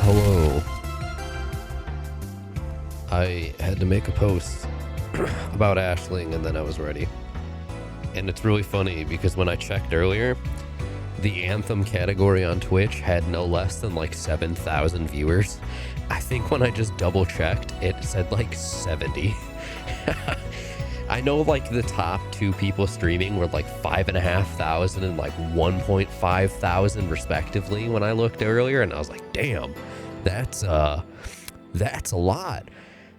Hello. I had to make a post about Ashling and then I was ready. And it's really funny because when I checked earlier, the Anthem category on Twitch had no less than like 7,000 viewers. I think when I just double checked, it said like 70. I know like the top two people streaming were like 5,500 and like 1.5 thousand respectively when I looked earlier, and I was like, damn, that's a lot.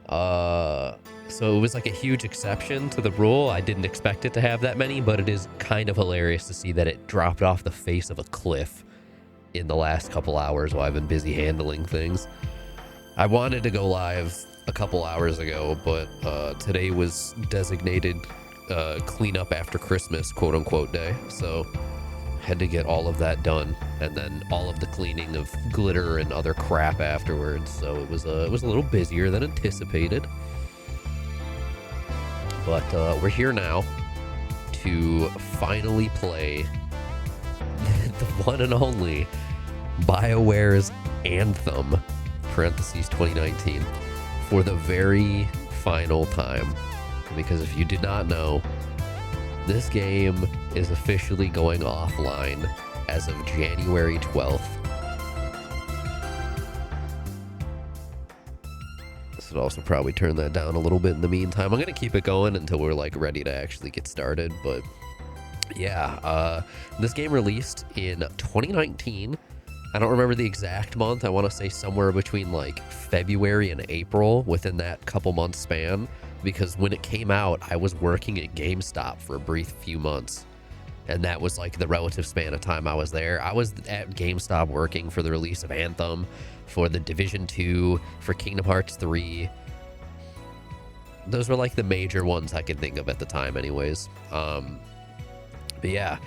So it was like a huge exception to the rule. I didn't expect it to have that many, but it is kind of hilarious to see that it dropped off the face of a cliff in the last couple hours while I've been busy handling things. I wanted to go live a couple hours ago, but today was designated cleanup after Christmas, quote unquote, day. So had to get all of that done, and then all of the cleaning of glitter and other crap afterwards. So it was a little busier than anticipated. But we're here now to finally play the one and only BioWare's Anthem, parentheses 2019, for the very final time. Because if you did not know, this game is officially going offline as of January 12th. This would also probably turn that down a little bit in the meantime. I'm going to keep it going until we're like ready to actually get started. But yeah, this game released in 2019. I don't remember the exact month. I want to say somewhere between like February and April, within that couple months span, because when it came out, I was working at GameStop for a brief few months. And that was like the relative span of time I was there. I was at GameStop working for the release of Anthem, for the Division 2, for Kingdom Hearts 3. Those were like the major ones I could think of at the time anyways. But yeah,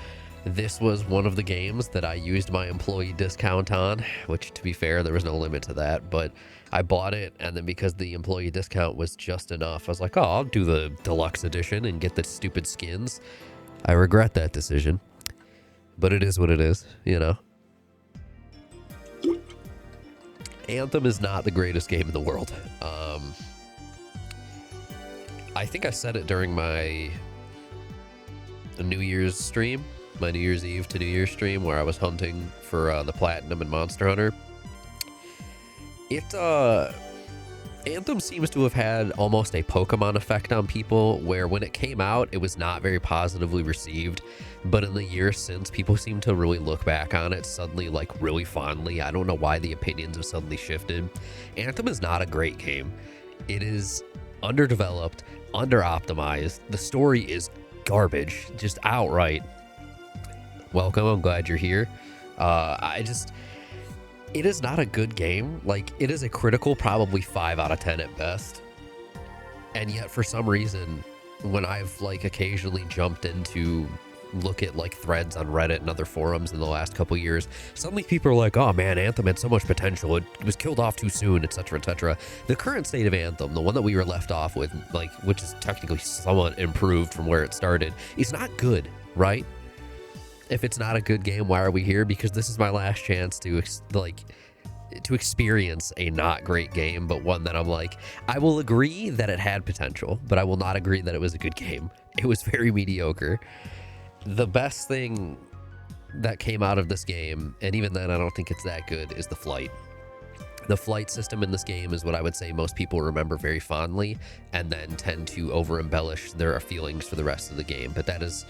this was one of the games that I used my employee discount on, which to be fair, there was no limit to that, but I bought it, and then because the employee discount was just enough, I was like, oh, I'll do the deluxe edition and get the stupid skins. I regret that decision, but it is what it is, you know. Anthem is not the greatest game in the world. I think I said it during my New Year's stream, my New Year's Eve to New Year's stream, where I was hunting for the Platinum and Monster Hunter. Anthem seems to have had almost a Pokemon effect on people, where when it came out, it was not very positively received, but in the years since, people seem to really look back on it suddenly, like, really fondly. I don't know why the opinions have suddenly shifted. Anthem is not a great game. It is underdeveloped, under-optimized. The story is garbage, just outright. Welcome, I'm glad you're here. It is not a good game. Like, it is a critical, probably 5 out of 10 at best. And yet, for some reason, when I've, like, occasionally jumped into look at, like, threads on Reddit and other forums in the last couple years, suddenly people are like, oh, man, Anthem had so much potential. It was killed off too soon, etc., etc. The current state of Anthem, the one that we were left off with, like, which is technically somewhat improved from where it started, is not good, right? If it's not a good game, why are we here? Because this is my last chance to experience a not great game, but one that I'm like, I will agree that it had potential, but I will not agree that it was a good game. It was very mediocre. The best thing that came out of this game, and even then I don't think it's that good, is the flight. The flight system in this game is what I would say most people remember very fondly, and then tend to over-embellish their feelings for the rest of the game. But it's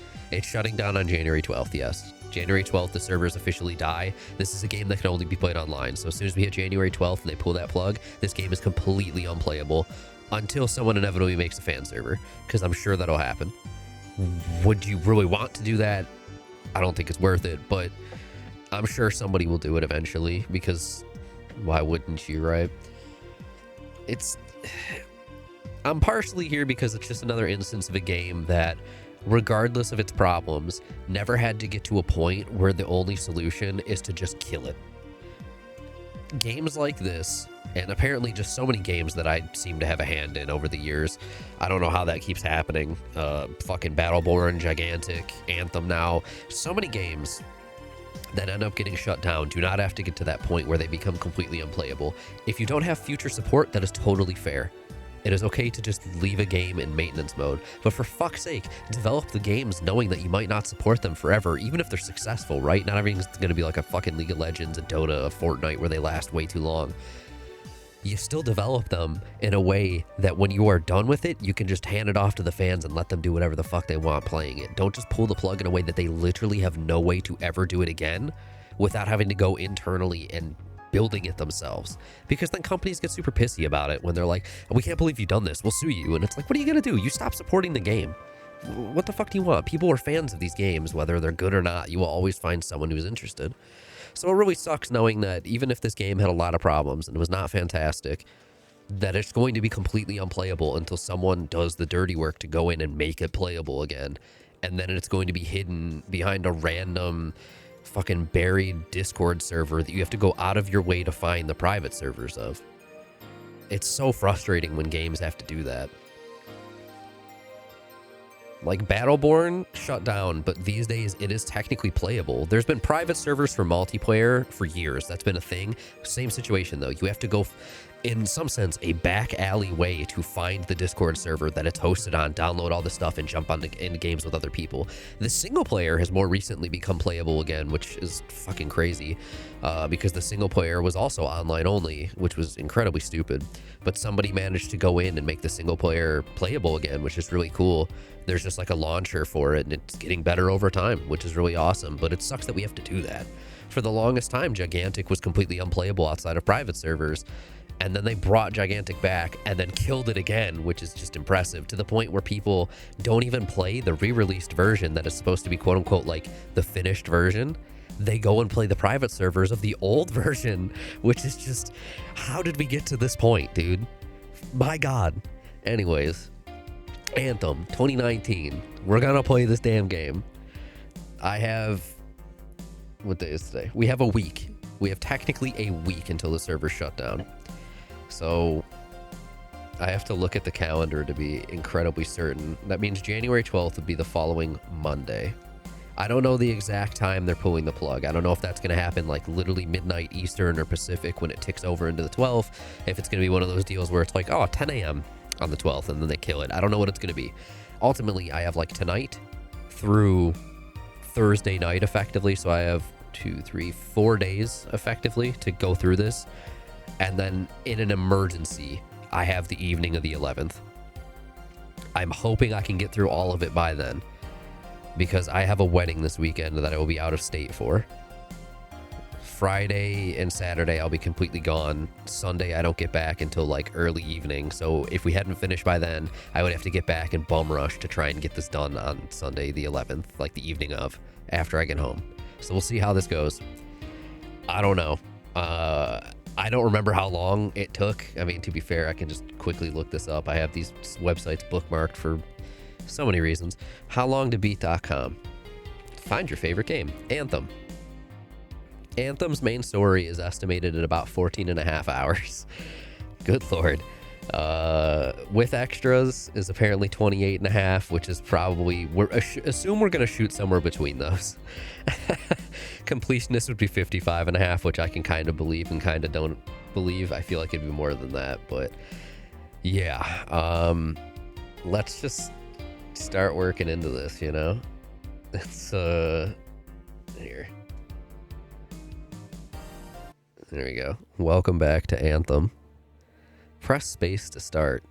shutting down on January 12th, yes. January 12th, the servers officially die. This is a game that can only be played online. So as soon as we hit January 12th and they pull that plug, this game is completely unplayable until someone inevitably makes a fan server, because I'm sure that'll happen. Would you really want to do that? I don't think it's worth it, but I'm sure somebody will do it eventually, because why wouldn't you, right? I'm partially here because it's just another instance of a game that, regardless of its problems, never had to get to a point where the only solution is to just kill it. Games like this, and apparently just so many games that I seem to have a hand in over the years, I don't know how that keeps happening. Fucking Battleborn, Gigantic, Anthem now, so many games that end up getting shut down do not have to get to that point where they become completely unplayable. If you don't have future support, that is totally fair. It is okay to just leave a game in maintenance mode, but for fuck's sake, develop the games knowing that you might not support them forever, even if they're successful, right? Not everything's going to be like a fucking League of Legends, a Dota, a Fortnite where they last way too long. You still develop them in a way that when you are done with it, you can just hand it off to the fans and let them do whatever the fuck they want playing it. Don't just pull the plug in a way that they literally have no way to ever do it again without having to go internally and building it themselves, because then companies get super pissy about it when they're like, we can't believe you've done this, we'll sue you. And it's like, what are you gonna do? You stop supporting the game. What the fuck do you want? People are fans of these games, whether they're good or not. You will always find someone who's interested. So it really sucks knowing that even if this game had a lot of problems and it was not fantastic, that it's going to be completely unplayable until someone does the dirty work to go in and make it playable again, and then it's going to be hidden behind a random fucking buried Discord server that you have to go out of your way to find the private servers of. It's so frustrating when games have to do that. Like Battleborn shut down, but these days it is technically playable. There's been private servers for multiplayer for years. That's been a thing. Same situation though. You have to go, in some sense, a back alley way to find the Discord server that it's hosted on, download all the stuff, and jump into games with other people. The single player has more recently become playable again, which is fucking crazy, because the single player was also online only, which was incredibly stupid. But somebody managed to go in and make the single player playable again, which is really cool. There's just like a launcher for it, and it's getting better over time, which is really awesome. But it sucks that we have to do that. For the longest time, Gigantic was completely unplayable outside of private servers. And then they brought Gigantic back and then killed it again, which is just impressive, to the point where people don't even play the re-released version that is supposed to be quote unquote like the finished version. They go and play the private servers of the old version, which is just, how did we get to this point, dude? My God. Anyways, Anthem 2019. We're gonna play this damn game. I have, what day is today? We have a week. We have technically a week until the server's shut down. So I have to look at the calendar to be incredibly certain. That means January 12th would be the following Monday. I don't know the exact time they're pulling the plug. I don't know if that's going to happen like literally midnight Eastern or Pacific when it ticks over into the 12th. If it's going to be one of those deals where it's like, oh, 10 a.m. on the 12th and then they kill it. I don't know what it's going to be. Ultimately, I have like tonight through Thursday night effectively. So I have 2, 3, 4 days effectively to go through this. And then in an emergency, I have the evening of the 11th. I'm hoping I can get through all of it by then, because I have a wedding this weekend that I will be out of state for. Friday and Saturday, I'll be completely gone. Sunday, I don't get back until like early evening. So if we hadn't finished by then, I would have to get back and bum rush to try and get this done on Sunday the 11th, like the evening of, after I get home. So we'll see how this goes. I don't know. I don't remember how long it took. I mean, to be fair, I can just quickly look this up. I have these websites bookmarked for so many reasons. Howlongtobeat.com. Find your favorite game. Anthem. Anthem's main story is estimated at about 14.5 hours. Good Lord. With extras is apparently 28.5, which is probably, assume we're going to shoot somewhere between those. Completionist would be 55.5, which I can kind of believe and kind of don't believe. I feel like it'd be more than that, but yeah. Let's just start working into this, you know? It's, here. There we go. Welcome back to Anthem. Press space to start.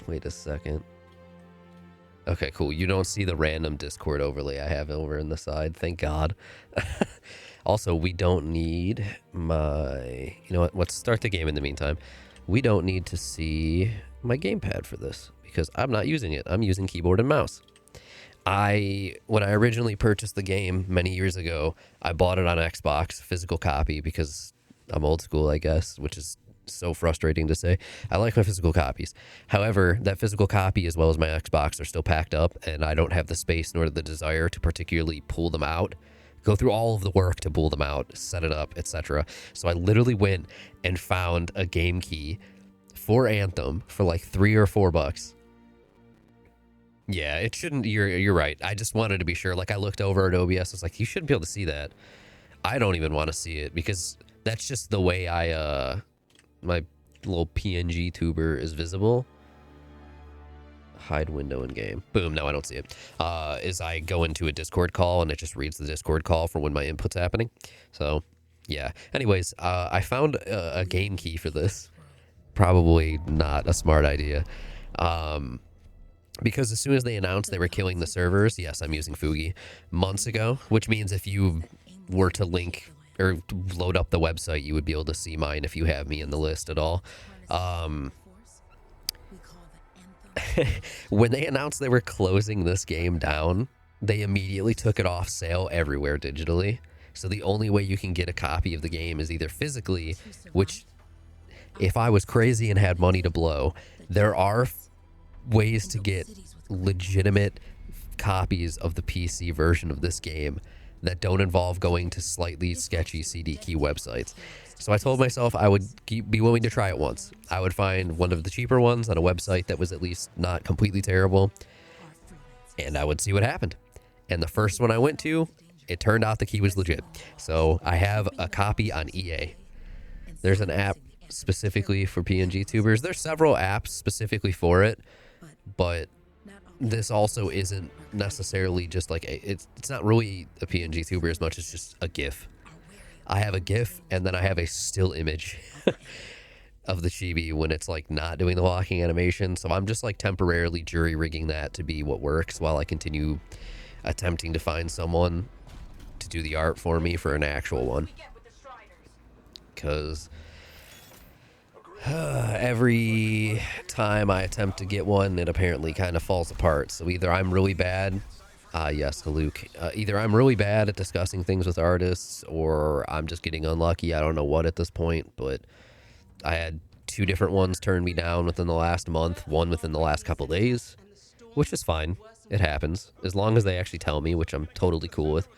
Wait a second. Okay, cool. You don't see the random Discord overlay I have over in the side. Thank God. Also, we don't need my... You know what? Let's start the game in the meantime. We don't need to see my gamepad for this because I'm not using it. I'm using keyboard and mouse. When I originally purchased the game many years ago, I bought it on Xbox, physical copy, because I'm old school, I guess, which is so frustrating to say. I like my physical copies. However, that physical copy as well as my Xbox are still packed up, and I don't have the space nor the desire to particularly pull them out, go through all of the work to pull them out, set it up, etc. So I literally went and found a game key for Anthem for like $3 or $4. Yeah, it shouldn't. You're right. I just wanted to be sure. Like, I looked over at OBS. I was like, you shouldn't be able to see that. I don't even want to see it because that's just the way my little PNG tuber is visible. Hide window in game. Boom. No, I don't see it. Is I go into a Discord call and it just reads the Discord call for when my input's happening. So yeah. Anyways, I found a game key for this. Probably not a smart idea. Because as soon as they announced they were killing the servers, yes, I'm using Fugi, months ago, which means if you were to link or load up the website, you would be able to see mine if you have me in the list at all. When they announced they were closing this game down, they immediately took it off sale everywhere digitally. So the only way you can get a copy of the game is either physically, which if I was crazy and had money to blow, there are ways to get legitimate copies of the PC version of this game that don't involve going to slightly sketchy CD key websites. So I told myself I would be willing to try it once. I would find one of the cheaper ones on a website that was at least not completely terrible, and I would see what happened. And the first one I went to, it turned out the key was legit. So I have a copy on EA. There's an app specifically for PNG tubers. There's several apps specifically for it, but this also isn't necessarily just like it's not really a PNG tuber as much as just a GIF. I have a GIF and then I have a still image of the chibi when it's like not doing the walking animation. So I'm just like temporarily jury rigging that to be what works while I continue attempting to find someone to do the art for me for an actual one. Because every time I attempt to get one, it apparently kind of falls apart. So either I'm really bad, yes, Haluk. Either I'm really bad at discussing things with artists, or I'm just getting unlucky. I don't know what at this point, but I had 2 different ones turn me down within the last month, one within the last couple days, which is fine. It happens, as long as they actually tell me, which I'm totally cool with.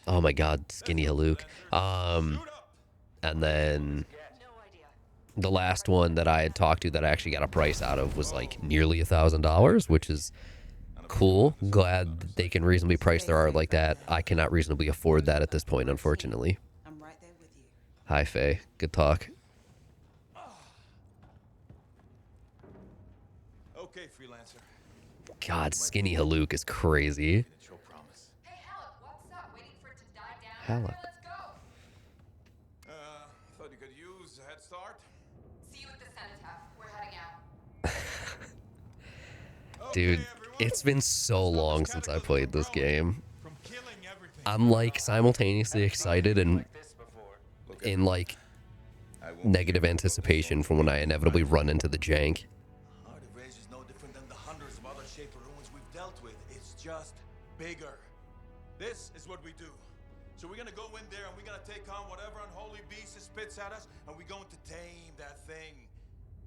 Oh my god, skinny Haluk. And then the last one that I had talked to that I actually got a price out of was like nearly $1,000, which is cool. Glad that they can reasonably price their art like that. I cannot reasonably afford that at this point, unfortunately. Hi, Faye. Good talk. Okay, freelancer. God, skinny Haluk is crazy. Hey, Haluk, what's up? Waiting for it to die down? Haluk. Let's go. Thought you could use a head start. See you at the cenotaph. We're heading out. Dude, it's been so long since I played this game. I'm like simultaneously excited and in like negative anticipation from when I inevitably run into the jank. Heart of Rage is no different than the hundreds of other shaper ruins we've dealt with. It's just bigger. This is what we do. So we're gonna go in there and we're gonna take on whatever unholy beast it spits at us, and we're going to tame that thing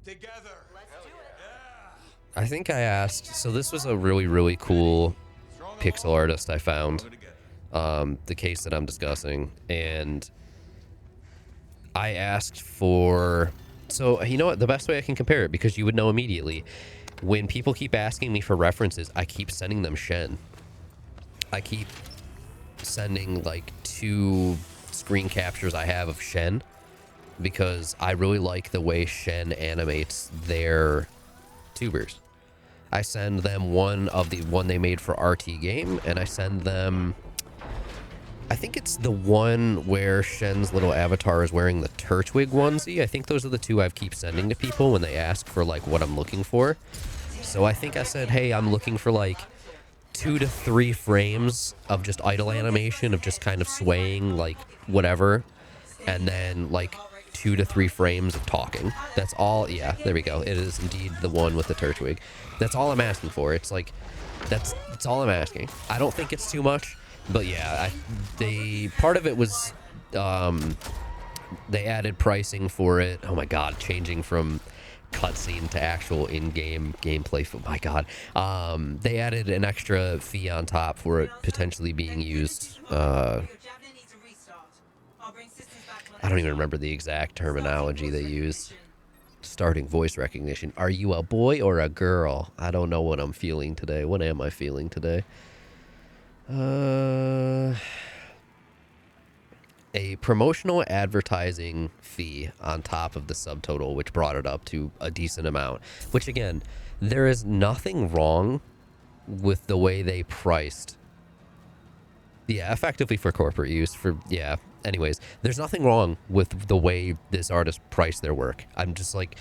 together. Let's do it. Yeah. I think I asked, so this was a really, really cool pixel artist I found, the case that I'm discussing, and I asked for, so you know what, the best way I can compare it, because you would know immediately, when people keep asking me for references, I keep sending them Shen. I keep sending like 2 screen captures I have of Shen, because I really like the way Shen animates their tubers. I send them one of the one they made for RT Game, and I send them, I think it's the one where Shen's little avatar is wearing the Turtwig onesie. I think those are the 2 I keep sending to people when they ask for like what I'm looking for. So I think I said, hey, I'm looking for like 2 to 3 frames of just idle animation of just kind of swaying like whatever, and then like 2 to 3 frames of talking. That's all. Yeah, there we go. It is indeed the one with the Turtwig. That's all I'm asking for. It's like that's all I'm asking. I don't think it's too much. But yeah, part of it was, they added pricing for it. Oh my god, changing from cutscene to actual in-game gameplay. Oh my god. They added an extra fee on top for it potentially being used. I don't even remember the exact terminology they used. Starting voice recognition. Are you a boy or a girl? I don't know what I'm feeling today. What am I feeling today? a promotional advertising fee on top of the subtotal, which brought it up to a decent amount. Which, again, there is nothing wrong with the way they priced. Yeah, effectively for corporate use. Yeah. Anyways, there's nothing wrong with the way this artist priced their work. I'm just like,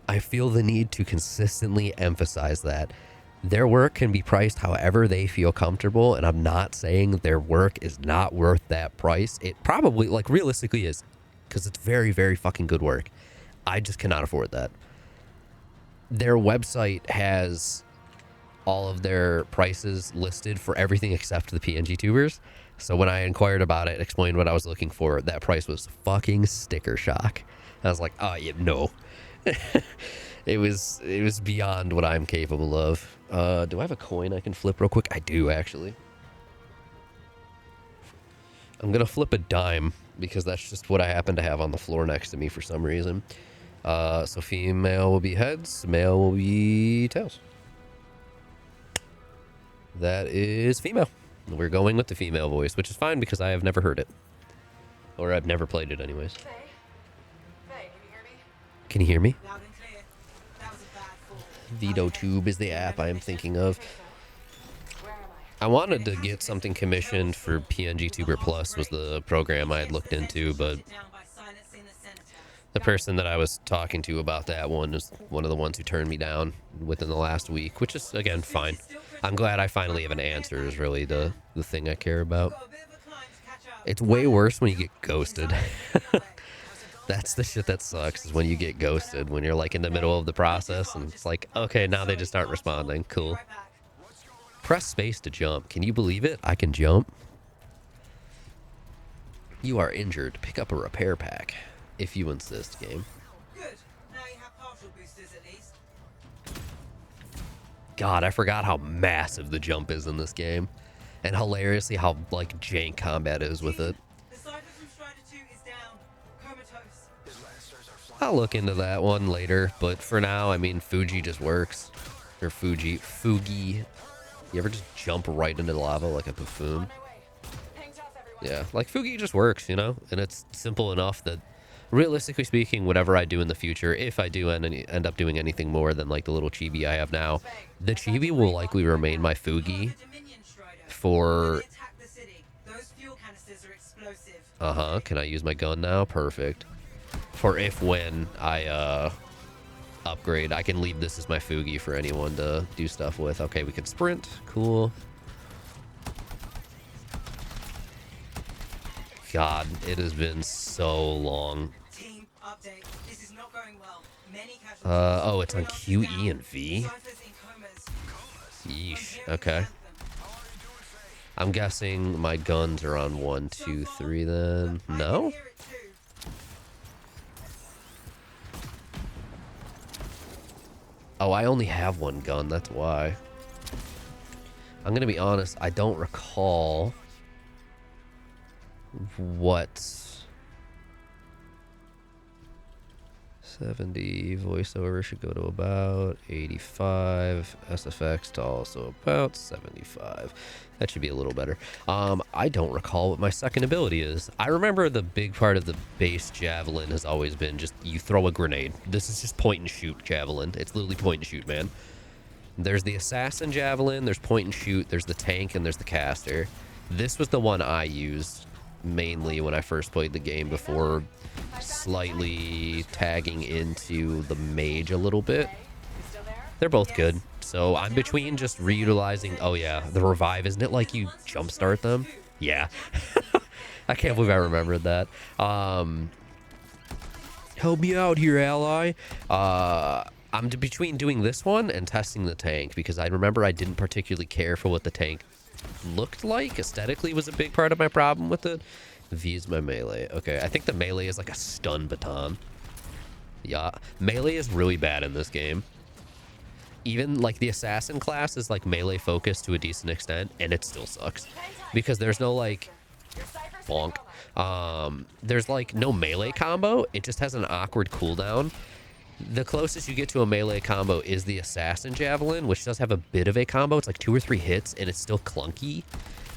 I feel the need to consistently emphasize that their work can be priced however they feel comfortable, and I'm not saying their work is not worth that price. It probably, like, realistically is, because it's very, very fucking good work. I just cannot afford that. Their website has all of their prices listed for everything except the PNG tubers. So when I inquired about it, explained what I was looking for, that price was fucking sticker shock. I was like, oh, yeah, no. It was beyond what I'm capable of. Do I have a coin I can flip real quick? I do, actually. I'm going to flip a dime because that's just what I happen to have on the floor next to me for some reason. So female will be heads, male will be tails. That is female. We're going with the female voice, which is fine because I have never heard it. Or I've never played it anyways. Faye? Faye, Can can you hear me? you hear me? Loud and clear. That was a bad fall. VidoTube is the app I am thinking of. Where am I wanted to get something commissioned for PNG Tuber Plus was the program I had looked into, but the person that I was talking to about that one is one of the ones who turned me down within the last week, which is, again, fine. I'm glad I finally have an answer is really the thing I care about. It's way worse when you get ghosted. That's the shit that sucks, is when you get ghosted, when you're like in the middle of the process and it's like, okay, now they just aren't responding. Cool. Press space to jump. Can you believe it? I can jump. You are injured. Pick up a repair pack. If you insist, game. Good. Now you have partial boosters at least. God, I forgot how massive the jump is in this game. And hilariously how, like, jank combat is with it. The Cypher from Strider 2 is down. Comatose. I'll look into that one later, but for now, I mean, Fuji just works. Or Fugi. You ever just jump right into the lava like a buffoon? On my way. Hang tough, everyone. Yeah, like Fugi just works, you know? And it's simple enough that, realistically speaking, whatever I do in the future, if I do end up doing anything more than like the little chibi I have now, the chibi will likely remain my Fugi for... Attack the city. Those fuel canisters are explosive. Uh-huh, can I use my gun now? Perfect. For if when I upgrade, I can leave this as my Fugi for anyone to do stuff with. Okay, we can sprint. Cool. God, it has been so long. Team update. This is not going well. Many casualties. Oh, it's on Q, E, and V? Cypher's in comas. Yeesh, okay. I'm guessing my guns are on 1, 2, 3 then. No? Hear it too. Oh, I only have one gun, that's why. I'm gonna be honest, I don't recall what 70 voiceover should go to about 85, SFX to also about 75. That should be a little better. I don't recall what my second ability is. I remember the big part of the base javelin has always been just you throw a grenade. This is just point and shoot javelin. It's literally point and shoot, man. There's the assassin javelin, there's point and shoot, there's the tank, and there's the caster. This was the one I used mainly when I first played the game before slightly tagging into the mage a little bit. You still there? They're both good. So I'm between just reutilizing, oh yeah, the revive. Isn't it like you jumpstart them? Yeah. I can't believe I remembered that. Help me out here, ally. I'm between doing this one and testing the tank because I remember I didn't particularly care for what the tank looked like. Aesthetically was a big part of my problem with it. V is my melee. Okay, I think the melee is like a stun baton. Yeah, melee is really bad in this game. Even like the assassin class is like melee focused to a decent extent, and it still sucks because there's no like Your Cypher's bonk. There's like no melee combo. It just has an awkward cooldown. The closest you get to a melee combo is the assassin javelin, which does have a bit of a combo. It's like 2 or 3 hits, and it's still clunky.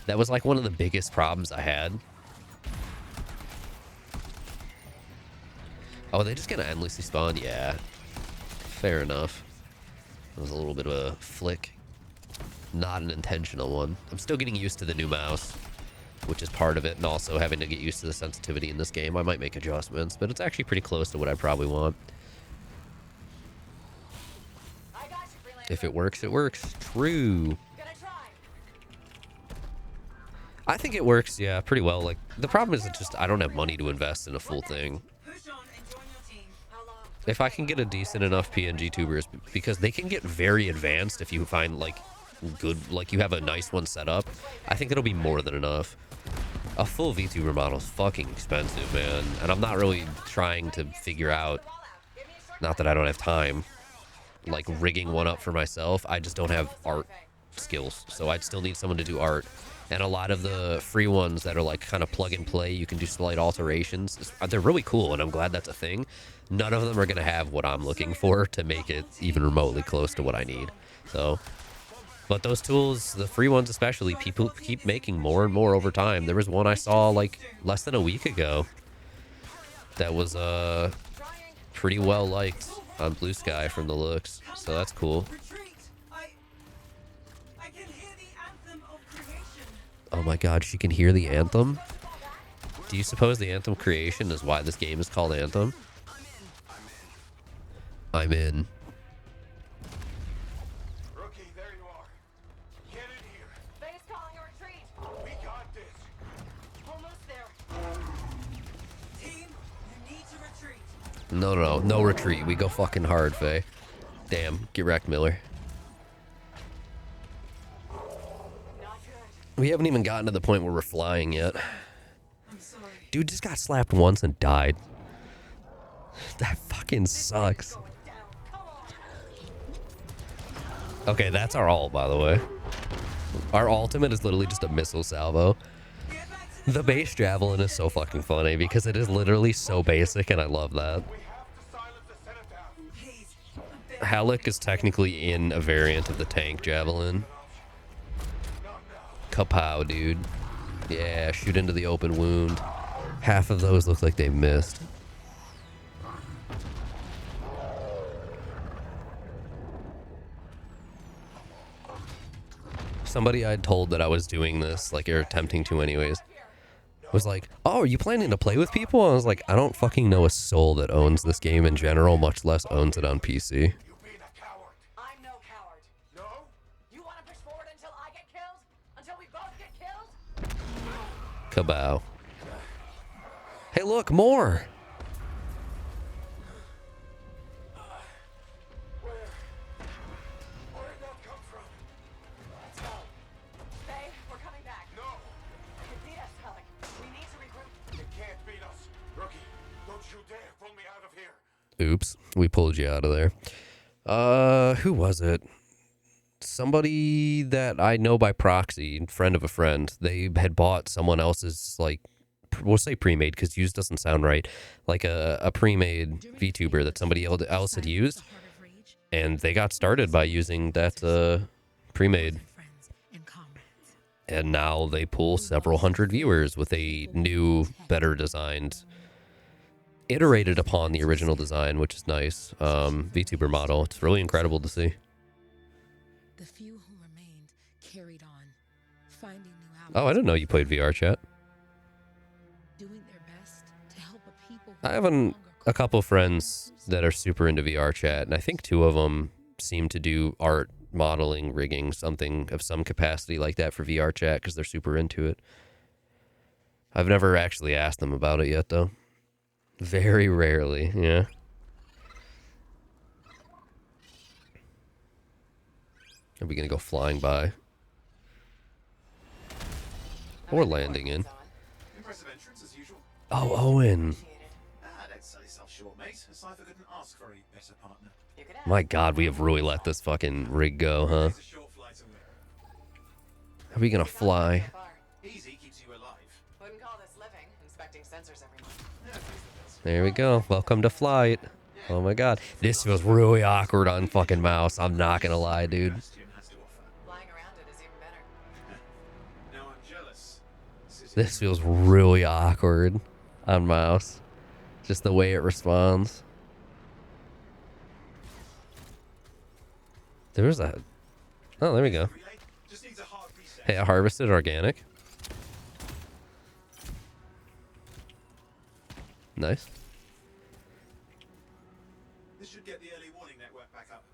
That was like one of the biggest problems I had. Oh, are they just gonna endlessly spawn? Yeah. Fair enough. That was a little bit of a flick. Not an intentional one. I'm still getting used to the new mouse, which is part of it, and also having to get used to the sensitivity in this game. I might make adjustments, but it's actually pretty close to what I probably want. If it works, it works. True. I think it works, yeah, pretty well. Like, the problem is it's just I don't have money to invest in a full thing. If I can get a decent enough PNG tubers, because they can get very advanced if you find, like, good, like, you have a nice one set up, I think it'll be more than enough. A full VTuber model is fucking expensive, man, and I'm not really trying to figure out, not that I don't have time, like, rigging one up for myself. I just don't have art skills, so I'd still need someone to do art. And a lot of the free ones that are like kind of plug and play, you can do slight alterations. They're really cool, and I'm glad that's a thing. None of them are going to have what I'm looking for to make it even remotely close to what I need. So, but those tools, the free ones especially, people keep making more and more over time. There was one I saw like less than a week ago that was pretty well liked on Blue Sky from the looks. So that's cool. Oh my god, she can hear the anthem? Do you suppose the anthem creation is why this game is called Anthem? I'm in. Rookie, there you are. Get in here. Faye's calling a retreat. We got this. Almost there. Team, you need to retreat. No retreat. We go fucking hard, Faye. Damn, get wrecked, Miller. We haven't even gotten to the point where we're flying yet. I'm sorry. Dude just got slapped once and died. That fucking sucks. Okay, that's our ult, by the way. Our ultimate is literally just a missile salvo. The base javelin is so fucking funny because it is literally so basic, and I love that. We have to silence the Cenotaph. Please. Halleck is technically in a variant of the tank javelin. Kapow, dude. Yeah, shoot into the open wound. Half of those look like they missed. Somebody I'd told that I was doing this, like, or attempting to anyways, was like, oh, are you planning to play with people? I was like, I don't fucking know a soul that owns this game in general, much less owns it on PC. You being a coward. I'm no coward. No? You want to push forward until I get killed? Until we both get killed? Kabow. Hey, look, more! Where'd that come from? Let's go. Faye, we're coming back. No! You beat us, Halleck. We need to regroup. It can't beat us. Rookie, don't you dare pull me out of here. Oops, we pulled you out of there. Who was it? Somebody that I know by proxy, friend of a friend. They had bought someone else's, like, we'll say pre-made because used doesn't sound right, like a pre-made VTuber that somebody else had used, and they got started by using that pre-made, and now they pull several hundred viewers with a new, better designed, iterated upon the original design, which is nice, VTuber model. It's really incredible to see. The few who remained carried on, finding new outlets. Oh, I didn't know you played VR chat. Doing their best to help a people. I have a couple friends that are super into VR chat, and I think two of them seem to do art, modeling, rigging, something of some capacity like that for VR chat because they're super into it. I've never actually asked them about it yet, though. Very rarely, yeah. Are we gonna go flying by? Or landing in? Impressive entrance as usual. Oh, Owen. Don't sell yourself short, mate. Cypher couldn't ask for a better partner. You could ask. My god, we have really let this fucking rig go, huh? It's a short flight away. Are we gonna fly? So far. Easy keeps you alive. Wouldn't call this living, inspecting sensors every month. There we go. Welcome to flight. Oh my god. This feels really awkward on fucking mouse. I'm not gonna lie, dude. Bastion has to offer. Flying around it is even better. Now I'm jealous. This feels really awkward on mouse. Just the way it responds. There was a... Oh, there we go. Hey, I harvested organic. Nice. This should get the early warning network back up.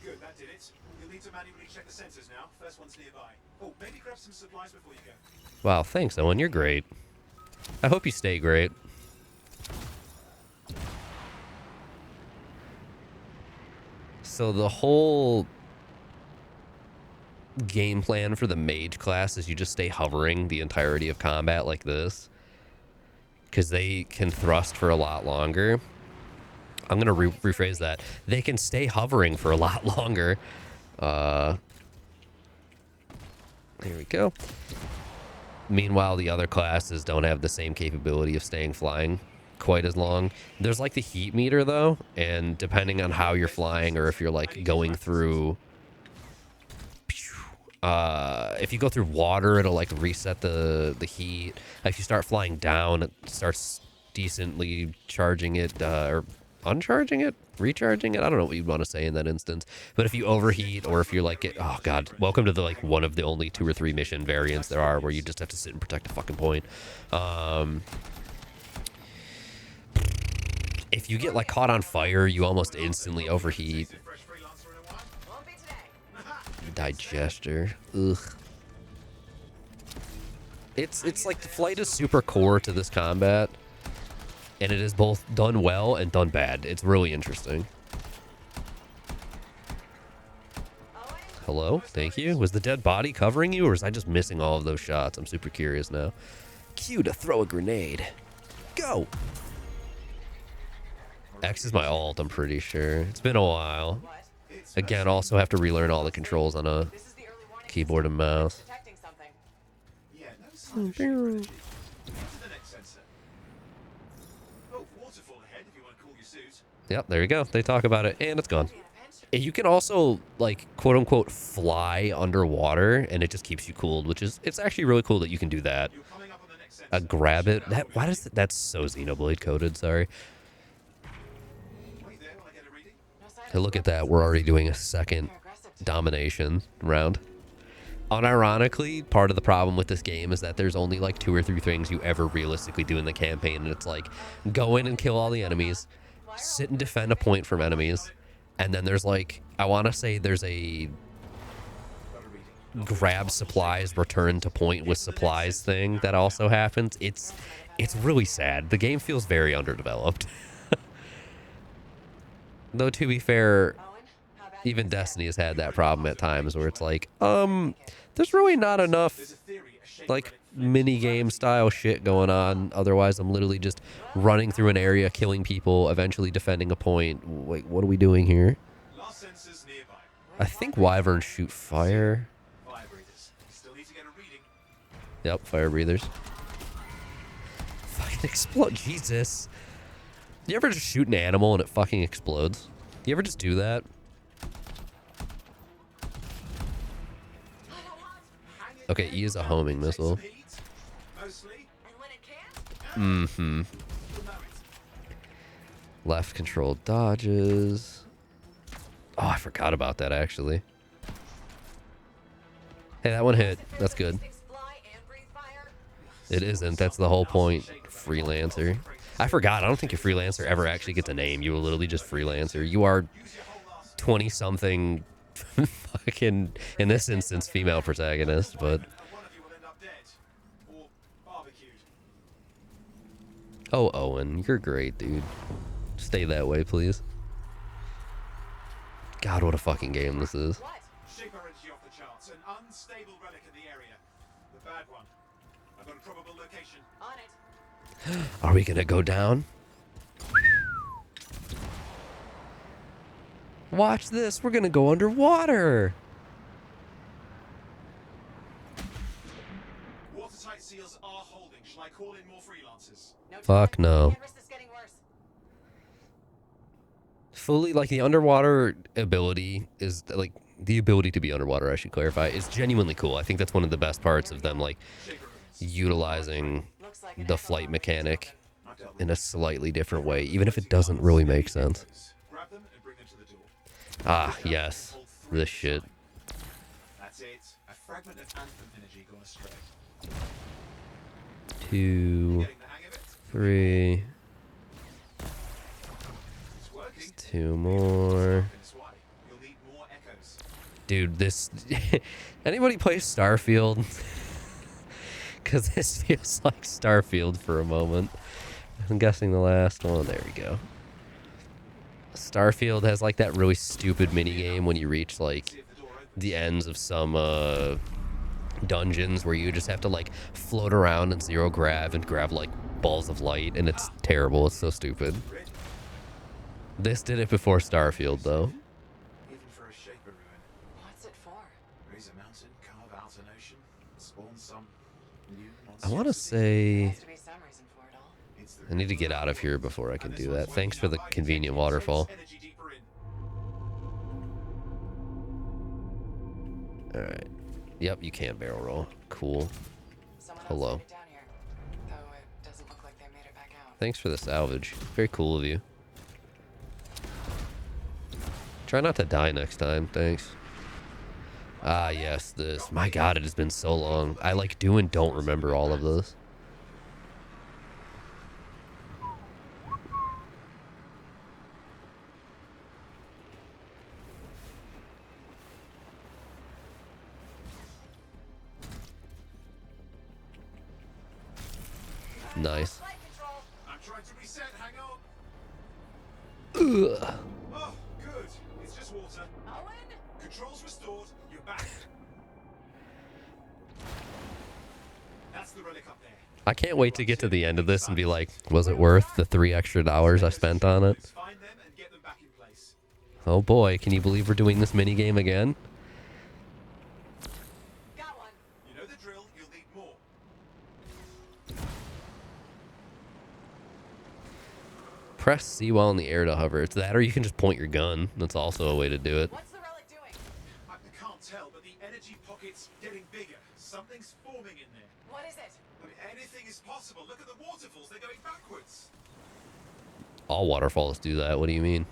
Good, that did it. You'll need to manually check the sensors now. First one's nearby. Oh, maybe grab some supplies before you go. Wow, thanks, Owen. You're great. I hope you stay great. So the whole game plan for the mage class is you just stay hovering the entirety of combat like this. Because they can thrust for a lot longer. I'm going to rephrase that. They can stay hovering for a lot longer. There we go. Meanwhile, the other classes don't have the same capability of staying flying quite as long. There's like the heat meter though, and depending on how you're flying or if you're like going through if you go through water, it'll like reset the heat. If you start flying down, it starts decently charging it or uncharging it, recharging it. I don't know what you'd want to say in that instance. But if you overheat, or if you're like oh god, welcome to the like one of the only 2 or 3 mission variants there are where you just have to sit and protect a fucking point. If you get like caught on fire, you almost instantly overheat. Digester. Ugh. It's like the flight is super core to this combat, and it is both done well and done bad. It's really interesting. Hello? Thank you. Was the dead body covering you, or was I just missing all of those shots? I'm super curious now. Q to throw a grenade. Go! X is my alt, I'm pretty sure. It's been a while. Again, also have to relearn all the controls on a keyboard and mouse. Yep, there you go. They talk about it, and it's gone. You can also, like, quote-unquote, fly underwater, and it just keeps you cooled, which is... It's actually really cool that you can do that. Grab it. Why does... That's so Xenoblade coded, sorry. Hey, look at that. We're already doing a second domination round. Unironically, part of the problem with this game is that there's only like 2 or 3 things you ever realistically do in the campaign. And it's like, go in and kill all the enemies, sit and defend a point from enemies. And then there's like, I want to say there's a grab supplies, return to point with supplies thing that also happens. It's really sad. The game feels very underdeveloped. Though, to be fair, even Destiny has had that problem at times where it's like, there's really not enough, like, mini-game style shit going on. Otherwise, I'm literally just running through an area, killing people, eventually defending a point. Wait, what are we doing here? I think wyverns shoot fire. Yep, fire breathers. Fucking explode. Jesus. You ever just shoot an animal and it fucking explodes? You ever just do that? Okay, E is a homing missile. Mm-hmm. Left control dodges. Oh, I forgot about that, actually. Hey, that one hit. That's good. It isn't. That's the whole point. Freelancer. I forgot. I don't think a freelancer ever actually gets a name. You are literally just freelancer. You are 20-something fucking, in this instance, female protagonist, but... Oh, Owen, you're great, dude. Stay that way, please. God, what a fucking game this is. Shaper energy off the charts. An unstable relic in the area. The bad one. I've got a probable location. On it. Are we gonna go down? Watch this. We're gonna go underwater. Watertight seals are holding. Shall I call in more freelancers? Fuck no. Can't risk this getting worse. Fully, like, the underwater ability is, like, the ability to be underwater, I should clarify, is genuinely cool. I think that's one of the best parts of them, like, utilizing the flight mechanic in a slightly different way, even if it doesn't really make sense. Grab them and bring them to the door. Ah, yes. This shit. That's it. A fragment of Anthem energy gone astray. 2, Getting the hang of it? 3. It's working. 2 more. That's why. You'll need more echoes. Dude, this... Anybody play Starfield? Because this feels like Starfield for a moment. I'm guessing the last one. There we go. Starfield has like that really stupid mini game when you reach like the ends of some dungeons where you just have to like float around in zero grav and grab like balls of light, and it's terrible. It's so stupid. This did it before Starfield though. Even for a shaper ruin. What's it for? Raise a mountain, carve out an ocean, spawn some new I want to monstrosities. say Has to be some reason for it all. It's the I need to get out of here before I can And this do one's that. Thanks for working the out like convenient intense waterfall. energy deeper in. All right. Yep, you can barrel roll. Cool. Someone Hello. else made it down here. Though it doesn't look like they made it back out. Thanks for the salvage. Very cool of you. Try not to die next time. Thanks. Ah, yes, this. My God, it has been so long. I like do and don't remember all of this. Nice. Flight control. I'm trying to reset, hang on. Ugh. Oh, good. It's just water. Owen? Controls restored. You're back. That's the relic up there. I can't wait to get to the end of this and be like, was it worth the $3 extra I spent on it? Find them and get them back in place. Oh boy, can you believe we're doing this mini game again? Got one. You know the drill. You'll need more. Press C while in the air to hover. It's that, or you can just point your gun. That's also a way to do it. What's the relic doing? I can't tell, but the energy pocket's getting bigger. Something's forming in there. What is it? I mean, anything is possible. Look at the waterfalls. They're going backwards. All waterfalls do that. What do you mean?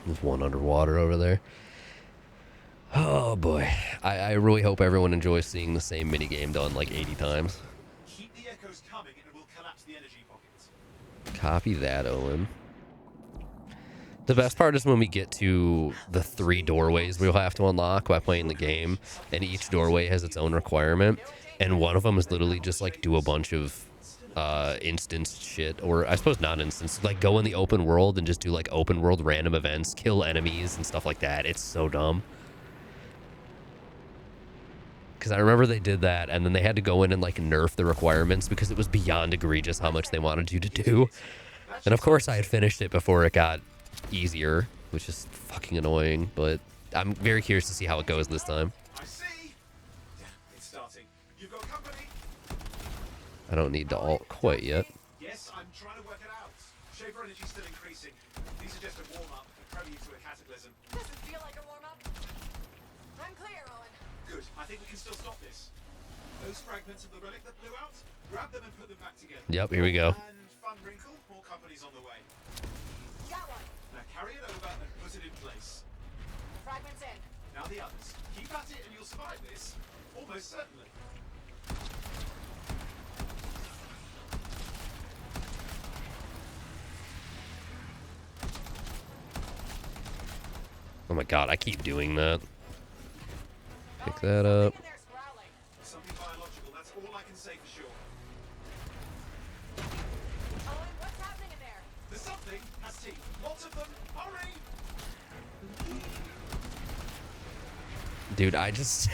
There's one underwater over there. Oh boy. I really hope everyone enjoys seeing the same mini game done like 80 times. Keep the echoes coming and it will collapse the energy pockets. Copy that, Owen. The best part is when we get to the 3 doorways we'll have to unlock by playing the game, and each doorway has its own requirement, and one of them is literally just like do a bunch of instance shit, or I suppose not instance, like go in the open world and just do like open world random events, kill enemies and stuff like that. It's so dumb. Because I remember they did that, and then they had to go in and like nerf the requirements because it was beyond egregious how much they wanted you to do. And of course I had finished it before it got easier, which is fucking annoying, but I'm very curious to see how it goes this time. I see. Yeah, it's starting. You've got company. I don't need to alt quite yet. Yes, I'm trying to work it out. Shaper energy's still increasing. These are just a warm-up, a prelude to a cataclysm. Doesn't feel like a warm-up. I'm clear, Owen. Good. I think we can still stop this. Those fragments of the relic that blew out, grab them and put them back together. Yep, here we go. And fun wrinkle, more companies on the way. Got one. Now carry it over and put it in place. Fragments in. Now the others. Keep at it and you'll survive this. Almost certainly. Oh my god, I keep doing that. Pick that up. In there's growling. Something biological, that's all I can say for sure. Owen, what's happening in there? There's something has teeth. Lots of them. Hurry! Dude, I just...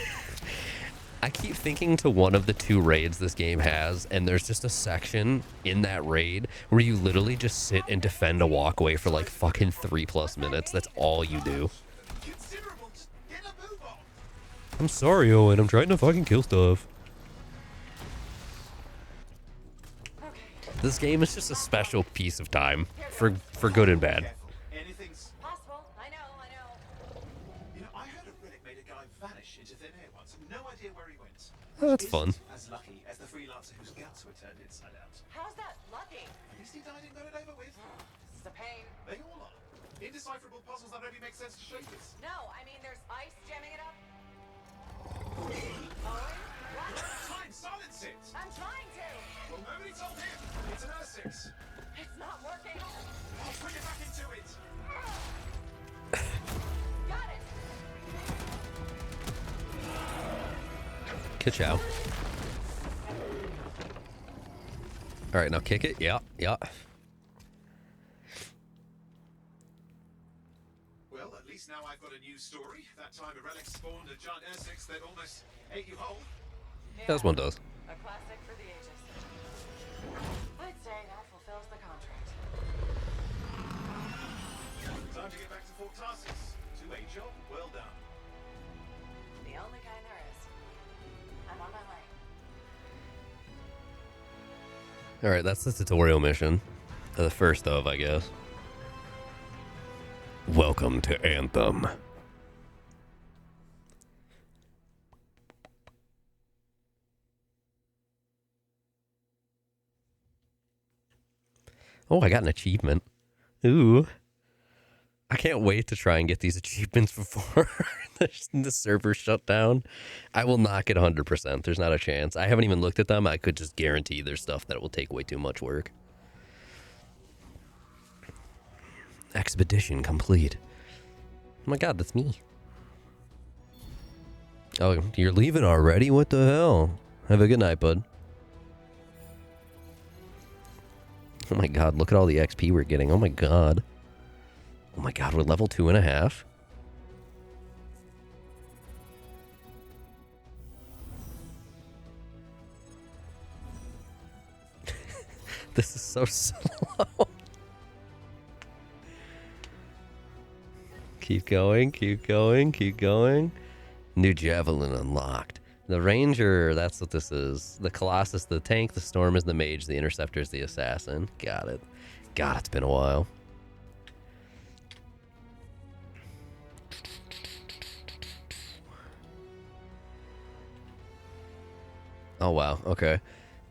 I keep thinking to one of the 2 raids this game has, and there's just a section in that raid where you literally just sit and defend a walkway for like fucking 3+ minutes. That's all you do. Considerable. Just get a move on. I'm sorry, Owen. I'm trying to fucking kill stuff. Okay. This game is just a special piece of time for good and bad. Careful. Anything's... Possible. I know. You know, I heard a relic made a guy vanish into thin air once. No idea where he Oh, that's fun. As lucky as the freelancer whose guts were turned inside out. How's that lucky? At least he died and got it over with. This is a pain. They all are. Indecipherable puzzles that only make sense to shapers. No, I mean there's ice jamming it up. Owen? What? Time, silence it! I'm trying to. Well, nobody told him. It's an Ursix. It's not working. I'll put it back into it. Got it. Ka-chow. All right, now kick it. Yeah, yeah. Well, at least now I've got a new story. That time a relic spawned a giant Ursix that almost ate you whole. As one does. A classic for the ages. I'd say that fulfills the contract. Time to get back to Fort Tarsus. Two-way job, well done. The only kind there is. I'm on my way. All right, that's the tutorial mission. The first of, I guess. Welcome to Anthem. Oh, I got an achievement. Ooh. I can't wait to try and get these achievements before the server shut down. I will not get 100%. There's not a chance. I haven't even looked at them. I could just guarantee there's stuff that will take way too much work. Expedition complete. Oh my god, that's me. Oh, you're leaving already? What the hell? Have a good night, bud. Oh my god, look at all the XP we're getting. Oh my god. Oh my god, we're level 2.5. This is so slow. Keep going, keep going, keep going. New javelin unlocked. The ranger, that's what this is. The colossus, the tank, the storm is the mage, the interceptor is the assassin. Got it. God, it's been a while. Oh wow, okay.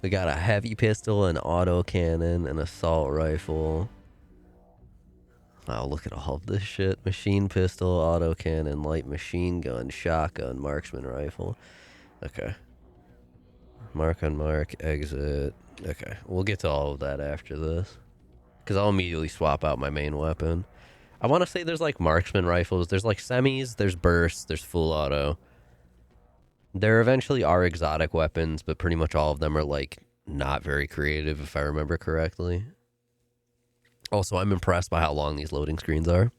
We got a heavy pistol, an auto cannon, an assault rifle. Wow, look at all of this shit. Machine pistol, auto cannon, light machine gun, shotgun, marksman rifle. Okay. Mark on mark, exit. Okay, we'll get to all of that after this. Because I'll immediately swap out my main weapon. I want to say there's like marksman rifles. There's like semis, there's bursts, there's full auto. There eventually are exotic weapons, but pretty much all of them are like not very creative if I remember correctly. Also, I'm impressed by how long these loading screens are.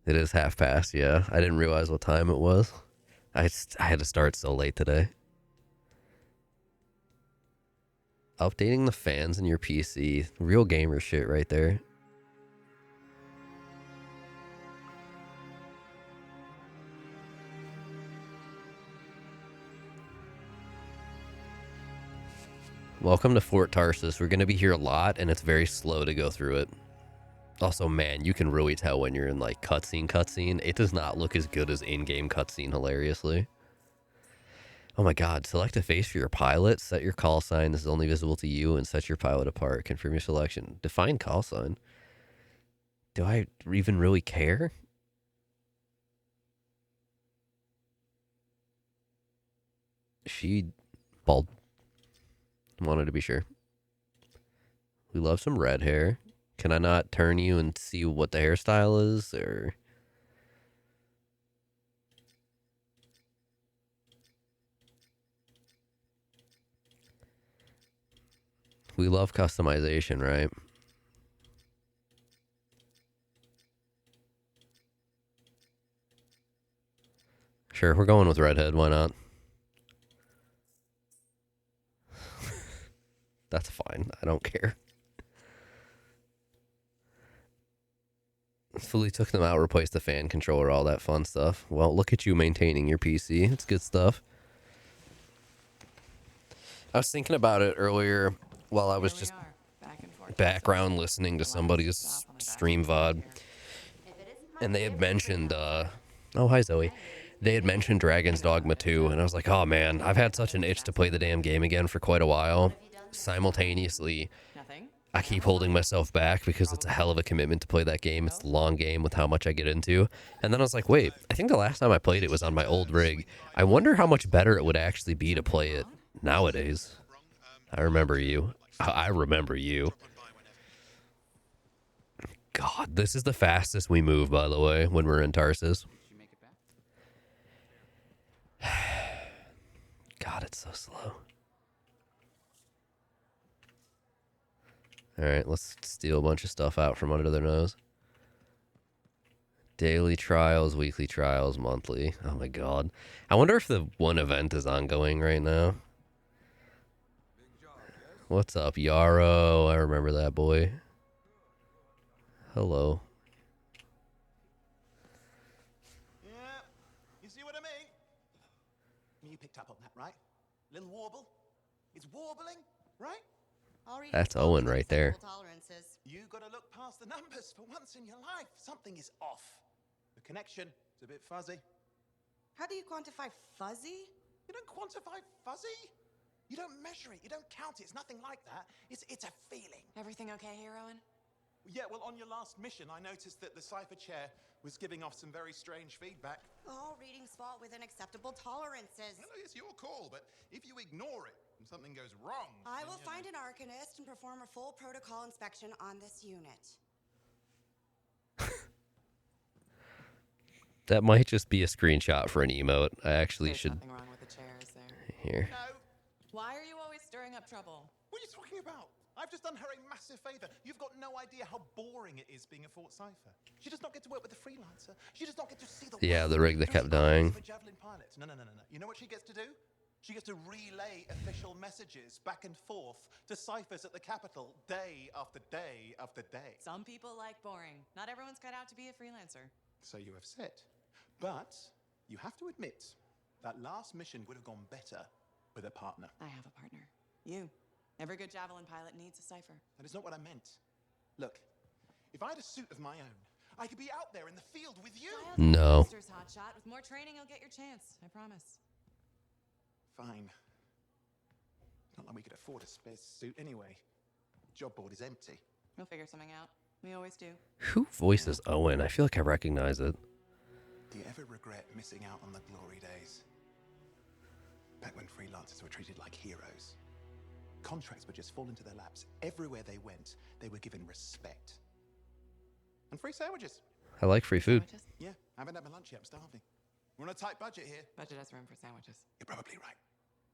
It is half past, yeah. I didn't realize what time it was. I had to start so late today. Updating the fans in your PC. Real gamer shit right there. Welcome to Fort Tarsus. We're going to be here a lot, and it's very slow to go through it. Also, man, you can really tell when you're in, like, cutscene. It does not look as good as in-game cutscene, hilariously. Oh my god, select a face for your pilot. Set your call sign. This is only visible to you, and set your pilot apart. Confirm your selection. Define call sign. Do I even really care? She bald. Wanted to be sure. We love some red hair. Can I not turn you and see what the hairstyle is, or? We love customization, right? Sure, we're going with redhead. Why not? That's fine. I don't care. Fully took them out, replaced the fan controller, all that fun stuff. Well, look at you maintaining your PC. It's good stuff. I was thinking about it earlier while I was just background listening to somebody's stream VOD. And they had mentioned, oh, hi Zoe. they had mentioned Dragon's Dogma 2, and I was like, oh man, I've had such an itch to play the damn game again for quite a while. Simultaneously, Nothing. I keep holding myself back because it's a hell of a commitment to play that game. It's a long game with how much I get into. And then I was like, wait, I think the last time I played it was on my old rig. I wonder how much better it would actually be to play it nowadays. I remember you. I remember you. God, this is the fastest we move, by the way, when we're in Tarsus. God, it's so slow. All right, let's steal a bunch of stuff out from under their nose. Daily trials, weekly trials, monthly. Oh my God. I wonder if the one event is ongoing right now. What's up, Yarrow? I remember that boy. Hello. Yeah, you see what I mean? You picked up on that, right? Little warble? It's warbling, right? That's Owen right there. You gotta look past the numbers for once in your life. Something is off. The connection is a bit fuzzy. How do you quantify fuzzy? You don't quantify fuzzy. You don't measure it. You don't count it. It's nothing like that. It's a feeling. Everything okay here, Owen? Yeah, well, on your last mission, I noticed that the cipher chair was giving off some very strange feedback. All readings fall within acceptable tolerances. Well, it's your call, but if you ignore it and something goes wrong... I will find an arcanist and perform a full protocol inspection on this unit. That might just be a screenshot for an emote. I actually should... Nothing wrong with the chair, is there? Here. No. Why are you always stirring up trouble? What are you talking about? I've just done her a massive favor. You've got no idea how boring it is being a Fort Cipher. She does not get to work with a freelancer. She does not get to see the Yeah, world. the rig that kept dying. For Javelin pilots. No. You know what she gets to do? She gets to relay official messages back and forth to ciphers at the Capitol day after day after day. Some people like boring. Not everyone's cut out to be a freelancer. So you have said. But you have to admit that last mission would have gone better with a partner. I have a partner. You. Every good Javelin pilot needs a cipher. That is not what I meant. Look, if I had a suit of my own, I could be out there in the field with you. No. Hotshot. With more training, you'll get your chance. I promise. Fine. Not like we could afford a spare suit anyway. Job board is empty. We'll figure something out. We always do. Who voices Owen? I feel like I recognize it. Do you ever regret missing out on the glory days? Back when freelancers were treated like heroes. Contracts would just fall into their laps. Everywhere they went, they were given respect. And free sandwiches. I like free food. Sandwiches? Yeah, I haven't had my lunch yet. I'm starving. We're on a tight budget here. Budget has room for sandwiches. You're probably right.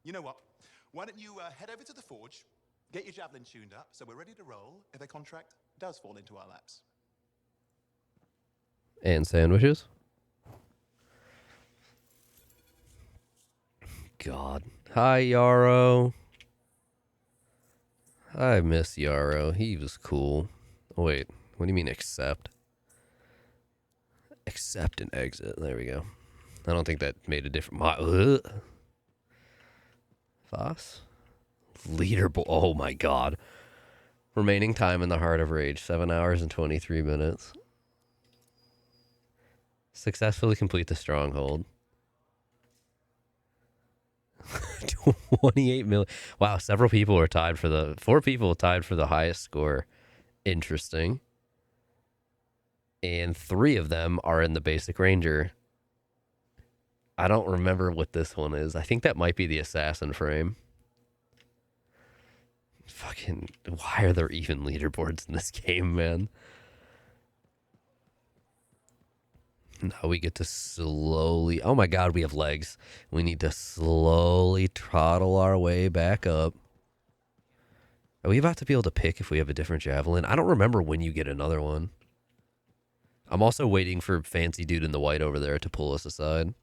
You know what? Why don't you head over to the forge, get your javelin tuned up, so we're ready to roll if a contract does fall into our laps. And sandwiches. God. Hi, Yarrow. I miss Yarrow. He was cool. Oh, wait. What do you mean accept? Accept and exit. There we go. I don't think that made a difference. Voss? Leaderboard. Oh my God. Remaining time in the Heart of Rage. 7 hours and 23 minutes. Successfully complete the stronghold. 28 million. Wow, several people were tied for the... 4 people tied for the highest score. Interesting. And 3 of them are in the basic ranger. I don't remember what this one is. I think that might be the assassin frame. Fucking... Why are there even leaderboards in this game, man? Now we get to slowly... Oh my God, we have legs. We need to slowly trottle our way back up. Are we about to be able to pick if we have a different javelin? I don't remember when you get another one. I'm also waiting for fancy dude in the white over there to pull us aside.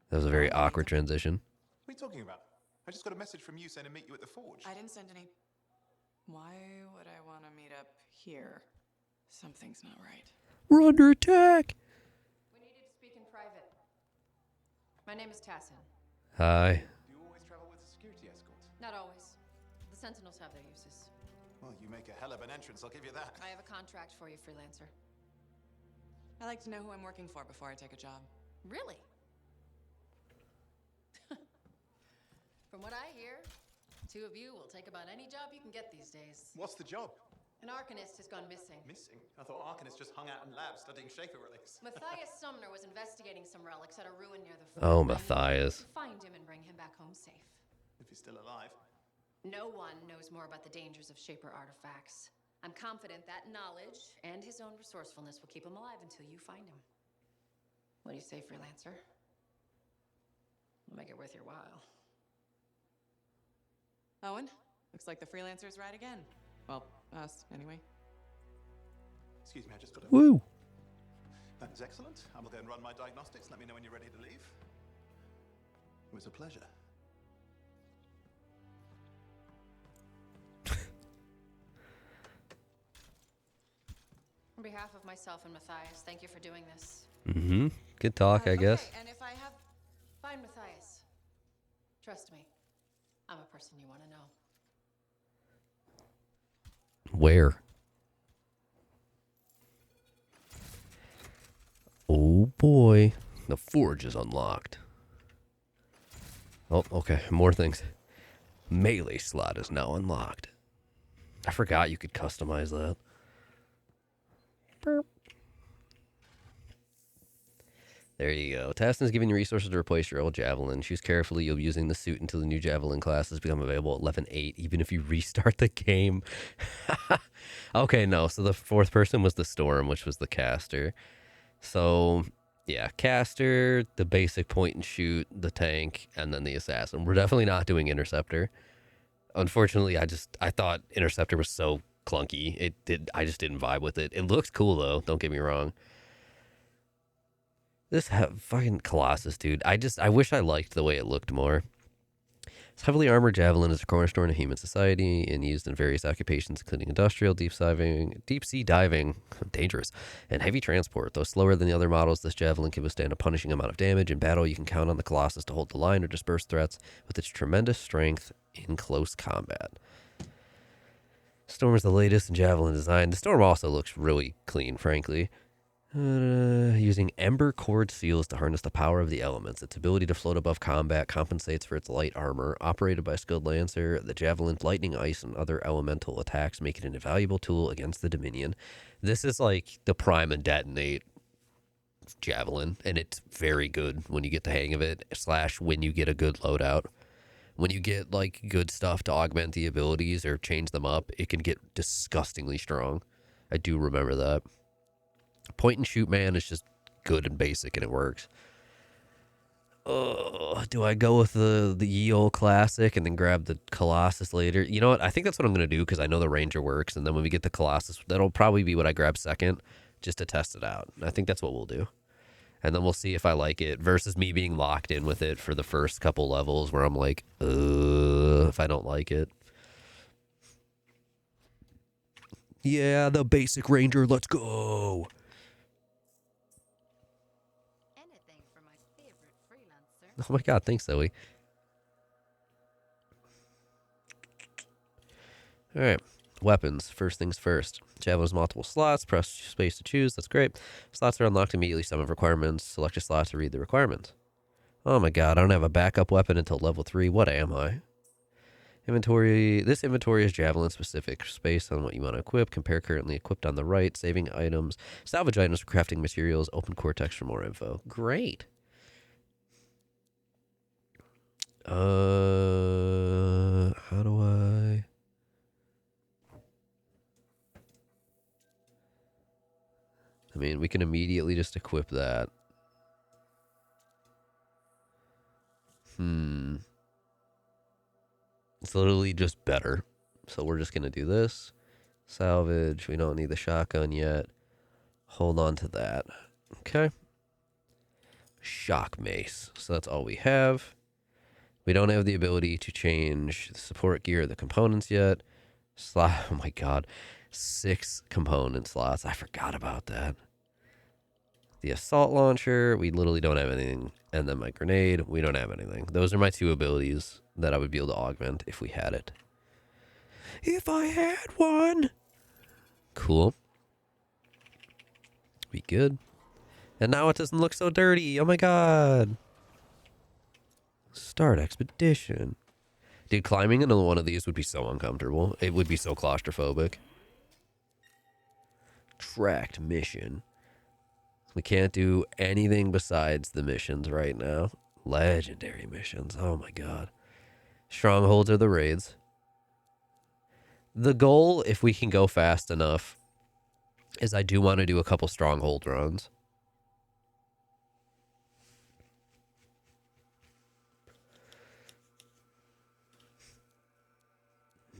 That was a very awkward transition. What are you talking about? I just got a message from you saying to meet you at the forge. I didn't send any. Why would I want to meet up here? Something's not right. We're under attack! We need you to speak in private. My name is Tassin. Hi. Do you always travel with a security escort? Not always. The Sentinels have their uses. Well, you make a hell of an entrance, I'll give you that. I have a contract for you, freelancer. I like to know who I'm working for before I take a job. Really? From what I hear, two of you will take about any job you can get these days. What's the job? An Arcanist has gone missing. Missing? I thought Arcanists just hung out in labs studying Schaefer relics. Matthias Sumner was investigating some relics at a ruin near the Oh, fort. Matthias. Find him and bring him back home safe. If he's still alive. No one knows more about the dangers of Shaper artifacts. I'm confident that knowledge and his own resourcefulness will keep him alive until you find him. What do you say, freelancer? We'll make it worth your while. Owen, looks like the freelancers ride again. Well, us, anyway. Excuse me, I just got to... Woo! That is excellent. I will go and run my diagnostics. Let me know when you're ready to leave. It was a pleasure. On behalf of myself and Matthias, thank you for doing this. Mm-hmm. Good talk, I guess. Okay, and if I have... Fine, Matthias. Trust me. I'm a person you want to know. Where? Oh boy. The forge is unlocked. Oh, okay. More things. Melee slot is now unlocked. I forgot you could customize that. Burp. There you go. Tassin is giving you resources to replace your old javelin. Choose carefully. You'll be using the suit until the new javelin classes become available at 11.8, even if you restart the game. Okay, no. So the fourth person was the Storm, which was the caster. So, yeah, caster, the basic point and shoot, the tank, and then the assassin. We're definitely not doing interceptor. Unfortunately, I thought interceptor was so clunky. I just didn't vibe with it. It looks cool though, don't get me wrong. This fucking Colossus, dude. I wish I liked the way it looked more. This heavily armored javelin is a cornerstone of human society and used in various occupations, including industrial, deep sea diving, dangerous, and heavy transport. Though slower than the other models, this javelin can withstand a punishing amount of damage. In battle, you can count on the Colossus to hold the line or disperse threats with its tremendous strength in close combat. Storm is the latest in javelin design. The Storm also looks really clean, frankly. Using ember cord seals to harness the power of the elements. Its ability to float above combat compensates for its light armor. Operated by a skilled lancer, the javelin, lightning, ice, and other elemental attacks make it an invaluable tool against the Dominion. This is like the prime and detonate javelin, and it's very good when you get the hang of it, / when you get a good loadout. When you get like good stuff to augment the abilities or change them up, it can get disgustingly strong. I do remember that. Point and shoot, man, is just good and basic, and it works. Do I go with the ye old classic and then grab the Colossus later? You know what? I think that's what I'm going to do because I know the Ranger works, and then when we get the Colossus, that'll probably be what I grab second just to test it out. I think that's what we'll do. And then we'll see if I like it versus me being locked in with it for the first couple levels where I'm like, if I don't like it. Yeah, the basic Ranger, let's go. Anything for my favorite freelancer. Oh my god, thanks, Zoe. Alright, weapons. First things first. Javelin has multiple slots. Press space to choose. That's great. Slots are unlocked immediately. Some have requirements. Select a slot to read the requirements. Oh my god, I don't have a backup weapon until level 3. What am I? Inventory. This inventory is javelin specific. Space on what you want to equip. Compare currently equipped on the right. Saving items. Salvage items for crafting materials. Open Cortex for more info. Great. How do I... I mean, we can immediately just equip that. It's literally just better. So we're just going to do this. Salvage. We don't need the shotgun yet. Hold on to that. Okay. Shock mace. So that's all we have. We don't have the ability to change the support gear or the components yet. Oh my god. 6 component slots. I forgot about that. The assault launcher, we literally don't have anything. And then my grenade, we don't have anything. Those are my 2 abilities that I would be able to augment if we had it. If I had one! Cool. We good. And now it doesn't look so dirty. Oh my god. Start expedition. Dude, climbing into one of these would be so uncomfortable. It would be so claustrophobic. Tracked mission. We can't do anything besides the missions right now. Legendary missions. Oh my god. Strongholds are the raids. The goal, if we can go fast enough, is I do want to do a couple stronghold runs.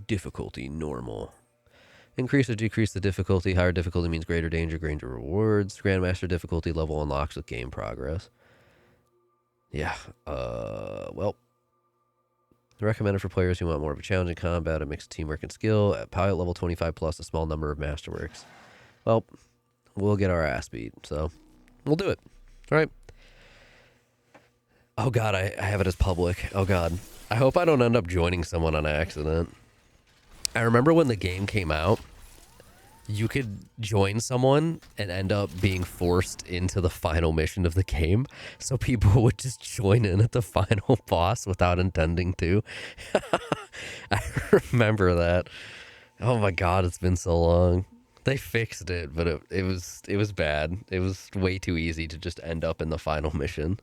Difficulty normal. Increase or decrease the difficulty. Higher difficulty means greater danger, greater rewards. Grandmaster difficulty level unlocks with game progress. Yeah. Well. Recommended for players who want more of a challenging combat, a mix of teamwork and skill. At pilot level 25 plus a small number of masterworks. Well, we'll get our ass beat, so we'll do it. All right. Oh god, I have it as public. Oh god. I hope I don't end up joining someone on accident. I remember when the game came out, you could join someone and end up being forced into the final mission of the game. So people would just join in at the final boss without intending to. I remember that. Oh my god, it's been so long. They fixed it, but it was bad. It was way too easy to just end up in the final mission.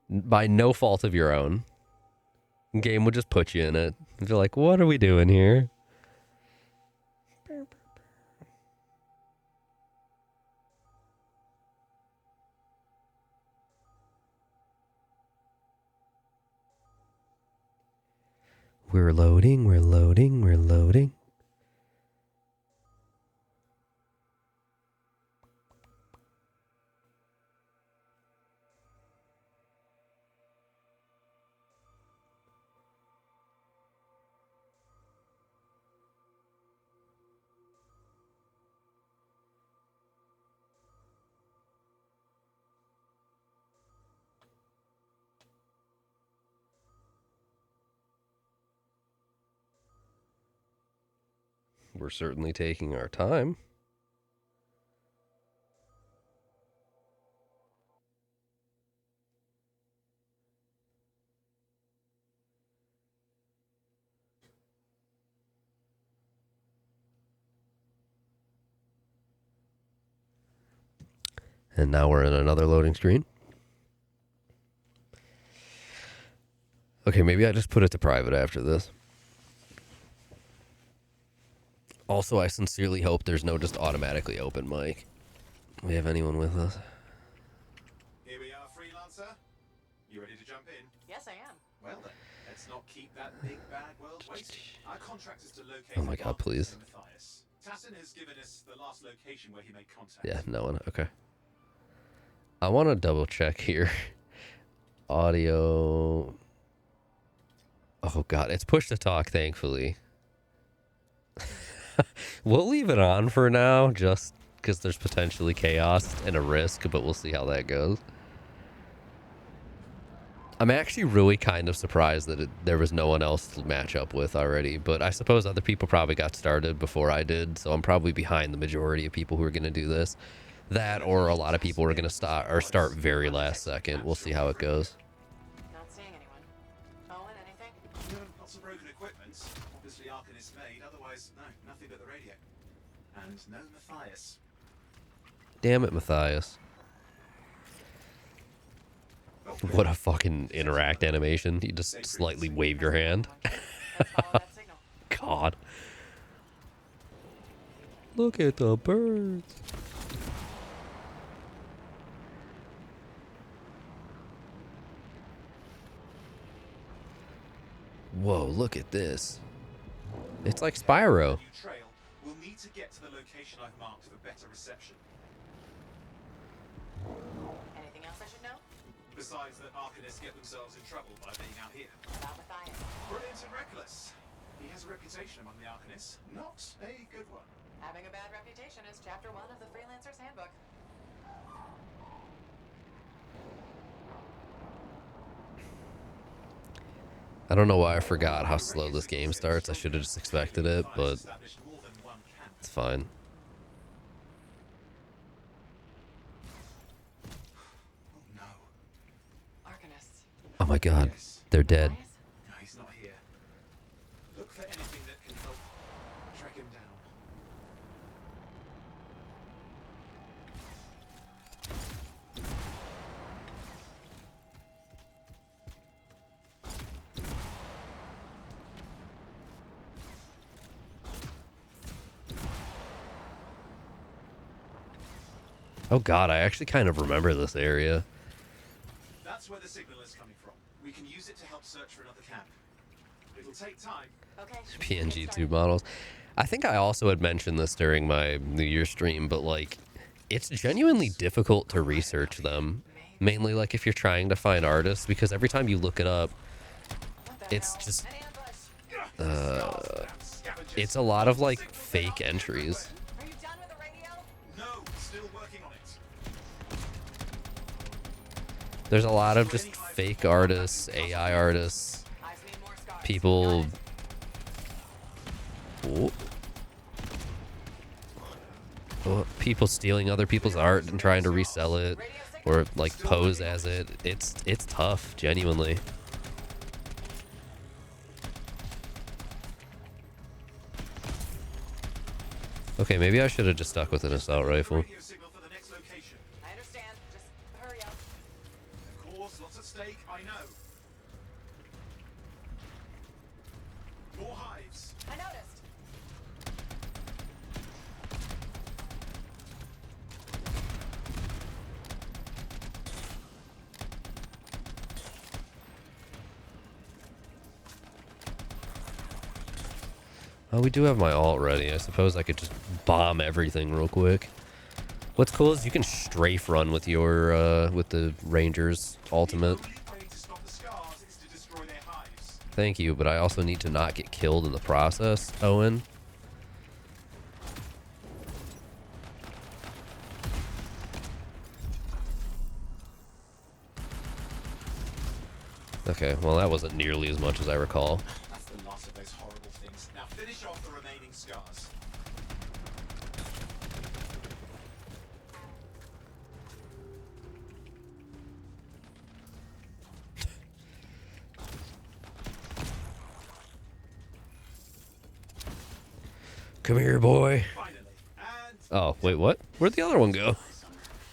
By no fault of your own. Game would just put you in it. You're like, what are we doing here? We're loading, we're loading, we're loading. We're certainly taking our time. And now we're in another loading screen. Okay, maybe I just put it to private after this. Also, I sincerely hope there's no just automatically open mic. Do we have anyone with us? Here we are, freelancer. You ready to jump in? Yes, I am. Well then, let's not keep that big bad world waiting. Our contract is to locate. Oh my god, please. Matthias. Tassin has given us the last location where he made contact. Yeah, no one. Okay. I want to double check here. Audio. Oh god, it's push to talk, thankfully. We'll leave it on for now, just because there's potentially chaos and a risk, but we'll see how that goes. I'm actually really kind of surprised that there was no one else to match up with already, but I suppose other people probably got started before I did, so I'm probably behind the majority of people who are going to do this. That, or a lot of people are going to start very last second. We'll see how it goes. Not seeing anyone. Owen, anything? Lots of broken equipment. Obviously Arkan is made, otherwise, no, nothing but the radio. And no Matthias. Damn it, Matthias. What a fucking interact animation. You just slightly wave your hand. God. Look at the birds. Whoa, look at this. It's like Spyro. We'll need to get to the location I've marked for better reception. Anything else I should know? Besides that Arcanists get themselves in trouble by being out here. About Matthias. Brilliant and reckless. He has a reputation among the Arcanists. Not a good one. Having a bad reputation is chapter 1 of the Freelancer's Handbook. I don't know why I forgot how slow this game starts. I should have just expected it, but it's fine. Oh my god, they're dead. No, he's not here. Look for anything that can help track him down. Oh god, I actually kind of remember this area. That's where the signal is coming from. We can use it to help search for another camp. It'll take time. Okay. PNG tube models. I think I also had mentioned this during my New Year stream, but like, it's genuinely difficult to research them. Mainly like if you're trying to find artists, because every time you look it up, it's just, it's a lot of like fake entries. Are you done with the radio? No, still working on it. There's a lot of just fake artists, AI artists, people. Oh, people stealing other people's art and trying to resell it, or like pose as it. It's tough, genuinely. Okay, maybe I should have just stuck with an assault rifle. Radio signal for the next location. I understand. Just hurry up. Of course, lots at stake, I know. More hives. I noticed. Oh, we do have my ult ready. I suppose I could just bomb everything real quick. What's cool is you can strafe run with your with the Ranger's ultimate. The only way to stop the scars is to destroy their hives. Thank you, but I also need to not get killed in the process, Owen. Okay, well that wasn't nearly as much as I recall. That's the last of those horrible things. Now finish off the remaining scars. Come here, boy. Finally. And Oh, wait, what? Where'd the other one go?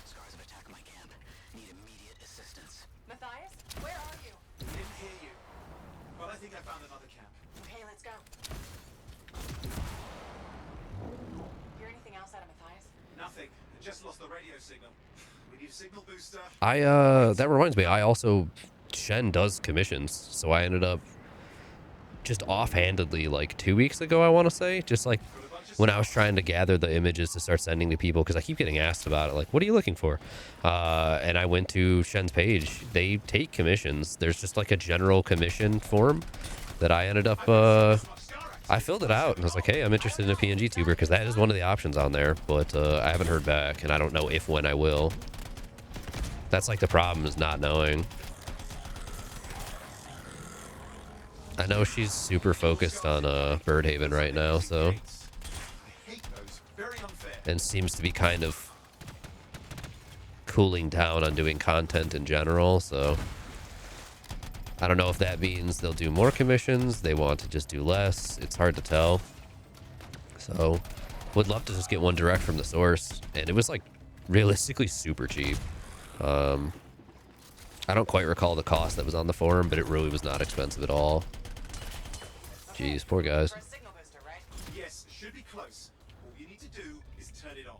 Scars have attacked my camp. Need immediate assistance. Matthias, where are you? didn't hear you. But I think I found another camp. Okay, let's go. Hear anything else out of Matthias? Nothing. I just lost the radio signal. We need a signal booster. That reminds me, I also, Shen does commissions, so I ended up just offhandedly, like 2 weeks ago, I want to say, just like when I was trying to gather the images to start sending to people, because I keep getting asked about it, like, what are you looking for? And I went to Shen's page. They take commissions. There's just like a general commission form that I ended up, I filled it out and I was like, hey, I'm interested in a PNG tuber, because that is one of the options on there, but I haven't heard back, and I don't know if when I will. That's like the problem, is not knowing. I know she's super focused on Birdhaven right now, so, I hate those. Very unfair. and seems to be kind of cooling down on doing content in general, so I don't know if that means they'll do more commissions, they want to just do less. It's hard to tell. So would love to just get one direct from the source, and it was like realistically super cheap. I don't quite recall the cost that was on the forum, but it really was not expensive at all. Jeez, poor guys. For a signal booster, right? Yes, should be close. All you need to do is turn it on.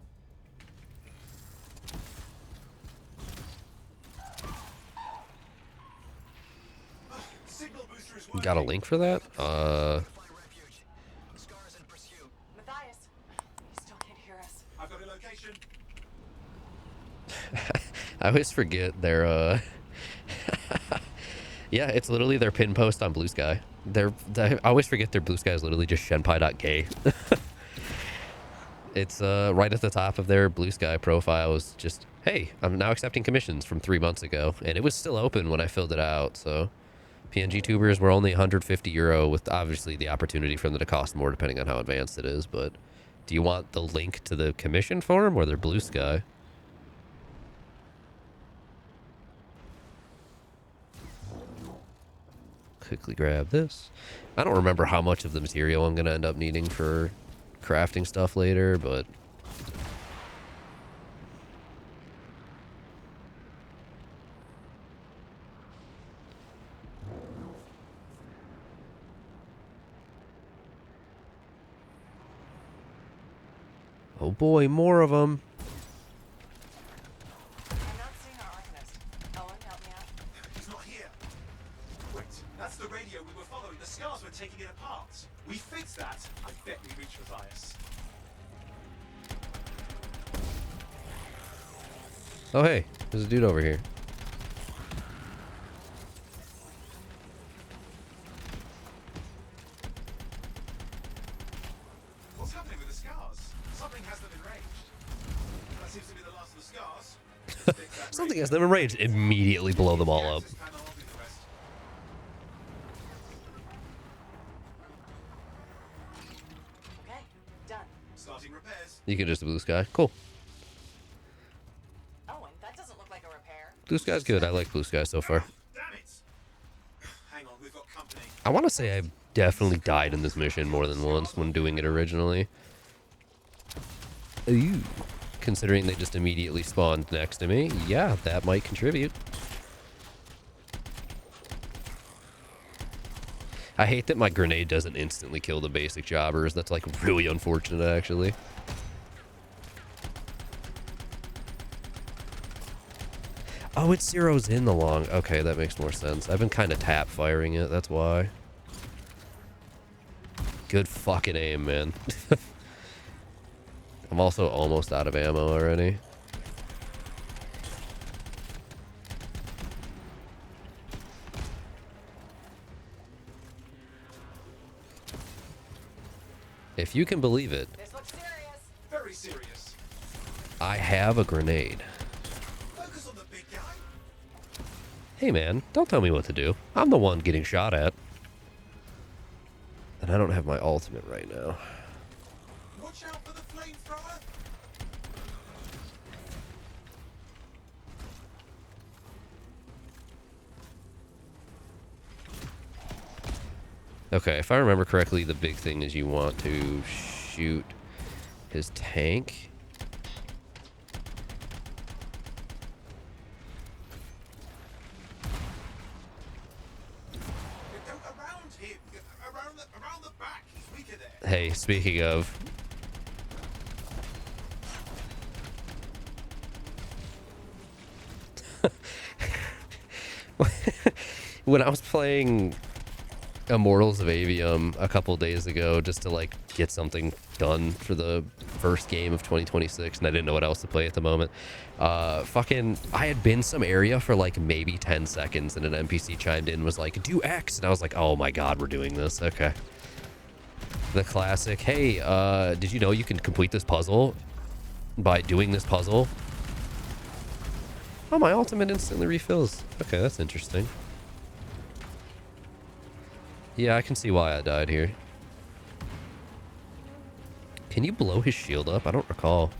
Signal booster is working. Got a link for that? Scars in pursuit. Matthias, he still can't hear us. I've got a location. I always forget their, yeah, it's literally their pin post on Blue Sky. I always forget their Blue Sky is literally just shenpai.gay. It's right at the top of their Blue Sky profile is just, hey, I'm now accepting commissions from 3 months ago. And it was still open when I filled it out, so PNG tubers were only €150 with obviously the opportunity for them to cost more depending on how advanced it is. But do you want the link to the commission form or their Blue Sky? quickly grab this. I don't remember how much of the material I'm going to end up needing for crafting stuff later, but... Oh boy, more of them. I'm not seeing our arcanist. Owen, help me out. He's not here. Wait, that's the radio we were following. The scars were taking it apart. We fixed that. I bet we reached Matthias. Oh hey, there's a dude over here. What's happening with the scars? Something has them enraged. That seems to be the last of the scars. Fix that Something radio. has them enraged. Immediately blow them all up. Access panel, I'll do the rest. Okay, done. Starting repairs. You can just blue sky. Cool. Owen, that doesn't look like a repair. Blue sky's good. I like blue sky so far. Damn it! Hang on, we've got company. I want to say I've definitely died in this mission more than once when doing it originally. Ooh. Considering they just immediately spawned next to me, yeah, that might contribute. I hate that my grenade doesn't instantly kill the basic jobbers. That's like really unfortunate, actually. Oh, it zeroes in the long. Okay, that makes more sense. I've been kind of tap firing it. That's why. Good fucking aim, man. I'm also almost out of ammo already. If you can believe it, This looks serious. Very serious. I have a grenade. Focus on the big guy. Hey man, don't tell me what to do. I'm the one getting shot at. And I don't have my ultimate right now. Watch out for the flamethrower. Okay, if I remember correctly, the big thing is you want to shoot his tank. Go around him. Around the back. He's weaker there. Hey, speaking of... When I was playing Immortals of Avium a couple days ago just to like get something done for the first game of 2026 and I didn't know what else to play at the moment, I had been some area for like maybe 10 seconds and an NPC chimed in and was like, do X, and I was like, oh my god, we're doing this. Okay. The classic, hey, did you know you can complete this puzzle by doing this puzzle? Oh, my ultimate instantly refills. Okay, that's interesting. Yeah, I can see why I died here. Can you blow his shield up? I don't recall.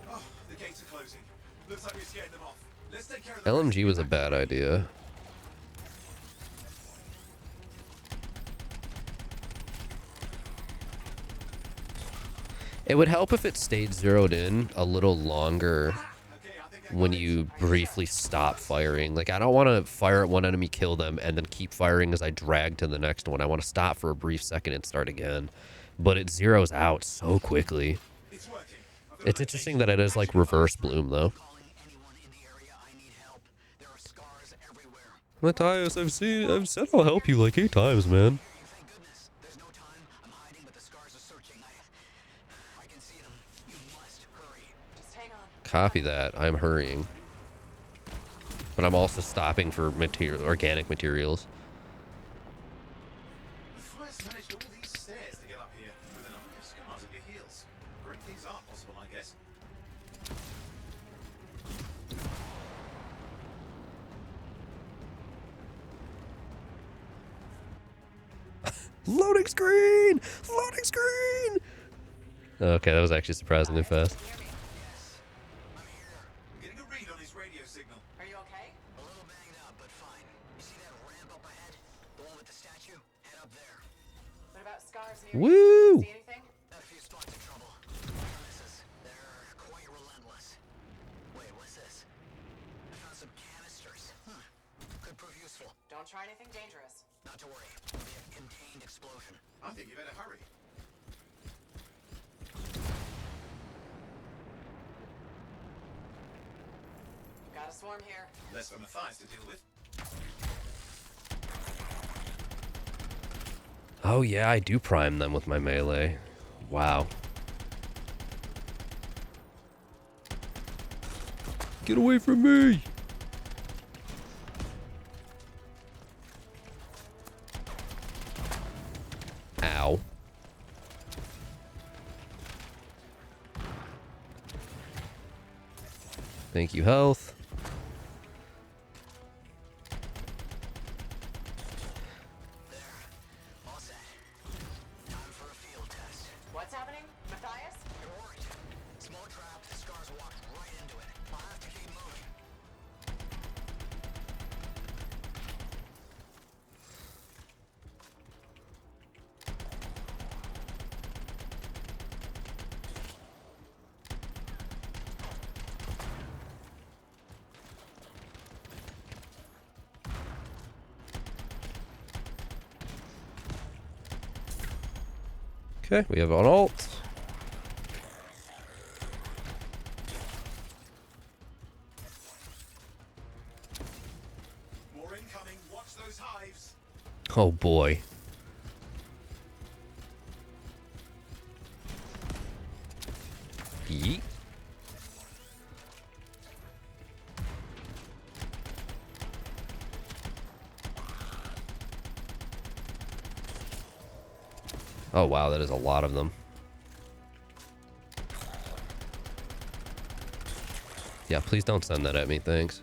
Oh, the gates are closing. Looks like we scared them off. Let's take care of the LMG was a bad idea. It would help if it stayed zeroed in a little longer when you briefly stop firing. Like, I don't want to fire at one enemy, kill them, and then keep firing as I drag to the next one. I want to stop for a brief second and start again. But it zeroes out so quickly. It's working. It's interesting that it is like reverse bloom, though. Calling anyone in the area. I need help. There are scars everywhere. Matthias, I've said I'll help you like 8 times, man. Thank goodness. There's no time. I'm hiding, but the scars are searching. I can see them. You must hurry. Just hang on. Copy that. I'm hurrying. But I'm also stopping for organic materials. First managed all these stairs to get up here with an army of scars at your heels. Great things are possible, I guess. Loading screen! Loading screen! Okay, that was actually surprisingly fast. I'm getting a read on his radio signal. Are you okay? A little banged up, but fine. You see that Woo! See anything? A few spots of trouble. Misses. They're quite relentless. Wait, what's this? I found some canisters. Could prove useful. Don't try anything dangerous. Not to worry. It'll be a contained explosion. I think you better hurry. Got a swarm here. Less for Matthias to deal with. Oh yeah, I do prime them with my melee. Wow. Get away from me! Ow. Thank you, health. All set. Time for a field test. What's happening? Matthias? You're worried. Small trap. The scars walked right into it. I'll have to keep moving. Okay, we have an ult. More incoming. Watch those hives. Oh boy. Yeet. Oh wow, that is a lot of them. Yeah, please don't send that at me, thanks.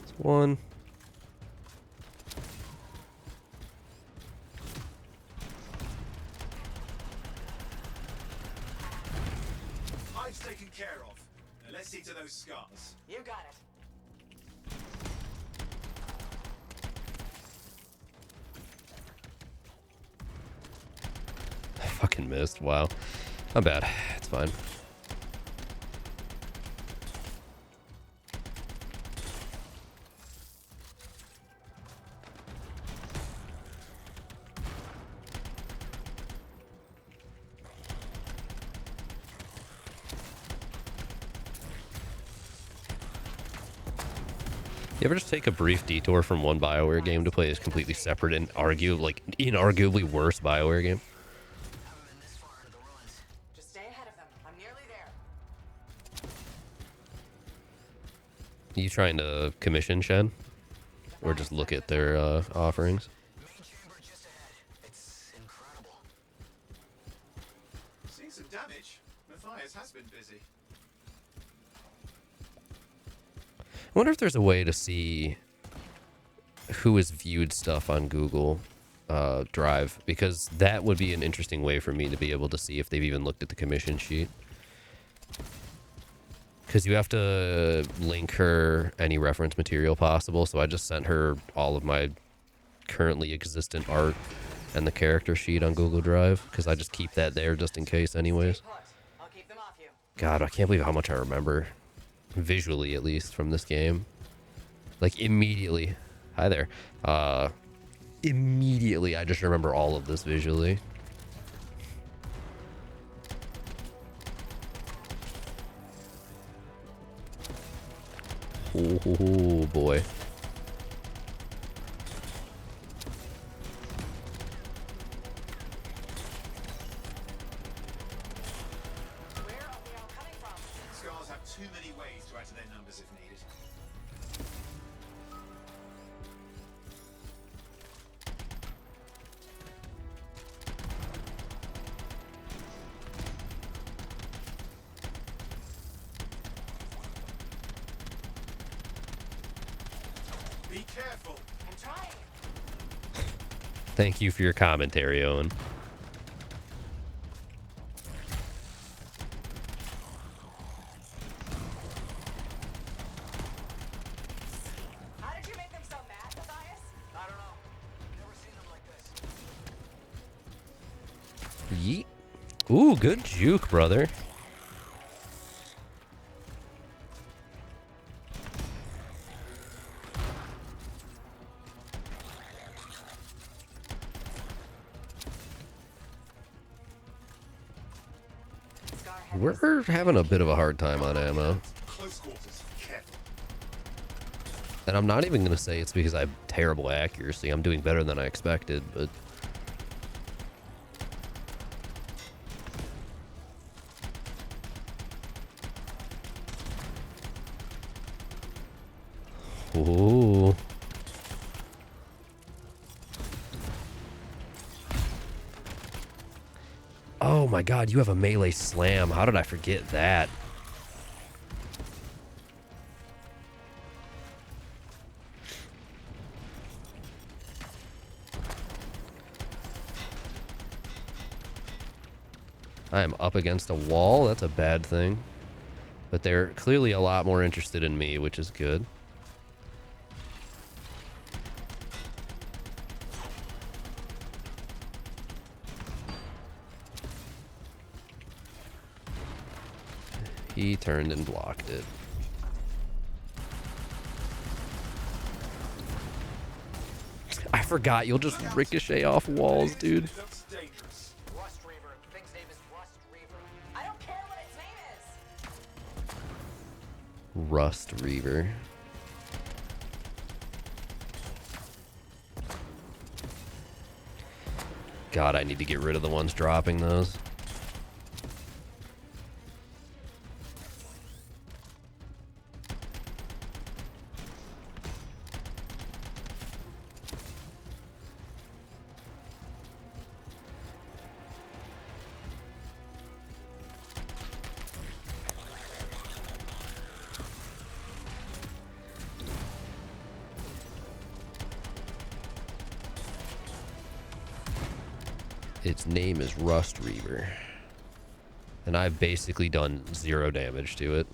It's one. Hives taken care of. Now let's see to those scars. You got it. I fucking missed. Wow. Not bad. It's fine. You ever just take a brief detour from one BioWare game to play a completely separate and inarguably worse BioWare game? Haven't been this far into the ruins. Just stay ahead of them. I'm nearly there. You trying to commission Shen? Or just look at their offerings? Main chamber just ahead. It's incredible. Seen some damage. Matthias has been busy. I wonder if there's a way to see who has viewed stuff on Google Drive, because that would be an interesting way for me to be able to see if they've even looked at the commission sheet. Because you have to link her any reference material possible, so I just sent her all of my currently existent art and the character sheet on Google Drive, because I just keep that there just in case anyways. Put. I'll keep them off you. God, I can't believe how much I remember. Visually, at least, from this game. Like, immediately. Hi there. Immediately, I just remember all of this visually. Oh, boy. Where are they all coming from? Scars have too many ways to add to their numbers if needed. Be careful. I'm trying. Thank you for your commentary, Owen. Yeet. Ooh, good juke, brother. We're having a bit of a hard time on ammo. And I'm not even going to say it's because I have terrible accuracy. I'm doing better than I expected, but... Ooh. Oh my god, you have a melee slam. How did I forget that? I am up against a wall. That's a bad thing. But they're clearly a lot more interested in me, which is good. He turned and blocked it. I forgot, you'll just ricochet off walls, dude. Rust Reaver. God, I need to get rid of the ones dropping those. Its name is Rust Reaver. And I've basically done 0 damage to it.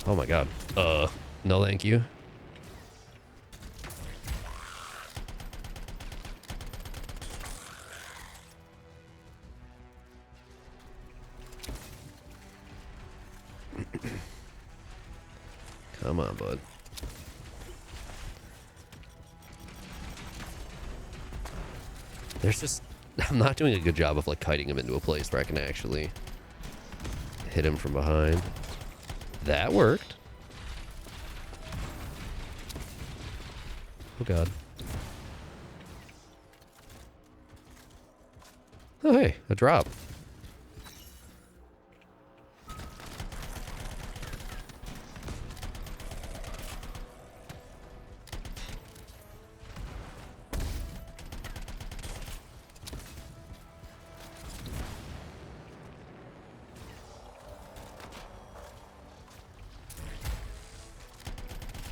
Oh my god. No thank you. Come on, bud. There's just... I'm not doing a good job of, like, kiting him into a place where I can actually hit him from behind. That worked. Oh, God. Oh, hey, a drop.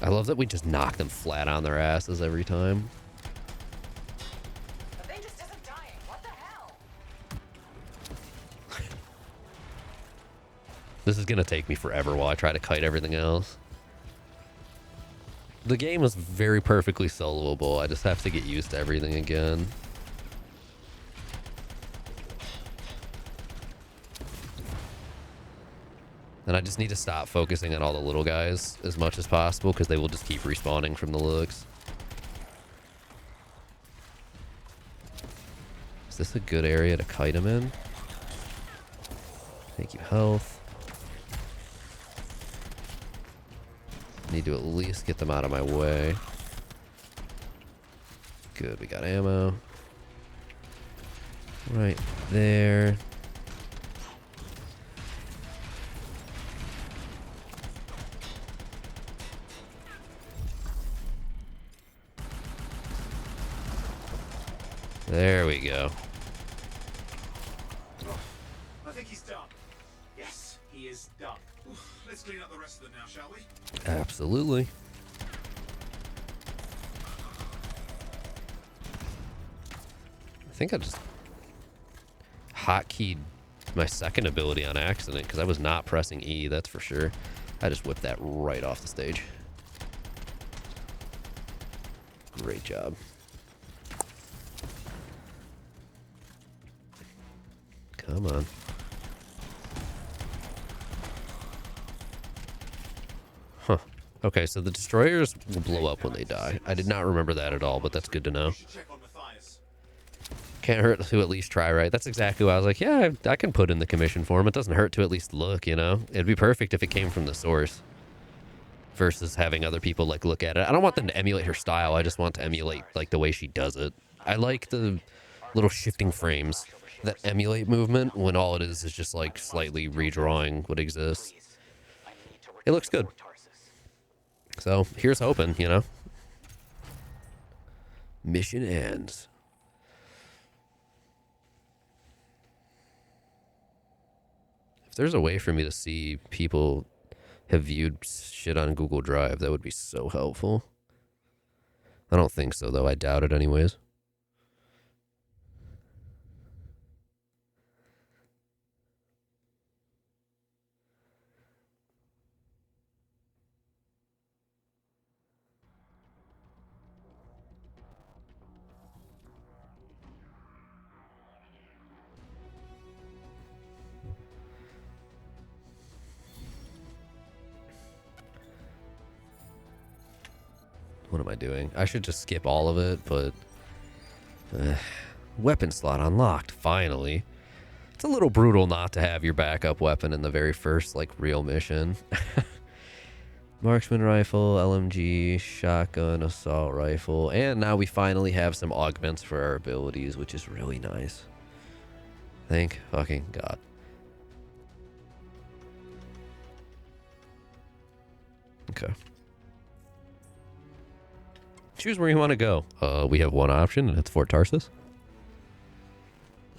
I love that we just knock them flat on their asses every time. The thing just isn't dying. What the hell? This is gonna take me forever while I try to kite everything else. The game is very perfectly soloable. I just have to get used to everything again. And I just need to stop focusing on all the little guys as much as possible because they will just keep respawning from the looks. Is this a good area to kite them in? Thank you, health. Need to at least get them out of my way. Good, we got ammo. Right there. There we go. I think he's done. Yes, he is done. Let's clean up the rest of them now, shall we? Absolutely. I think I just hotkeyed my second ability on accident because I was not pressing E, that's for sure. I just whipped that right off the stage. Great job. Come on. Huh. Okay, so the destroyers will blow up when they die. I did not remember that at all, but that's good to know. Can't hurt to at least try, right? That's exactly why I was like, yeah, I can put in the commission form. It doesn't hurt to at least look, you know? It'd be perfect if it came from the source versus having other people, like, look at it. I don't want them to emulate her style. I just want to emulate, like, the way she does it. I like the little shifting frames that emulate movement when all it is just, like, slightly redrawing what exists. It looks good. So, here's hoping, you know? Mission ends. If there's a way for me to see people have viewed shit on Google Drive, that would be so helpful. I don't think so, though. I doubt it anyways. What am I doing? I should just skip all of it, but... weapon slot unlocked, finally. It's a little brutal not to have your backup weapon in the very first, like, real mission. Marksman rifle, LMG, shotgun, assault rifle, and now we finally have some augments for our abilities, which is really nice. Thank fucking God. Okay. Choose where you want to go. We have one option, and it's Fort Tarsus.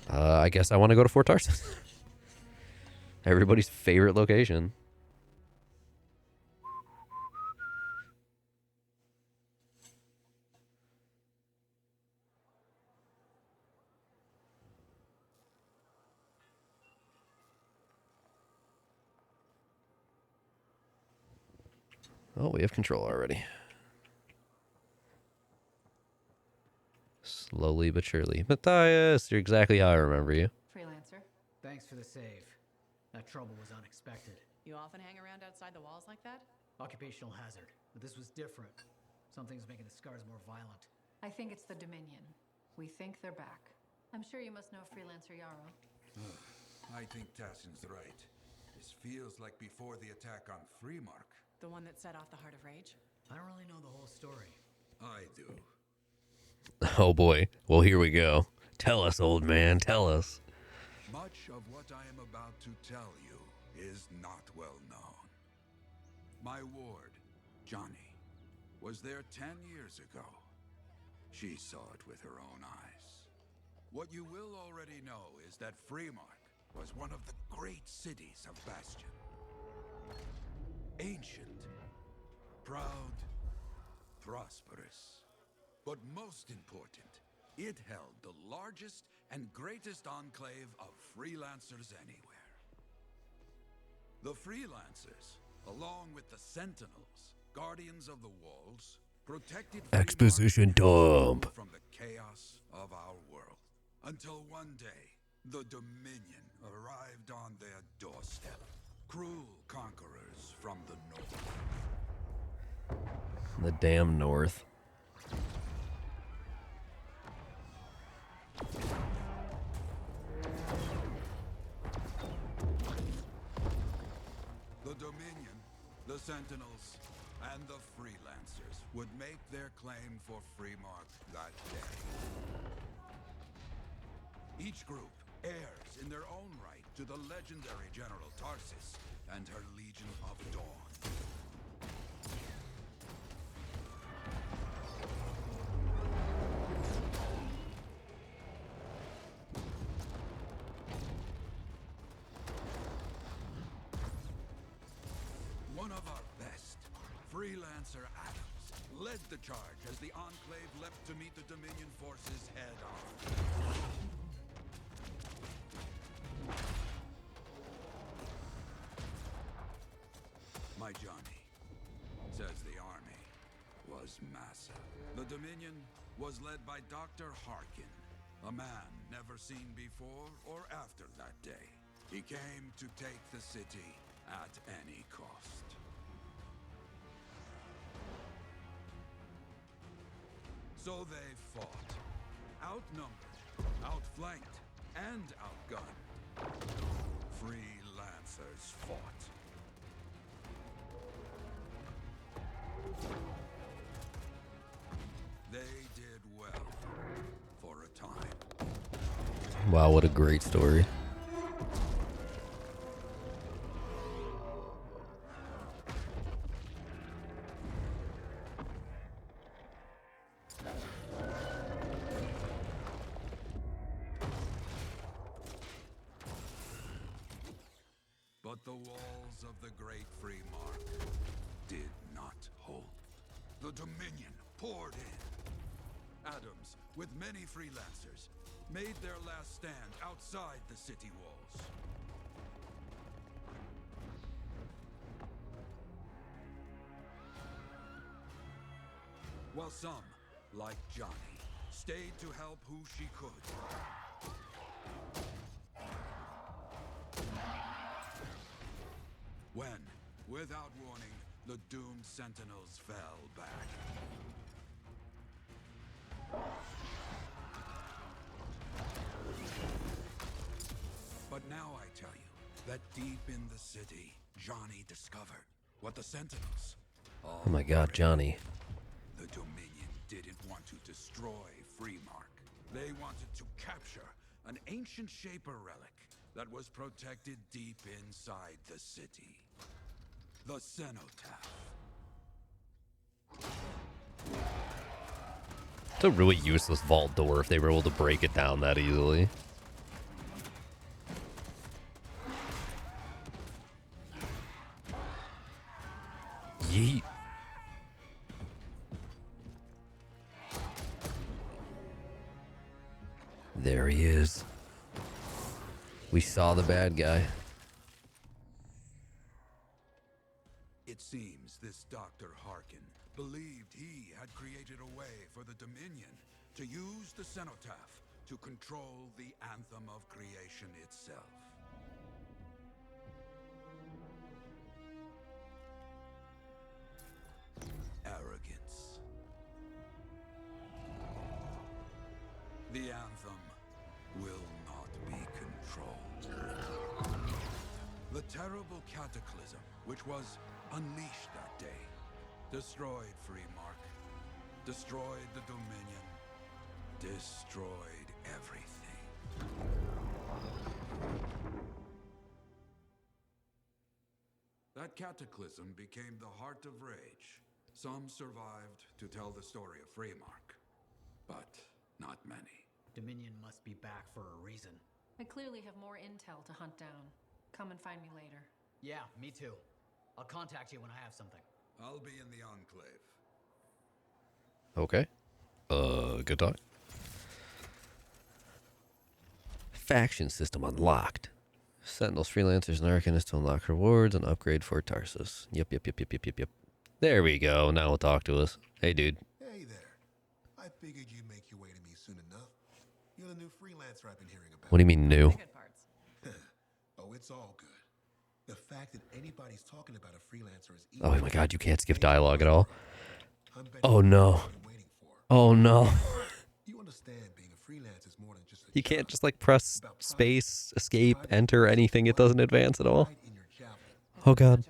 I guess I want to go to Fort Tarsus. Everybody's favorite location. Oh, we have control already. Slowly but surely. Matthias, you're exactly how I remember you. Freelancer. Thanks for the save. That trouble was unexpected. You often hang around outside the walls like that? Occupational hazard, but this was different. Something's making the scars more violent. I think it's the Dominion. We think they're back. I'm sure you must know Freelancer Yarrow. I think Tassin's right. This feels like before the attack on Freemark. The one that set off the Heart of Rage? I don't really know the whole story. I do. Oh boy. Well, here we go. Tell us, old man. Tell us. Much of what I am about to tell you is not well known. My ward, Johnny, was there 10 years ago. She saw it with her own eyes. What you will already know is that Freemark was one of the great cities of Bastion. Ancient, proud, prosperous. But most important, it held the largest and greatest enclave of freelancers anywhere. The freelancers, along with the sentinels, guardians of the walls, protected exposition dump from the chaos of our world. Until one day, the Dominion arrived on their doorstep. Cruel conquerors from the north. The damn north. The Dominion, the Sentinels, and the Freelancers would make their claim for Freemark that day. Each group heirs in their own right to the legendary General Tarsus and her Legion of Dawn. One of our best, Freelancer Adams, led the charge as the Enclave leapt to meet the Dominion forces head-on. My My Johnny, says the army, was massive. The Dominion was led by Dr. Harkin, a man never seen before or after that day. He came to take the city at any cost. So they fought, outnumbered, outflanked, and outgunned. Freelancers fought. They did well for a time. Wow, what a great story. But the walls of the Great Free Mark did not hold. The Dominion poured in. Adams, with many freelancers, made their last stand outside the city walls. While some, like Johnny, stayed to help who she could. When, without warning, the doomed sentinels fell back. But now I tell you that deep in the city, Johnny discovered what the sentinels... Oh my god, Johnny. The Dominion didn't want to destroy Freemark. They wanted to capture an ancient Shaper relic that was protected deep inside the city. The Cenotaph. It's a really useless vault door if they were able to break it down that easily. Yeet. There he is. We saw the bad guy. It seems this Dr. Harkin believed he had created a way for the Dominion to use the Cenotaph to control the Anthem of creation itself. Arrogance. The Anthem will not be controlled. The terrible cataclysm, which was unleashed that day, destroyed Freemark, destroyed the Dominion, destroyed everything. That cataclysm became the heart of rage. Some survived to tell the story of Freemark, but not many. Dominion must be back for a reason. I clearly have more intel to hunt down. Come and find me later. Yeah, me too. I'll contact you when I have something. I'll be in the Enclave. Okay. Good talk. Faction system unlocked. Sentinels, freelancers, and arcanists to unlock rewards and upgrade for Tarsus. Yep. There we go. Now he'll talk to us. Hey, dude. Hey there. I figured you'd make your way to me soon enough. You're the new freelancer I've been hearing about. What do you mean new? Oh, it's all good. The fact that anybody's talking about a freelancer is easy. Oh my god, you can't skip dialogue at all. Oh no. Oh no. You understand being a freelancer is more than just a You can't just like press space, escape, enter anything. It doesn't advance at all. Oh god.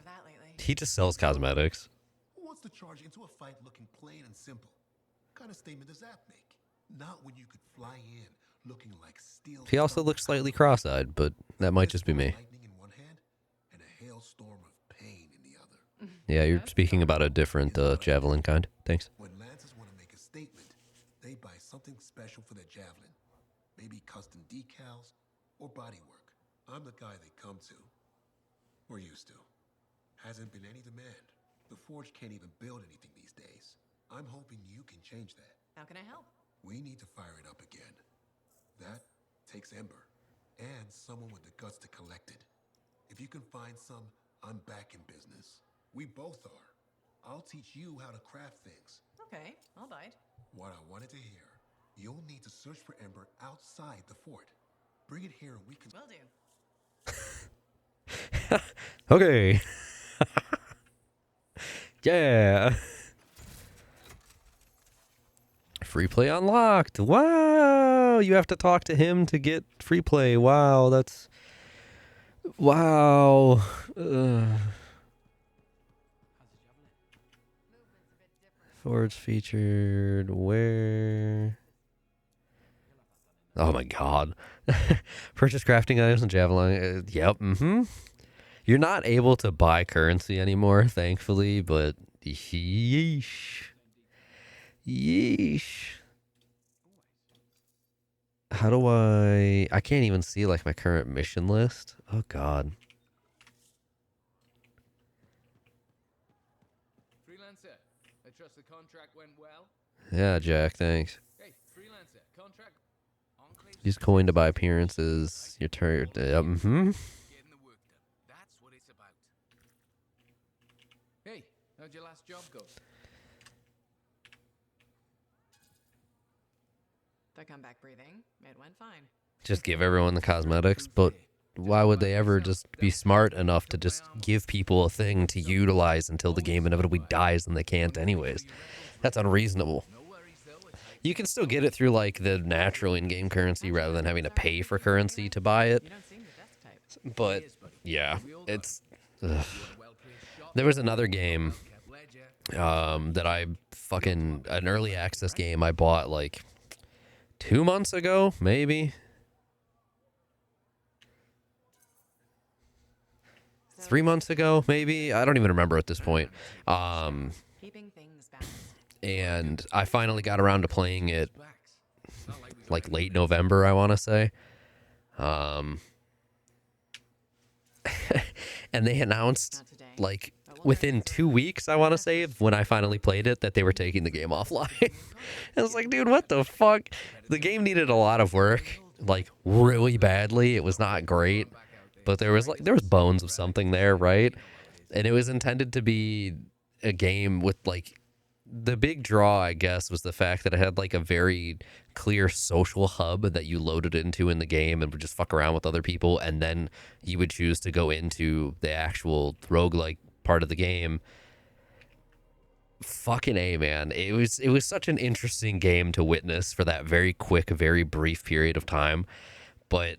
He just sells cosmetics. Who wants to charge into a fight looking plain and simple? What kind of statement does that make? Not when you could fly in looking like steel. He also looks slightly cross-eyed, but that might just be me. Lightning in one hand and a hailstorm of pain in the other. Yeah, you're speaking about a different javelin kind. Thanks. When Lancers want to make a statement, they buy something special for their javelin. Maybe custom decals or bodywork. I'm the guy they come to. Or used to. Hasn't been any demand. The Forge can't even build anything these days. I'm hoping you can change that. How can I help? We need to fire it up again. That takes Ember and someone with the guts to collect it. If you can find some, I'm back in business. We both are. I'll teach you how to craft things. Okay, I'll bite. What I wanted to hear. You'll need to search for Ember outside the fort. Bring it here and we can... Will do. Okay. Yeah. Free play unlocked. Wow. You have to talk to him to get free play. Wow. That's... Wow. Forge featured where? Oh my god. Purchase crafting items and javelin. Yep. You're not able to buy currency anymore, thankfully, but yeesh. Yeesh. How do I can't even see like my current mission list. Oh god. Freelancer, I trust the contract went well. Yeah, Jack, thanks. Hey, freelancer, contract. Use coin to buy appearances. Your turn. Getting the work done. That's what it's about. Hey, how'd your last job go? To come back breathing, it went fine. Just give everyone the cosmetics, but why would they ever just be smart enough to just give people a thing to utilize until the game inevitably dies and they can't anyways? That's unreasonable. You can still get it through like the natural in-game currency rather than having to pay for currency to buy it. But yeah, it's... Ugh. There was another game that I fucking... An early access game I bought like 2 months ago, maybe. 3 months ago, maybe. I don't even remember at this point. And I finally got around to playing it like late November, I want to say. And they announced like within 2 weeks, I want to say, when I finally played it, that they were taking the game offline. I was like, dude, what the fuck? The game needed a lot of work, like really badly. It was not great, but there was bones of something there, right? And it was intended to be a game with like, the big draw, I guess, was the fact that it had like a very clear social hub that you loaded into in the game and would just fuck around with other people, and then you would choose to go into the actual roguelike part of the game. Fucking A, man. It was such an interesting game to witness for that very quick, very brief period of time. But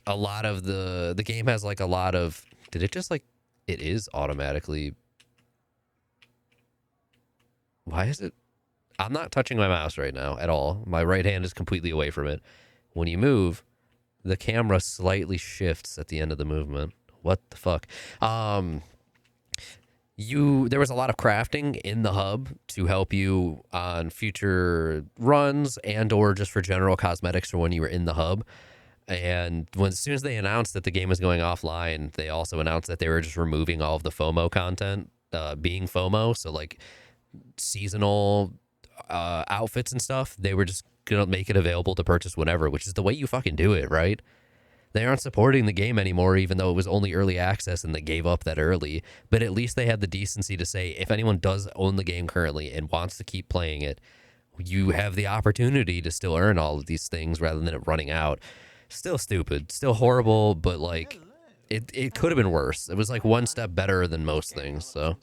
a lot of the game has like a lot of... Did it just like... It is automatically... Why is it? I'm not touching my mouse right now at all. My right hand is completely away from it. When you move, the camera slightly shifts at the end of the movement. What the fuck? There was a lot of crafting in the hub to help you on future runs and or just for general cosmetics for when you were in the hub. And as soon as they announced that the game was going offline, they also announced that they were just removing all of the FOMO content, being FOMO. So like seasonal outfits and stuff, they were just gonna make it available to purchase whenever, which is the way you fucking do it, right? They aren't supporting the game anymore, even though it was only early access and they gave up that early. But at least they had the decency to say, if anyone does own the game currently and wants to keep playing it, you have the opportunity to still earn all of these things rather than it running out. Still stupid, still horrible, but like it could have been worse. It was like one step better than most things, so.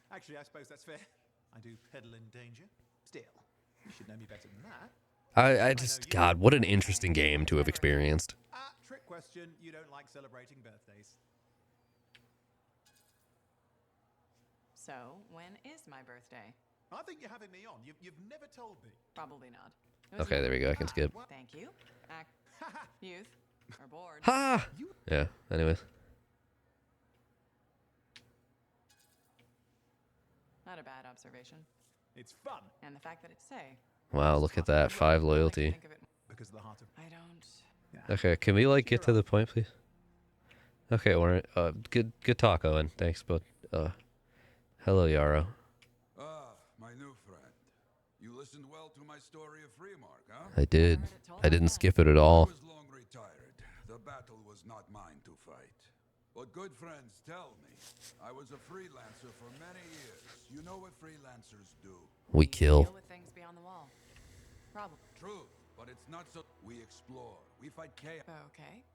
Actually, I suppose that's fair. I do peddle in danger. Still, you should know me better than that. I just, God, what an interesting game to have experienced. Trick question, you don't like celebrating birthdays. So, when is my birthday? I think you're having me on. You've never told me. Probably not. Okay, there we go. I can skip. Thank you. Youth are bored. Ha! Yeah, anyways. Not a bad observation. It's fun. And the fact that it's say. Wow, look at that. 5 loyalty. Because of the heart of... I don't... Okay, can we like get to the point, please? Okay, Warren. Good talk, Owen. Thanks, but hello, Yarrow. My new friend. You listened well to my story of Freemark, huh? I did. I didn't skip it at all. I was long retired. The battle was not mine to fight. But good friends tell me, I was a freelancer for many years. You know what freelancers do? We kill. Deal with things beyond the wall. Probably. True, but it's not so. We explore. We fight chaos. Okay.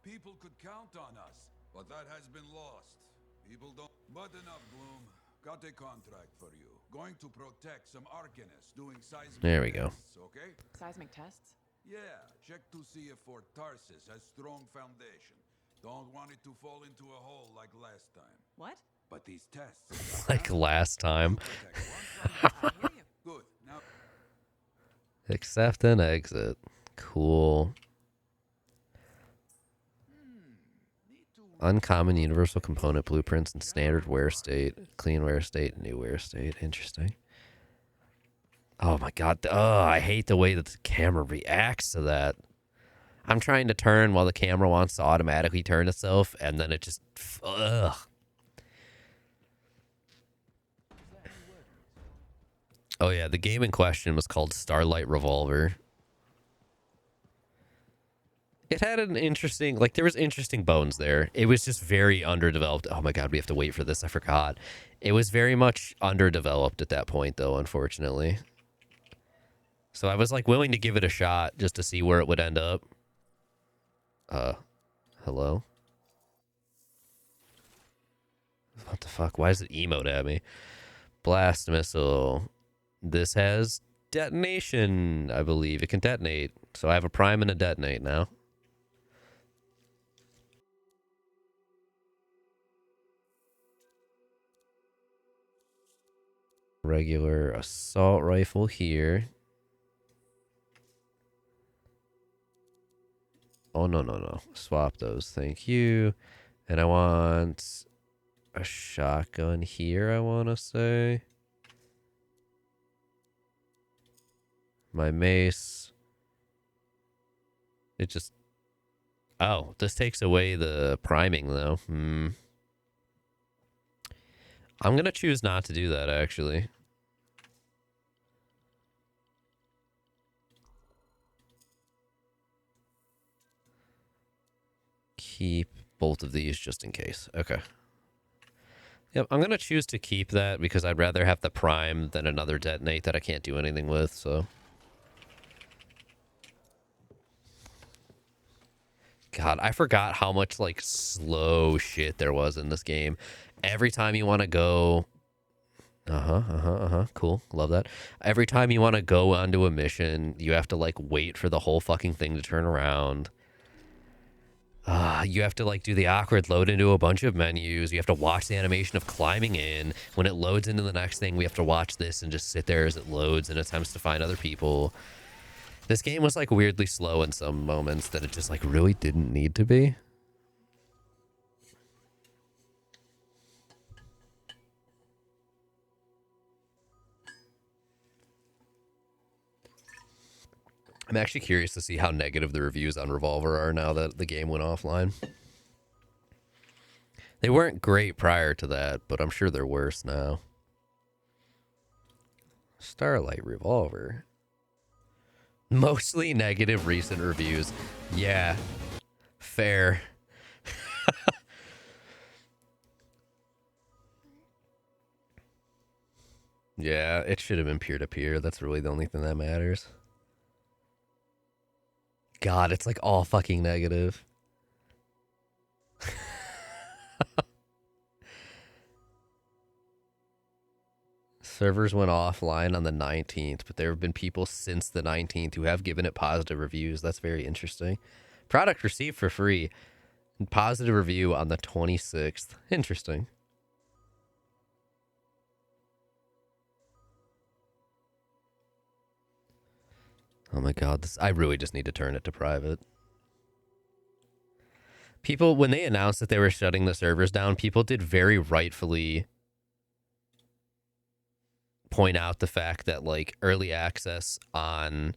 People could count on us, but that has been lost. People don't. Button up, Bloom. Got a contract for you. Going to protect some arcanists doing seismic There we go. tests, okay? Seismic tests? Yeah, check to see if Fort Tarsus has strong foundation. Don't want it to fall into a hole like last time. What? But these tests... Like last time. Good. Now... Accept and exit. Cool. Uncommon universal component blueprints and standard wear state, clean wear state, new wear state. Interesting. Oh my god. Oh, I hate the way that the camera reacts to that. I'm trying to turn while the camera wants to automatically turn itself, and then it just... Ugh. Oh yeah, the game in question was called Starlight Revolver. It had an interesting... Like, there was interesting bones there. It was just very underdeveloped. Oh my god, we have to wait for this. I forgot. It was very much underdeveloped at that point, though, unfortunately. So I was, like, willing to give it a shot just to see where it would end up. Hello? What the fuck? Why is it emote at me? Blast missile. This has detonation, I believe. It can detonate. So I have a prime and a detonate now. Regular assault rifle here. Oh, no. Swap those. Thank you. And I want a shotgun here, I want to say. My mace. It just... Oh, this takes away the priming, though. I'm going to choose not to do that, actually. Keep both of these just in case. Okay. Yep, I'm going to choose to keep that because I'd rather have the prime than another detonate that I can't do anything with, so... God, I forgot how much, like, slow shit there was in this game. Every time you want to go... Cool. Love that. Every time you want to go onto a mission, you have to, like, wait for the whole fucking thing to turn around. You have to, like, do the awkward load into a bunch of menus. You have to watch the animation of climbing in. When it loads into the next thing, we have to watch this and just sit there as it loads and attempts to find other people. This game was, like, weirdly slow in some moments that it just, like, really didn't need to be. I'm actually curious to see how negative the reviews on Revolver are now that the game went offline. They weren't great prior to that, but I'm sure they're worse now. Starlight Revolver. Mostly negative recent reviews. Yeah. Fair. Yeah, it should have been peer-to-peer. That's really the only thing that matters. God, it's like all fucking negative. Servers went offline on the 19th, but there have been people since the 19th who have given it positive reviews. That's very interesting. Product received for free. Positive review on the 26th. Interesting. Oh my god, I really just need to turn it to private. People, when they announced that they were shutting the servers down, people did very rightfully point out the fact that, like, early access on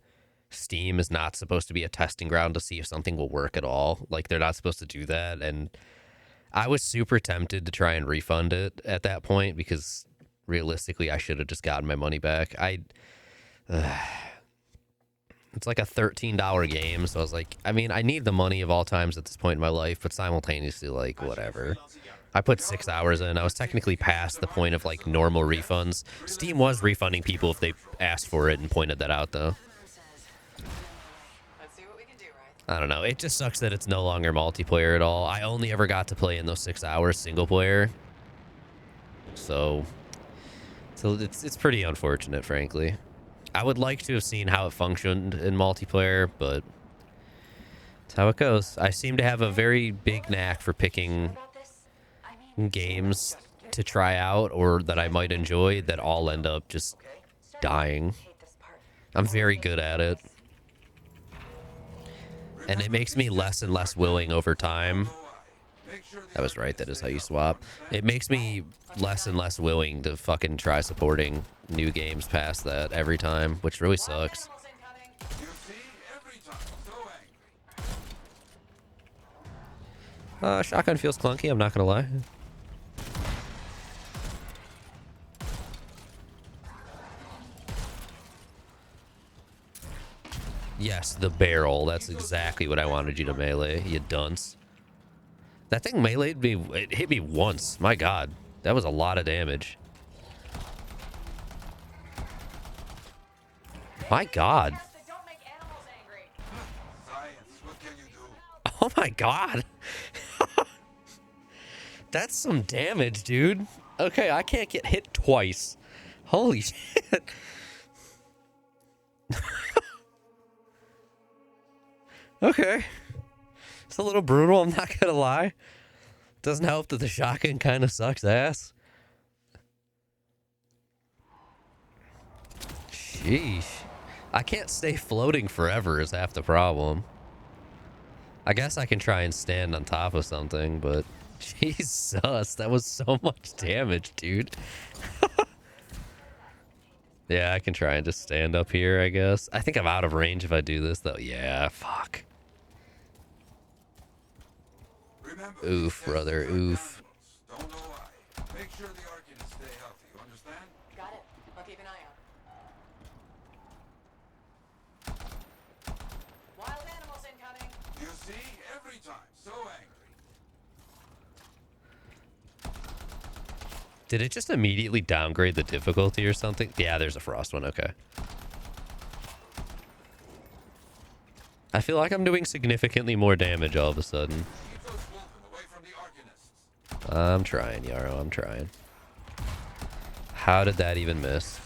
Steam is not supposed to be a testing ground to see if something will work at all. Like, they're not supposed to do that, and I was super tempted to try and refund it at that point because realistically I should have just gotten my money back. It's like a $13 game, so I was like, I mean, I need the money of all times at this point in my life, but simultaneously, like, whatever. I put 6 hours in. I was technically past the point of, like, normal refunds. Steam was refunding people if they asked for it and pointed that out, though. I don't know. It just sucks that it's no longer multiplayer at all. I only ever got to play in those 6 hours single player. So it's pretty unfortunate, frankly. I would like to have seen how it functioned in multiplayer, but that's how it goes. I seem to have a very big knack for picking games to try out or that I might enjoy that all end up just dying. I'm very good at it. And it makes me less and less willing over time. That was right, that is how you swap. It makes me less and less willing to fucking try supporting new games past that every time, which really sucks. Shotgun feels clunky, I'm not gonna lie. Yes, the barrel. That's exactly what I wanted you to melee, you dunce. That thing meleeed me. It hit me once. My god. That was a lot of damage. My god. Oh my god. That's some damage, dude. Okay, I can't get hit twice. Holy shit. Okay. It's a little brutal, I'm not gonna lie. Doesn't help that the shotgun kind of sucks ass. Sheesh. I can't stay floating forever is half the problem. I guess I can try and stand on top of something, but Jesus, that was so much damage, dude. Yeah, I can try and just stand up here, I guess. I think I'm out of range if I do this, though. Yeah, fuck. Oof, brother, oof. Don't know why. Make sure the Arcanists stay healthy, you understand? Got it. I'll keep an eye out. Wild animals incoming. You see? Every time. So angry. Did it just immediately downgrade the difficulty or something? Yeah, there's a frost one, okay. I feel like I'm doing significantly more damage all of a sudden. I'm trying, Yarrow, I'm trying. How did that even miss?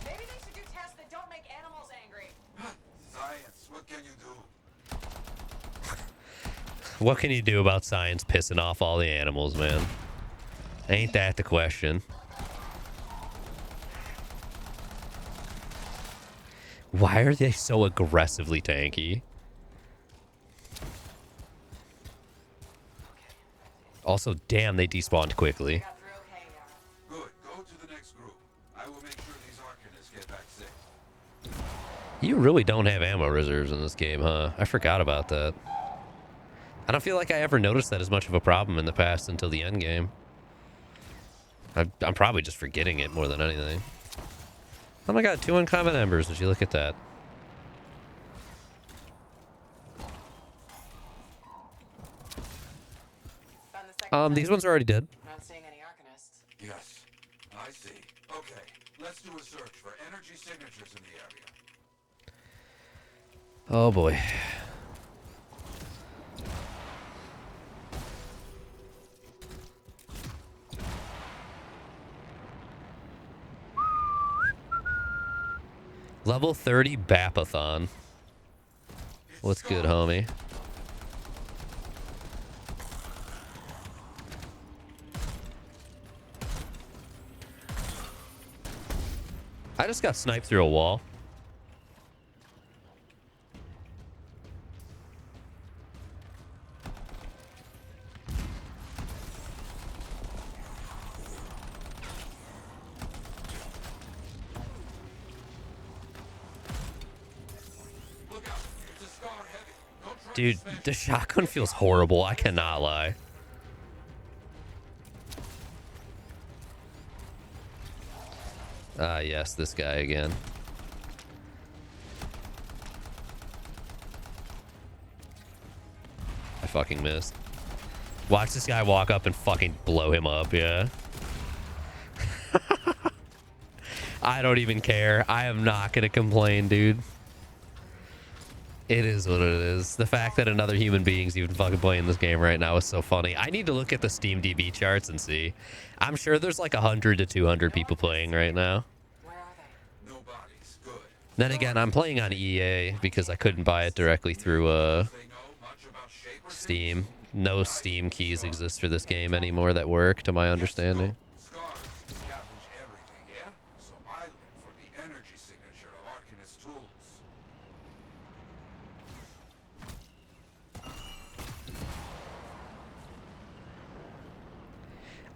Maybe they should do tests that don't make animals angry. Science, what can you do? What can you do about science pissing off all the animals, man? Ain't that the question? Why are they so aggressively tanky? Also, damn, they despawned quickly. Good. Go to the next group. I will make sure these Arcanists get back safe. You really don't have ammo reserves in this game, huh? I forgot about that. I don't feel like I ever noticed that as much of a problem in the past until the end game. I'm probably just forgetting it more than anything. Oh my god, 2 uncommon embers. Would you look at that? These ones are already dead. Not seeing any Arcanists. Yes, I see. Okay, let's do a search for energy signatures in the area. Oh boy. Level 30 Bapathon. What's good, homie? I just got sniped through a wall. Dude, the shotgun feels horrible. I cannot lie. Ah, yes, this guy again. I fucking missed. Watch this guy walk up and fucking blow him up, yeah. I don't even care. I am not gonna complain, dude. It is what it is. The fact that another human being's even fucking playing this game right now is so funny. I need to look at the Steam DB charts and see. I'm sure there's like 100 to 200 people playing right now. Then again, I'm playing on EA because I couldn't buy it directly through Steam. No Steam keys exist for this game anymore that work, to my understanding.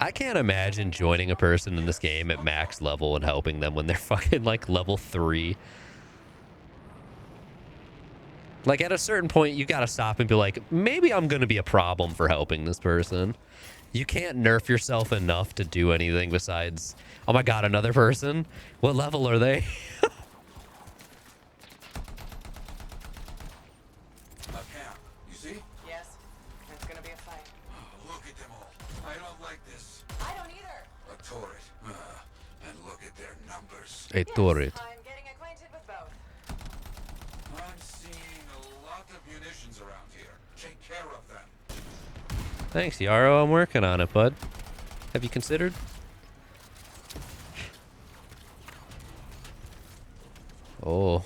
I can't imagine joining a person in this game at max level and helping them when they're fucking like level 3. Like at a certain point, you gotta stop and be like, maybe I'm gonna be a problem for helping this person. You can't nerf yourself enough to do anything besides, oh my god, another person? What level are they? You see? Yes, it's gonna be a fight. Look at them all. I don't like this. I don't either. A turret. And look at their numbers. A turret. I'm getting acquainted with both. I'm seeing a lot of munitions around here. Take care of them. Thanks, Yarrow. I'm working on it, bud. Have you considered? Oh.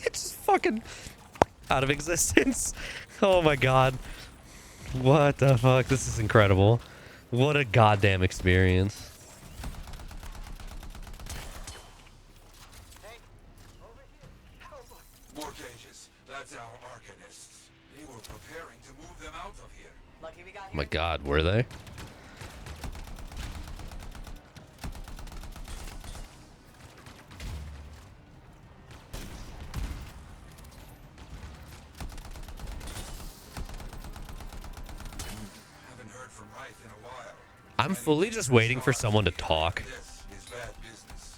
It's just fucking out of existence. Oh my god. What the fuck? This is incredible. What a goddamn experience. More cages. That's our arcanists. They were preparing to move them out of here. Lucky we got Oh my god, were they? Haven't heard from Wright in a while. I'm fully just waiting for someone to talk. This is bad business.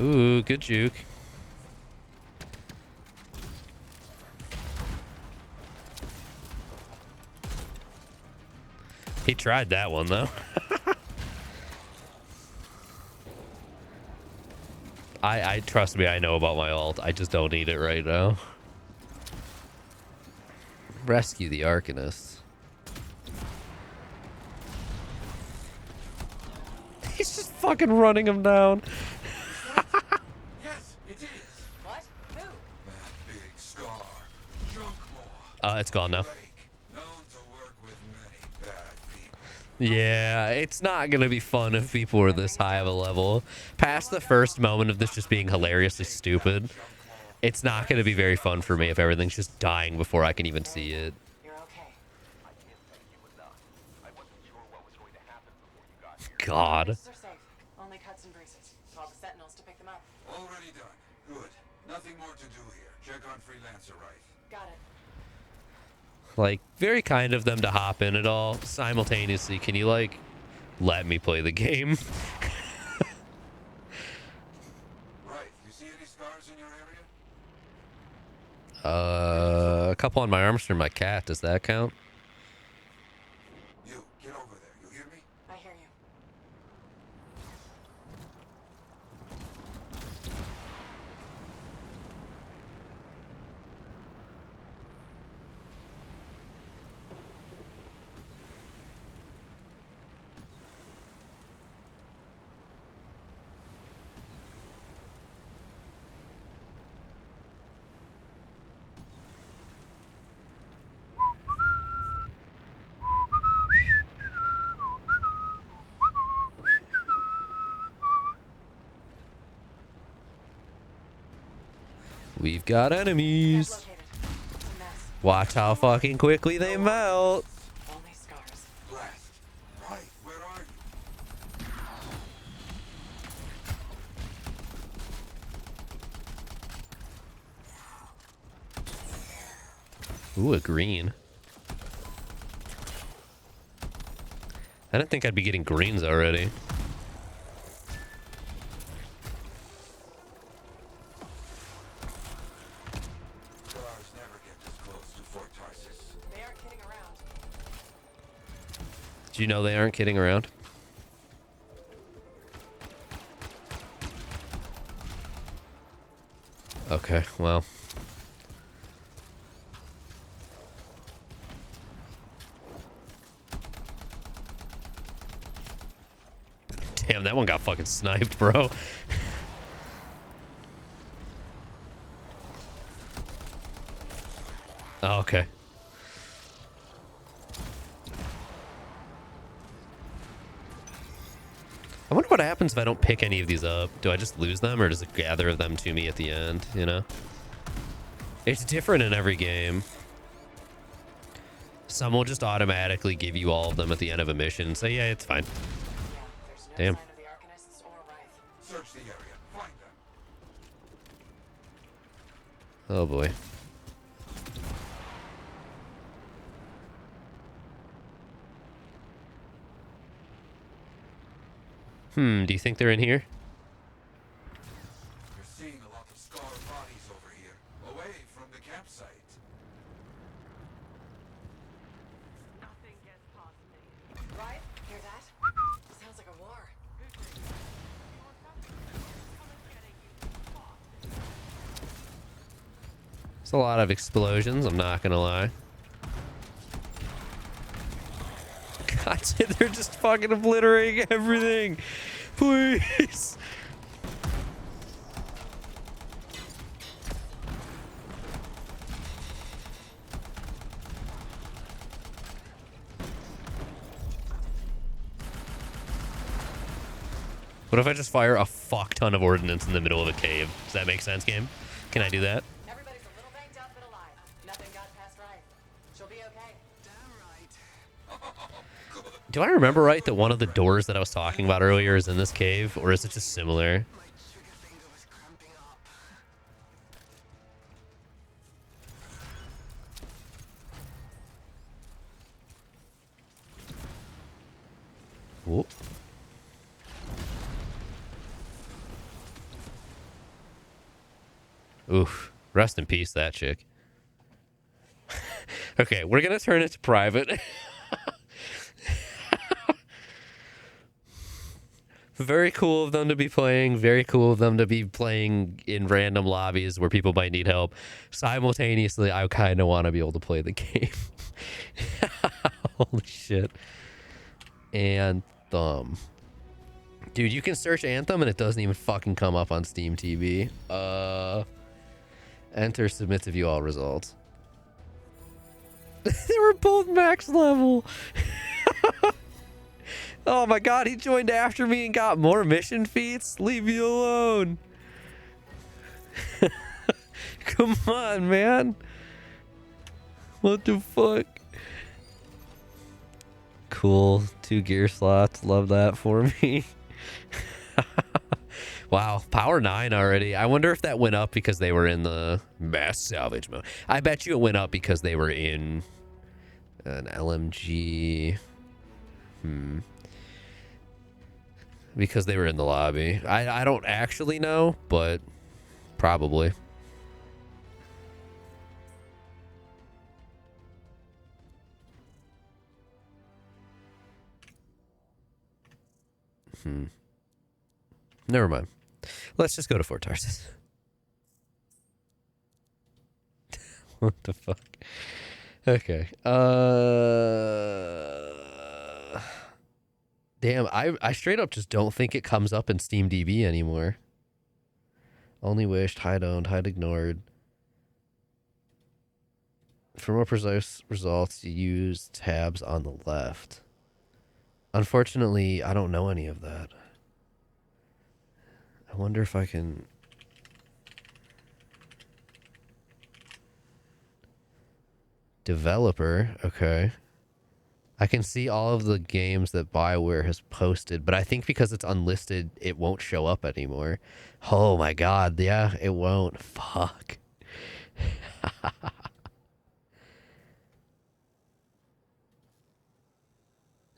Ooh, good juke. He tried that one, though. I trust me, I know about my ult. I just don't need it right now. Rescue the Arcanist. He's just fucking running him down. Yes, it is. What? Who? That big scar. Junk It's gone now. known to work with many bad people. Yeah, it's not gonna be fun if people are this high of a level. Past the first moment of this just being hilariously stupid, it's not gonna be very fun for me if everything's just dying before I can even see it. You're okay. God. They're safe. Only cuts and bruises. Call the sentinels to pick them up. Already done. Good. Nothing more to do here. Check on Freelancer Wright. Got it. Like, very kind of them to hop in it all simultaneously. Can you, like, let me play the game? Right. You see any scars in your area? A couple on my arms from my cat. Does that count? You, get over there. You hear me? I hear you. We've got enemies. Watch how fucking quickly they melt. Only scars. Blast. Right. Where are you? Ooh, a green. I didn't think I'd be getting greens already. Do you know they aren't kidding around? Okay, well. Damn, that one got fucking sniped, bro. Oh, okay. I wonder what happens if I don't pick any of these up. Do I just lose them, or does it gather them to me at the end, you know? It's different in every game. Some will just automatically give you all of them at the end of a mission and say, yeah, it's fine. Damn. Search the area. Find them. Oh boy. Do you think they're in here? You're seeing a lot of scarred bodies over here, away from the campsite. Nothing gets past me. Right? Hear that? Sounds like a war. There's a lot of explosions, I'm not gonna lie. God, they're just fucking obliterating everything. Please. What if I just fire a fuck ton of ordnance in the middle of a cave? Does that make sense, game? Can I do that? Everybody's a little banged up but alive. Nothing got past right. She'll be okay. Damn right. Do I remember right that one of the doors that I was talking about earlier is in this cave, or is it just similar? Whoop. Oof. Rest in peace, that chick. Okay, we're gonna turn it to private. Very cool of them to be playing. Very cool of them to be playing in random lobbies where people might need help. Simultaneously, I kind of want to be able to play the game. Holy shit. Anthem. Dude, you can search Anthem and it doesn't even fucking come up on Steam TV. Enter, submit to view all results. They were both max level. Oh my god, he joined after me and got more mission feats? Leave me alone. Come on, man. What the fuck? Cool. 2 gear slots. Love that for me. Wow, power 9 already. I wonder if that went up because they were in the mass salvage mode. I bet you it went up because they were in an LMG. Because they were in the lobby. I don't actually know, but probably. Never mind. Let's just go to Fort Tarsus. What the fuck? Okay. Damn, I straight up just don't think it comes up in Steam DB anymore. Only wished, hide owned, hide ignored. For more precise results, you use tabs on the left. Unfortunately, I don't know any of that. I wonder if I can... Developer, okay. I can see all of the games that BioWare has posted, but I think because it's unlisted, it won't show up anymore. Oh my god, yeah, it won't. Fuck.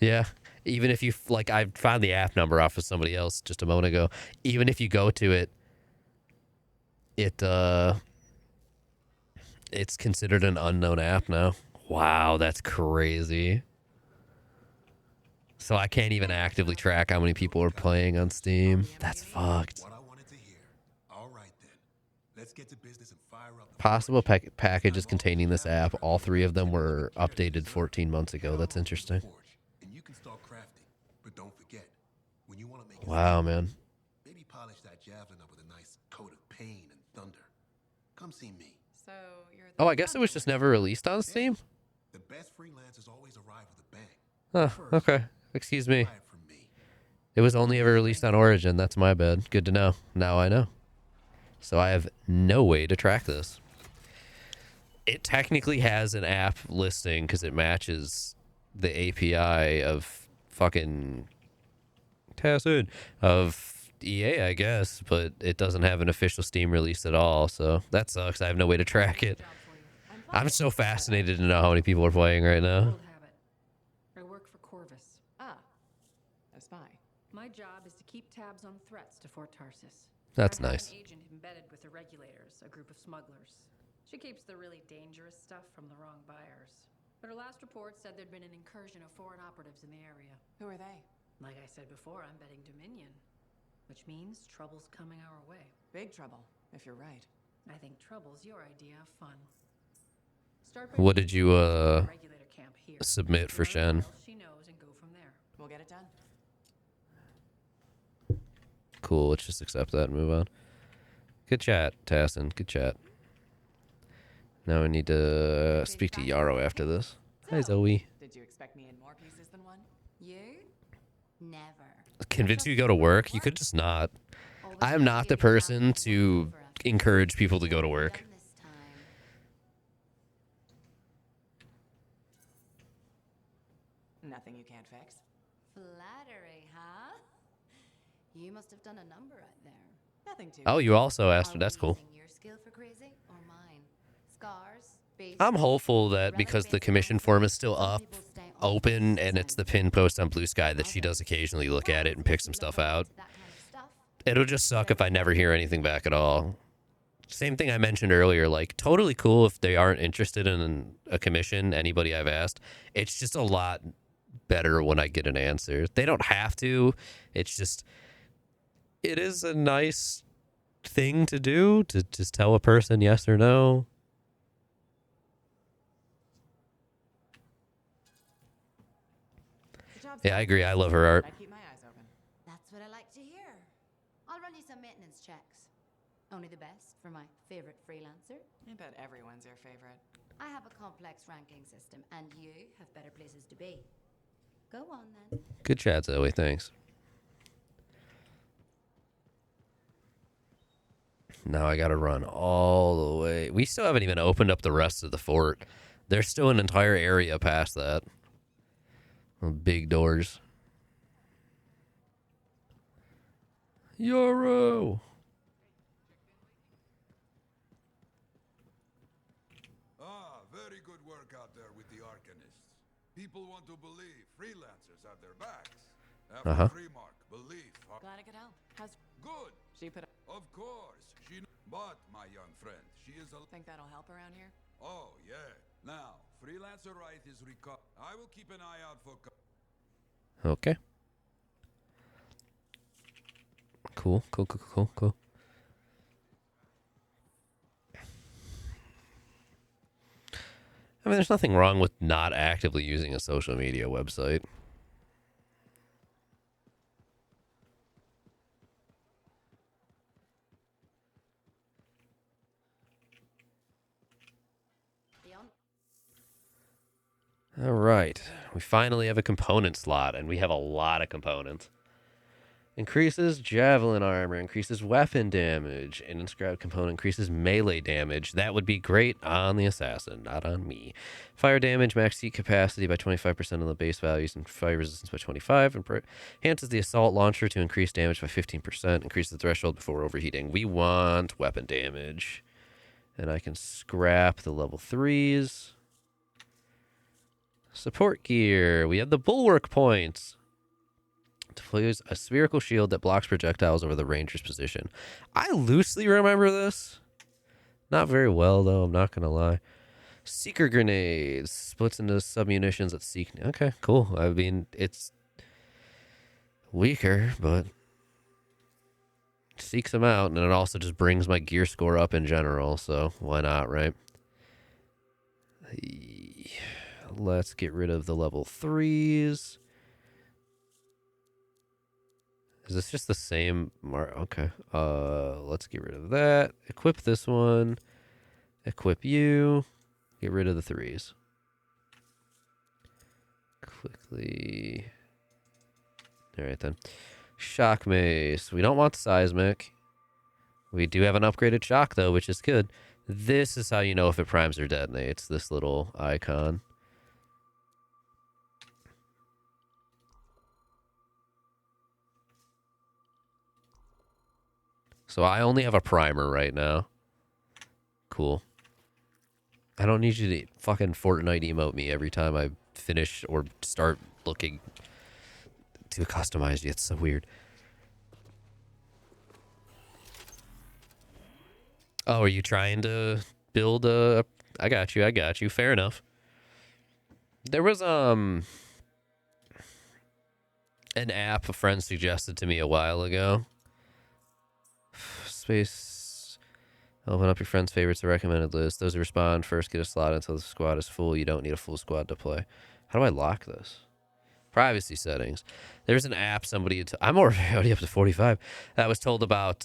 Yeah. Even if you, like, I found the app number off of somebody else just a moment ago. Even if you go to it, it's considered an unknown app now. Wow, that's crazy. So I can't even actively track how many people are playing on Steam. That's fucked. All right then. Let's get to business and fire up. Possible packages containing this app. All 3 of them were updated 14 months ago. That's interesting. And you can start crafting. But don't forget, when you want to make it Wow, man. maybe polish that javelin up with a nice coat of pain and thunder. Come see me. So you're Oh, I guess it was just never released on Steam? The best freelancers always arrive with a bang. Oh, okay. Excuse me. It was only ever released on Origin. That's my bad. Good to know. Now I know. So I have no way to track this. It technically has an app listing because it matches the API of fucking Tassin of EA, I guess, but it doesn't have an official Steam release at all. So that sucks. I have no way to track it. I'm so fascinated to know how many people are playing right now. I work for Corvus. A spy. My job is to keep tabs on threats to Fort Tarsus. That's I have nice. An agent embedded with the regulators, a group of smugglers. She keeps the really dangerous stuff from the wrong buyers. But her last report said there'd been an incursion of foreign operatives in the area. Who are they? Like I said before, I'm betting Dominion, which means trouble's coming our way. Big trouble, if you're right. I think trouble's your idea of fun. What did you submit for Shen? She knows and go from there. We'll get it done. Cool. Let's just accept that and move on. Good chat, Tassin. Good chat. Now I need to speak to Yarrow after this. Hi, Zoe. Did you expect me in more pieces than one? You? Never. Convince you to go to work? You could just not. I am not the person to encourage people to go to work. Nothing you can't fix. Flattery, huh? You must have done a number right there. Nothing too. Oh, you also asked her. That's cool. Your skill for crazy or mine? Scars, I'm hopeful that because the commission form is still up, open, and it's the pin post on Blue Sky, that she does occasionally look at it and pick some stuff out. It'll just suck if I never hear anything back at all. Same thing I mentioned earlier, like, totally cool if they aren't interested in a commission, anybody I've asked. It's just a lot better when I get an answer. They don't have to. It's just, it is a nice thing to do, to just tell a person yes or no. Yeah, I agree. I love her art. I keep my eyes open. That's what I like to hear. I'll run you some maintenance checks. Only the best for my favorite freelancer. I bet everyone's your favorite. I have a complex ranking system, and you have better places to be. Go on then. Good chat, Zoe. Thanks. Now I gotta run all the way. We still haven't even opened up the rest of the fort. There's still an entire area past that. Big doors. Yarrow! Very good work out there with the Arcanists. People want to believe freelancers have their backs. After Freemark, belief. Glad I could help. How's Good. she put? Of course. But, my young friend, she is a... Think that'll help around here? Oh, yeah. Now, freelancer right is I will keep an eye out for... Okay. Cool. I mean, there's nothing wrong with not actively using a social media website. All right. We finally have a component slot, and we have a lot of components. Increases javelin armor, increases weapon damage, and inscribed component increases melee damage. That would be great on the assassin, not on me. Fire damage, max heat capacity by 25% on the base values, and fire resistance by 25. And enhances the assault launcher to increase damage by 15%. Increases the threshold before overheating. We want weapon damage. And I can scrap the level 3s. Support gear. We have the bulwark points. Deploys a spherical shield that blocks projectiles over the ranger's position. I loosely remember this. Not very well, though. I'm not going to lie. Seeker grenades. Splits into submunitions at seek. Okay, cool. I mean, it's weaker, but seeks them out. And it also just brings my gear score up in general. So why not, right? Let's get rid of the level 3s. Is this just the same? Okay. Let's get rid of that. Equip this one. Equip you. Get rid of the 3s. Quickly. All right, then. Shock mace. We don't want seismic. We do have an upgraded shock, though, which is good. This is how you know if it primes or detonates. This little icon. So I only have a primer right now. Cool. I don't need you to fucking Fortnite emote me every time I finish or start looking to customize you. It's so weird. Oh, are you trying to build a... I got you. Fair enough. There was, an app a friend suggested to me a while ago. Space. Open up your friend's favorites to recommended list. Those who respond first get a slot until the squad is full. You don't need a full squad to play. How do I lock this? Privacy settings. There's an app somebody... I'm already up to 45. That was told about...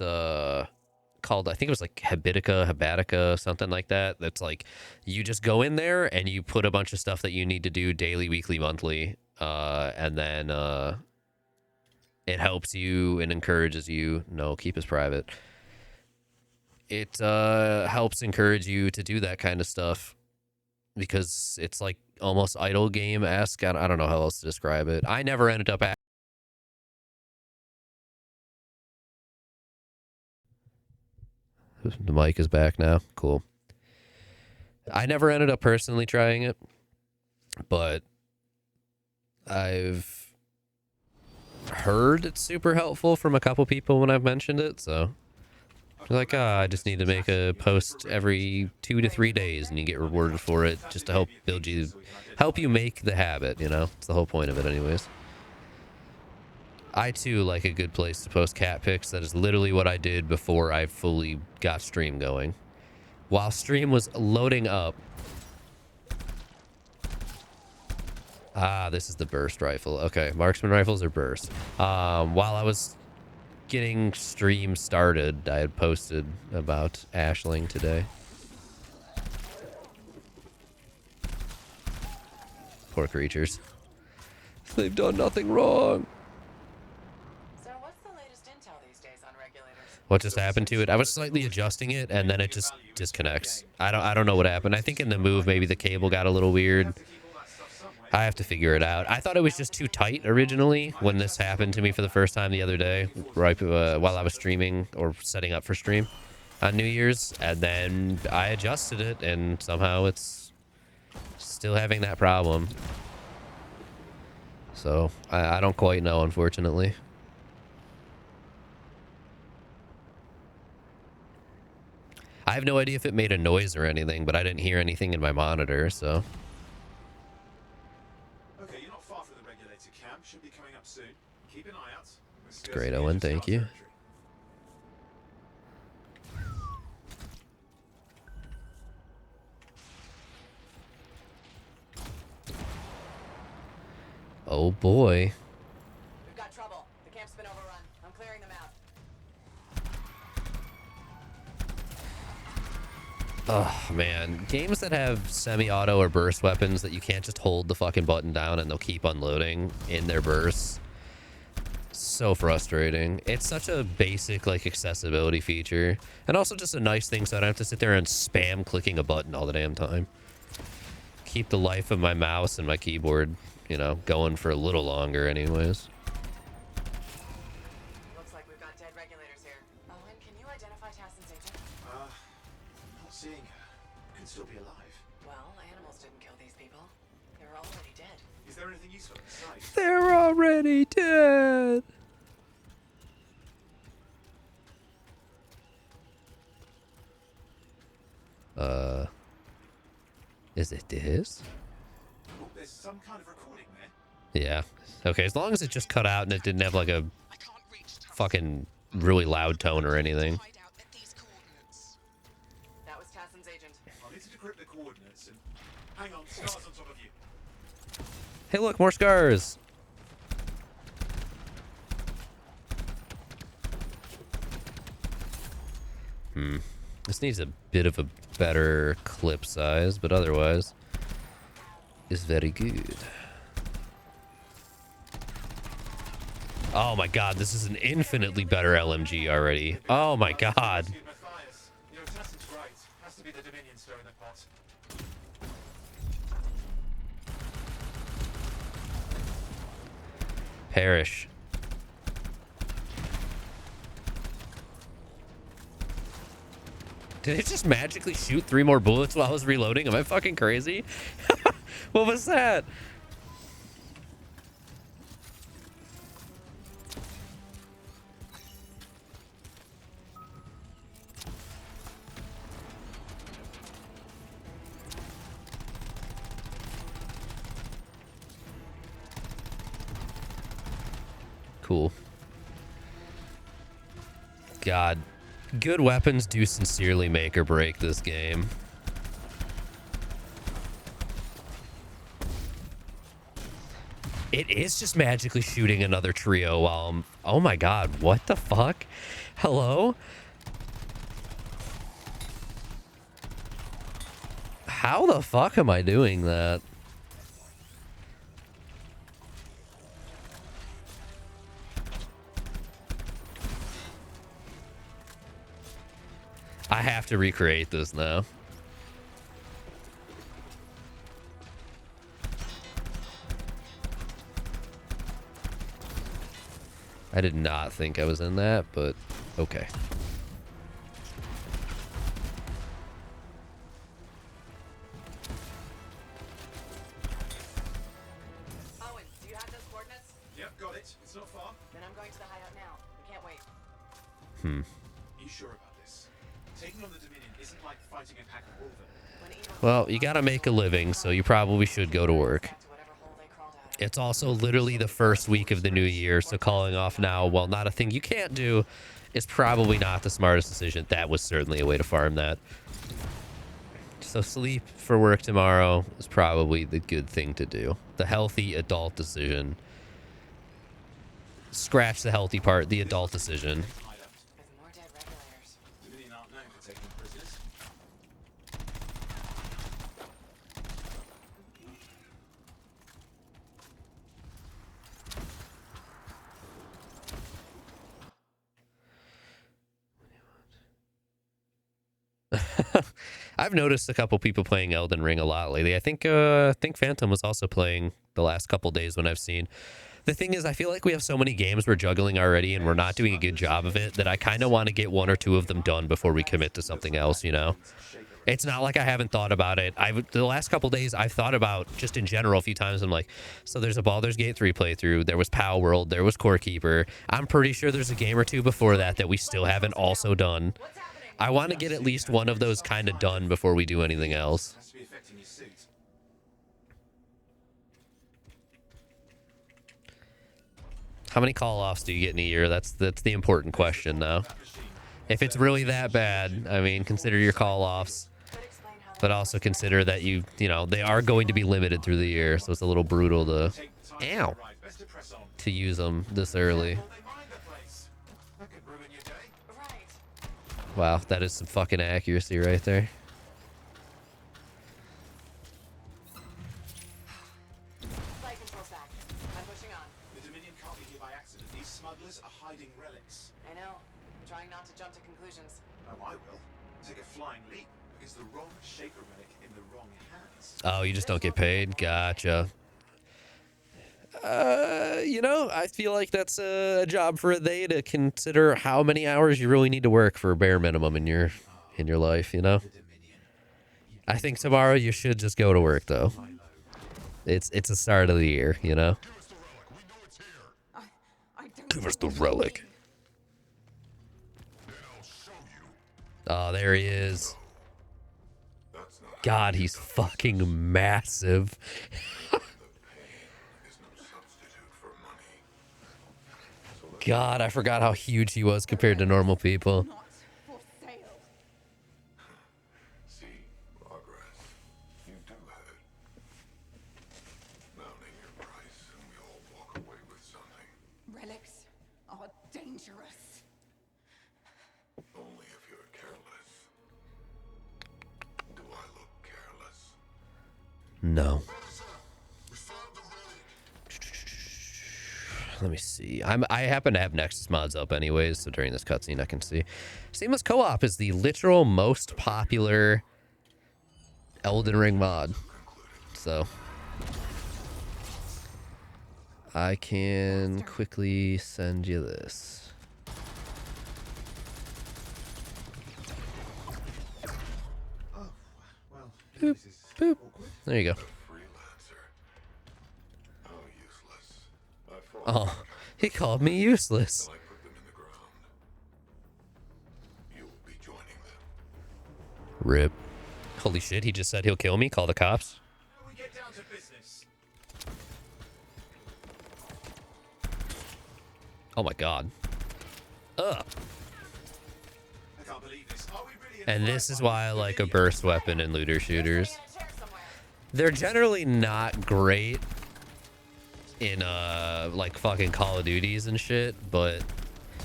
called, I think it was like Habitica, something like that. That's like, you just go in there and you put a bunch of stuff that you need to do daily, weekly, monthly. And then it helps you and encourages you. No, keep this private. It helps encourage you to do that kind of stuff because it's like almost idle game-esque. I don't know how else to describe it. I never ended up the mic is back now. Cool. I never ended up personally trying it, but I've heard it's super helpful from a couple people when I've mentioned it, so they're like, I just need to make a post every 2 to 3 days and you get rewarded for it just to help you make the habit, you know? It's the whole point of it anyways. I too like a good place to post cat pics. That is literally what I did before I fully got stream going. While stream was loading up. Ah, this is the burst rifle. Okay, marksman rifles are burst. While I was getting stream started, I had posted about Ashling today. Poor creatures. They've done nothing wrong. What just happened to it? I was slightly adjusting it, and then it just disconnects. I don't know what happened. I think in the move, maybe the cable got a little weird. I have to figure it out. I thought it was just too tight originally when this happened to me for the first time the other day, right while I was streaming or setting up for stream on New Year's, and then I adjusted it, and somehow it's still having that problem. So I don't quite know, unfortunately. I have no idea if it made a noise or anything, but I didn't hear anything in my monitor, so. Okay, you're not far from the regulator camp. Should be coming up soon. Keep an eye out. It's great, Owen. Thank you. Oh boy. We've got trouble. The camp's been overrun. I'm clearing them out. Oh, man. Games that have semi-auto or burst weapons that you can't just hold the fucking button down and they'll keep unloading in their bursts. So frustrating. It's such a basic, like, accessibility feature. And also just a nice thing so I don't have to sit there and spam clicking a button all the damn time. Keep the life of my mouse and my keyboard, you know, going for a little longer anyways. Looks like we've got dead regulators here. Owen, can you identify Tassin's agent? Not seeing her. Could still be alive. Well, animals didn't kill these people. They're already dead. Is there anything useful inside? They're already dead. Is it this? Oh, there's some kind of recording there. Yeah. Okay, as long as it just cut out and it didn't have like a fucking really loud tone or anything. That was Tassin's agent. I need to decrypt the coordinates and hang on, scars on top of you. Hey, look, more scars. This needs a bit of a better clip size, but otherwise is very good. Oh my god, this is an infinitely better LMG already. Oh my god. You know, Tassin's right. Has to be the Dominion stirring the pot. Perish. Did it just magically shoot 3 more bullets while I was reloading? Am I fucking crazy? What was that? Cool. God. Good weapons do sincerely make or break this game. It is just magically shooting another trio while I'm... Oh my god, what the fuck? Hello? How the fuck am I doing that? I have to recreate this now. I did not think I was in that, but okay. Owen, do you have those coordinates? Yep, got it. It's not far. Then I'm going to the hideout now. We can't wait. Are you sure about this? Taking on the Dominion isn't like fighting a pack of wolven. Well, you gotta make a living, so you probably should go to work. It's also literally the first week of the new year, so calling off now, while not a thing you can't do, is probably not the smartest decision. That was certainly a way to farm that. So sleep for work tomorrow is probably the good thing to do. The healthy adult decision. Scratch the healthy part, the adult decision. More dead regulators. Dominion aren't known for taking prisoners. I've noticed a couple people playing Elden Ring a lot lately. I think Phantom was also playing the last couple days when I've seen. The thing is, I feel like we have so many games we're juggling already and we're not doing a good job of it that I kind of want to get 1 or 2 of them done before we commit to something else, you know? It's not like I haven't thought about it. The last couple days, I've thought about, just in general, a few times, I'm like, so there's a Baldur's Gate 3 playthrough, there was Pow World, there was Core Keeper. I'm pretty sure there's a game or 2 before that we still haven't also done. I want to get at least one of those kind of done before we do anything else. Has to be affecting your suit. How many call-offs do you get in a year? That's the important question now. If it's really that bad, I mean, consider your call-offs. But also consider that you know, they are going to be limited through the year, so it's a little brutal to... Ow! To use them this early. Wow, that is some fucking accuracy right there. Flight control's back. I'm pushing on. The Dominion can't be here by accident. These smugglers are hiding relics. I know. I'm trying not to jump to conclusions. Oh, I will. Take a flying leap. It's the wrong Shaper relic in the wrong hands. Oh, you just don't get paid? Gotcha. You know, I feel like that's a job for they to consider how many hours you really need to work for a bare minimum in your life, you know? I think tomorrow you should just go to work, though. It's a start of the year, you know. I don't Give us the relic. Oh, there he is. God, he's fucking massive. God, I forgot how huge he was compared to normal people. See, progress. You do hurt. Now name your price, and we all walk away with something. Relics are dangerous. Only if you're careless. Do I look careless? No. Let me see. I happen to have Nexus mods up anyways, so during this cutscene I can see. Seamless Co-op is the literal most popular Elden Ring mod. So I can quickly send you this. Boop, boop. There you go. Oh, he called me useless. Rip. Holy shit, he just said he'll kill me. Call the cops. We get down to business. Oh my god. Ugh. I can't believe this. Are we really And this is why I like a burst weapon in looter shooters. They're generally not great in like fucking Call of Duties and shit, but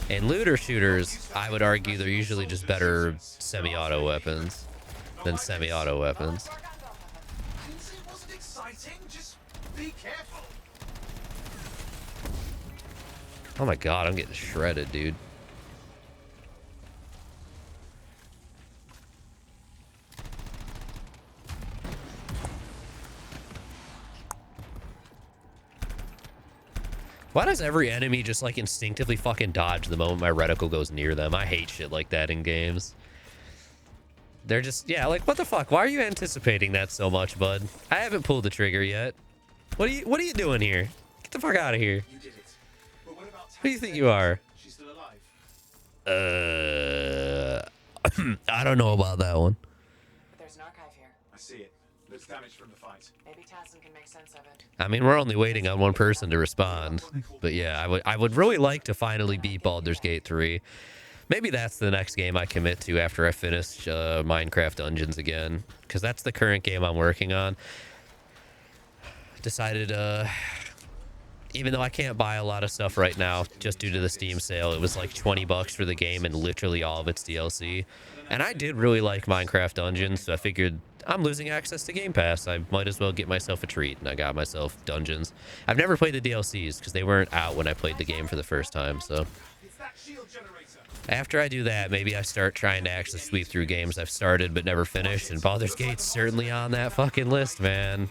in looter shooters, I would argue they're usually just better semi-auto weapons than semi-auto weapons. I didn't say it wasn't exciting. Just be careful. Oh my god, I'm getting shredded, dude. Why does every enemy just like instinctively fucking dodge the moment my reticle goes near them? I hate shit like that in games. They're just, yeah, like what the fuck? Why are you anticipating that so much, bud? I haven't pulled the trigger yet. What are you doing here? Get the fuck out of here. You did it. But what about Who do you think you are? She's still alive. I don't know about that one. But there's an archive here. I see it. Looks damaged from the fight. Maybe Tassin can make sense of it. I mean, we're only waiting on one person to respond. But yeah, I would really like to finally beat Baldur's Gate 3. Maybe that's the next game I commit to after I finish Minecraft Dungeons again. Because that's the current game I'm working on. Decided, even though I can't buy a lot of stuff right now, just due to the Steam sale, it was like 20 bucks for the game and literally all of its DLC. And I did really like Minecraft Dungeons, so I figured I'm losing access to Game Pass. I might as well get myself a treat, and I got myself Dungeons. I've never played the DLCs because they weren't out when I played the game for the first time, so after I do that, maybe I start trying to actually sweep through games I've started but never finished, and Baldur's Gate's certainly on that fucking list, man.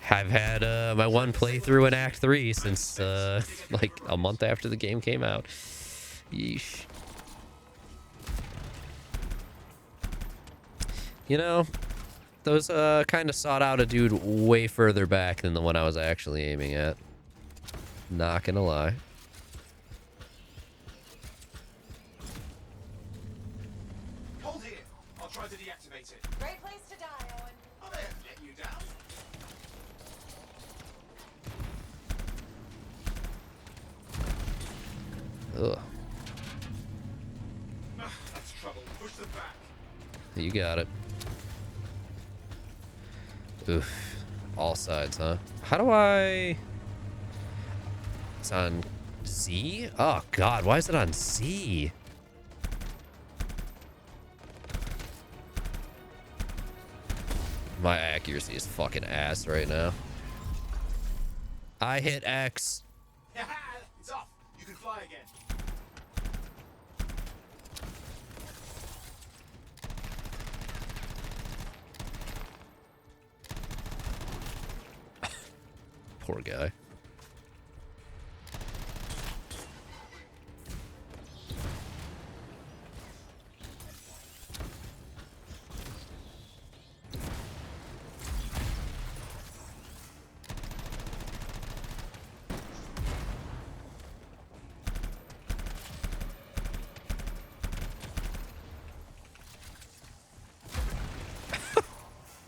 I've had my one playthrough in Act 3 since like a month after the game came out. Yeesh. You know, those kind of sought out a dude way further back than the one I was actually aiming at. Not gonna lie. Hold here. I'll try to deactivate it. Great place to die, Owen. Oh, they haven't let you down. Ugh. That's trouble. Push them back. You got it. Oof. All sides, huh? How do I... It's on Z? Oh, God. Why is it on Z? My accuracy is fucking ass right now. I hit X. It's off. You can fly again. Poor guy.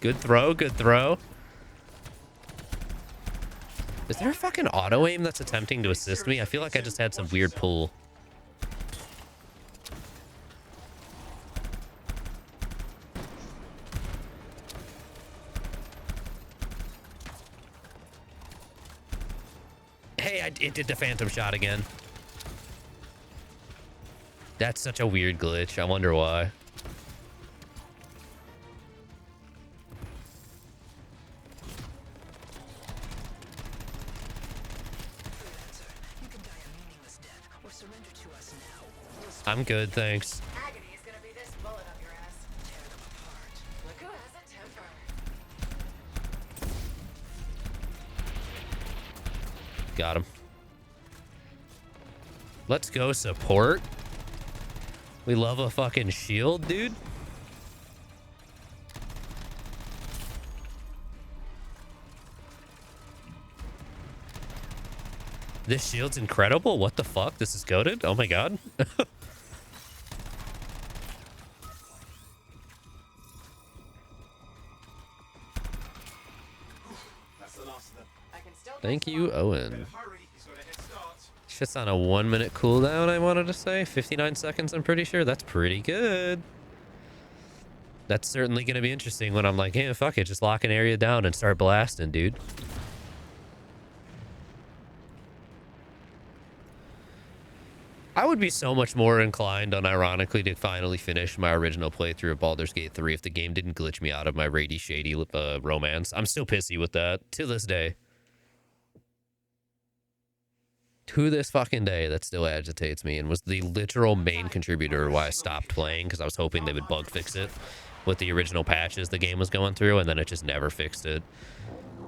Good throw, good throw. Is there a fucking auto aim that's attempting to assist me? I feel like I just had some weird pull. Hey, it did the phantom shot again. That's such a weird glitch. I wonder why. I'm good, thanks. Agony is gonna be this bullet up your ass. Tear them apart. Look who has a temper. Got him. Let's go support. We love a fucking shield, dude. This shield's incredible. What the fuck? This is goated? Oh my god. Thank you, Owen. Shit's on a 1 minute cooldown, I wanted to say. 59 seconds, I'm pretty sure. That's pretty good. That's certainly going to be interesting when I'm like, hey, fuck it. Just lock an area down and start blasting, dude. I would be so much more inclined, unironically, to finally finish my original playthrough of Baldur's Gate 3 if the game didn't glitch me out of my Rady Shady romance. I'm still pissy with that to this day. To this fucking day, that still agitates me and was the literal main contributor why I stopped playing, because I was hoping they would bug fix it with the original patches the game was going through, and then it just never fixed it.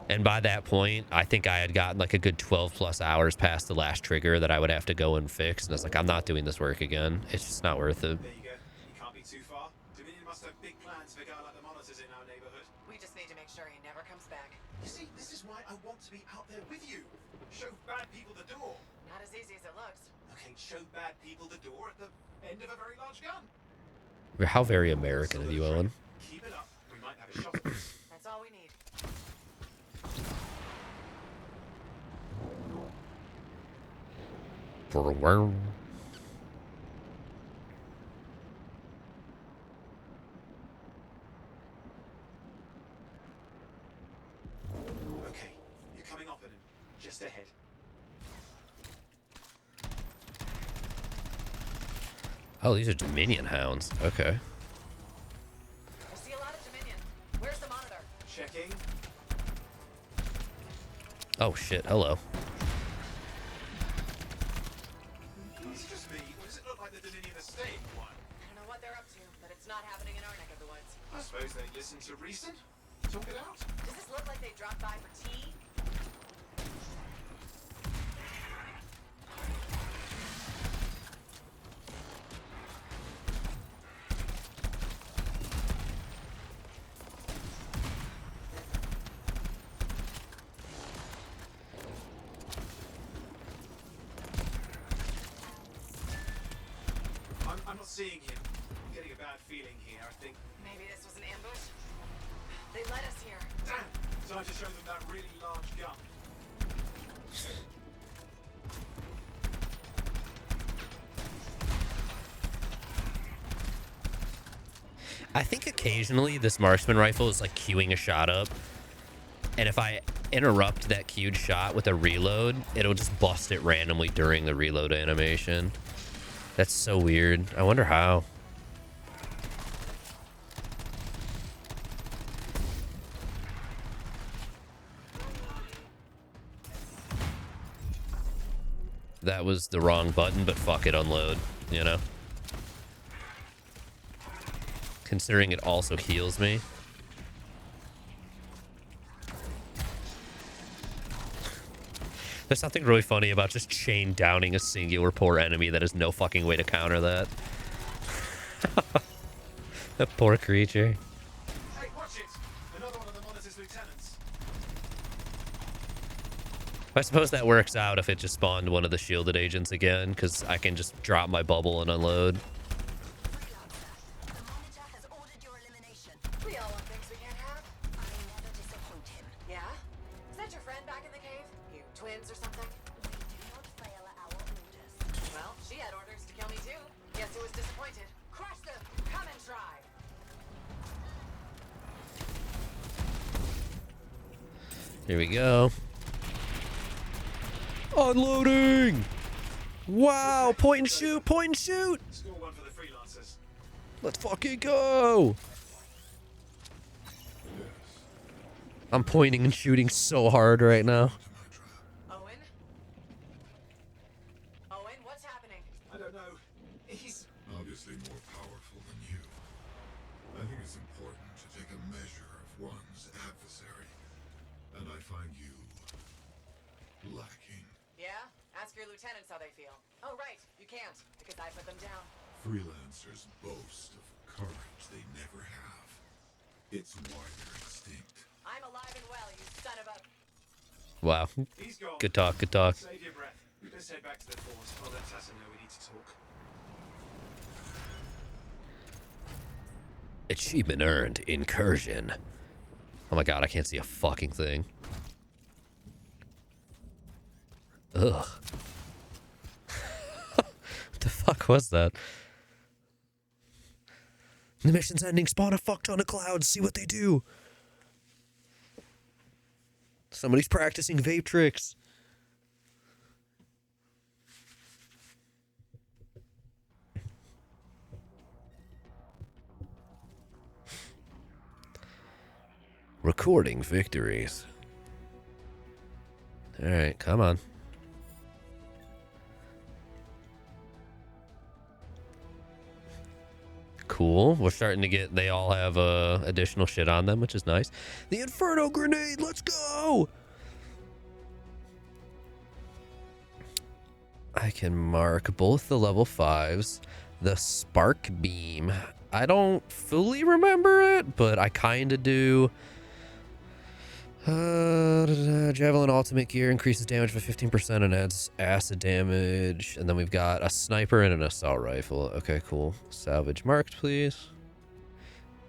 And by that point, I think I had gotten like a good 12 plus hours past the last trigger that I would have to go and fix, and I was like, I'm not doing this work again. It's just not worth it. There you go. You can't be too far. Dominion must have big plans for a guy like the monitors in our neighborhood. We just need to make sure he never comes back. You see, this is why I want to be out there with you. Show bad people the door. Not as easy as it looks. Okay, show bad people the door at the end of a very large gun. How very American of you, Owen. Keep it up. We might have a shot at this. That's all we need. For a worm. Okay, you're coming off at him. Just ahead. Oh, these are Dominion hounds. Okay. I see a lot of Dominion. Where's the monitor? Checking. Oh shit, hello. Is it just me, or does it look like the Dominion are staying one? I don't know what they're up to, but it's not happening in our neck of the woods. I suppose they listen to reason. Talk it out. Does this look like they dropped by for tea? I'm not seeing him. I'm getting a bad feeling here, I think. Maybe this was an ambush? They led us here. Damn! Time to show them that really large gun. I think occasionally this marksman rifle is like queuing a shot up, and if I interrupt that queued shot with a reload, it'll just bust it randomly during the reload animation. That's so weird. I wonder how. That was the wrong button, but fuck it, unload, you know? Considering it also heals me. There's something really funny about just chain downing a singular poor enemy that has no fucking way to counter that. That poor creature. Hey, watch it! Another one of the monitor's lieutenants. I suppose that works out if it just spawned one of the shielded agents again, because I can just drop my bubble and unload. We all want things we can't have. Here we go. Unloading! Wow, point and shoot, point and shoot! Score one for the freelancers. Let's fucking go! I'm pointing and shooting so hard right now. Owen? Owen, what's happening? I don't know. He's obviously more powerful than you. I think it's important to take a measure of one's adversary. And I find you lacking. Yeah? Ask your lieutenants how they feel. Oh, right. You can't, because I put them down. Freelancers boast of courage they never have. It's why they're extinct. I'm alive and well, you son of a... Wow. He's gone. Good talk, good talk. Save your breath. Let's head back to the force. I'll let Tessa know we need to talk. Achievement earned. Incursion. Oh my god, I can't see a fucking thing. Ugh. What the fuck was that? The mission's ending. Spawn a fuck ton of clouds. See what they do. Somebody's practicing vape tricks. Recording victories. All right, come on. Cool. We're starting to get, they all have additional shit on them, which is nice. The Inferno Grenade, let's go! I can mark both the level 5s. The Spark Beam. I don't fully remember it, but I kind of do. Javelin Ultimate Gear increases damage by 15% and adds acid damage. And then we've got a sniper and an assault rifle. Okay, cool. Salvage marked, please.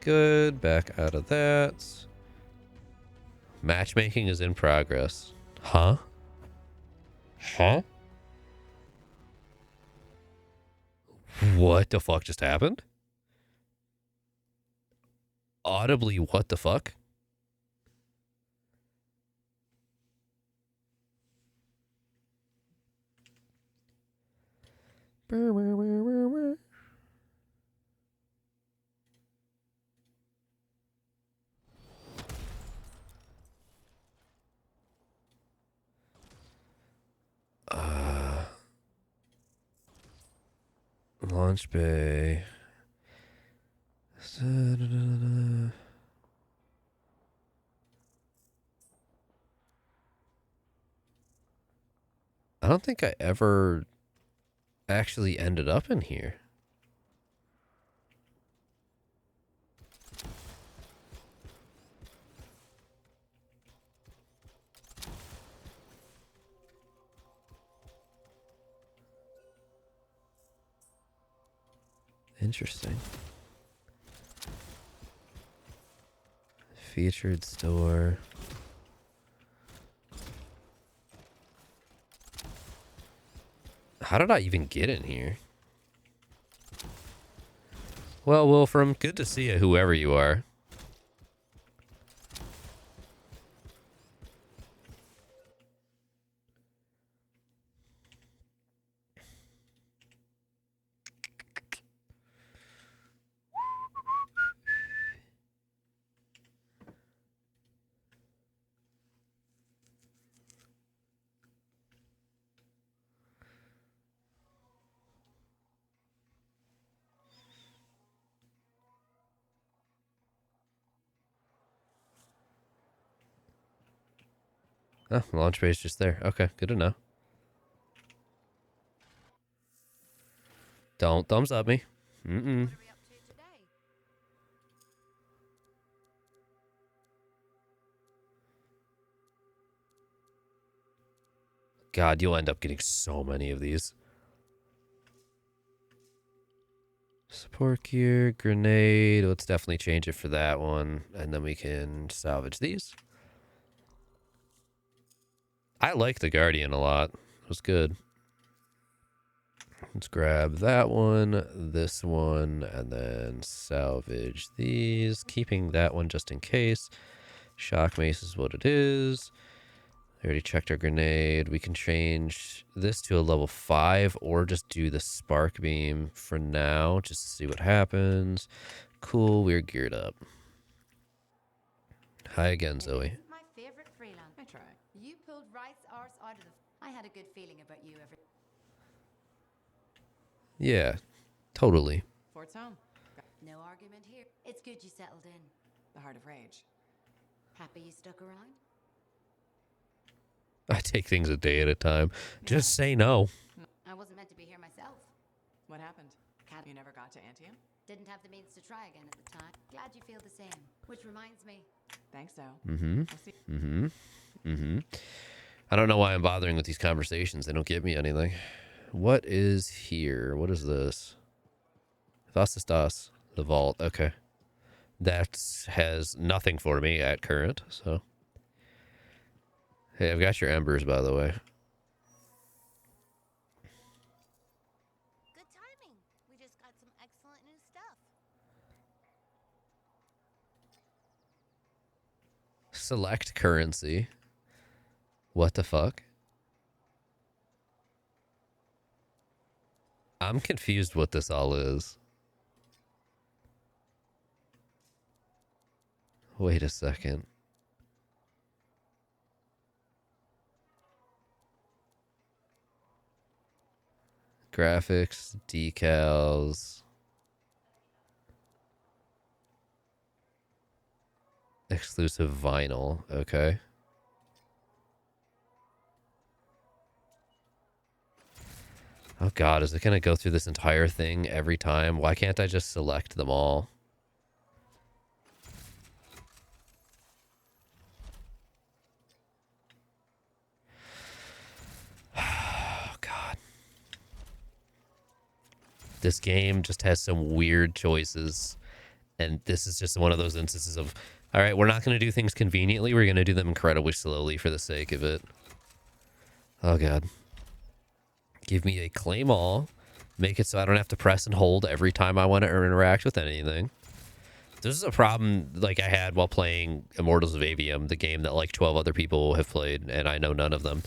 Good. Back out of that. Matchmaking is in progress. Huh? Huh? What the fuck just happened? Audibly, what the fuck? Launch bay. I don't think I ever actually ended up in here. Interesting. Featured store. How did I even get in here? Well, Wolfram, good to see you, whoever you are. Oh, launch bay's just there. Okay, good to know. Don't thumbs up me. Mm-mm. God, you'll end up getting so many of these. Support gear, grenade. Let's definitely change it for that one. And then we can salvage these. I like the Guardian a lot. It was good. Let's grab that one, this one, and then salvage these. Keeping that one just in case. Shock mace is what it is. I already checked our grenade. We can change this to a level 5 or just do the spark beam for now just to see what happens. Cool, we're geared up. Hi again, Zoe. Isn't my favorite freelance. I try. You pulled Wright's arse out of the. I had a good feeling about you every. Yeah, totally. Fort's home. No argument here. It's good you settled in. The heart of rage. Happy you stuck around? I take things a day at a time. Just say no. I wasn't meant to be here myself. What happened? You never got to Anthem? Didn't have the means to try again at the time. Glad you feel the same. Which reminds me. Thanks, so. I don't know why I'm bothering with these conversations. They don't give me anything. What is here? What is this? Was ist das? The vault. Okay. That has nothing for me at current, so. Hey, I've got your embers, by the way. Good timing. We just got some excellent new stuff. Select currency. What the fuck? I'm confused what this all is. Wait a second. Graphics, decals. Exclusive vinyl, okay. Oh god, is it gonna go through this entire thing every time? Why can't I just select them all? Oh god. This game just has some weird choices. And this is just one of those instances of, all right, we're not going to do things conveniently. We're going to do them incredibly slowly for the sake of it. Oh, God. Give me a claim all. Make it so I don't have to press and hold every time I want to interact with anything. This is a problem like I had while playing Immortals of Avium, the game that like 12 other people have played, and I know none of them.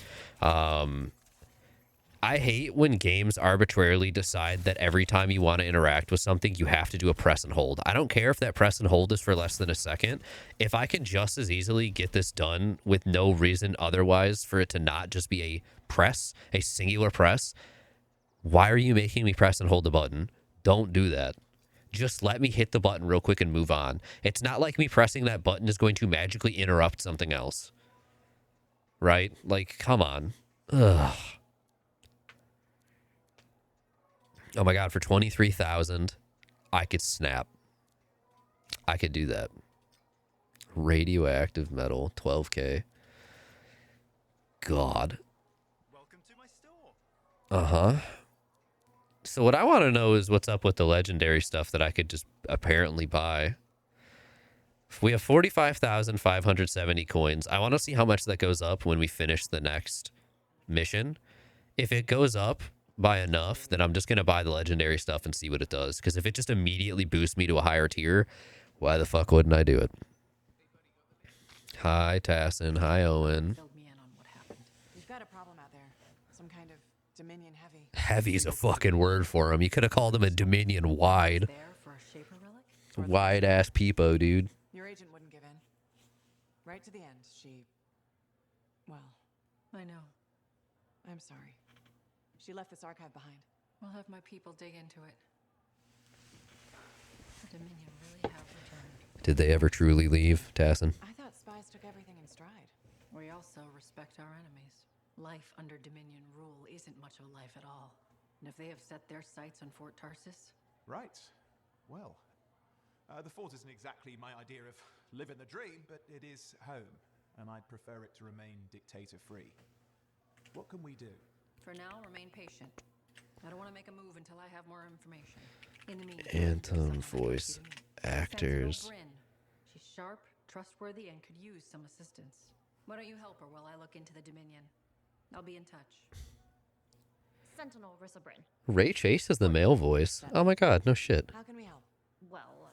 I hate when games arbitrarily decide that every time you want to interact with something, you have to do a press and hold. I don't care if that press and hold is for less than a second. If I can just as easily get this done with no reason otherwise for it to not just be a press, a singular press, why are you making me press and hold the button? Don't do that. Just let me hit the button real quick and move on. It's not like me pressing that button is going to magically interrupt something else. Right? Like, come on. Ugh. Oh my god, for 23,000, I could snap. I could do that. Radioactive metal, 12K. God. Welcome to my store. Uh-huh. So what I want to know is what's up with the legendary stuff that I could just apparently buy. If we have 45,570 coins, I want to see how much that goes up when we finish the next mission. If it goes up by enough, then I'm just going to buy the legendary stuff and see what it does. Because if it just immediately boosts me to a higher tier, why the fuck wouldn't I do it? Hi, Tassin. Hi, Owen. We've got a problem out there. Some kind of Dominion heavy. Heavy's a fucking word for him. You could have called him a Dominion wide. Wide-ass peepo, dude. Your agent wouldn't give in. Right to the end, she... Well... I know. I'm sorry. She left this archive behind. We'll have my people dig into it. The Dominion really have returned. Did they ever truly leave, Tassin? I thought spies took everything in stride. We also respect our enemies. Life under Dominion rule isn't much of a life at all. And if they have set their sights on Fort Tarsis... Right. Well, the fort isn't exactly my idea of living the dream, but it is home, and I'd prefer it to remain dictator-free. What can we do? For now, remain patient. I don't want to make a move until I have more information. In the meantime, Anthem voice actors. Bryn. She's sharp, trustworthy, and could use some assistance. Why don't you help her while I look into the Dominion? I'll be in touch. Sentinel Rissa Bryn. Ray Chase is the male voice. Oh my god, no shit. How can we help? Well,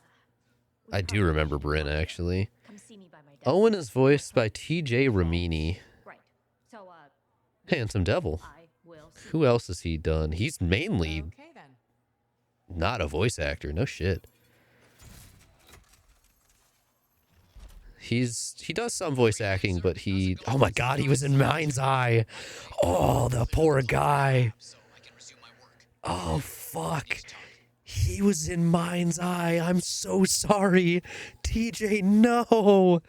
I do remember Bryn, actually. Come see me by my desk. Owen is voiced by T.J. Ramini. Right. So, Handsome Devil. I will see. Who else has he done? He's mainly Okay then. not a voice actor. No shit. He does some voice acting, but he... Oh my god, he was in Mind's Eye. Oh, the poor guy. Oh, fuck. He was in Mind's Eye. I'm so sorry. TJ, no.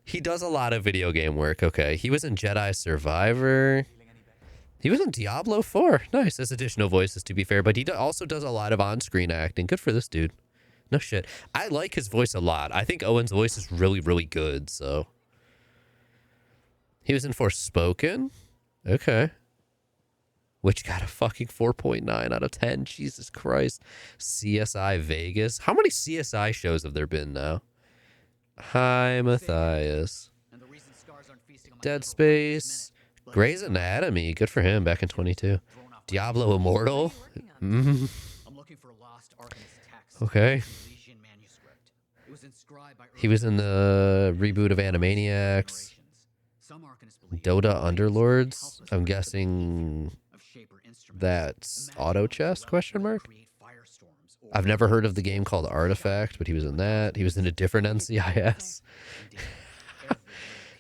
He does a lot of video game work, okay. He was in Jedi Survivor. He was in Diablo 4. Nice. As additional voices, to be fair. But he also does a lot of on-screen acting. Good for this dude. No shit. I like his voice a lot. I think Owen's voice is really, really good, so. He was in Forspoken. Okay. Which got a fucking 4.9 out of 10. Jesus Christ. CSI Vegas. How many CSI shows have there been now? Hi, Matthias. Dead Space. Grey's Anatomy. Good for him back in 22. Diablo Immortal. Okay. He was in the reboot of Animaniacs. Dota Underlords. I'm guessing that's Auto Chess, question mark? I've never heard of the game called Artifact, but he was in that. He was in a different NCIS.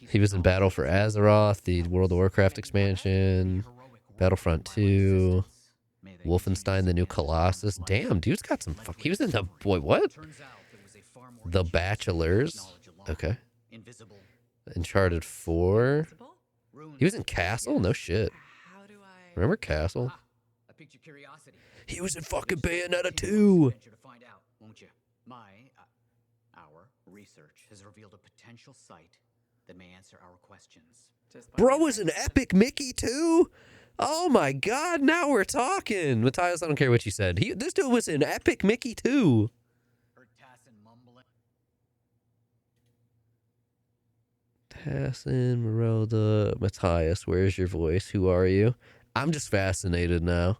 He was in Battle for Azeroth, the World of Warcraft expansion, Battlefront 2, Wolfenstein, the New Colossus. Damn, dude's got some fuck. He was in the... Boy, what? The Bachelors. Okay. Uncharted 4. He was in Castle? No shit. Remember Castle? He was in fucking Bayonetta 2. Our research has revealed a potential site that may answer our questions. Bro was an Epic Mickey too? Oh my god, now we're talking. Matthias, I don't care what you said. This dude was in Epic Mickey too. Tassin, Merelda, Matthias, where's your voice? Who are you? I'm just fascinated now.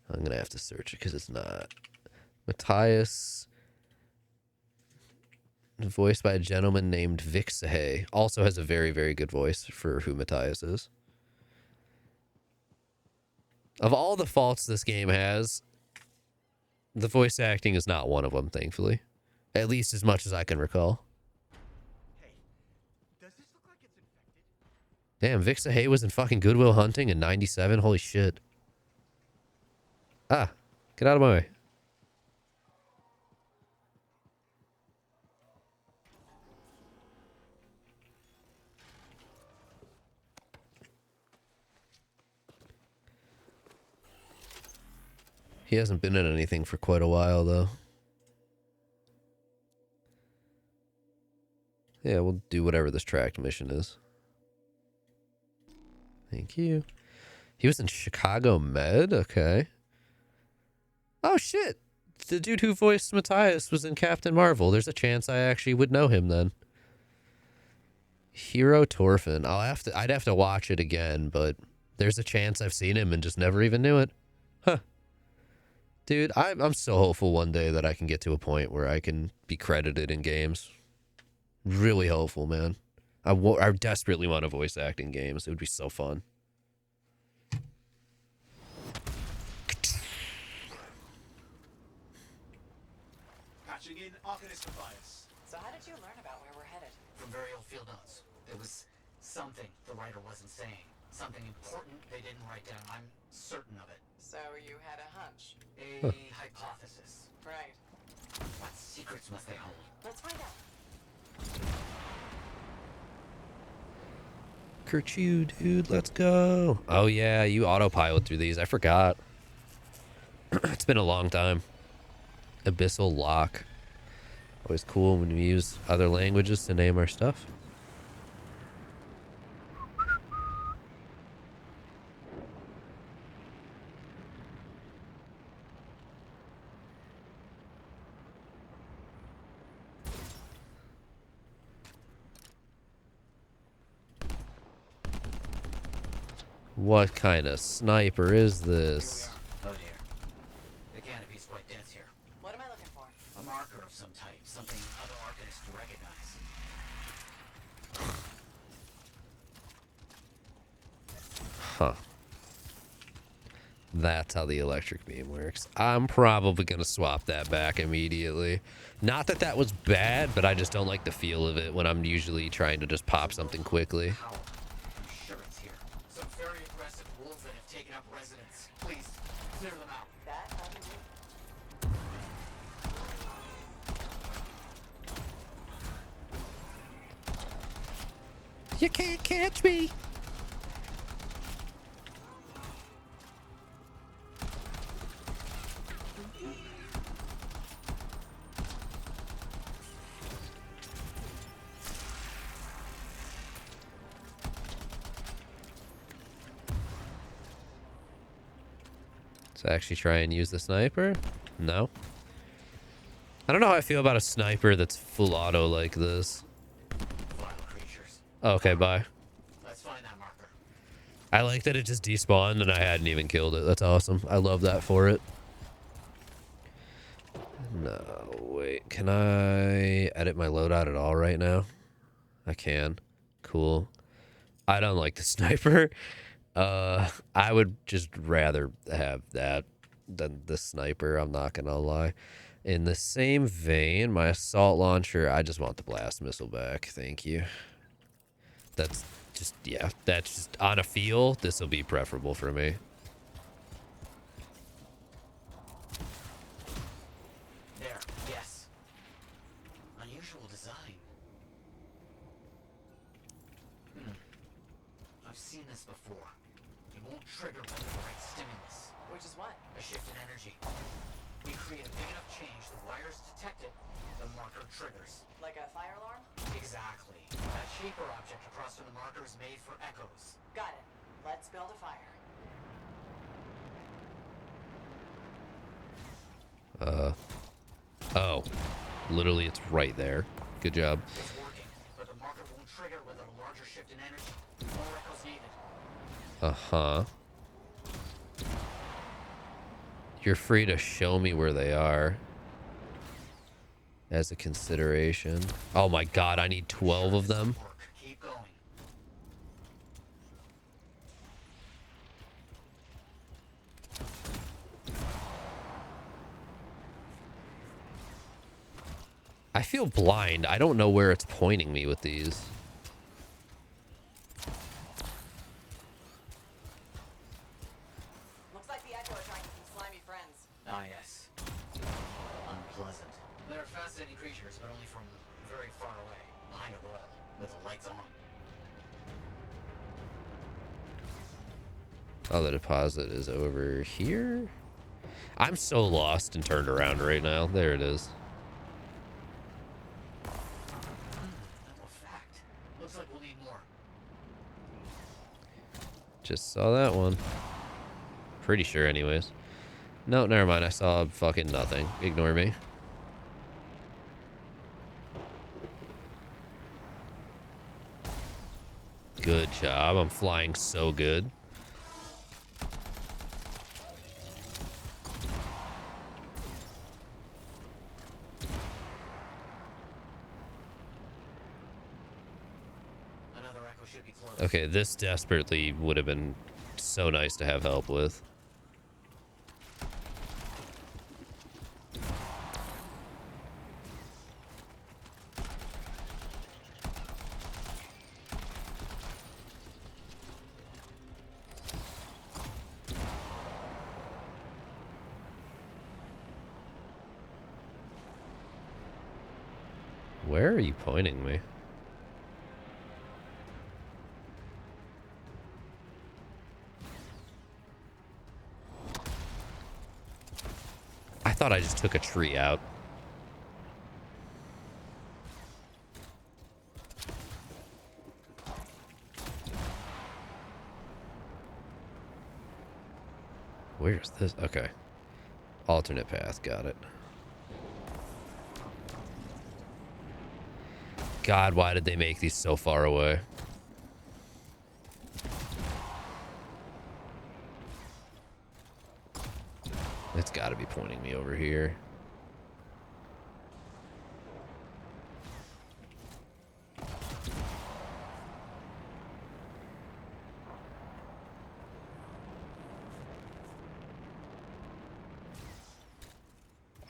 I'm going to have to search it because it's not. Matthias, voiced by a gentleman named Vic Sahay. Also has a very, very good voice for who Matthias is. Of all the faults this game has, the voice acting is not one of them, thankfully. At least as much as I can recall. Damn, Vic Sahay was in fucking Good Will Hunting in 97? Holy shit. Ah, get out of my way. He hasn't been in anything for quite a while, though. Yeah, we'll do whatever this tracked mission is. Thank you. He was in Chicago Med? Okay. Oh, shit. The dude who voiced Matthias was in Captain Marvel. There's a chance I actually would know him then. Hero Torfin. I'd have to watch it again, but there's a chance I've seen him and just never even knew it. Huh. Dude, I'm so hopeful one day that I can get to a point where I can be credited in games. Really hopeful, man. I desperately want to voice act in games. It would be so fun. Patching in Arcanist Matthias. So how did you learn about where we're headed? From very old field notes. There was something the writer wasn't saying. Something important they didn't write down. I'm certain of it. So you had a hunch. A hypothesis. Right. What secrets must they hold? Let's find out. Kerchew, dude, let's go. Oh yeah, you autopilot through these. I forgot. It's been a long time. Abyssal Lock. Always cool when we use other languages to name our stuff. What kind of sniper is this? What am I looking for? A marker of some type, something other arcanists recognize. Huh. That's how the electric beam works. I'm probably going to swap that back immediately. Not that that was bad, but I just don't like the feel of it when I'm usually trying to just pop something quickly. I'm sure it's here. Some very aggressive wolves that have taken up residence. Please, clear them out. That I can do. You can't catch me. So actually try and use the sniper? No. I don't know how I feel about a sniper that's full auto like this. Okay, bye. Let's find that marker. I like that it just despawned and I hadn't even killed it. That's awesome. I love that for it. No, wait. Can I edit my loadout at all right now? I can. Cool. I don't like the sniper. I would just rather have that than the sniper. I'm not gonna lie. In the same vein, my assault launcher, I just want the blast missile back. Thank you. That's just, yeah, that's just on a feel. This will be preferable for me. There, yes. Unusual design. I've seen this before. It won't trigger with the right stimulus. Which is what? A shift in energy. We create a big enough change, the wires detect it, the marker triggers. Like a fire alarm? Exactly. That shaper object across from the marker is made for echoes. Got it. Let's build a fire. Oh. Literally, it's right there. Good job. It's working, but the marker won't trigger without a larger shift in energy. More echoes needed. Uh-huh. You're free to show me where they are as a consideration. Oh my god, I need 12 of them. Keep going. I feel blind. I don't know where it's pointing me with these. Looks like the Echo are trying to be slimy friends. Ah, yes. Unpleasant. They're fascinating creatures, but only from very far away, behind a wall, with the lights on. Oh, the deposit is over here? I'm so lost and turned around right now. There it is. Fact. Looks like we'll need more. Just saw that one. Pretty sure anyways. No, never mind. I saw fucking nothing. Ignore me. Good job. I'm flying so good. Okay, this desperately would have been so nice to have help with. Where are you pointing me? I thought I just took a tree out. Where's this? Okay. Alternate path. Got it. God, why did they make these so far away? It's got to be pointing me over here.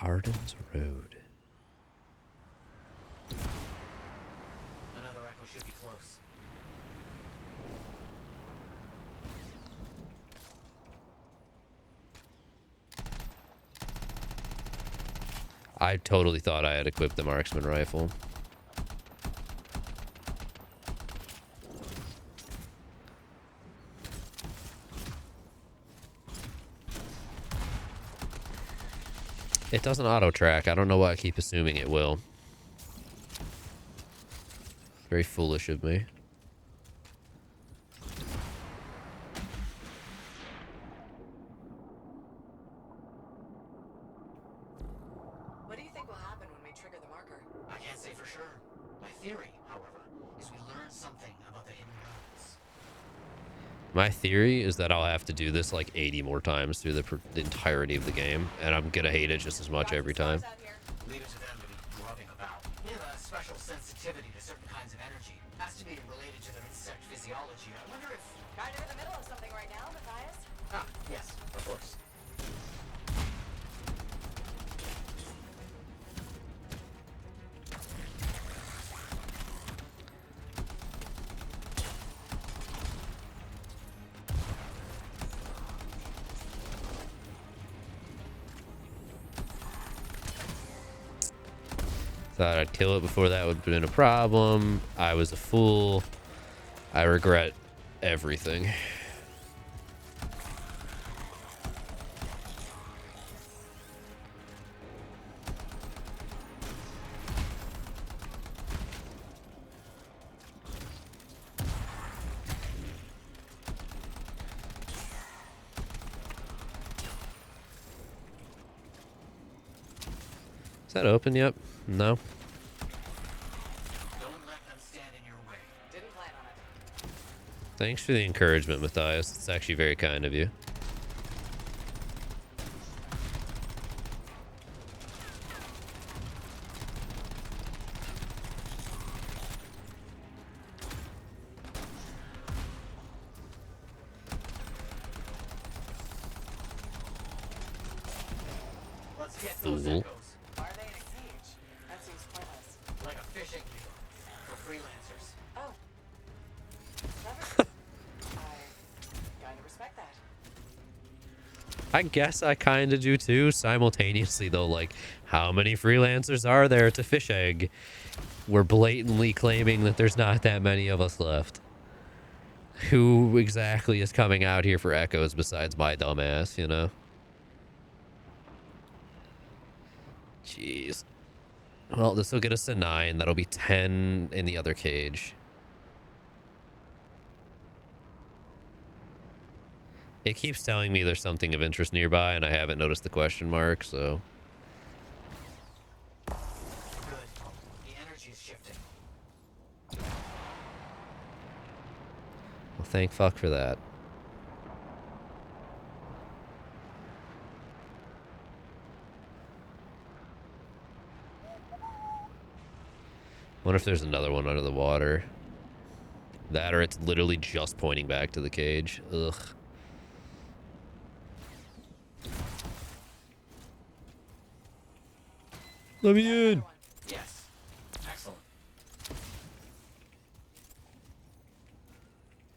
Hardens Road. Another echo should be close. I totally thought I had equipped the marksman rifle. It doesn't auto track. I don't know why I keep assuming it will. Very foolish of me. What do you think will happen when we trigger the marker? I can't say for sure. My theory, however, is we learn something about the hidden realms. My theory is that I'll have to do this like 80 more times through the entirety of the game, and I'm gonna hate it just as much every time. Leave it to them to be grubbing about. We have a special sensitivity to certain kinds of energy. Has to be related to their insect physiology. I wonder if... Kind of in the middle of something right now, Matthias. Ah, yes, of course. Thought I'd kill it before that would have been a problem. I was a fool. I regret everything. Is that open yet? No. Thanks for the encouragement, Matthias. It's actually very kind of you. Let's get those Fool. echoes. Are they in a cage? That seems pointless. Like a fishing reel for freelancers. Oh. Clever. I kind of respect that. I guess I kind of do too. Simultaneously, though, like, how many freelancers are there to fish egg? We're blatantly claiming that there's not that many of us left. Who exactly is coming out here for echoes besides my dumbass, you know? Jeez. Well, this will get us to 9. That'll be 10 in the other cage. It keeps telling me there's something of interest nearby, and I haven't noticed the question mark, so... Good. The energy is shifting. Well, thank fuck for that. Wonder if there's another one under the water. That, or it's literally just pointing back to the cage. Ugh. Let me in. Yes. Excellent.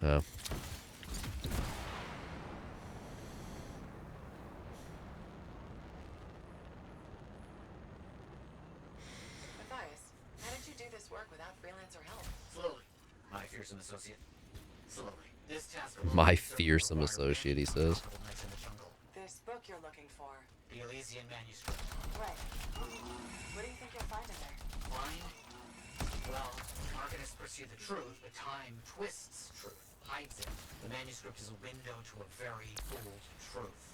Oh. Matthias, how did you do this work without freelancer help? Slowly. My fearsome associate. Slowly. This task My fearsome associate, he says. This book you're looking for. The Elysian manuscript. Right. What do you think you'll find in there? Find? Well, archonists pursue the truth, but time twists truth, hides it. The manuscript is a window to a very old truth.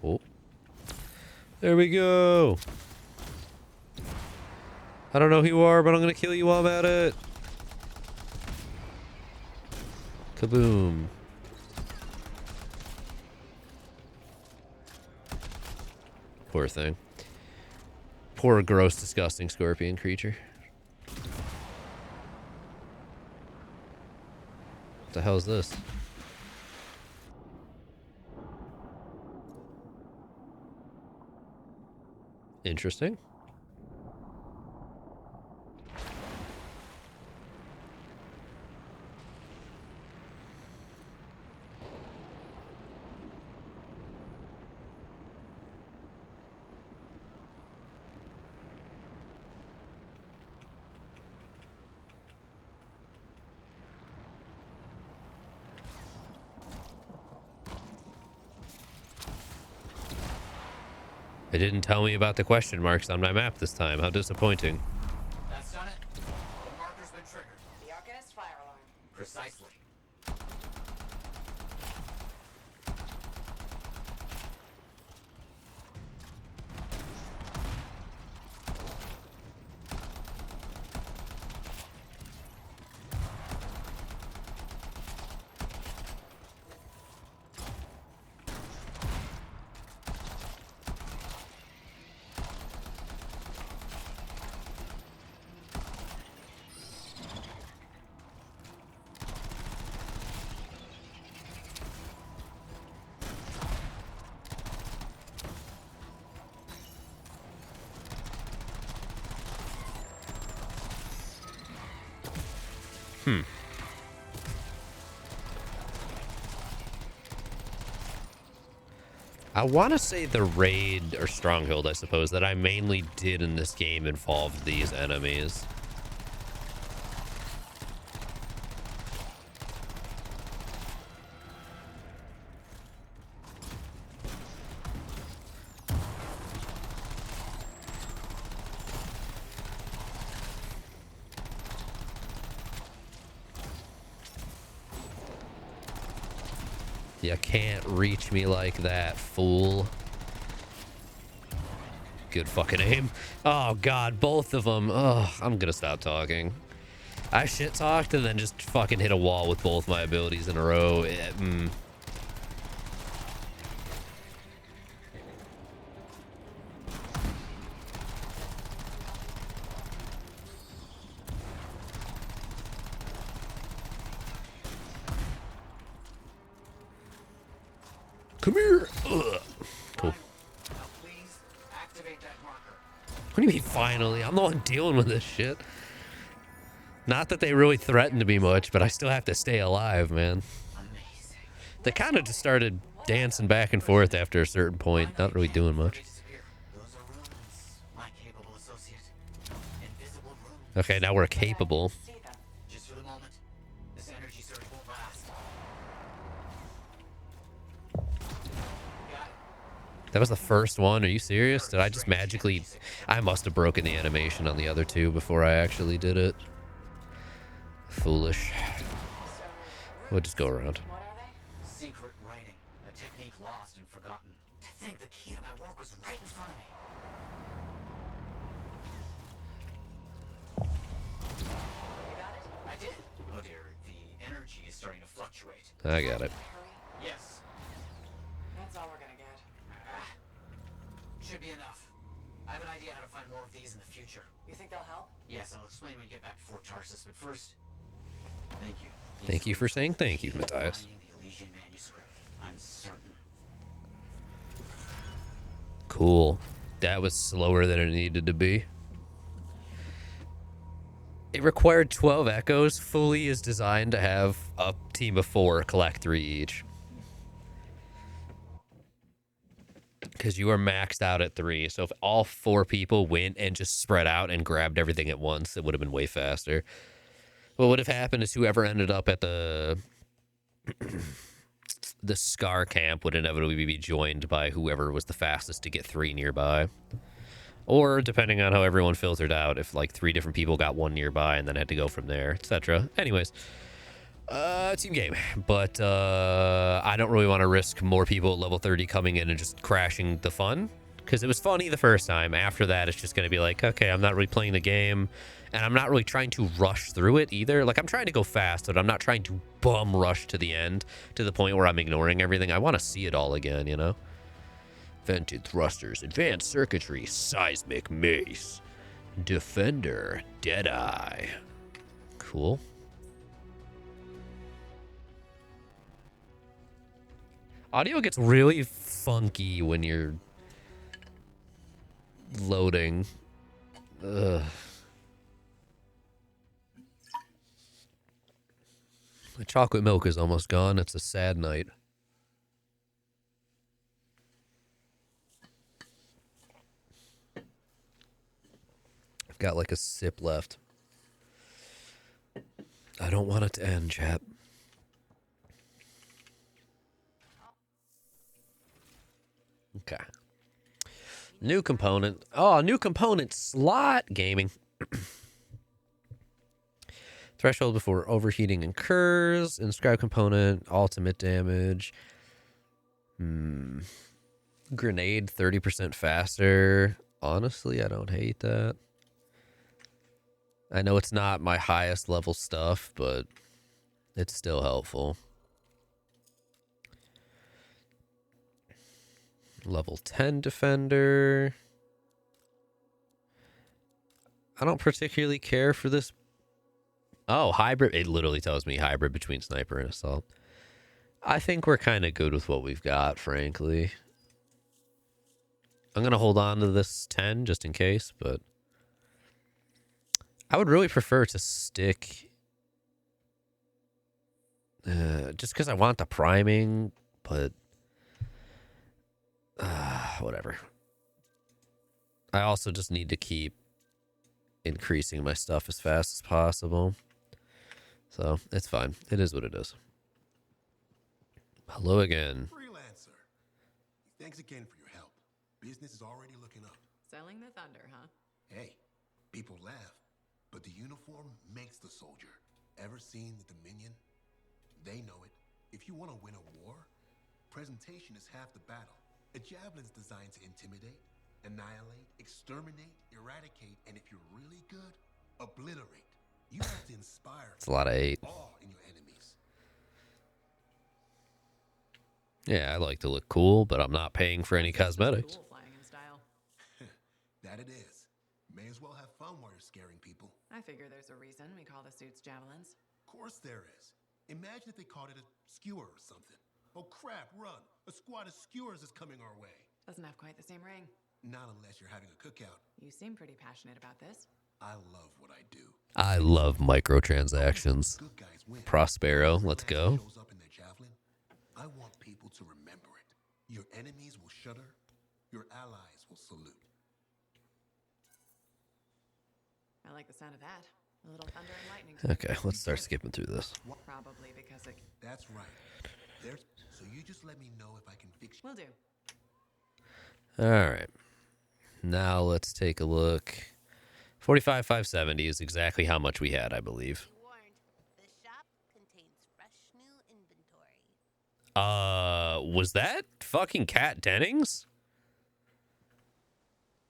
Oh. There we go. I don't know who you are, but I'm gonna kill you while I'm at it. Kaboom. Poor thing. Poor, gross, disgusting scorpion creature. What the hell is this? Interesting. It didn't tell me about the question marks on my map this time. How disappointing. That's done it. The marker's been triggered. The Arcanist fire alarm. Precisely. I want to say the raid or stronghold, I suppose, that I mainly did in this game involved these enemies. You can't reach me like that, fool. Good fucking aim. Oh, God, both of them. Oh, I'm gonna stop talking. I shit talked and then just fucking hit a wall with both my abilities in a row. Come here. Ugh. Cool. What do you mean finally? I'm the one dealing with this shit. Not that they really threatened me much, but I still have to stay alive, man. They kind of just started dancing back and forth after a certain point, not really doing much. Okay, now we're capable. That was the first one. Are you serious? Did I just magically... I must have broken the animation on the other two before I actually did it. Foolish. We'll just go around. Secret writing, a technique lost and forgotten. To think the key to my work was right in front of me. You got it? I did. Oh dear, the energy is starting to fluctuate. I got it. Yes. That's all we're gonna get. Should be enough. I have an idea how to find more of these in the future. You think they'll help? Yes, I'll explain when we get back to Fort Tarsus, but first, thank you. Thank you for saying thank you, Matthias. The Elysian manuscript, I'm certain. Cool. That was slower than it needed to be. It required 12 echoes. Fully is designed to have a team of 4 collect 3 each. Because you are maxed out at 3. So if all 4 people went and just spread out and grabbed everything at once, it would have been way faster. What would have happened is whoever ended up at the Scar camp would inevitably be joined by whoever was the fastest to get 3 nearby. Or depending on how everyone filtered out, if like 3 different people got 1 nearby and then had to go from there, etc. Anyways, team game. But I don't really want to risk more people at level 30 coming in and just crashing the fun. Because it was funny the first time. After that, it's just going to be like, okay, I'm not really playing the game. And I'm not really trying to rush through it either. Like, I'm trying to go fast, but I'm not trying to bum rush to the end to the point where I'm ignoring everything. I want to see it all again, you know? Vented thrusters, advanced circuitry, seismic mace, defender, deadeye. Cool. Audio gets really funky when you're Loading. Ugh. The chocolate milk is almost gone. It's a sad night. I've got like a sip left. I don't want it to end, chat. Okay. New component. Oh, new component slot gaming. Threshold before overheating incurs. Inscribe component. Ultimate damage. Grenade 30% faster. Honestly, I don't hate that. I know it's not my highest level stuff, but it's still helpful. Level 10 defender. I don't particularly care for this. Oh, hybrid. It literally tells me hybrid between sniper and assault. I think we're kind of good with what we've got, frankly. I'm going to hold on to this 10 just in case, but I would really prefer to stick just because I want the priming, but whatever. I also just need to keep increasing my stuff as fast as possible. So it's fine. It is what it is. Hello again. Freelancer. Thanks again for your help. Business is already looking up. Selling the thunder, huh? Hey, people laugh, but the uniform makes the soldier. Ever seen the Dominion? They know it. If you want to win a war, presentation is half the battle. A javelin's designed to intimidate, annihilate, exterminate, eradicate, and if you're really good, obliterate. You have to inspire. It's a lot of 8. Awe in your enemies. Yeah, I like to look cool, but I'm not paying for any cosmetics. Cool flying in style. That it is. May as well have fun while you're scaring people. I figure there's a reason we call the suits javelins. Of course there is. Imagine if they called it a skewer or something. Oh crap, run. A squad of skewers is coming our way. Doesn't have quite the same ring. Not unless you're having a cookout. You seem pretty passionate about this. I love what I do. I love microtransactions. Prospero, let's go. Shows up in their javelin. I want people to remember it. Your enemies will shudder. Your allies will salute. I like the sound of that. A little thunder and lightning. Okay, let's start skipping through this. Probably because it... That's right. So you just let me know if I can fix you. Will do. All right. Now let's take a look. 45,570 is exactly how much we had, I believe. The shop contains fresh new inventory. Was that fucking Kat Dennings?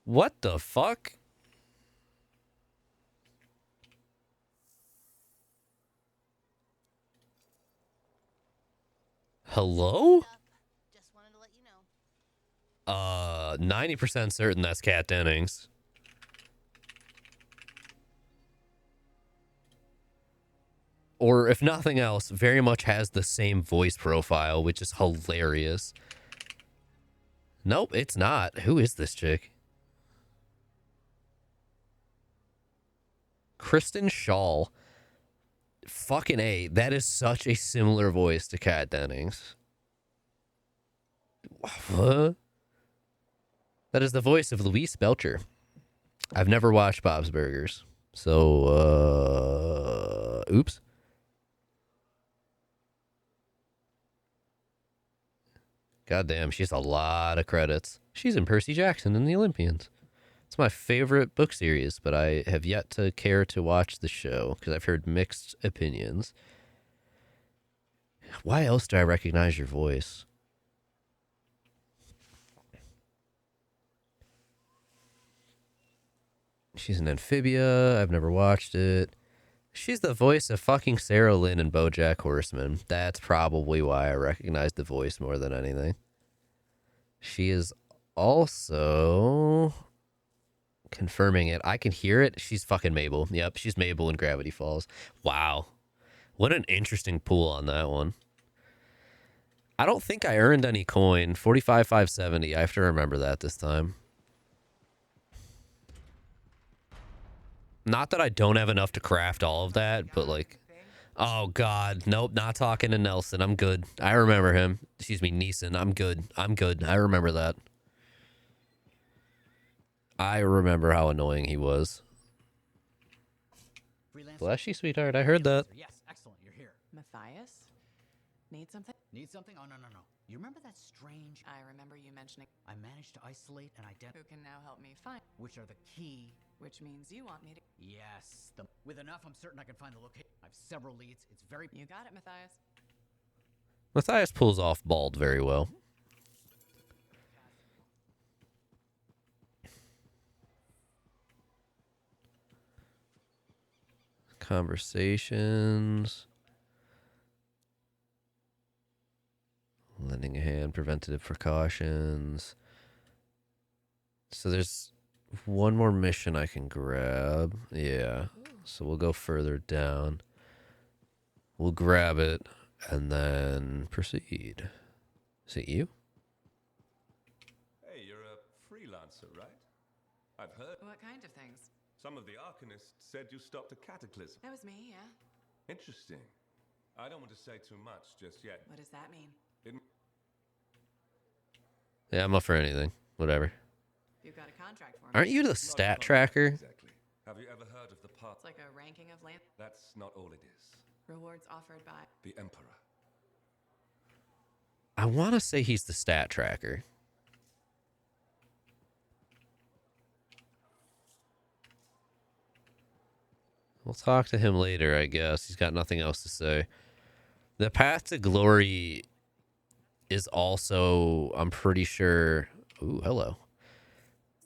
What the fuck? Hello? Just wanted to let you know. 90% certain that's Kat Dennings. Or if nothing else, very much has the same voice profile, which is hilarious. Nope, it's not. Who is this chick? Kristen Shaw. Fucking A. That is such a similar voice to Kat Dennings. What? That is the voice of Louise Belcher. I've never watched Bob's Burgers. So, oops. Goddamn, she has a lot of credits. She's in Percy Jackson and the Olympians. It's my favorite book series, but I have yet to care to watch the show because I've heard mixed opinions. Why else do I recognize your voice? She's an Amphibia. I've never watched it. She's the voice of fucking Sarah Lynn in BoJack Horseman. That's probably why I recognize the voice more than anything. She is also... confirming it. I can hear it. She's fucking Mabel. Yep, she's Mabel in Gravity Falls. Wow. What an interesting pool on that one. I don't think I earned any coin. 45,570. I have to remember that this time. Not that I don't have enough to craft all of that, but like, oh God, nope, not talking to Nelson. I'm good. I remember him. Excuse me, Neeson. I'm good. I'm good. I remember that. I remember how annoying he was. Bless you, sweetheart. I heard that. Yes, excellent. You're here. Matthias? Need something? Need something? Oh, no. You remember that strange... I remember you mentioning... I managed to isolate and identify... Who can now help me find... Which are the key... Which means you want me to... Yes. With enough, I'm certain I can find the location. I have several leads. It's very... You got it, Matthias. Matthias pulls off bald very well. Conversations. Lending a hand, preventative precautions. So there's one more mission I can grab. Yeah. So we'll go further down. We'll grab it and then proceed. Is it you? Hey, you're a freelancer, right? I've heard. What kind of things? Some of the Arcanists said you stopped a cataclysm. That was me, yeah. Interesting. I don't want to say too much just yet. What does that mean? Yeah, I'm up for anything. Whatever. You got a contract for me. Aren't you the stat tracker? Exactly. Have you ever heard of the part? It's like a ranking of land. That's not all it is. Rewards offered by the Emperor. I want to say he's the stat tracker. We'll talk to him later, I guess. He's got nothing else to say. The path to glory is also, I'm pretty sure... Ooh, hello.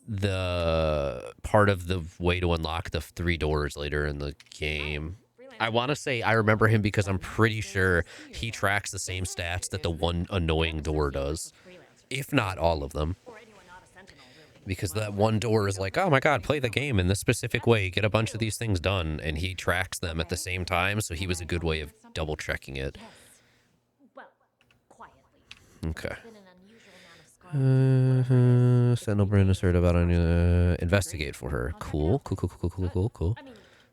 The part of the way to unlock the 3 doors later in the game. I want to say I remember him because I'm pretty sure he tracks the same stats that the one annoying door does. If not all of them. Because that one door is like, oh my god, play the game in this specific way, get a bunch of these things done, and he tracks them at the same time, so he was a good way of double checking it. Okay. Sentinel Brand is heard about investigate for her. Cool.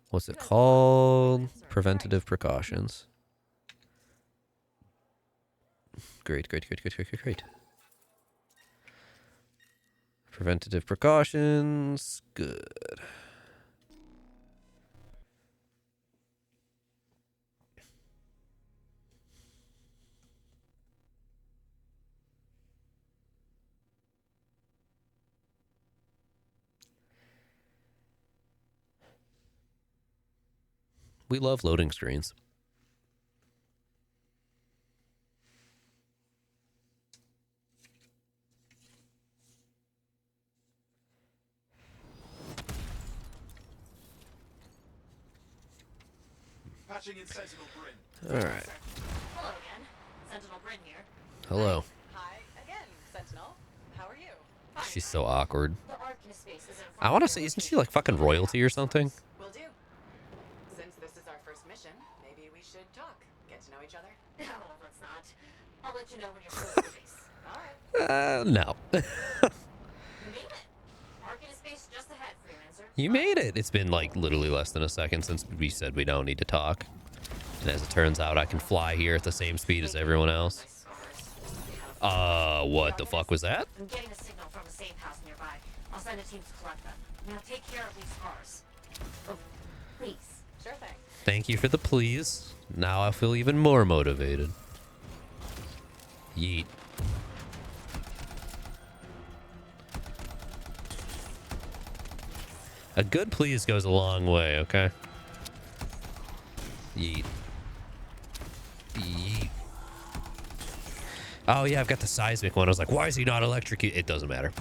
What's it called? Preventative precautions. Great. Preventative precautions. Good. We love loading screens. Patching in Sentinel Bryn. All right. Hello again. Sentinel Bryn here. Hello. Hi again, Sentinel. How are you? She's so awkward. The Arcanist base is in front I want to say, isn't she like fucking royalty or something? Will do. Since this is our first mission, maybe we should talk. Get to know each other. No, let's not. I'll let you know when you're close to the base. Alright. No. You made it. Arcanist base just ahead, freelancer. You made it. It's been like literally less than a second since we said we don't need to talk. And as it turns out, I can fly here at the same speed as everyone else. What the fuck was that? I'm getting a signal from a safe house nearby. I'll send a team to collect them. Now take care of these cars. Oh, please. Sure thing. Thank you for the please. Now I feel even more motivated. Yeet. A good please goes a long way, okay? Yeet. Yeet. Oh yeah, I've got the seismic one. I was like, why is he not electrocuted? It doesn't matter.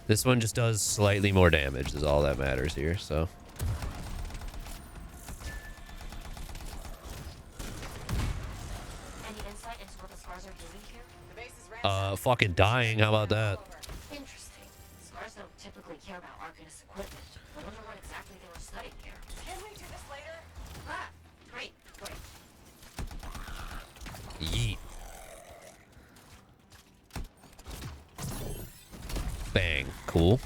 This one just does slightly more damage is all that matters here, so. Any insight into what the scars are doing here? The base is Fucking dying. How about that? interesting. Scars don't typically care about Arcanist equipment. I wonder what exactly they were studying here. Can we do this later? Ah, great. Yeet. Bang. Cool.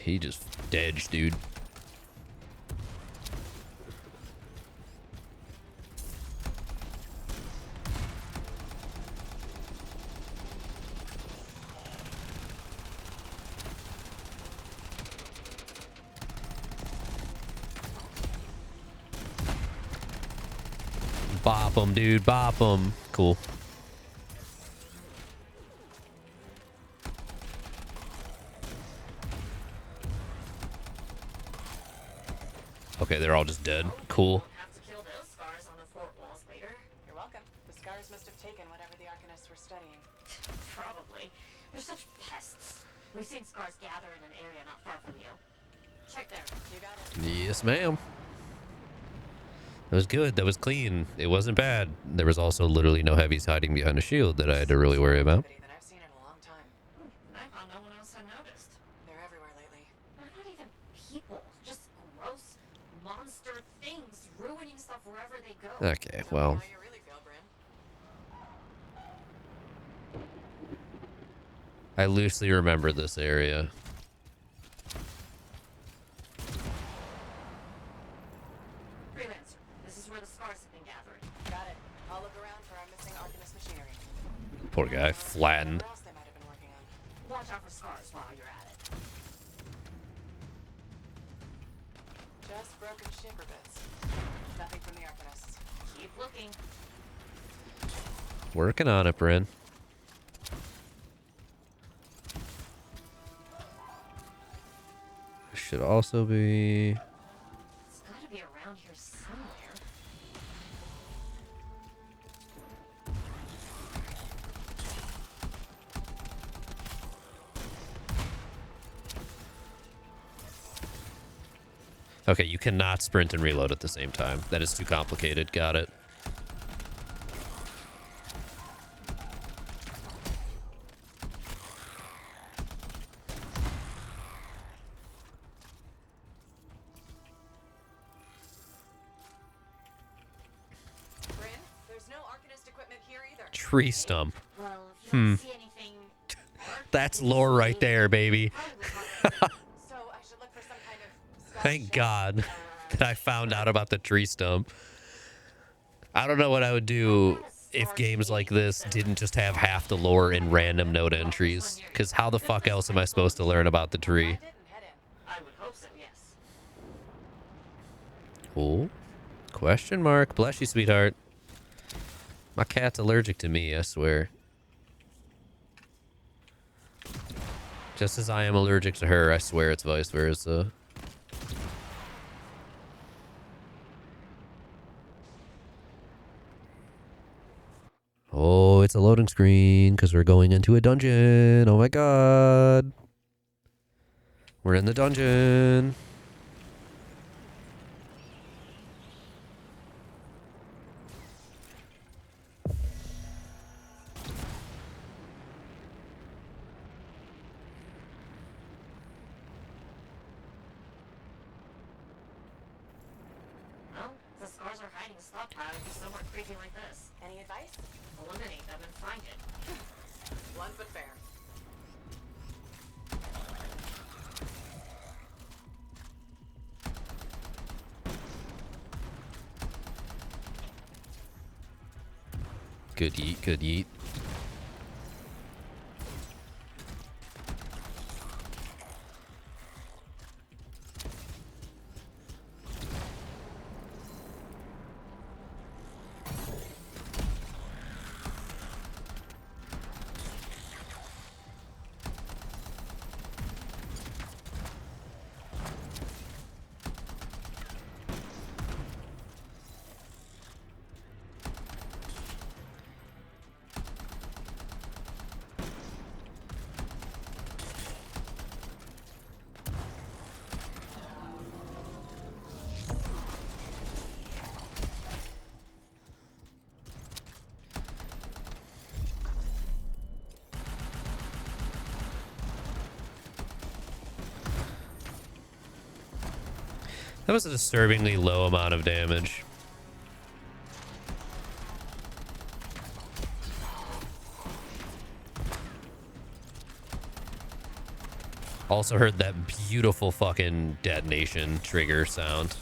He just dead, dude. Bop him, dude. Bop him. Cool. Okay, they're all just dead. Cool. Have to kill those scars on the fort walls later. You're welcome. The scars must have taken whatever the Arcanists were studying. Probably. They're such pests. We've seen scars gather in an area not far from you. Check there. You got it. Yes, ma'am. That was good. That was clean. It wasn't bad. There was also literally no heavies hiding behind a shield that I had to really worry about. That I've seen in a long time. I thought no one else had noticed. They're everywhere lately. They're not even people. Just gross monster things ruining stuff wherever they go. Okay, well. How you really feel, Bryn? I loosely remember this area. Freelancer, this is where the scars have been gathered. Got it. I'll look around for our missing Arcanist machinery. Poor guy, flattened. What else they might have been working on. Watch out for scars while you're at it. Just broken shaper bits. Nothing from the Arcanists. Keep looking. Working on it, Bryn. Should also be... It's gotta be around here somewhere. Okay, you cannot sprint and reload at the same time. That is too complicated. Got it. Bryn, there's no Arcanist equipment here either. Tree stump. Well, if you don't see anything, That's lore right there, baby. So I should look for some kind of Thank God that I found out about the tree stump. I don't know what I would do if games like this didn't just have half the lore in random node entries. Because how the fuck else am I supposed to learn about the tree? I would hope so, yes. Cool. Question mark. Bless you, sweetheart. My cat's allergic to me, I swear. Just as I am allergic to her, I swear it's vice versa. Oh, it's a loading screen because we're going into a dungeon. Oh my god. We're in the dungeon. Well, the scars are hiding a stockpile somewhere creepy like this. Any advice? Eliminate them and find it. Blunt but fair. Good yeet, good yeet. That was a disturbingly low amount of damage. Also heard that beautiful fucking detonation trigger sound.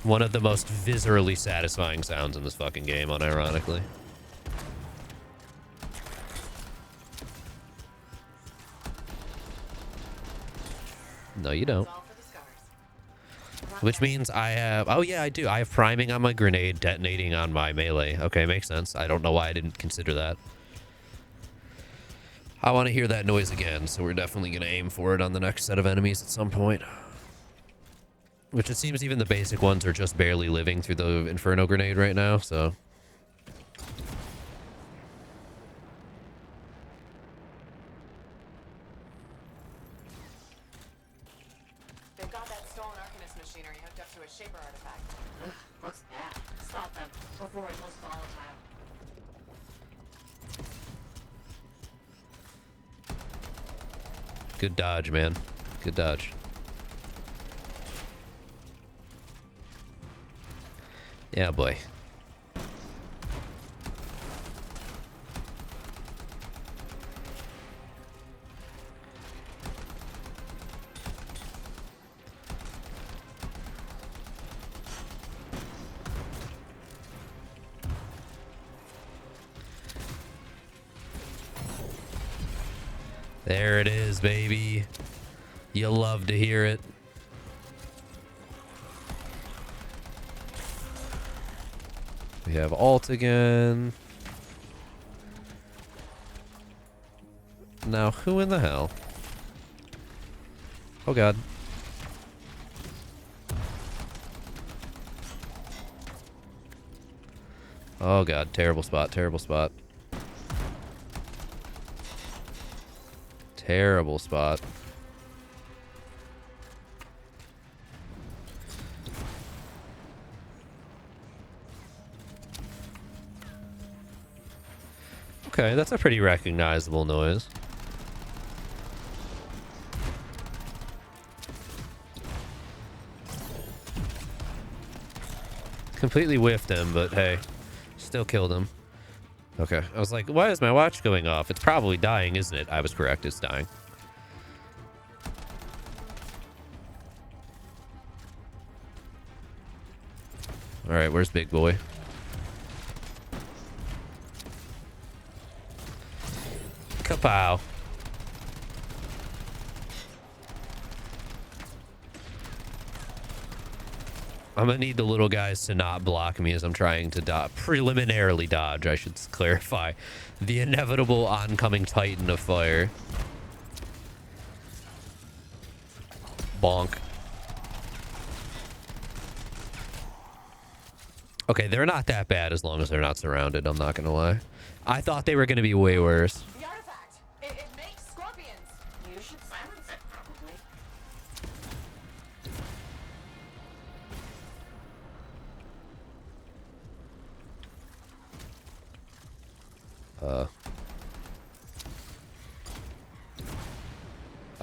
One of the most viscerally satisfying sounds in this fucking game, unironically. No, you don't. Which means I have... Oh, yeah, I do. I have priming on my grenade, detonating on my melee. Okay, makes sense. I don't know why I didn't consider that. I want to hear that noise again, so we're definitely going to aim for it on the next set of enemies at some point. Which it seems even the basic ones are just barely living through the Inferno grenade right now, so... They've got that stolen Arcanist machinery hooked up to a Shaper artifact. Ugh, looks bad. Stop them before it goes volatile. Good dodge, man. Good dodge. Yeah, boy. There it is, baby. You love to hear it. We have alt again. Now, who in the hell? Oh, God. Oh, God. Terrible spot. Terrible spot. Terrible spot. Okay, that's a pretty recognizable noise. Completely whiffed him, but hey, still killed him. Okay, I was like, why is my watch going off? It's probably dying, isn't it? I was correct, it's dying. Alright, where's Big Boy? Kapow. I'm gonna need the little guys to not block me as I'm trying to preliminarily dodge, I should clarify, the inevitable oncoming titan of fire. Bonk. Okay, they're not that bad as long as they're not surrounded, I'm not gonna lie. I thought they were gonna be way worse. The artifact! It makes scorpions! You should silence it, probably.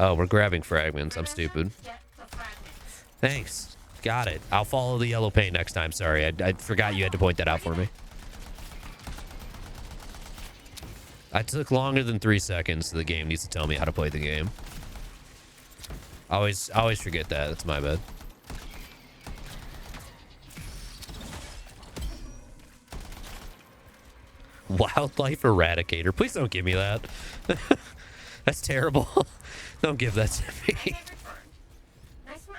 Oh, we're grabbing fragments. I'm stupid. Thanks. Got it. I'll follow the yellow paint next time. Sorry, I forgot you had to point that out for me. I took longer than 3 seconds, so the game needs to tell me how to play the game. I always forget that. That's my bad. Wildlife Eradicator. Please don't give me that. That's terrible. Don't give that to me. Nice work.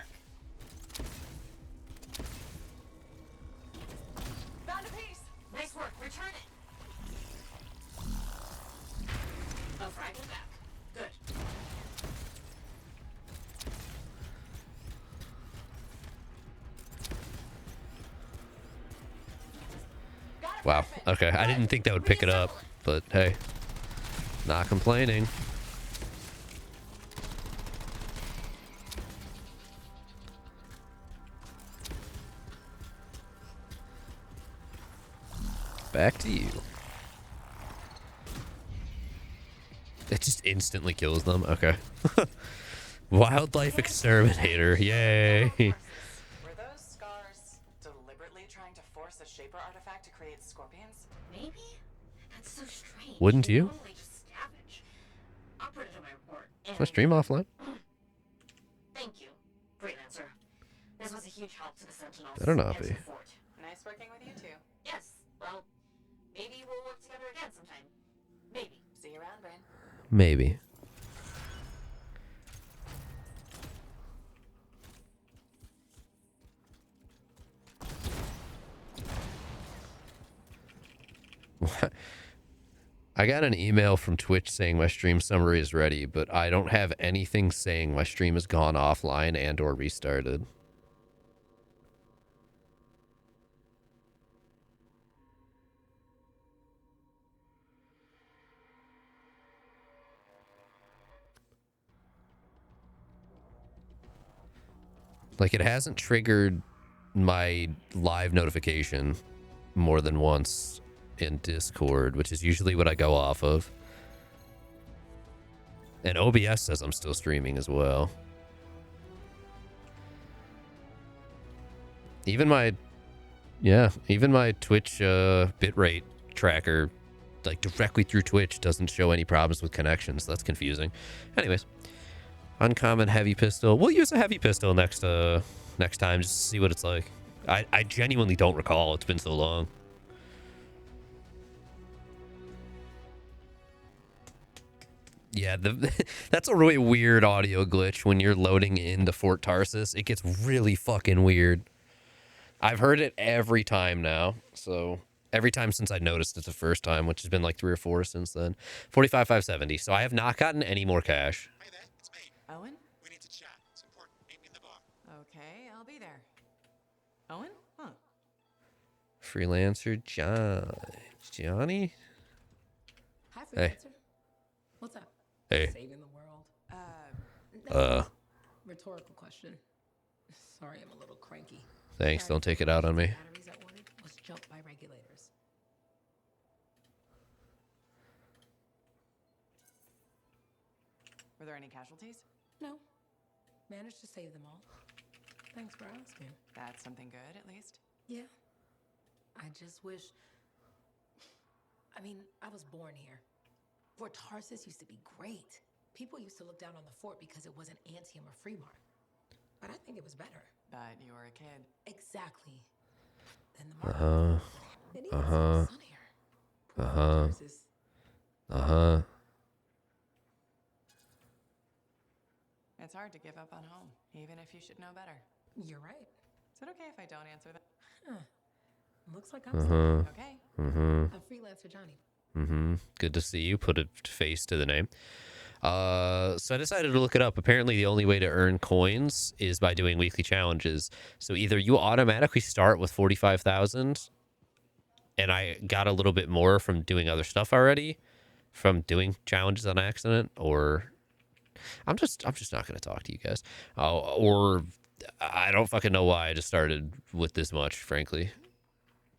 Found a piece! Nice work. Return it. A fragment back. Good. Wow. Okay. I didn't think that would pick it up, but hey, not complaining. Back to you. It just instantly kills them. Okay. Wildlife exterminator. Yay. Were those scars deliberately trying to force a Shaper artifact to create scorpions? Maybe? That's so strange. Wouldn't you? Normally just scavenge. I'm cooperative in my report. Is my stream offline? Thank you, freelancer. This was a huge help to the Sentinels. Better not and to be. the fort. Nice working with you two. Yes. Well, maybe we'll work together again sometime. Maybe. See you around, Brain. Maybe. I got an email from Twitch saying my stream summary is ready, but I don't have anything saying my stream has gone offline and or restarted. Like, it hasn't triggered my live notification more than once in Discord, which is usually what I go off of. And OBS says I'm still streaming as well. Even my Twitch bitrate tracker, like directly through Twitch, doesn't show any problems with connections. That's confusing. Anyways, uncommon heavy pistol. We'll use a heavy pistol next time just to see what it's like. I genuinely don't recall. It's been so long. Yeah, that's a really weird audio glitch when you're loading into Fort Tarsus. It gets really fucking weird. I've heard it every time now. So every time since I noticed it the first time, which has been like 3 or 4 since then. 45,570. So I have not gotten any more cash. Owen? We need to chat. It's important. Meet me in the bar. Okay, I'll be there. Owen? Huh. Freelancer Johnny? Hi, Hey. Freelancer. What's up? Hey. Saving the world? Rhetorical question. Sorry, I'm a little cranky. Thanks, don't take it out on me. Batteries I ordered was jumped by regulators. Were there any casualties? No. Managed to save them all. Thanks for asking. That's something good, at least. Yeah. I just wish... I mean, I was born here. Fort Tarsus used to be great. People used to look down on the fort because it wasn't Anthem or Fremont. But I think it was better. But you were a kid. Exactly. Then the market. It even sunnier. Fort Tarsus. It's hard to give up on home, even if you should know better. You're right. Is it okay if I don't answer that? Huh. Looks like I'm sorry. Okay. I'm Freelancer Johnny. Good to see you. Put a face to the name. So I decided to look it up. Apparently the only way to earn coins is by doing weekly challenges. So either you automatically start with 45,000, and I got a little bit more from doing other stuff already, from doing challenges on accident, or I'm just not gonna talk to you guys. Or I don't fucking know why I just started with this much, frankly.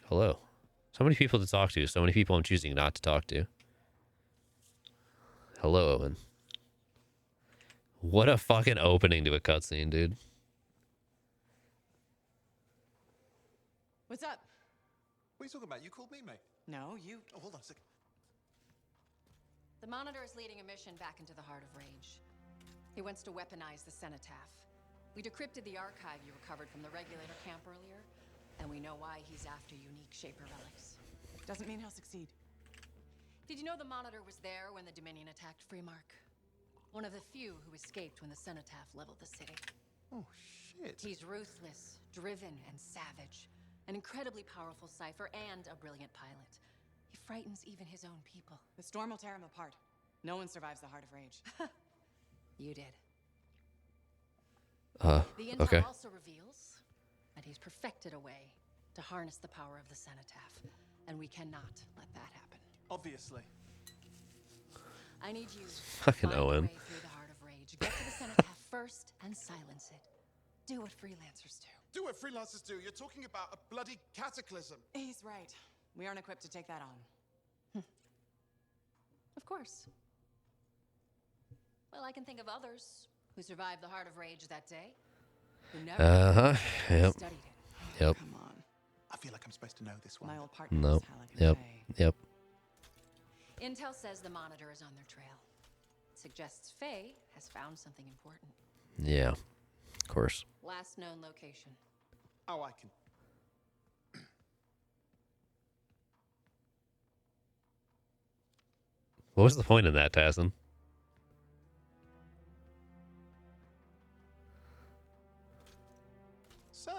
Hello. So many people to talk to. So many people I'm choosing not to talk to. Hello, Owen. What a fucking opening to a cutscene, dude. What's up? What are you talking about? You called me, mate. No, you... Oh, hold on a second. The Monitor is leading a mission back into the Heart of Rage. He wants to weaponize the Cenotaph. We decrypted the archive you recovered from the Regulator camp earlier, and we know why he's after unique Shaper relics. Doesn't mean he'll succeed. Did you know the Monitor was there when the Dominion attacked Freemark? One of the few who escaped when the Cenotaph leveled the city. Oh, shit. He's ruthless, driven, and savage. An incredibly powerful cipher and a brilliant pilot. He frightens even his own people. The storm will tear him apart. No one survives the Heart of Rage. You did. The intel Okay. also reveals that he's perfected a way to harness the power of the Cenotaph, and we cannot let that happen. Obviously. I need you Fucking to find Owen. a way through the Heart of Rage. Get to the Cenotaph first and silence it. Do what freelancers do. Do what freelancers do. You're talking about a bloody cataclysm. He's right. We aren't equipped to take that on. Of course. Well, I can think of others who survived the Heart of Rage that day. Who never Yep. studied it. Yep. Come on. I feel like I'm supposed to know this one. My old partner Nope. was Halleck and Yep. Jay. Yep. Intel says the Monitor is on their trail. suggests Faye has found something important. Yeah, of course. Last known location. Oh, I can. What was the point in that, Tassin? So,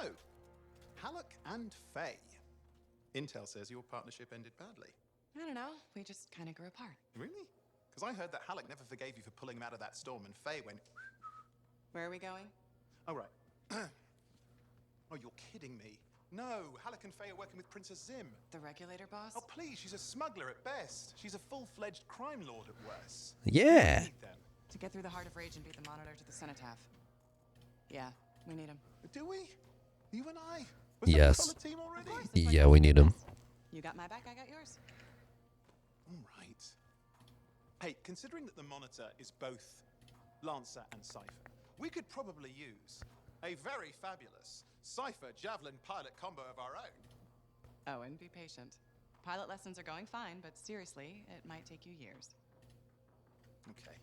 Halleck and Faye. Intel says your partnership ended badly. I don't know. We just kind of grew apart. Really? Because I heard that Halleck never forgave you for pulling him out of that storm, and Faye went. Where are we going? Oh, right. Oh, you're kidding me. No, Halleck and Faye are working with Princess Zim. The regulator boss? Oh, please, she's a smuggler at best. She's a full-fledged crime lord at worst. Yeah. We need them. To get through the heart of rage and beat the monitor to the cenotaph. Yeah, we need him. Do we? You and I? Was Yes. that a solid team already? Yeah, we need him. You got my back, I got yours. All right. Hey, considering that the Monitor is both Lancer and Cypher, we could probably use a very fabulous Cypher Javelin pilot combo of our own. Oh, and be patient. Pilot lessons are going fine, but seriously, it might take you years. Okay.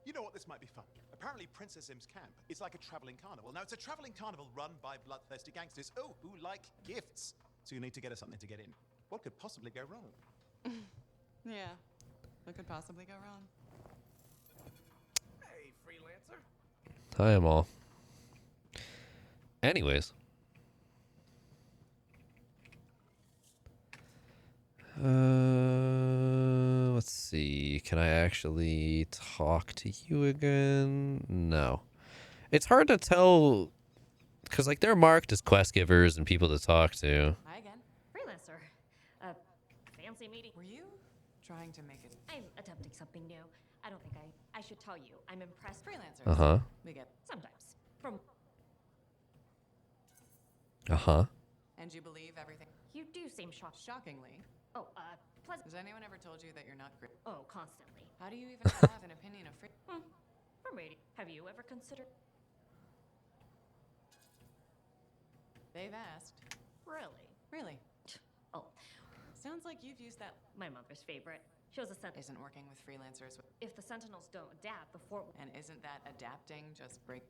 You know what? This might be fun. Apparently, Princess Zim's camp is like a traveling carnival. Now, it's a traveling carnival run by bloodthirsty gangsters, who like gifts. So you need to get us something to get in. What could possibly go wrong? Yeah, what could possibly go wrong? Hey, freelancer. I am all. Anyways. Let's see. Can I actually talk to you again? No. It's hard to tell because like they're marked as quest givers and people to talk to. Hi again. Freelancer. Fancy meeting. Were you trying to make it? I'm attempting something new. I don't think I should tell you. I'm impressed. Freelancers. Uh-huh. We get Sometimes. From. Uh-huh. And you believe everything? You do seem shocked. Shockingly. Oh, pleasant. Has anyone ever told you that you're not great? Oh, constantly. How do you even have an opinion of free? From radio. Have you ever considered? They've asked. Really? Really? Oh. Sounds like you've used that. My mother's favorite. She was a sentinel. Isn't working with freelancers. If the sentinels don't adapt before. And isn't that adapting just break?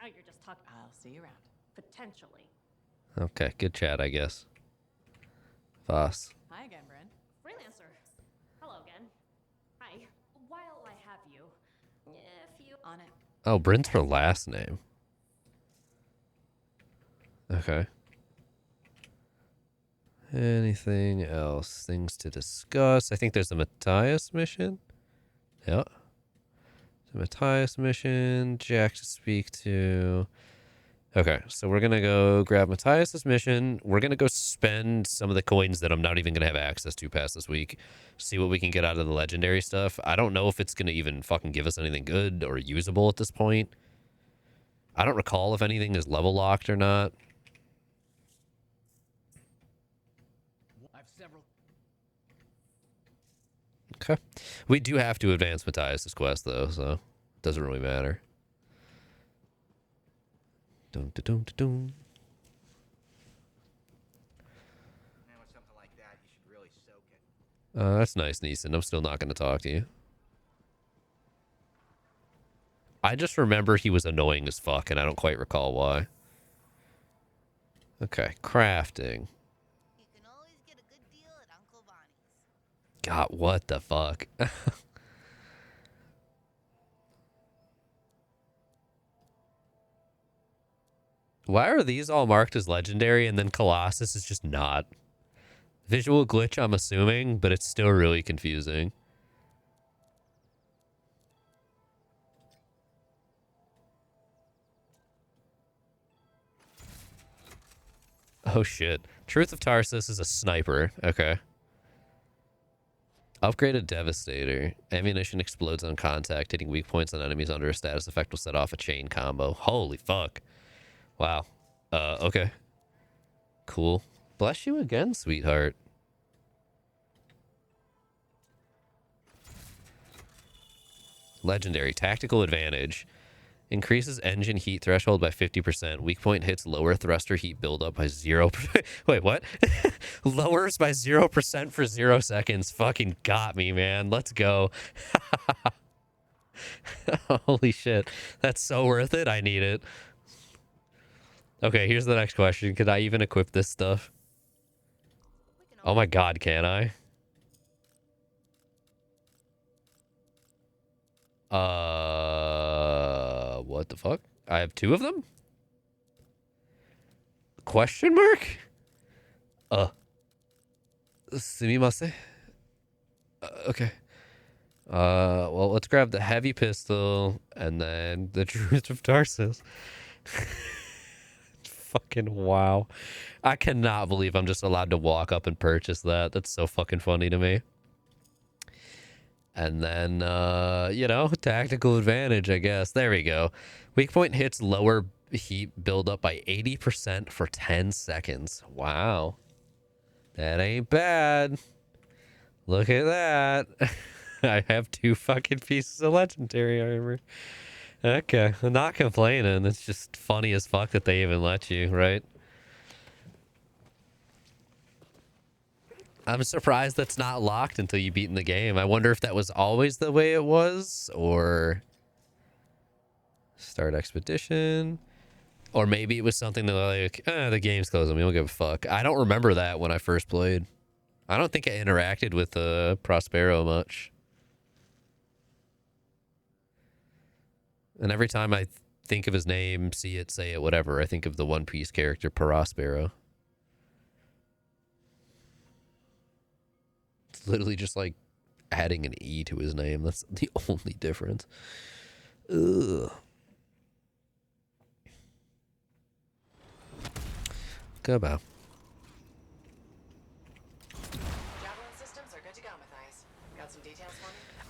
Now you're just talking. I'll see you around. Potentially. Okay, good chat, I guess. Voss. Hi again, Bryn. Freelancer. Hello again. Hi. While I have you, if you on it. Oh, Bryn's her last name. Okay. Anything else? Things to discuss? I think there's a Matthias mission. Yeah. The Matthias mission. Jack to speak to. Okay, so we're going to go grab Matthias's mission. We're going to go spend some of the coins that I'm not even going to have access to past this week. See what we can get out of the legendary stuff. I don't know if it's going to even fucking give us anything good or usable at this point. I don't recall if anything is level locked or not. Okay. We do have to advance Matthias's quest, though, so it doesn't really matter. Dun, dun, dun, dun. Man, with something like that, you should really soak it. That's nice, Neeson. I'm still not going to talk to you. I just remember he was annoying as fuck, and I don't quite recall why. Okay, crafting. You can always get a good deal at Uncle Bonnie's. God, what the fuck? Why are these all marked as legendary and then Colossus is just not? Visual glitch, I'm assuming, but it's still really confusing. Oh shit. Truth of Tarsus is a sniper. Okay. Upgraded Devastator. Ammunition explodes on contact, hitting weak points on enemies under a status effect will set off a chain combo. Holy fuck. Wow. Okay. Cool. Bless you again, sweetheart. Legendary. Tactical advantage. Increases engine heat threshold by 50%. Weak point hits lower thruster heat buildup by 0%. Wait, what? Lowers by 0% for 0 seconds. Fucking got me, man. Let's go. Holy shit. That's so worth it. I need it. Okay, here's the next question. Could I even equip this stuff? Oh my god, can I? What the fuck? I have 2 of them? Question mark? Sumimasen. Okay. Well, let's grab the heavy pistol and then the Truth of Tarsus. Fucking wow. I cannot believe I'm just allowed to walk up and purchase that. That's so fucking funny to me. And then, you know, tactical advantage, I guess. There we go. Weak point hits lower heat buildup by 80% for 10 seconds. Wow. That ain't bad. Look at that. I have 2 fucking pieces of legendary armor. Okay, I'm not complaining. It's just funny as fuck that they even let you, right? I'm surprised that's not locked until you beat in the game. I wonder if that was always the way it was, or start expedition, or maybe it was something that like, the game's closing. We don't give a fuck. I don't remember that when I first played. I don't think I interacted with Prospero much. And every time I think of his name, see it, say it, whatever, I think of the One Piece character Prospero. It's literally just like adding an E to his name. That's the only difference. Ugh. Goodbye.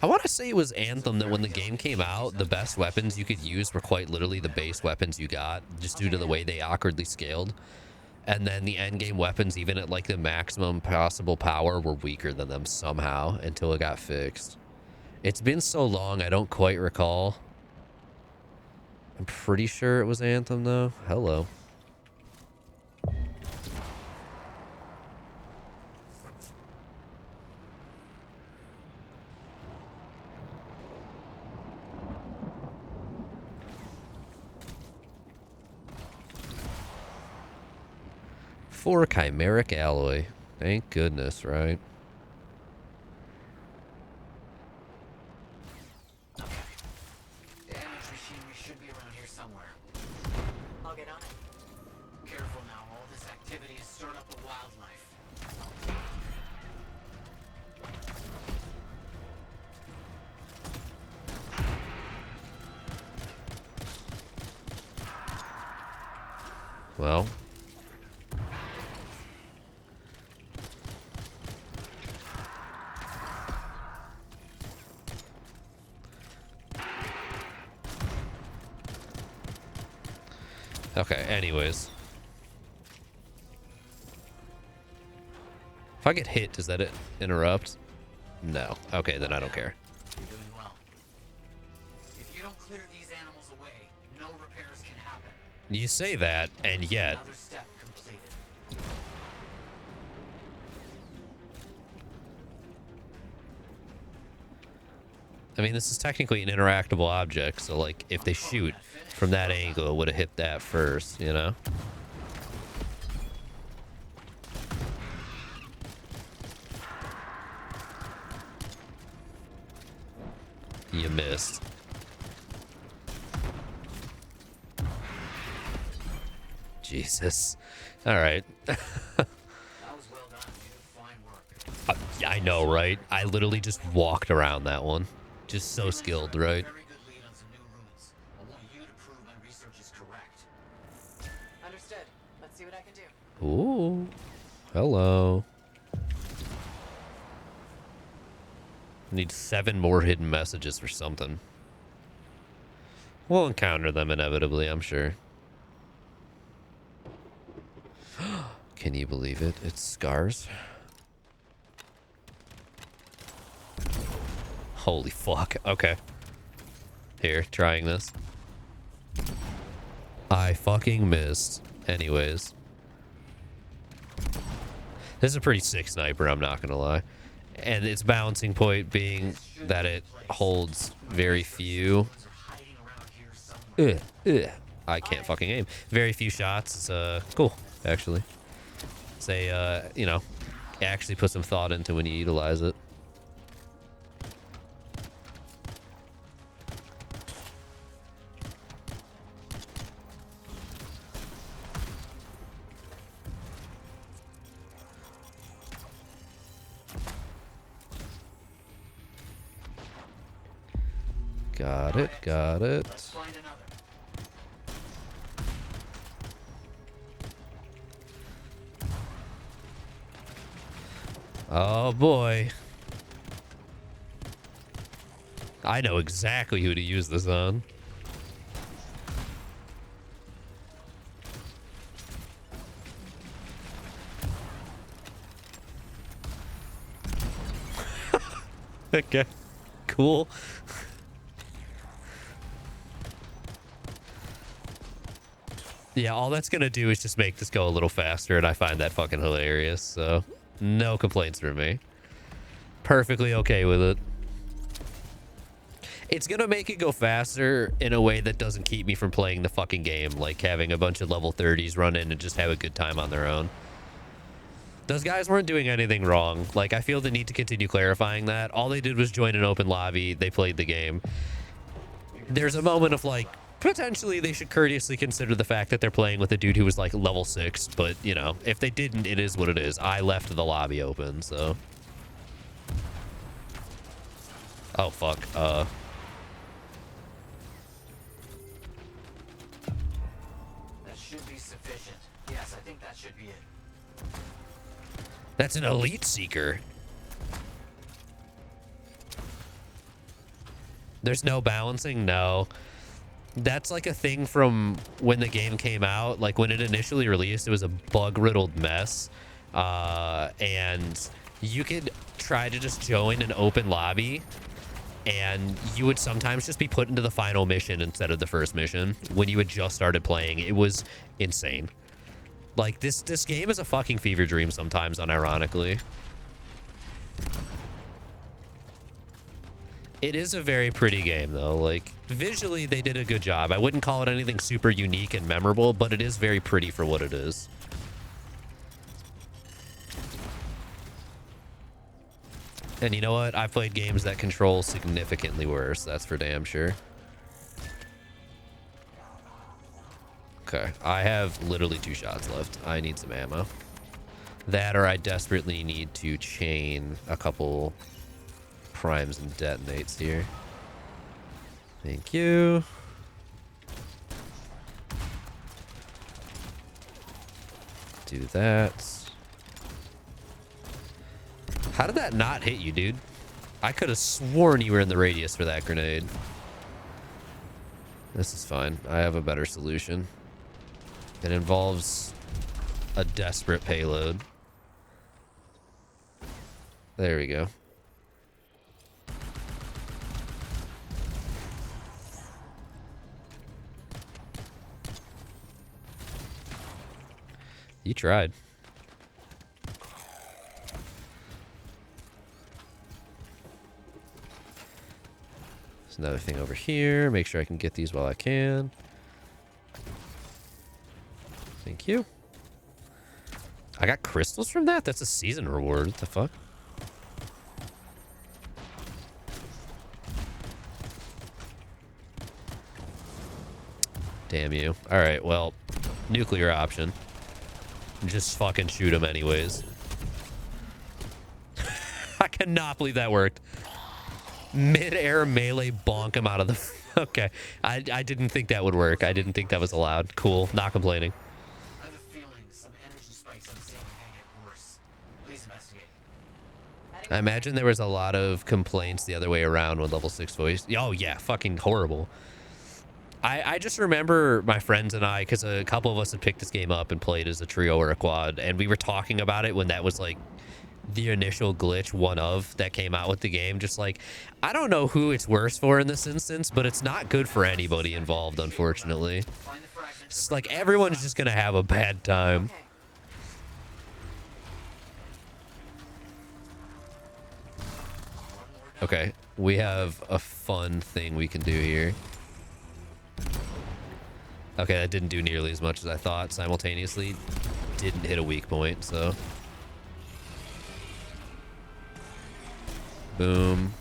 I want to say it was Anthem that when the game came out, the best weapons you could use were quite literally the base weapons you got, just due to the way they awkwardly scaled. And then the endgame weapons, even at like the maximum possible power, were weaker than them somehow until it got fixed. It's been so long, I don't quite recall. I'm pretty sure it was Anthem though. Hello. For chimeric alloy. Thank goodness, right? Okay. Damage machinery should be around here somewhere. I'll get on it. Careful now, all this activity has stirred up the wildlife. Well. Okay, anyways. If I get hit, does that interrupt? No. Okay, then I don't care. You're doing well. If you don't clear these animals away, no repairs can happen. You say that, and yet... Another step completed. I mean, this is technically an interactable object, so, like, if they shoot from that angle, it would have hit that first, you know? You missed. Jesus. All right. That was well done, dude. Fine work. Yeah, I know, right? I literally just walked around that one. Just so skilled, right? Very good lead on some new ruins. I want you to prove my research is correct. Understood. Let's see what I can do. Ooh. Hello. Need 7 more hidden messages for something. We'll encounter them inevitably, I'm sure. Can you believe it? It's scars. Holy fuck. Okay. Here, trying this. I fucking missed. Anyways. This is a pretty sick sniper, I'm not gonna lie. And its balancing point being that it holds very few... I can't fucking aim. Very few shots. It's cool, actually. It's a, you know, actually put some thought into when you utilize it. Got it, got it. Oh boy. I know exactly who to use this on. Okay, cool. Yeah, all that's gonna do is just make this go a little faster, and I find that fucking hilarious, so no complaints from me. Perfectly okay with it. It's gonna make it go faster in a way that doesn't keep me from playing the fucking game, like having a bunch of level 30s run in and just have a good time on their own. Those guys weren't doing anything wrong. Like, I feel the need to continue clarifying that. All they did was join an open lobby. They played the game. There's a moment of, like, potentially they should courteously consider the fact that they're playing with a dude who was, like, level 6. But, you know, if they didn't, it is what it is. I left the lobby open, so... Oh, fuck. That should be sufficient. Yes, I think that should be it. That's an elite seeker. There's no balancing? No. That's like a thing from when the game came out. Like when it initially released, it was a bug-riddled mess. And you could try to just join an open lobby and you would sometimes just be put into the final mission instead of the first mission when you had just started playing. It was insane. Like, this game is a fucking fever dream sometimes, unironically. It is a very pretty game, though. Like, visually, they did a good job. I wouldn't call it anything super unique and memorable, but it is very pretty for what it is. And you know what? I've played games that control significantly worse. That's for damn sure. Okay, I have literally 2 shots left. I need some ammo. That or I desperately need to chain a couple primes and detonates here. Thank you. Do that. How did that not hit you, dude? I could have sworn you were in the radius for that grenade. This is fine. I have a better solution. It involves a desperate payload. There we go. You tried. There's another thing over here. Make sure I can get these while I can. Thank you. I got crystals from that? That's a season reward. What the fuck? Damn you. Alright, well, nuclear option. Just fucking shoot him anyways. I cannot believe that worked. Mid-air melee bonk him out of the... Okay. I didn't think that would work. I didn't think that was allowed. Cool. Not complaining. I imagine there was a lot of complaints the other way around with level 6 voice. Oh, yeah. Fucking horrible. I just remember my friends and I, because a couple of us had picked this game up and played as a trio or a quad, and we were talking about it when that was like the initial glitch that came out with the game. Just like, I don't know who it's worse for in this instance, but it's not good for anybody involved, unfortunately. It's like everyone's just gonna have a bad time. Okay, we have a fun thing we can do here. Okay, that didn't do nearly as much as I thought. Simultaneously, didn't hit a weak point, so. Boom.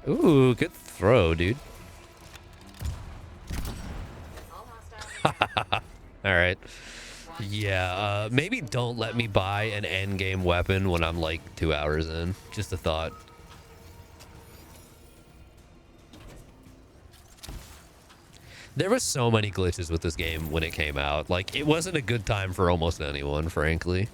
Ooh, good throw, dude. Alright. Yeah, maybe don't let me buy an endgame weapon when I'm like 2 hours in. Just a thought. There was so many glitches with this game when it came out. Like, it wasn't a good time for almost anyone, frankly.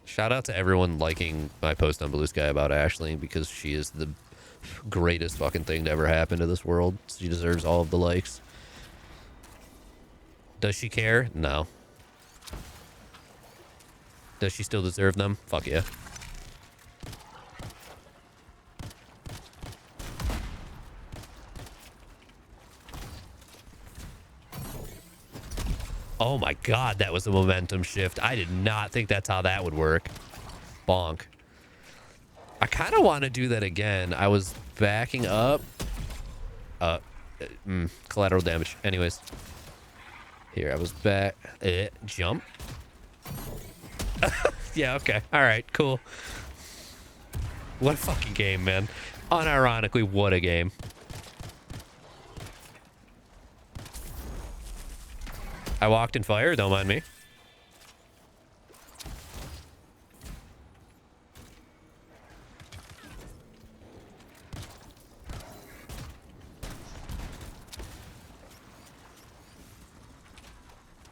Shout out to everyone liking my post on Blue Sky about Ashley, because she is the greatest fucking thing to ever happen to this world. She deserves all of the likes. Does she care? No. Does she still deserve them? Fuck yeah. Oh my god, that was a momentum shift. I did not think that's how that would work. Bonk. I kind of want to do that again. I was backing up. Collateral damage. Anyways. Here, I was back. Jump. Yeah, okay. Alright, cool. What a fucking game, man. Unironically, what a game. I walked in fire, don't mind me.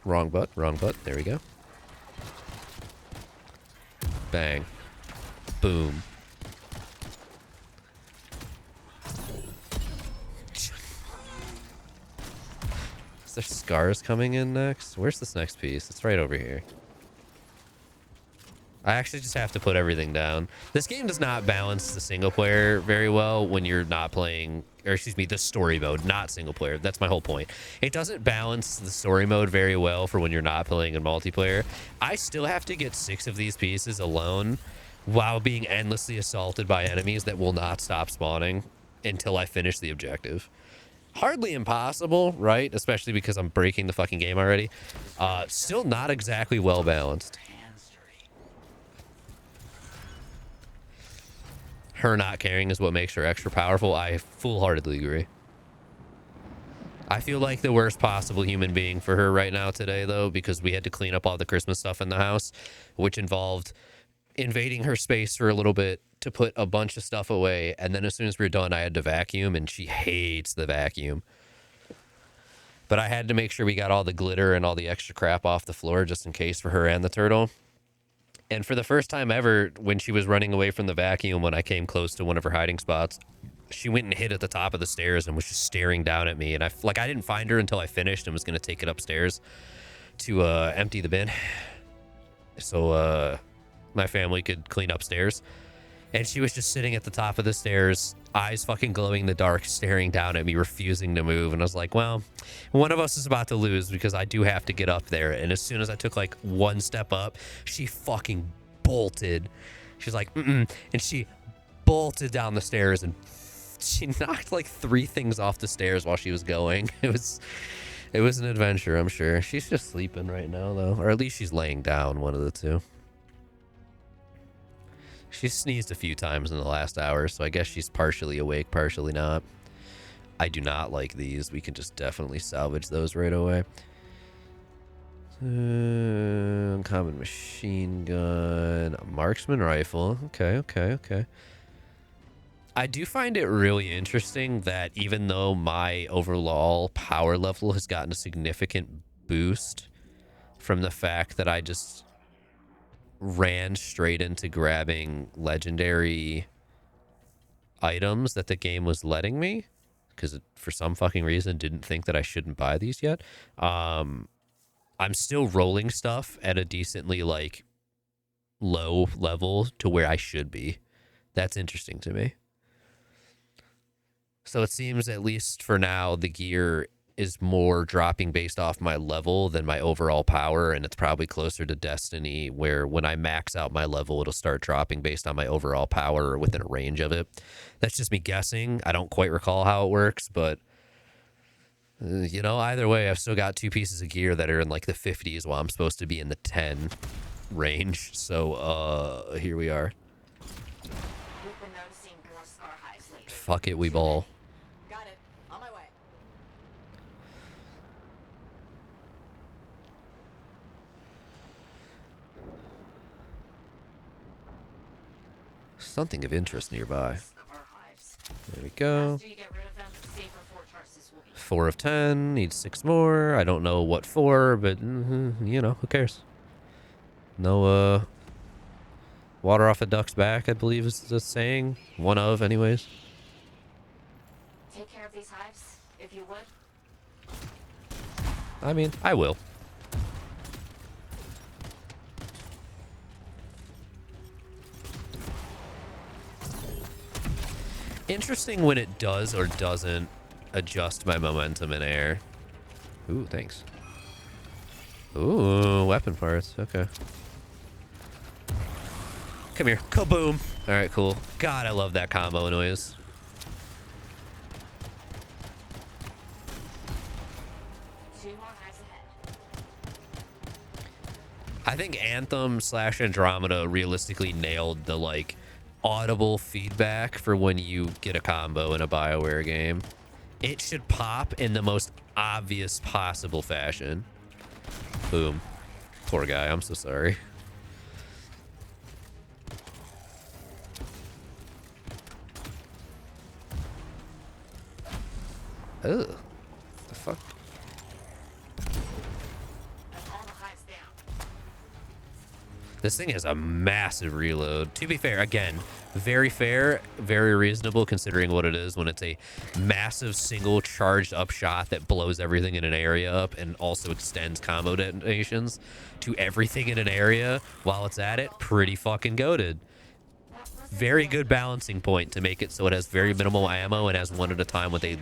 Wrong butt, wrong butt. There we go. Bang. Boom. Is there scars coming in next? Where's this next piece? It's right over here. I actually just have to put everything down. This game does not balance the single player very well when you're not playing, or excuse me, the story mode, not single player. That's my whole point. It doesn't balance the story mode very well for when you're not playing in multiplayer. I still have to get 6 of these pieces alone while being endlessly assaulted by enemies that will not stop spawning until I finish the objective. Hardly impossible, right? Especially because I'm breaking the fucking game already. Still not exactly well balanced. Her not caring is what makes her extra powerful. I full-heartedly agree. I feel like the worst possible human being for her right now today, though, because we had to clean up all the Christmas stuff in the house, which involved invading her space for a little bit to put a bunch of stuff away, and then as soon as we were done, I had to vacuum, and she hates the vacuum. But I had to make sure we got all the glitter and all the extra crap off the floor just in case for her and the turtle. And for the first time ever, when she was running away from the vacuum, when I came close to one of her hiding spots, she went and hid at the top of the stairs and was just staring down at me. And I didn't find her until I finished and was going to take it upstairs to empty the bin, so my family could clean upstairs. And she was just sitting at the top of the stairs, eyes fucking glowing in the dark, staring down at me, refusing to move. And I was like, well, one of us is about to lose because I do have to get up there. And as soon as I took like one step up, she fucking bolted. She's like, mm-mm. And she bolted down the stairs and she knocked like 3 things off the stairs while she was going. It was an adventure, I'm sure. She's just sleeping right now, though. Or at least she's laying down, one of the two. She sneezed a few times in the last hour, so I guess she's partially awake, partially not. I do not like these. We can just definitely salvage those right away. Uncommon machine gun. Marksman rifle. Okay. I do find it really interesting that even though my overall power level has gotten a significant boost from the fact that I just ran straight into grabbing legendary items that the game was letting me, because for some fucking reason didn't think that I shouldn't buy these yet. I'm still rolling stuff at a decently like low level to where I should be. That's interesting to me. So it seems, at least for now, the gear is more dropping based off my level than my overall power, and it's probably closer to Destiny, where when I max out my level, it'll start dropping based on my overall power or within a range of it. That's just me guessing. I don't quite recall how it works, but you know, either way, I've still got 2 pieces of gear that are in like the 50s while I'm supposed to be in the 10 range. So here we are. Fuck it, we ball. Got it. On my way. Something of interest nearby. There we go. 4 of 10. Need 6 more. I don't know what for, but you know, who cares? No water off a duck's back, I believe is the saying. One of, anyways. Take care of these hives, if you would. I mean, I will. Interesting when it does or doesn't adjust my momentum in air. Ooh, thanks. Ooh, weapon parts. Okay. Come here. Kaboom. All right, cool. God, I love that combo noise. I think Anthem / Andromeda realistically nailed the, like, audible feedback for when you get a combo in a BioWare game. It should pop in the most obvious possible fashion. Boom. Poor guy, I'm so sorry. Ugh. The fuck? This thing has a massive reload. To be fair, again, very fair, very reasonable considering what it is when it's a massive single charged up shot that blows everything in an area up and also extends combo detonations to everything in an area while it's at it. Pretty fucking goated. Very good balancing point to make it so it has very minimal ammo and has one at a time with a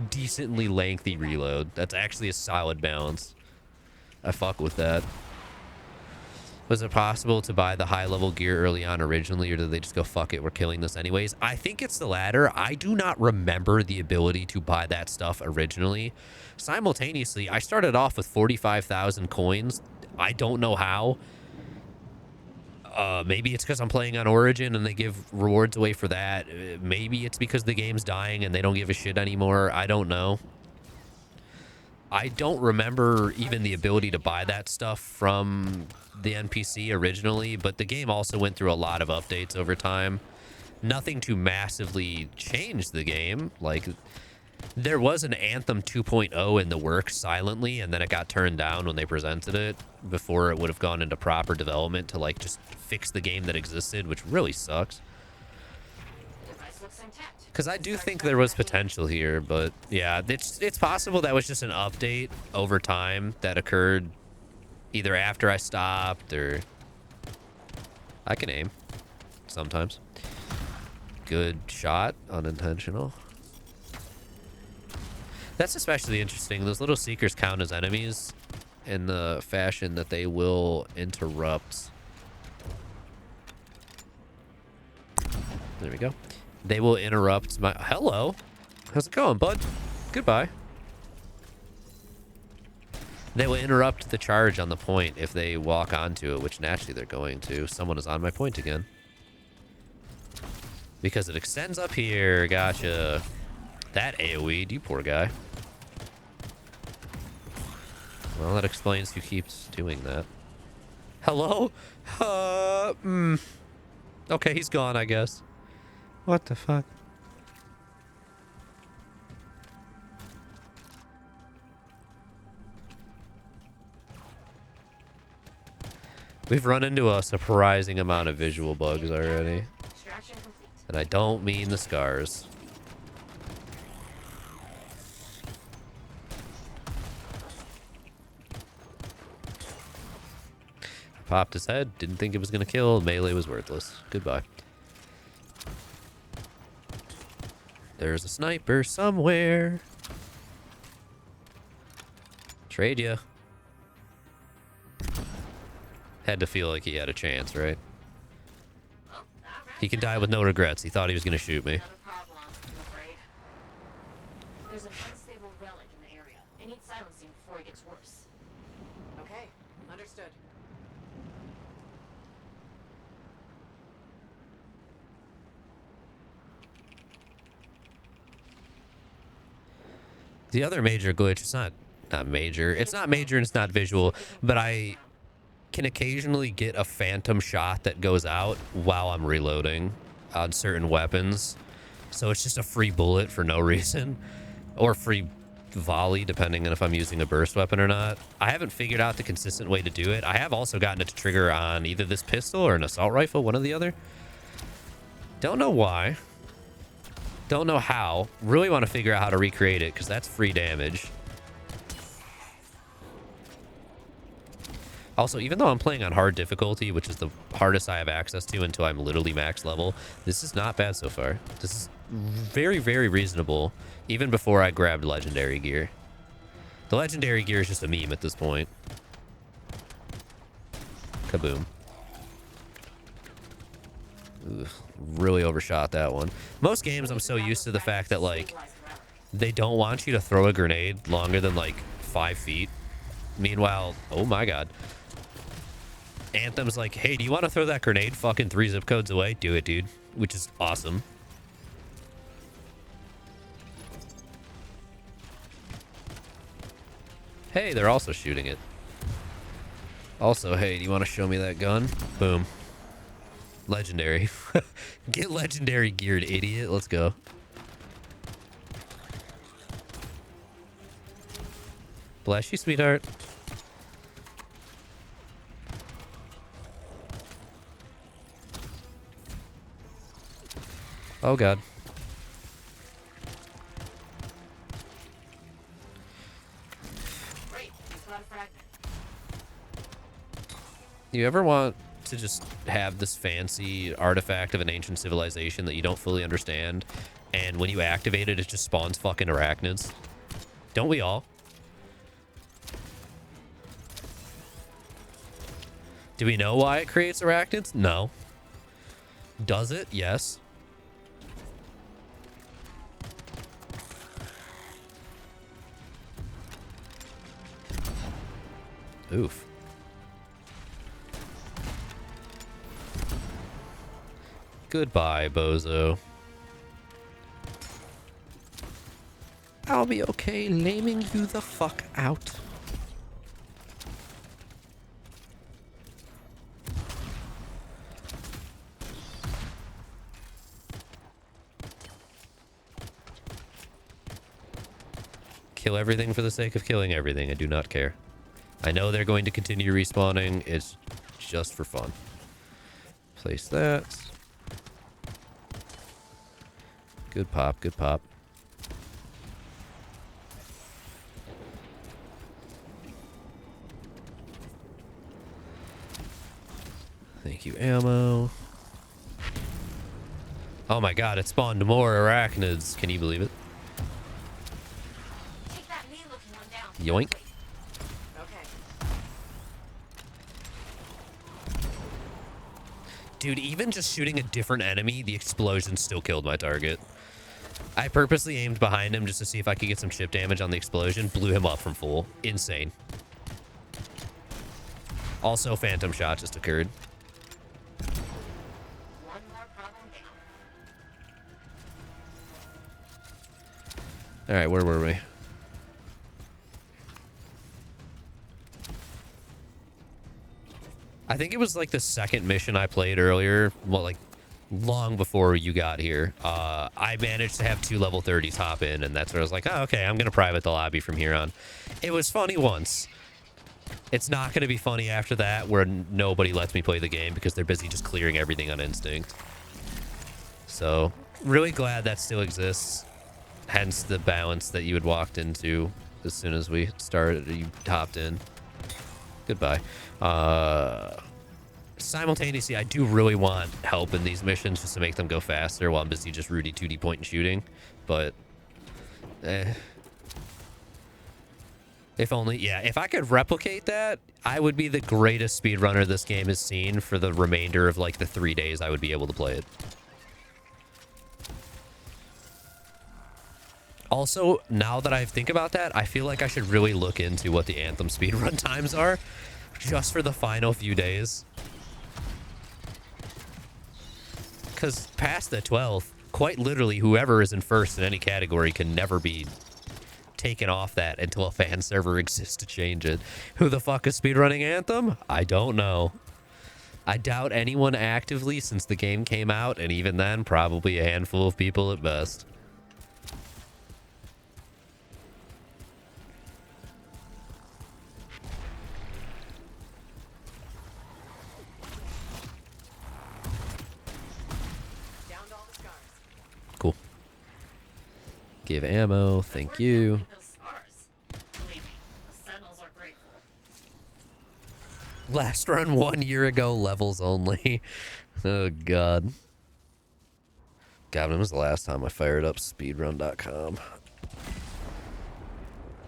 decently lengthy reload. That's actually a solid balance. I fuck with that. Was it possible to buy the high-level gear early on originally, or did they just go, fuck it, we're killing this anyways? I think it's the latter. I do not remember the ability to buy that stuff originally. Simultaneously, I started off with 45,000 coins. I don't know how. Maybe it's because I'm playing on Origin and they give rewards away for that. Maybe it's because the game's dying and they don't give a shit anymore. I don't know. I don't remember even the ability to buy that stuff from the NPC originally, but the game also went through a lot of updates over time. Nothing to massively change the game. Like, there was an Anthem 2.0 in the works silently, and then it got turned down when they presented it before it would have gone into proper development to, like, just fix the game that existed, which really sucks. Because I do think there was potential here, but yeah, it's possible that was just an update over time that occurred either after I stopped or... I can aim sometimes. Good shot, unintentional. That's especially interesting. Those little seekers count as enemies in the fashion that they will interrupt. There we go. They will interrupt my... Hello. How's it going, bud? Goodbye. They will interrupt the charge on the point if they walk onto it, which naturally they're going to. Someone is on my point again. Because it extends up here. Gotcha. That AoE'd, you poor guy. Well, that explains who keeps doing that. Hello? Okay, he's gone, I guess. What the fuck? We've run into a surprising amount of visual bugs already. And I don't mean the scars. Popped his head, didn't think it was gonna kill. Melee was worthless. Goodbye. There's a sniper somewhere. Trade ya. Had to feel like he had a chance, right? He can die with no regrets. He thought he was going to shoot me. There's an unstable relic in the area. It needs silencing before it gets worse. Okay, understood. The other major glitch, it's not major. It's not major and it's not visual, but I can occasionally get a phantom shot that goes out while I'm reloading on certain weapons. So it's just a free bullet for no reason, or free volley, depending on if I'm using a burst weapon or not. I haven't figured out the consistent way to do it. I have also gotten it to trigger on either this pistol or an assault rifle, one or the other. Don't know why. Don't know how. Really want to figure out how to recreate it, because that's free damage. Also, even though I'm playing on hard difficulty, which is the hardest I have access to until I'm literally max level, this is not bad so far. This is very, very reasonable, even before I grabbed legendary gear. The legendary gear is just a meme at this point. Kaboom. Ugh, really overshot that one. Most games, I'm so used to the fact that, like, they don't want you to throw a grenade longer than, like, 5 feet. Meanwhile, oh my god. Anthem's like, hey, do you want to throw that grenade fucking 3 zip codes away? Do it, dude. Which is awesome. Hey, they're also shooting it. Also, hey, do you want to show me that gun? Boom. Legendary. Get legendary geared, idiot. Let's go. Bless you, sweetheart. Oh, God. You ever want to just have this fancy artifact of an ancient civilization that you don't fully understand, and when you activate it, it just spawns fucking arachnids? Don't we all? Do we know why it creates arachnids? No. Does it? Yes. Oof. Goodbye, bozo. I'll be okay laming you the fuck out. Kill everything for the sake of killing everything. I do not care. I know they're going to continue respawning. It's just for fun. Place that. Good pop, good pop. Thank you, ammo. Oh my god, it spawned more arachnids. Can you believe it? Take that mean-looking one down. Yoink. Dude, even just shooting a different enemy, the explosion still killed my target. I purposely aimed behind him just to see if I could get some chip damage on the explosion. Blew him up from full. Insane. Also, phantom shot just occurred. One more problem down. Alright, where were we? I think it was like the second mission I played earlier. Well, like long before you got here. I managed to have 2 level 30s hop in, and that's where I was like, oh, okay, I'm going to private the lobby from here on. It was funny once. It's not going to be funny after that, where nobody lets me play the game because they're busy just clearing everything on instinct. So, really glad that still exists. Hence the balance that you had walked into as soon as we started, you hopped in. Goodbye. simultaneously, I do really want help in these missions just to make them go faster while I'm busy just Rudy 2D point and shooting. But, if only, yeah, if I could replicate that, I would be the greatest speedrunner this game has seen for the remainder of like the 3 days I would be able to play it. Also, now that I think about that, I feel like I should really look into what the Anthem speedrun times are just for the final few days. Because past the 12th, quite literally, whoever is in first in any category can never be taken off that until a fan server exists to change it. Who the fuck is speedrunning Anthem? I don't know. I doubt anyone actively since the game came out, and even then, probably a handful of people at best. Cool. Give ammo, thank you. Last run 1 year ago, levels only. Oh, God. God, when was the last time I fired up speedrun.com?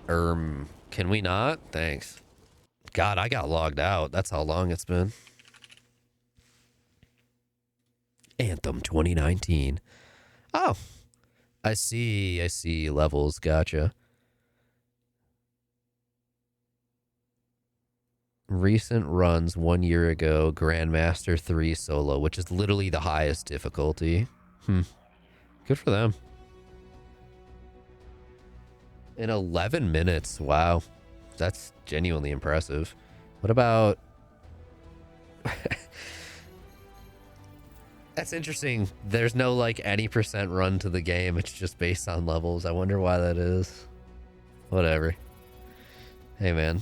Can we not? Thanks. God, I got logged out. That's how long it's been. Anthem 2019. Oh. I see levels. Gotcha. Recent runs 1 year ago, Grandmaster 3 solo, which is literally the highest difficulty. Good for them. In 11 minutes. Wow. That's genuinely impressive. What about... That's interesting. There's no, like, any percent run to the game. It's just based on levels. I wonder why that is. Whatever. Hey, man.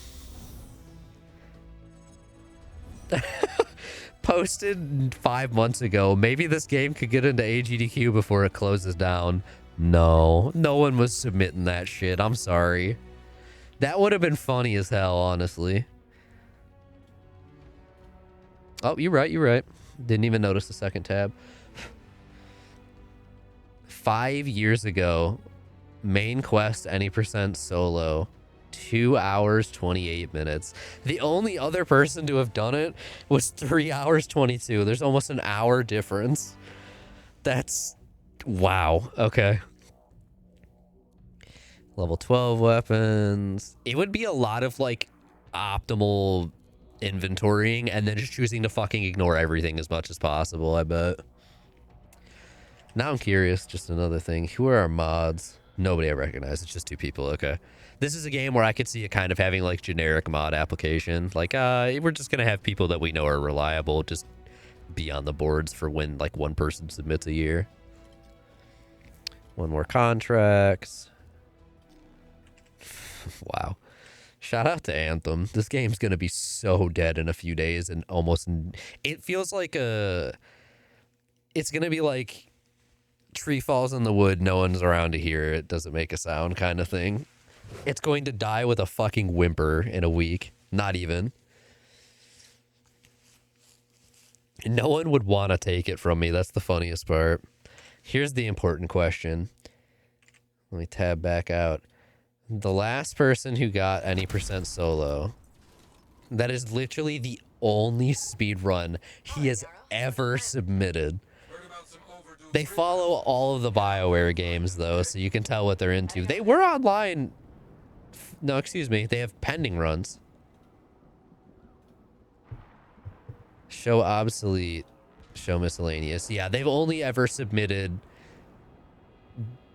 Posted 5 months ago. Maybe this game could get into AGDQ before it closes down. No. No one was submitting that shit. I'm sorry. That would have been funny as hell, honestly. Oh, you're right. You're right. Didn't even notice the second tab. 5 years ago, main quest, any percent solo, 2 hours, 28 minutes. The only other person to have done it was 3 hours, 22. There's almost an hour difference. That's... wow. Okay. Level 12 weapons. It would be a lot of, like, optimal inventorying and then just choosing to fucking ignore everything as much as possible, I bet. Now I'm curious, just another thing. Who are our mods? Nobody I recognize. It's just 2 people. Okay. This is a game where I could see it kind of having like generic mod application. Like, we're just going to have people that we know are reliable just be on the boards for when like one person submits a year. 1 more contracts. Wow. Shout out to Anthem. This game's going to be so dead in a few days and almost... It feels like it's going to be like tree falls in the wood, no one's around to hear it, doesn't make a sound kind of thing. It's going to die with a fucking whimper in a week. Not even. No one would want to take it from me. That's the funniest part. Here's the important question. Let me tab back out. The last person who got any percent solo, that is literally the only speed run he has ever submitted. They follow all of the BioWare games, though, so you can tell what they're into. They were online. No, excuse me. They have pending runs. Show obsolete. Show miscellaneous. Yeah, they've only ever submitted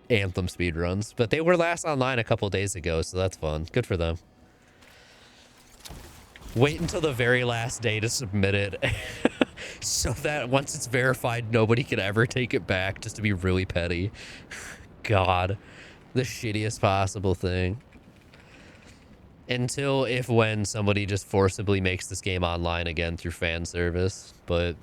Anthem speedruns, but they were last online a couple days ago, so that's fun. Good for them. Wait until the very last day to submit it so that once it's verified, nobody can ever take it back, just to be really petty. God, the shittiest possible thing. Until when somebody just forcibly makes this game online again through fan service, but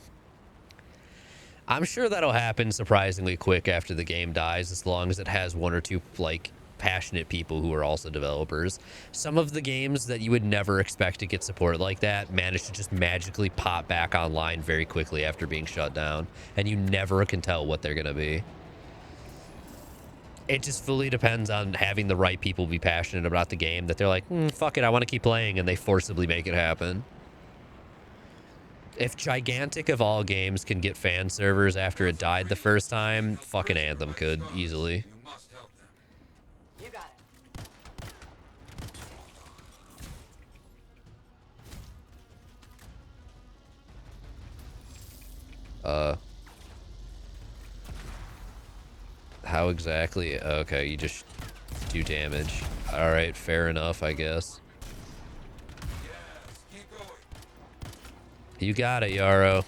I'm sure that'll happen surprisingly quick after the game dies, as long as it has 1 or 2 like passionate people who are also developers. Some of the games that you would never expect to get support like that manage to just magically pop back online very quickly after being shut down, and you never can tell what they're gonna be. It just fully depends on having the right people be passionate about the game, that they're like, fuck it, I want to keep playing, and they forcibly make it happen. If Gigantic of all games can get fan servers after it died the first time, fucking Anthem could easily. You got it. How exactly? Okay, you just do damage. All right, fair enough, I guess. You got it, Yarrow.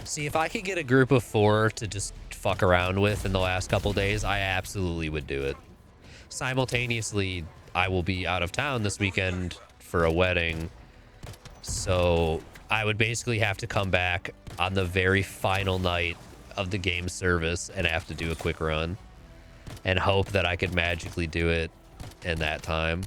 See, if I could get a group of 4 to just fuck around with in the last couple days, I absolutely would do it. Simultaneously, I will be out of town this weekend for a wedding, so I would basically have to come back on the very final night of the game service and have to do a quick run and hope that I could magically do it in that time.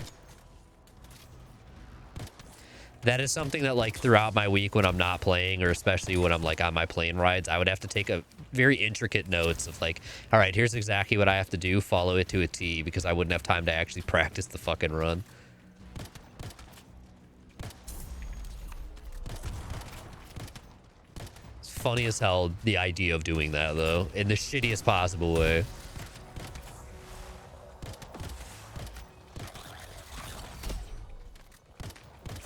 That is something that, like, throughout my week when I'm not playing, or especially when I'm, like, on my plane rides, I would have to take a very intricate notes of, like, all right, here's exactly what I have to do, follow it to a T, because I wouldn't have time to actually practice the fucking run. It's funny as hell, the idea of doing that, though, in the shittiest possible way.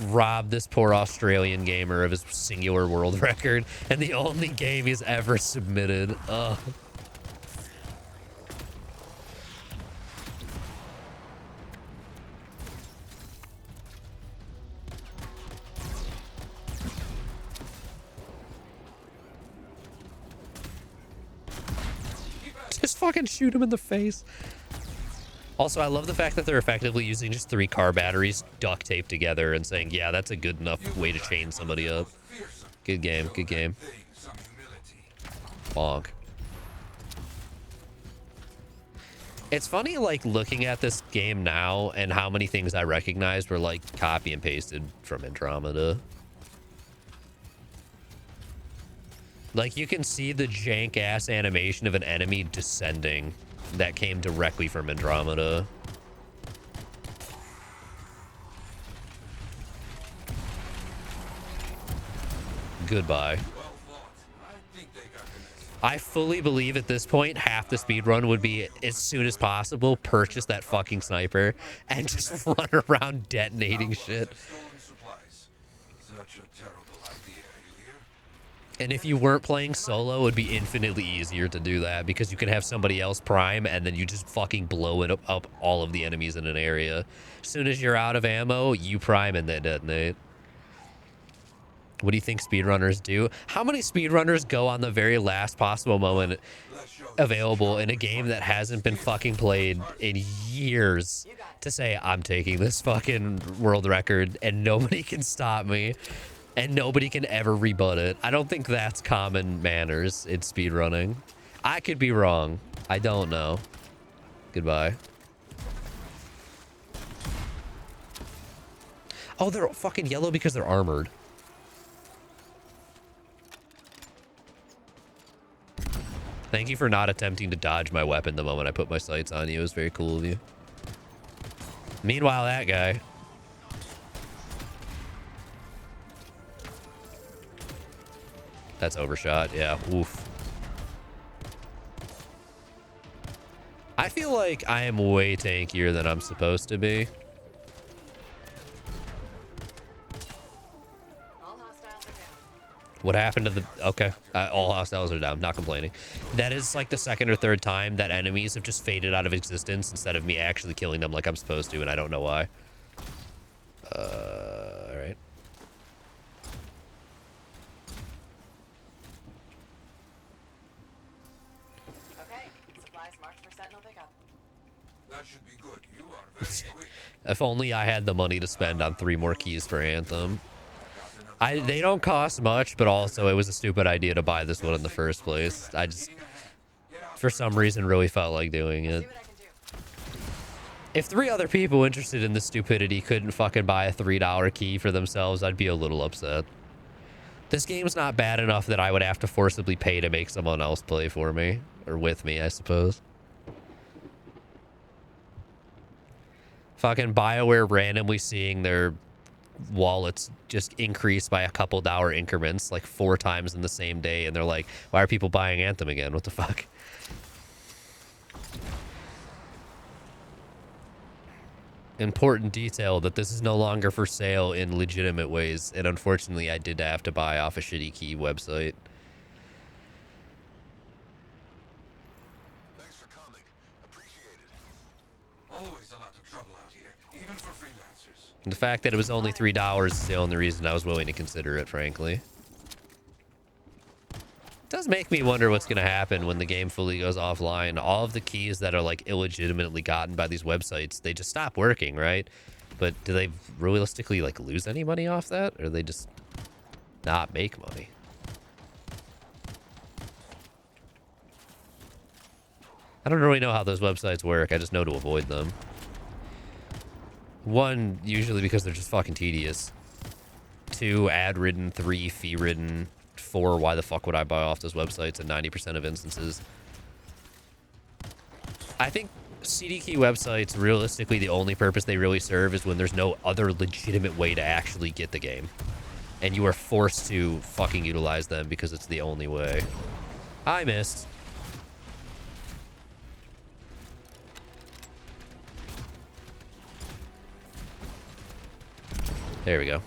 Rob this poor Australian gamer of his singular world record, and the only game he's ever submitted. Ugh. Just fucking shoot him in the face. Also, I love the fact that they're effectively using just 3 car batteries duct taped together and saying, yeah, that's a good enough way to chain somebody up. Good game, good game. Bonk. It's funny, like, looking at this game now and how many things I recognized were, like, copy and pasted from Andromeda. Like, you can see the jank-ass animation of an enemy descending that came directly from Andromeda. Goodbye. I fully believe at this point half the speedrun would be, as soon as possible, purchase that fucking sniper and just run around detonating shit. And if you weren't playing solo, it would be infinitely easier to do that because you can have somebody else prime and then you just fucking blow it up all of the enemies in an area. As soon as you're out of ammo, you prime and then detonate. What do you think speedrunners do? How many speedrunners go on the very last possible moment available in a game that hasn't been fucking played in years to say, I'm taking this fucking world record and nobody can stop me? And nobody can ever rebut it. I don't think that's common manners in speedrunning. I could be wrong. I don't know. Goodbye. Oh, they're fucking yellow because they're armored. Thank you for not attempting to dodge my weapon the moment I put my sights on you. It was very cool of you. Meanwhile, that guy... That's overshot. Yeah. Oof. I feel like I am way tankier than I'm supposed to be. What happened to the... Okay. All hostiles are down. Not complaining. That is like the second or third time that enemies have just faded out of existence instead of me actually killing them like I'm supposed to, and I don't know why. Alright. That should be good. You are very quick. If only I had the money to spend on 3 more keys for Anthem. Got another They don't cost much, but also it was a stupid idea to buy this one in the first place. I just, for some reason, really felt like doing it. If 3 other people interested in this stupidity couldn't fucking buy a $3 key for themselves, I'd be a little upset. This game's not bad enough that I would have to forcibly pay to make someone else play for me. Or with me, I suppose. Fucking BioWare randomly seeing their wallets just increase by a couple dollar increments like 4 times in the same day, and they're like, why are people buying Anthem again? What the fuck? Important detail that this is no longer for sale in legitimate ways, and unfortunately I did have to buy off a shitty key website. Thanks for coming. Appreciate it. Always a lot of trouble out here, even for freelancers. And the fact that it was only $3 is the only reason I was willing to consider it, frankly. It does make me wonder what's going to happen when the game fully goes offline. All of the keys that are like illegitimately gotten by these websites, they just stop working, right? But do they realistically like lose any money off that, or they just not make money? I don't really know how those websites work. I just know to avoid them. 1, usually because they're just fucking tedious. 2, ad-ridden. 3, fee-ridden. 4, why the fuck would I buy off those websites in 90% of instances? I think CD key websites, realistically, the only purpose they really serve is when there's no other legitimate way to actually get the game. And you are forced to fucking utilize them because it's the only way. I missed. There we go.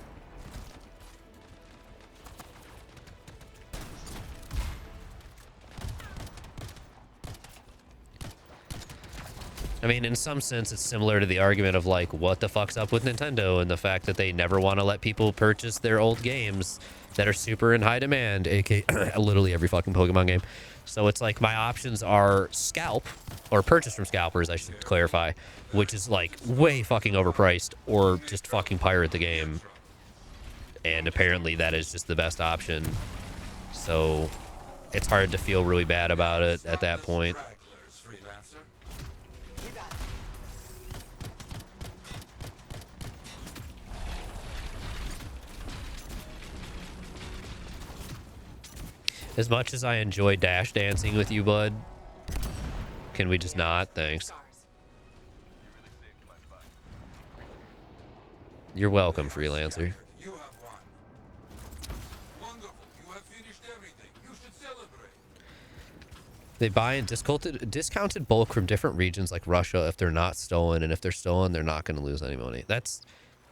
I mean, in some sense, it's similar to the argument of, like, what the fuck's up with Nintendo and the fact that they never want to let people purchase their old games that are super in high demand, aka literally every fucking Pokemon game. So it's like my options are scalp, or purchase from scalpers, I should clarify, which is, like, way fucking overpriced, or just fucking pirate the game. And apparently that is just the best option. So it's hard to feel really bad about it at that point. As much as I enjoy dash dancing with you, bud, can we just not? Thanks. You're welcome, freelancer. You have won. Wonderful. You have finished everything. You should celebrate. They buy in discounted bulk from different regions like Russia if they're not stolen, and if they're stolen, they're not going to lose any money. That's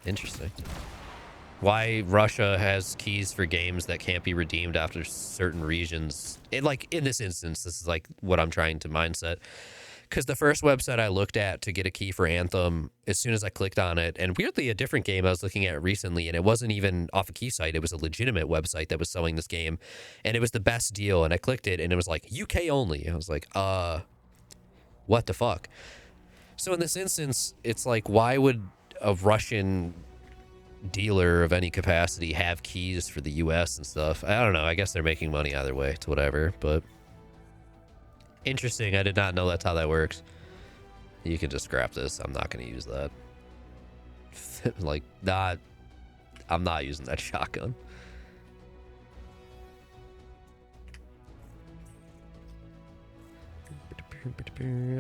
interesting. Why Russia has keys for games that can't be redeemed after certain regions. Like, in this instance, this is like what I'm trying to mindset. Because the first website I looked at to get a key for Anthem, as soon as I clicked on it, and weirdly a different game I was looking at recently, and it wasn't even off a key site, it was a legitimate website that was selling this game, and it was the best deal, and I clicked it, and it was like, UK only. I was like, what the fuck? So in this instance, it's like, why would a Russian dealer of any capacity have keys for the US and stuff? I don't know. I guess they're making money either way. It's whatever, but interesting. I did not know that's how that works. You can just scrap this. I'm not going to use that. Like, I'm not using that shotgun.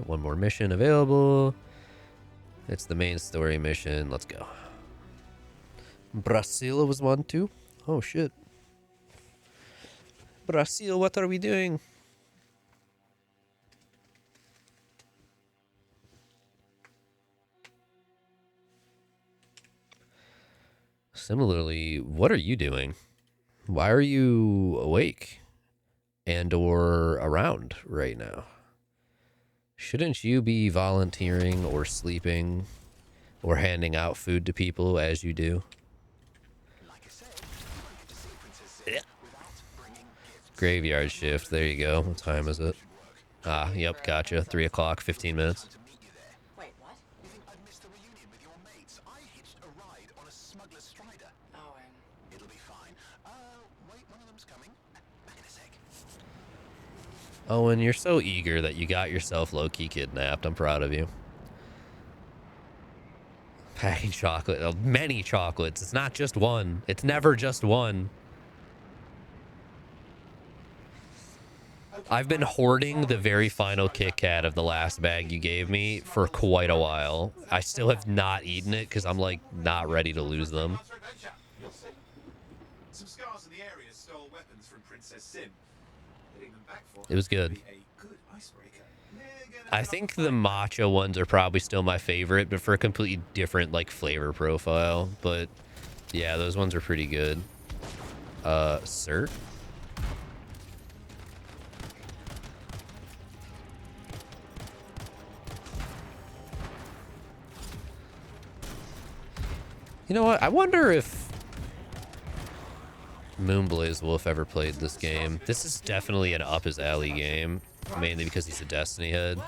One more mission available. It's the main story mission. Let's go. Brazil was one too. Oh shit. Brazil, what are we doing? Similarly, what are you doing? Why are you awake and or around right now? Shouldn't you be volunteering or sleeping or handing out food to people as you do? Graveyard shift. There you go. What time is it? Ah, yep, gotcha. 3 o'clock, 15 minutes. Wait, what? You think I'd miss the reunion with your mates? I hitched a ride on a smuggler's strider. Owen. It'll be fine. Wait, one of them's coming. Back in a sec. Owen, you're so eager that you got yourself low-key kidnapped. I'm proud of you. Packing chocolate. Many chocolates. It's not just one. It's never just one. I've been hoarding the very final Kit Kat of the last bag you gave me for quite a while. I still have not eaten it because I'm like not ready to lose them. Some scars in the area stole weapons from Princess Sim. Getting them back for It was good. I think the matcha ones are probably still my favorite, but for a completely different like flavor profile. But yeah, those ones are pretty good. Sir? You know what? I wonder if Moonblaze Wolf ever played this game. This is definitely an up his alley game, mainly because he's a Destiny head.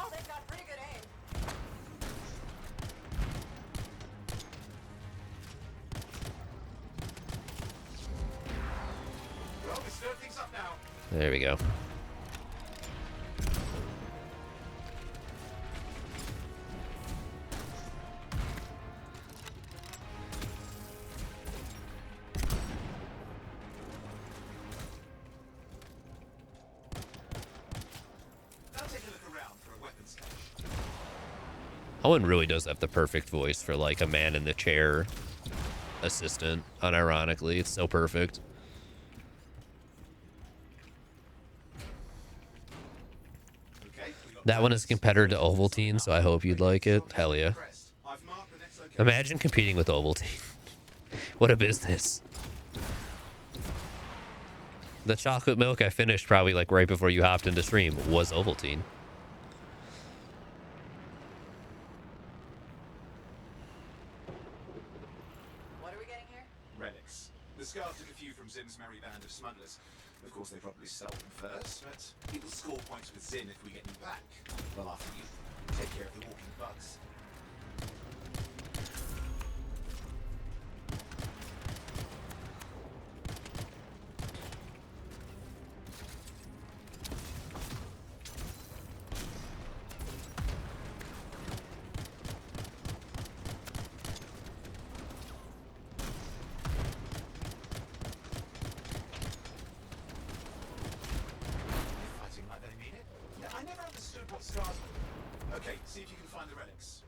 There we go. Owen really does have the perfect voice for like a man in the chair assistant, unironically. It's so perfect. That one is a competitor to Ovaltine, so I hope you'd like it. Hell yeah. Imagine competing with Ovaltine. What a business. The chocolate milk I finished probably like right before you hopped into stream was Ovaltine. What are we getting here? Relics. The scars took a few from Zim's merry band of smugglers. Of course, they probably stole them first, but people score points with Zin if we get them back. Well, after you take care of the walking bugs. Okay, see if you can find the relics.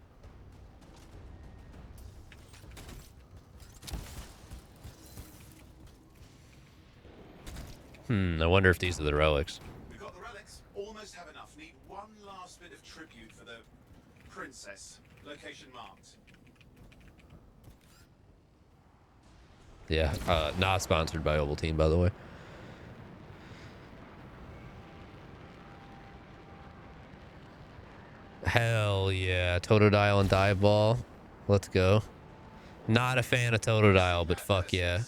I wonder if these are the relics. We've got the relics. Almost have enough. Need one last bit of tribute for the princess. Location marked. Yeah, not sponsored by Ovaltine, by the way. Hell yeah, Totodile and Dive Ball. Let's go. Not a fan of Totodile, but fuck yeah.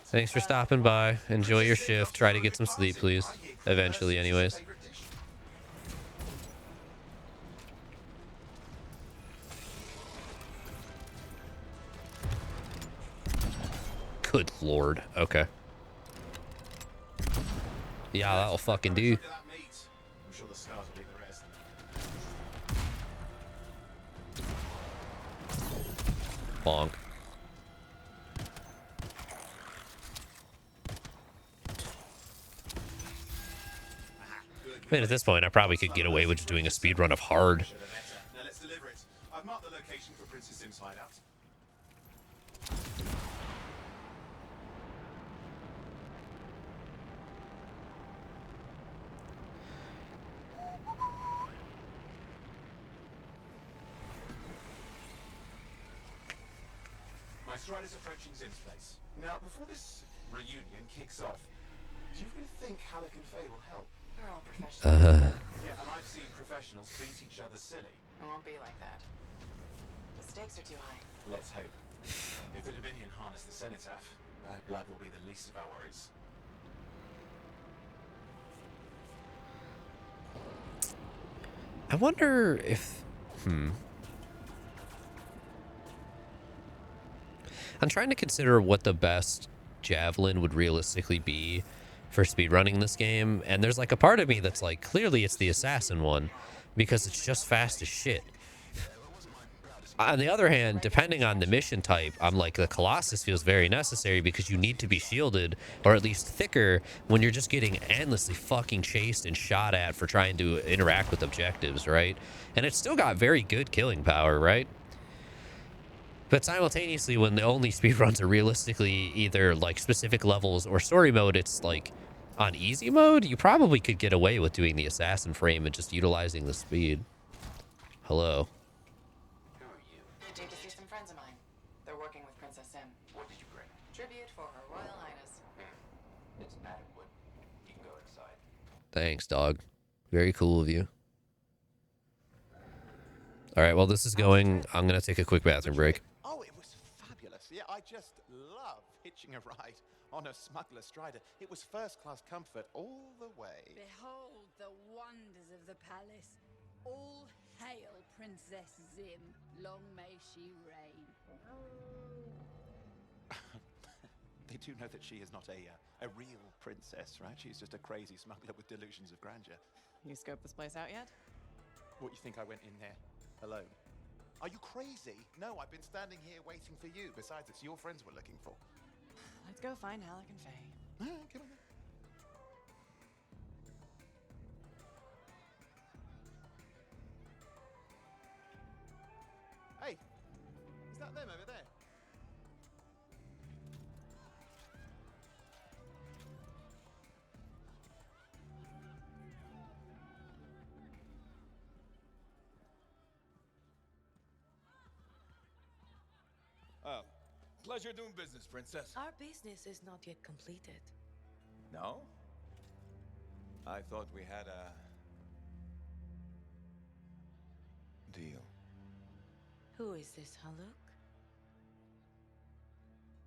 Thanks for stopping by. Enjoy your shift. Try to get some sleep, please. Eventually, anyways. Good lord. Okay. Yeah, that'll fucking do. I'm sure the scars will be the rest. Bonk. I mean, at this point, I probably could get away with just doing a speed run of hard. Now let's deliver it. I've marked the location for Princess Sim's hideout. My stride is approaching Zim's place. Now, before this reunion kicks off, do you really think Halleck and Faye will help? They're all professionals. Yeah, and I've seen professionals beat each other silly. It won't be like that. The stakes are too high. Let's hope. If the Dominion harness the Cenotaph, bad blood will be the least of our worries. I wonder if... I'm trying to consider what the best javelin would realistically be for speedrunning this game, and there's like a part of me that's like, clearly it's the assassin one because it's just fast as shit. On the other hand, depending on the mission type, I'm like, the Colossus feels very necessary because you need to be shielded, or at least thicker, when you're just getting endlessly fucking chased and shot at for trying to interact with objectives, right? And it's still got very good killing power, right? But simultaneously, when the only speedruns are realistically either like specific levels or story mode, it's like on easy mode, you probably could get away with doing the assassin frame and just utilizing the speed. Hello. Came to see some friends of mine. They're working with Princess Sim. What did you bring? Tribute for Her Royal Highness. It's adequate. You can go inside. Thanks, dog. Very cool of you. All right, well, this is going. I'm going to take a quick bathroom break. Oh, it was fabulous. Yeah, I just love hitching a ride on a smuggler strider. It was first-class comfort all the way. Behold the wonders of the palace. All hail Princess Zim. Long may she reign. They do know that she is not a real princess, right? She's just a crazy smuggler with delusions of grandeur. You scoped this place out yet? What, you think I went in there alone? Are you crazy? No, I've been standing here waiting for you. Besides, it's your friends we're looking for. Let's go find Halleck and Faye. Come on then. Hey, is that them over there? Oh, pleasure doing business, Princess. Our business is not yet completed. No? I thought we had a deal. Who is this, Haluk?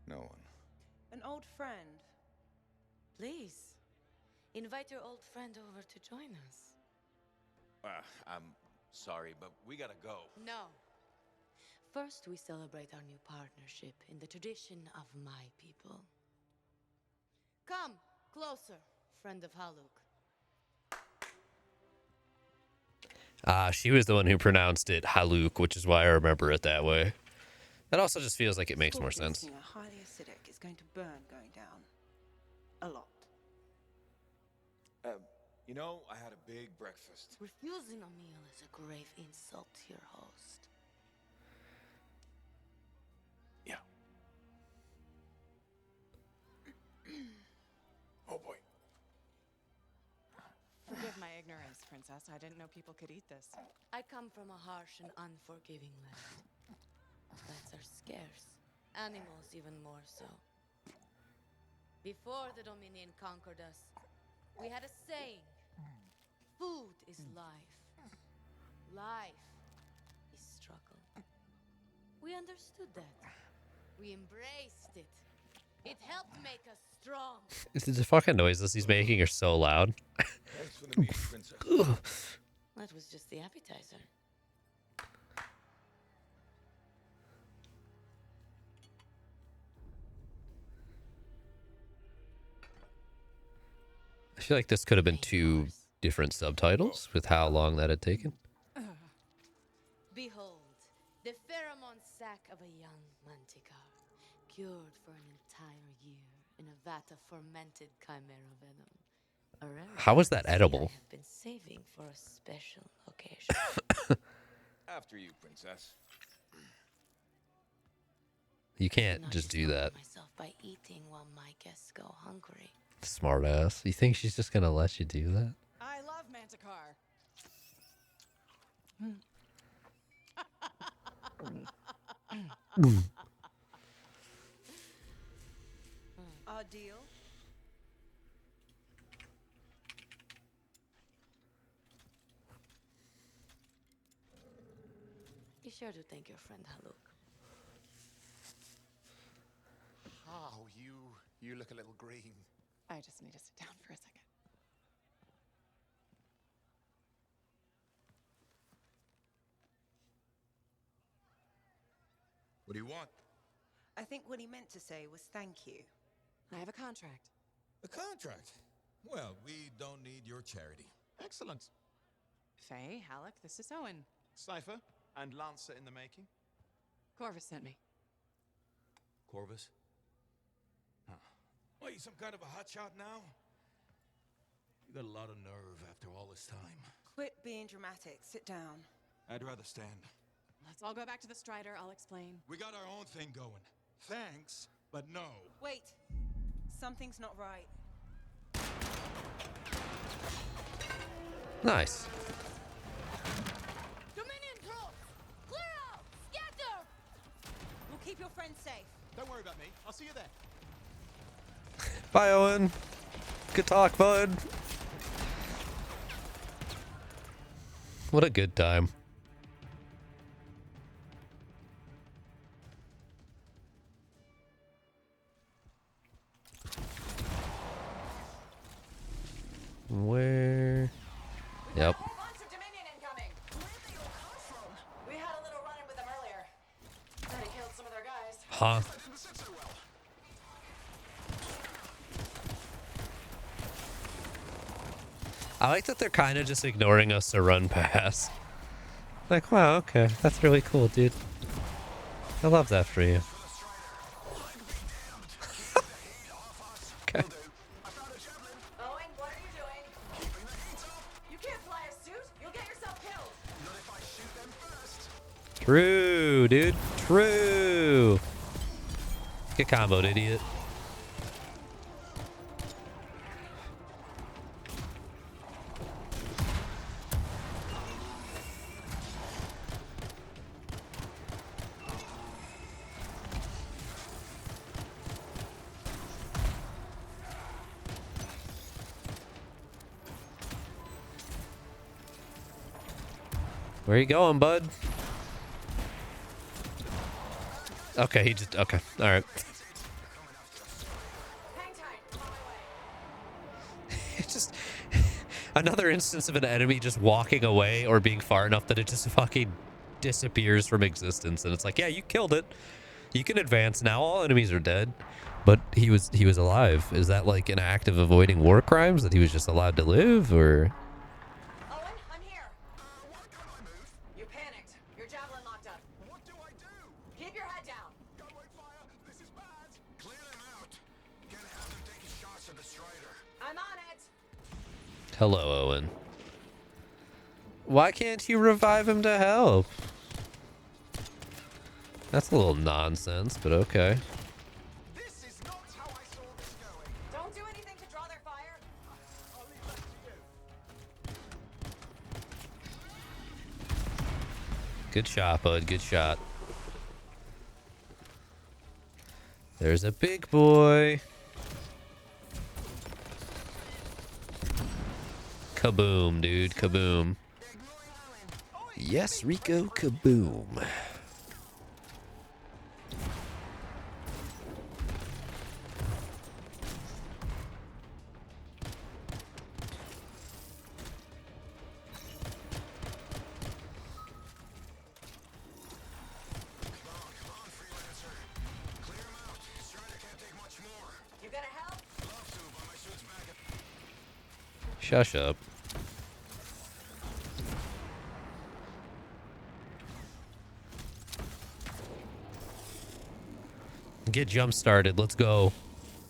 No one. An old friend. Please, invite your old friend over to join us. I'm sorry, but we gotta go. No. First, we celebrate our new partnership in the tradition of my people. Come, closer, friend of Haluk. She was the one who pronounced it Haluk, which is why I remember it that way. That also just feels like it makes more sense. Highly acidic. It's going to burn going down. A lot. You know, I had a big breakfast. Refusing a meal is a grave insult to your host. Yeah. Oh boy. Forgive my ignorance, Princess. I didn't know people could eat this. I come from a harsh and unforgiving land. Plants are scarce. Animals even more so. Before the Dominion conquered us, we had a saying. Food is life. Life is struggle. We understood that. We embraced it. It helped make us strong. The fucking noises he's making are so loud. Thanks for the meat, Princess. That was just the appetizer. I feel like this could have been two different subtitles with how long that had taken. Behold, the pheromone sac of a young manticore, cured for an entire year in a vat of fermented chimera venom. A rare How is that edible? I have been saving for a special occasion. After you, Princess. You can't just do that. Myself by eating while my guests go hungry. Smart ass. You think she's just gonna let you do that? I love Manticore. Our deal? Be sure to thank your friend Haluk. Oh, you look a little green. I just need to sit down for a second. What do you want? I think what he meant to say was thank you. I have a contract. A contract? Well, we don't need your charity. Excellent. Faye, Halleck, this is Owen. Cypher and Lancer in the making. Corvus sent me. Corvus? Huh. What, you some kind of a hotshot now? You got a lot of nerve after all this time. Quit being dramatic. Sit down. I'd rather stand. Let's all go back to the Strider. I'll explain. We got our own thing going. Thanks, but no. Wait. Something's not right. Nice. Dominion troops! Clear out! Scatter! We'll keep your friends safe. Don't worry about me. I'll see you there. Bye, Owen. Good talk, bud. What a good time. Where? Yep. We had a little run-in with them earlier. Already killed some of their guys. Huh? I like that they're kind of just ignoring us to run past. Like, wow, okay, that's really cool, dude. I love that for you. Okay. Owen, what are you doing? You can't fly a suit. You'll get yourself killed. True, dude. True. Get comboed, idiot. Where you going, bud? Okay, he just... Okay, alright. It's just... Another instance of an enemy just walking away or being far enough that it just fucking disappears from existence. And it's like, yeah, you killed it. You can advance now. All enemies are dead. But he was alive. Is that like an act of avoiding war crimes? That he was just allowed to live? Or... Owen, I'm here. You panicked. Your javelin locked up. What do I do? Keep your head down. Gunway fire! This is bad! Clear them out! Gonna have them taking shots at the Strider. I'm on it. Hello, Owen. Why can't you revive him to help? That's a little nonsense, but okay. This is not how I saw this going. Don't do anything to draw their fire. I'll leave that to you. Good shot, bud. Good shot. There's a big boy. Kaboom, dude. Kaboom. Yes, Rico. Kaboom. You gonna help? Shush up. Get jump started. Let's go.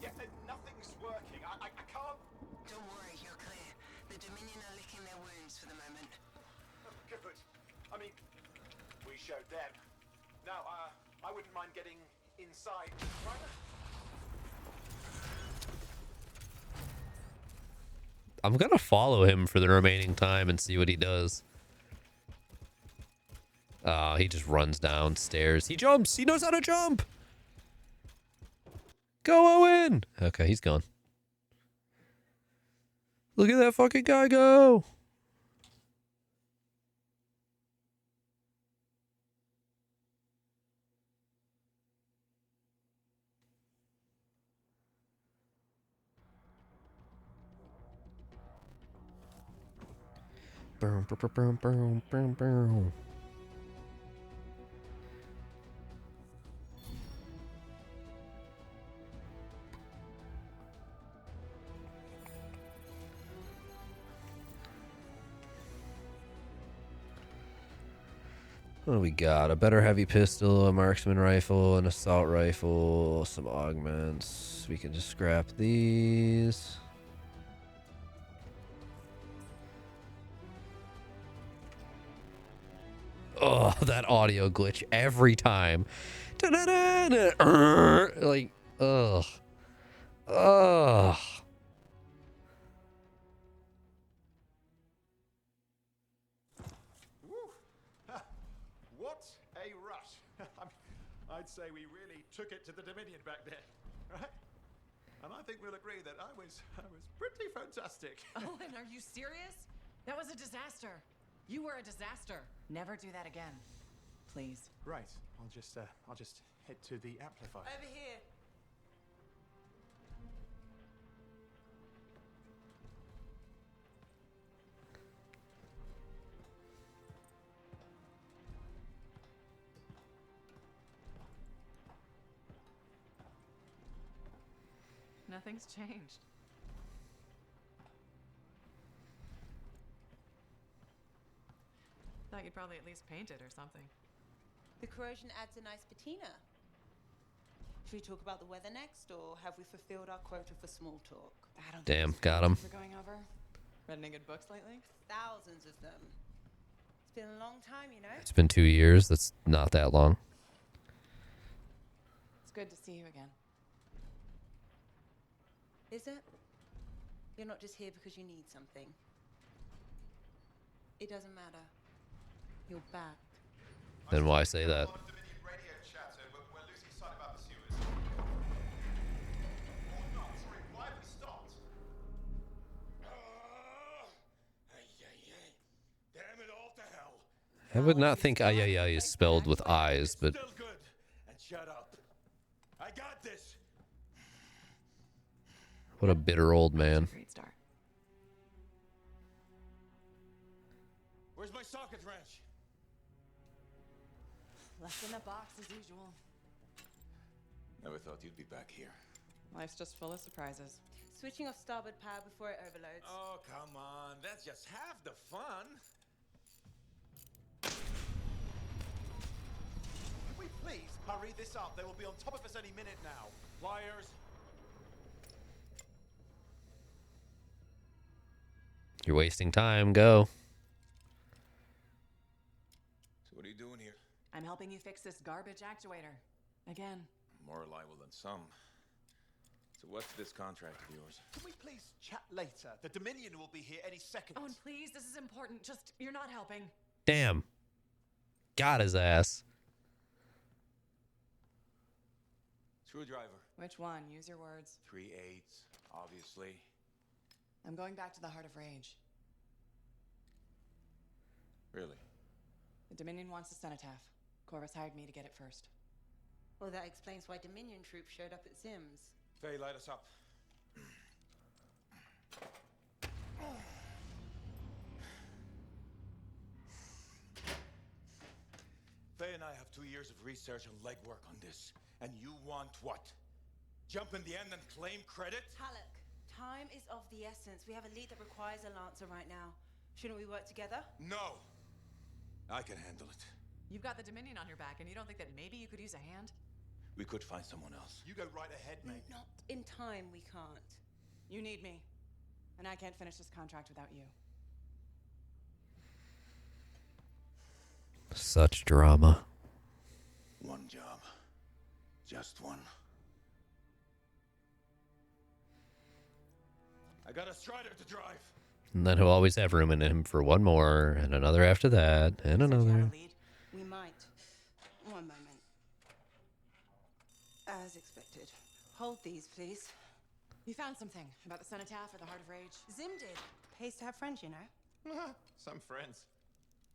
Yeah, nothing's working. I can't. Don't worry, you're clear. The Dominion are licking their wounds for the moment. Oh, good. I mean, we showed them. Now, I wouldn't mind getting inside. Right? I'm gonna follow him for the remaining time and see what he does. He just runs downstairs. He jumps. He knows how to jump. Go, Owen. Okay, he's gone. Look at that fucking guy go. Boom, boom, boom, boom, boom, boom. What do we got? A better heavy pistol, a marksman rifle, an assault rifle, some augments. We can just scrap these. Oh, that audio glitch every time. Like, ugh. Ugh. What a rush. I'd say we really took it to the Dominion back there, right? And I think we'll agree that I was pretty fantastic. Owen, are you serious? That was a disaster. You were a disaster. Never do that again. Please. Right. I'll just head to the amplifier. Over here. Nothing's changed. Thought you'd probably at least paint it or something. The corrosion adds a nice patina. Should we talk about the weather next, or have we fulfilled our quota for small talk? I don't Damn, think got him. we're going over. Read any good books lately? Thousands of them. It's been a long time, you know? It's been 2 years. That's not that long. It's good to see you again. Is it? You're not just here because you need something. It doesn't matter. You're back. Then why say that? I would not think ay ay ay is spelled with eyes, but Still good. And shut up. I got this. what a bitter old man. Great start. Where's my socket wrench? Left in a box as usual. Never thought you'd be back here. Life's just full of surprises. Switching off starboard power before it overloads. Oh, come on. That's just half the fun. Can we please hurry this up? They will be on top of us any minute now. Pliers. You're wasting time. Go. So what are you doing here? I'm helping you fix this garbage actuator. Again. More reliable than some. So what's this contract of yours? Can we please chat later? The Dominion will be here any second. Owen, please, this is important. Just, you're not helping. Damn. Got his ass. Screwdriver. Which one? Use your words. 3/8, obviously. I'm going back to the Heart of Rage. Really? The Dominion wants a cenotaph. Corvus hired me to get it first. Well, that explains why Dominion troops showed up at Sims. Faye, light us up. Faye and I have 2 years of research and legwork on this. And you want what? Jump in the end and claim credit? Halleck, time is of the essence. We have a lead that requires a Lancer right now. Shouldn't we work together? No! I can handle it. You've got the Dominion on your back, and you don't think that maybe you could use a hand? We could find someone else. You go right ahead, mate. Not in time, we can't. You need me. And I can't finish this contract without you. Such drama. One job. Just one. I got a Strider to drive. And then he'll always have room in him for one more, and another after that, and another. We might. One moment. As expected. Hold these, please. You found something about the cenotaph or the Heart of Rage? Zim did. Pays to have friends, you know. Some friends.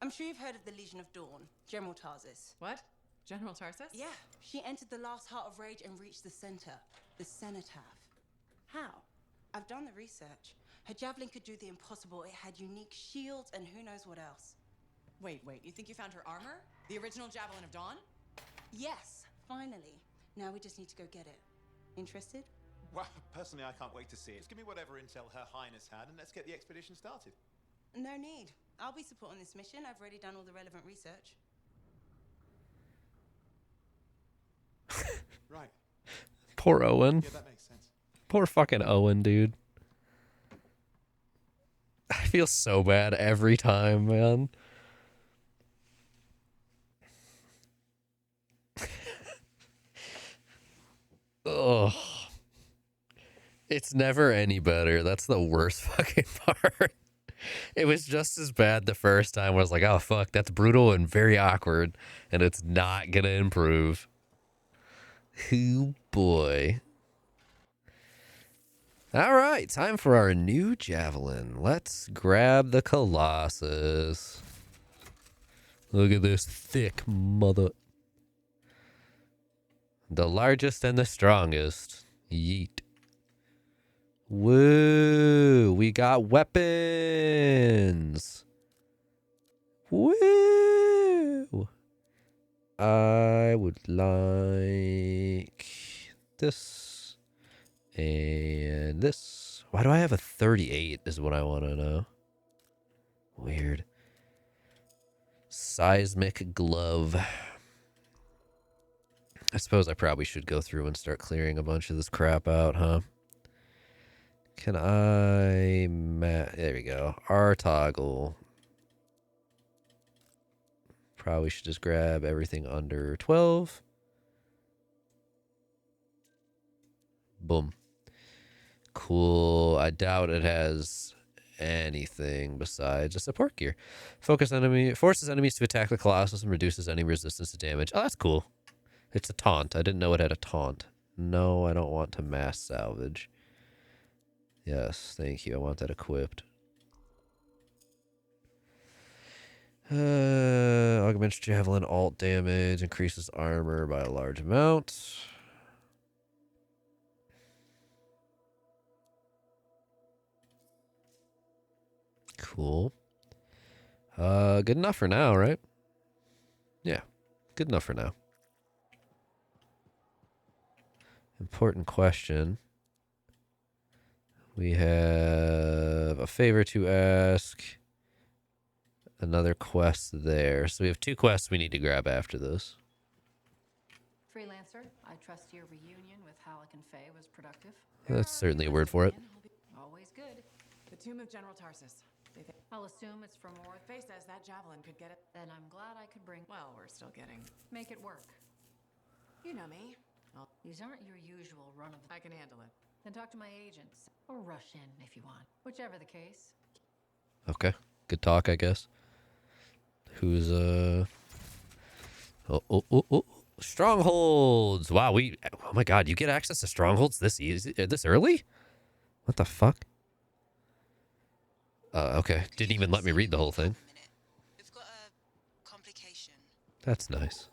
I'm sure you've heard of the Legion of Dawn, General Tarsus. What? General Tarsus? Yeah. She entered the last Heart of Rage and reached the center, the cenotaph. How? I've done the research. Her javelin could do the impossible. It had unique shields and who knows what else. Wait. You think you found her armor? The original Javelin of Dawn? Yes, finally. Now we just need to go get it. Interested? Well, personally, I can't wait to see it. Just give me whatever intel Her Highness had, and let's get the expedition started. No need. I'll be supporting this mission. I've already done all the relevant research. Right. Poor Owen. Yeah, that makes sense. Poor fucking Owen, dude. I feel so bad every time, man. Ugh. It's never any better. That's the worst fucking part. It was just as bad the first time. I was like, oh, fuck, that's brutal and very awkward, and it's not gonna improve. Oh, boy. All right, time for our new javelin. Let's grab the Colossus. Look at this thick mother. The largest and the strongest. Yeet. Woo! We got weapons. Woo! I would like this and this. Why do I have a 38 is what I want to know. Weird. Seismic glove. I suppose I probably should go through and start clearing a bunch of this crap out, huh? Can I... There we go. R toggle. Probably should just grab everything under 12. Boom. Cool. I doubt it has anything besides a support gear. Forces enemies to attack the Colossus and reduces any resistance to damage. Oh, that's cool. It's a taunt. I didn't know it had a taunt. No, I don't want to mass salvage. Yes, thank you. I want that equipped. Augments javelin alt damage, increases armor by a large amount. Cool. Good enough for now, right? Yeah, good enough for now. Important question. We have a favor to ask. Another quest there. So we have 2 quests we need to grab after this. Freelancer, I trust your reunion with Halleck and Faye was productive. That's certainly a word for it. Always good. The tomb of General Tarsus. I'll assume it's for more. Faye says that javelin could get it. Then I'm glad I could bring. Well, we're still getting. Make it work. You know me. These aren't your usual run of. I can handle it. Then talk to my agents or rush in if you want. Whichever the case. Okay. Good talk, I guess. Who's Oh. Strongholds. Wow, oh my god, you get access to strongholds this easy, this early? What the fuck? Okay. Didn't even let me read the whole thing. We've got a complication. That's nice.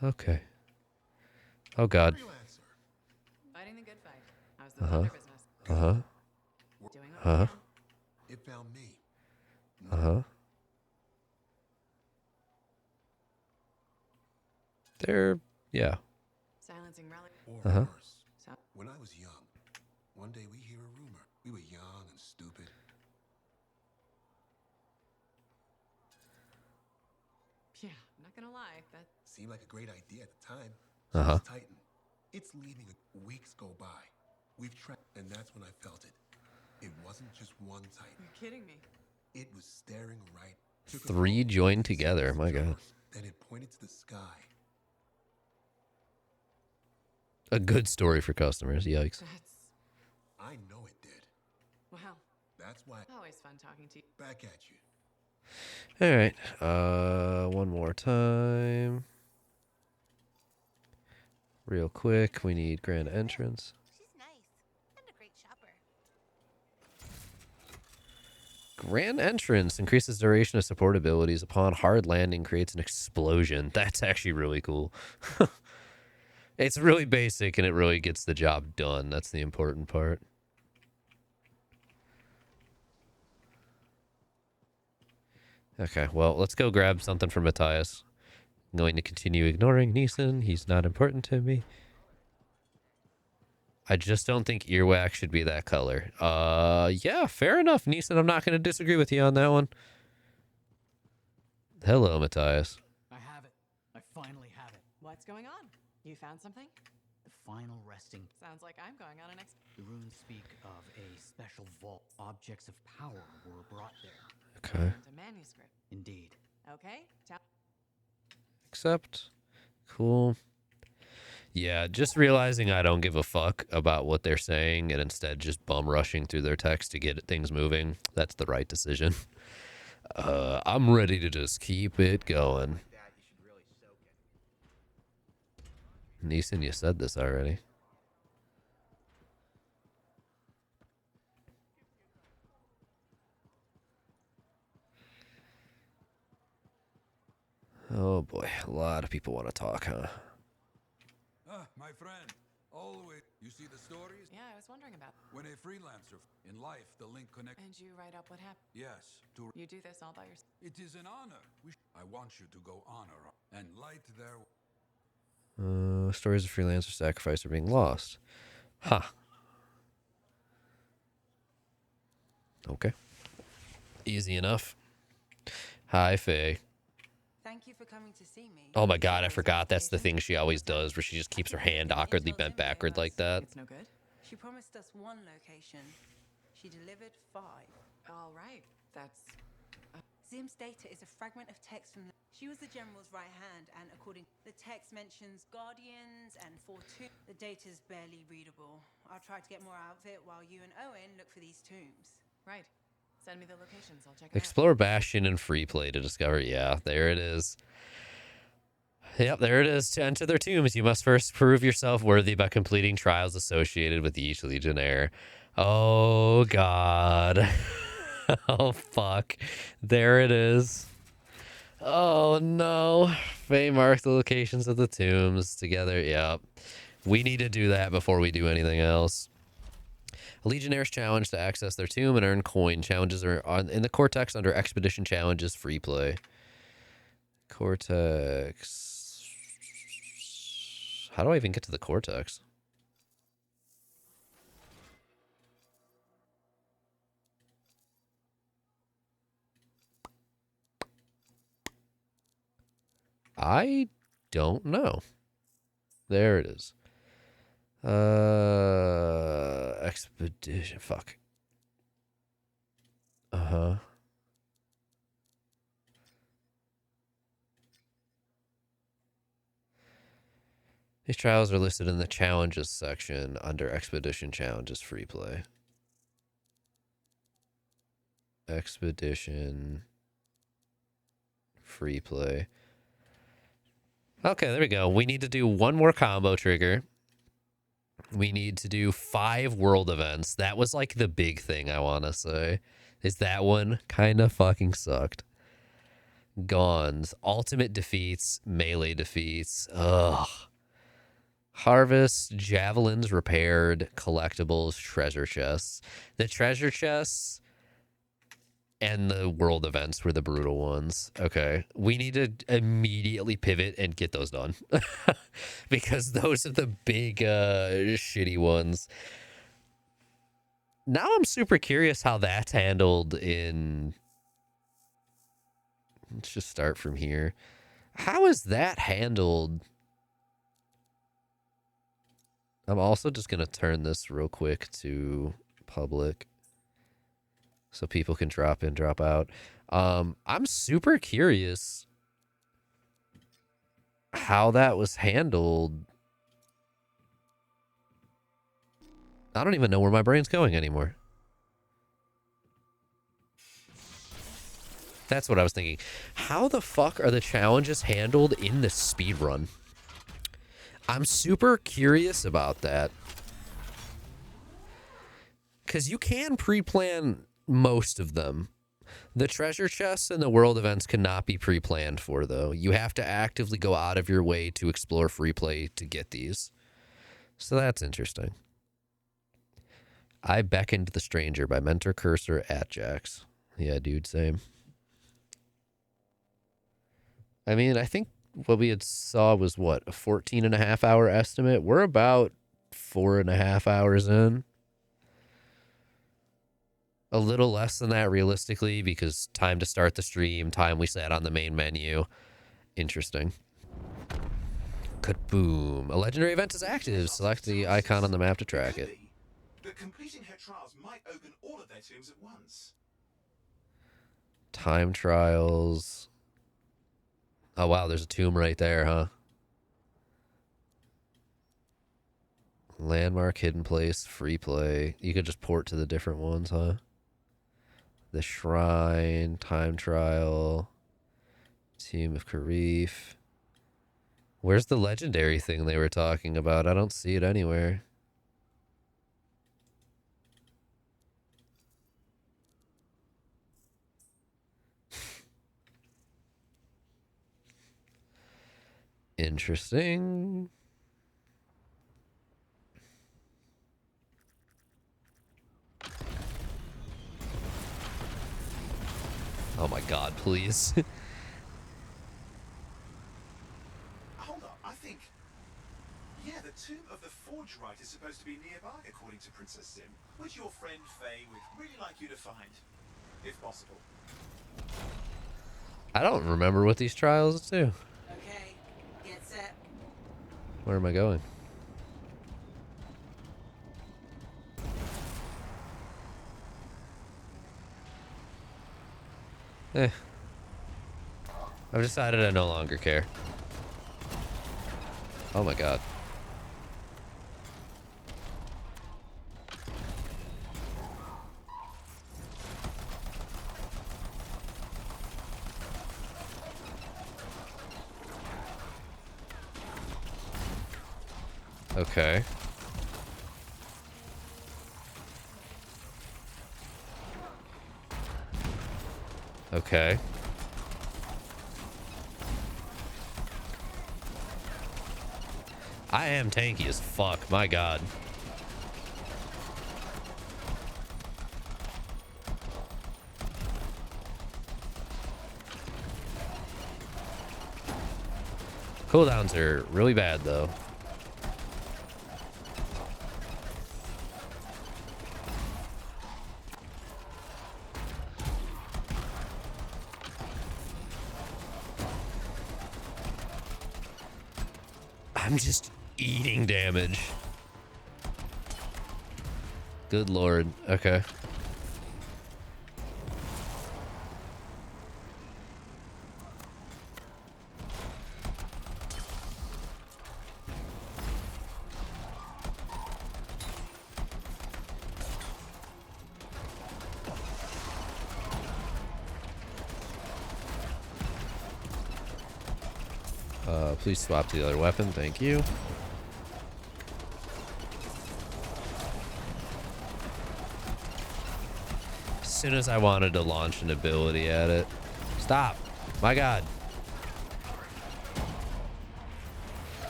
Okay. Oh god. Fighting the good fight. How's the other business? Doing what we can. It found me. They're, yeah. Silencing rally. Or worse. When I was young, one day we hear a rumor. We were young and stupid. Yeah, I'm not gonna lie. That seemed like a great idea at the time. Titan. It's leaving. Weeks go by. We've tracked, and that's when I felt it. It wasn't just one Titan. You're kidding me. It was staring right. 3 joined together. My god. Then it pointed to the sky. A good story for customers. Yikes. I know it did. Wow. That's why. Always fun talking to you. Back at you. All right. One more time. Real quick, we need grand entrance. She's nice and a great shopper. Grand entrance increases duration of support abilities upon hard landing, creates an explosion. That's actually really cool. It's really basic and it really gets the job done. That's the important part. Okay, well, let's go grab something from Matthias. I'm going to continue ignoring Neeson. He's not important to me. I just don't think earwax should be that color. Yeah, fair enough, Neeson. I'm not going to disagree with you on that one. Hello, Matthias. I have it. I finally have it. What's going on? You found something? The final resting. Sounds like I'm going on an The runes speak of a special vault. Objects of power were brought there. Okay. And a manuscript. Indeed. Okay. Accept. Cool. Yeah, just realizing I don't give a fuck about what they're saying and instead just bum rushing through their text to get things moving. That's the right decision. I'm ready to just keep it going. Neeson, you said this already. Oh boy, a lot of people want to talk, huh? My friend, always. You see the stories? Yeah, I was wondering about. When a freelancer in life, the link connect. And you write up what happened? Yes. You do this all by yourself? It is an honor. I want you to go honor and light their. Stories of freelancer sacrifice are being lost. Huh. Okay. Easy enough. Hi, Faye. Thank you for coming to see me. Oh my god, I forgot. That's the thing she always does, where she just keeps her hand awkwardly bent backward like that. It's no good. She promised us 1 location. She delivered 5. All right. That's. Zim's data is a fragment of text from. She was the general's right hand, and according the text mentions guardians and 4 tombs. The data's barely readable. I'll try to get more out of it while you and Owen look for these tombs. Right. Send me the locations. I'll check it out. Explore Bastion and free play to discover. Yeah, there it is. Yep, there it is. To enter their tombs, you must first prove yourself worthy by completing trials associated with each Legionnaire. Oh, God. Oh, fuck. There it is. Oh, no. Faye mark the locations of the tombs together. Yep. We need to do that before we do anything else. A Legionnaire's challenge to access their tomb and earn coin. Challenges are in the Cortex under Expedition Challenges free play. Cortex. How do I even get to the Cortex? I don't know. There it is. Expedition. Fuck. Uh-huh. These trials are listed in the challenges section under Expedition Challenges free play. Expedition free play. Okay, there we go. We need to do 1 more combo trigger. We need to do 5 world events. That was like the big thing I want to say. Is that one kind of fucking sucked. Gons. Ultimate defeats. Melee defeats. Ugh. Harvest. Javelins repaired. Collectibles. Treasure chests. The treasure chests and the world events were the brutal ones. Okay. We need to immediately pivot and get those done. Because those are the big shitty ones. Now I'm super curious how that's handled in... Let's just start from here. How is that handled? I'm also just going to turn this real quick to public, so people can drop in, drop out. I'm super curious how that was handled. I don't even know where my brain's going anymore. That's what I was thinking. How the fuck are the challenges handled in the speedrun? I'm super curious about that. Because you can pre-plan most of them. The treasure chests and the world events cannot be pre-planned for, though. You have to actively go out of your way to explore free play to get these. So that's interesting. I Beckoned the Stranger by Mentor Cursor at Jax. Yeah, dude, same. I mean, I think what we had saw was, what, a 14.5 hour estimate? We're about 4.5 hours in. A little less than that realistically, because time to start the stream, time we sat on the main menu. Interesting. Kaboom. A legendary event is active. Select the icon on the map to track it. But completing her trials might open all of their tombs at once. Time trials. Oh, wow, there's a tomb right there, huh? Landmark, hidden place, free play. You could just port to the different ones, huh? The shrine, time trial, team of Karif. Where's the legendary thing they were talking about? I don't see it anywhere. Interesting. Oh my god, please. Hold up, I think... Yeah, the tomb of the Forge Rite is supposed to be nearby, according to Princess Sim, which your friend Faye would really like you to find, if possible. I don't remember what these trials do. Okay, get set. Where am I going? I've decided I no longer care. Oh my god. Okay. Okay. I am tanky as fuck, my god. Cooldowns are really bad though. I'm just eating damage. Good lord. Okay. Please swap to the other weapon. Thank you. As soon as I wanted to launch an ability at it. Stop. My god.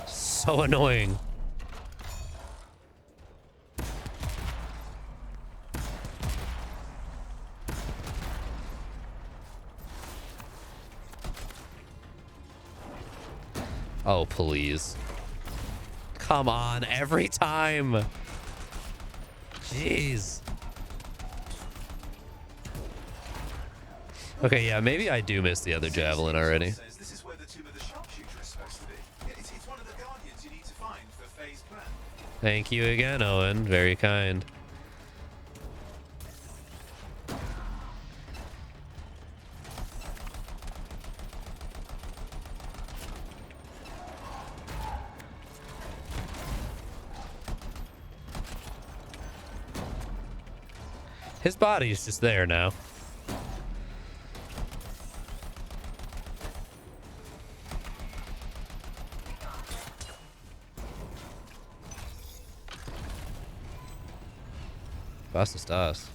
So annoying. Oh, please. Come on, every time. Jeez. Okay, yeah, maybe I do miss the other javelin already. This is where the tomb of the sharpshooter is supposed to be. It's one of the guardians you need to find for Faye's plan. Thank you again, Owen. Very kind. His body's just there now. Basta stars.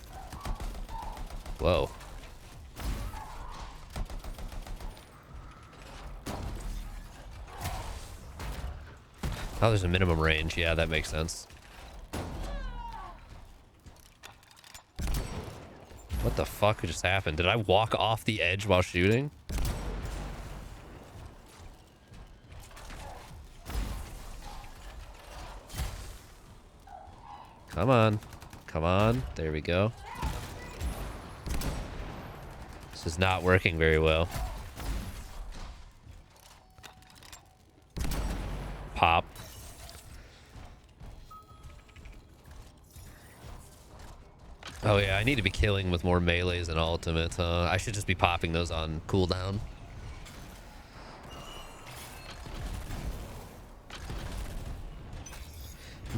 Whoa. Oh, there's a minimum range. Yeah, that makes sense. What the fuck just happened? Did I walk off the edge while shooting? Come on. Come on. There we go. This is not working very well. Pop. Oh yeah, I need to be killing with more melees and ultimates, huh? I should just be popping those on cooldown.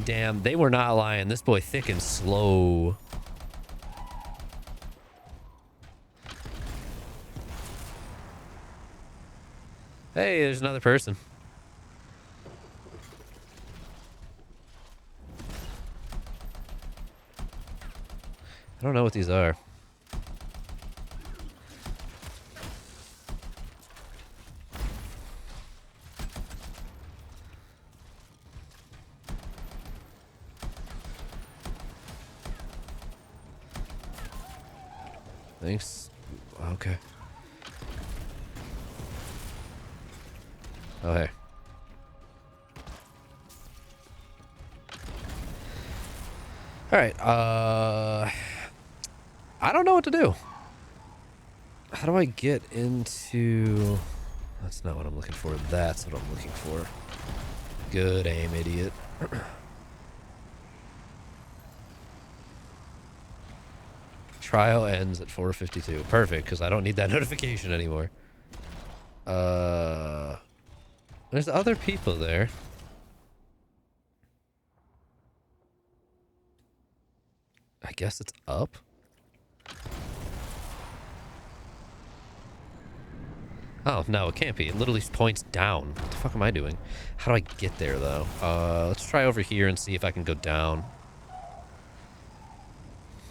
Damn, they were not lying. This boy thick and slow. Hey, there's another person. I don't know what these are. Thanks. Okay. Oh, hey. All right. I don't know what to do. How do I get into... That's not what I'm looking for. That's what I'm looking for. Good aim, idiot. Trial ends at 4:52. Perfect, because I don't need that notification anymore. There's other people there. I guess it's up. Oh, no, it can't be. It literally points down. What the fuck am I doing? How do I get there, though? Let's try over here and see if I can go down.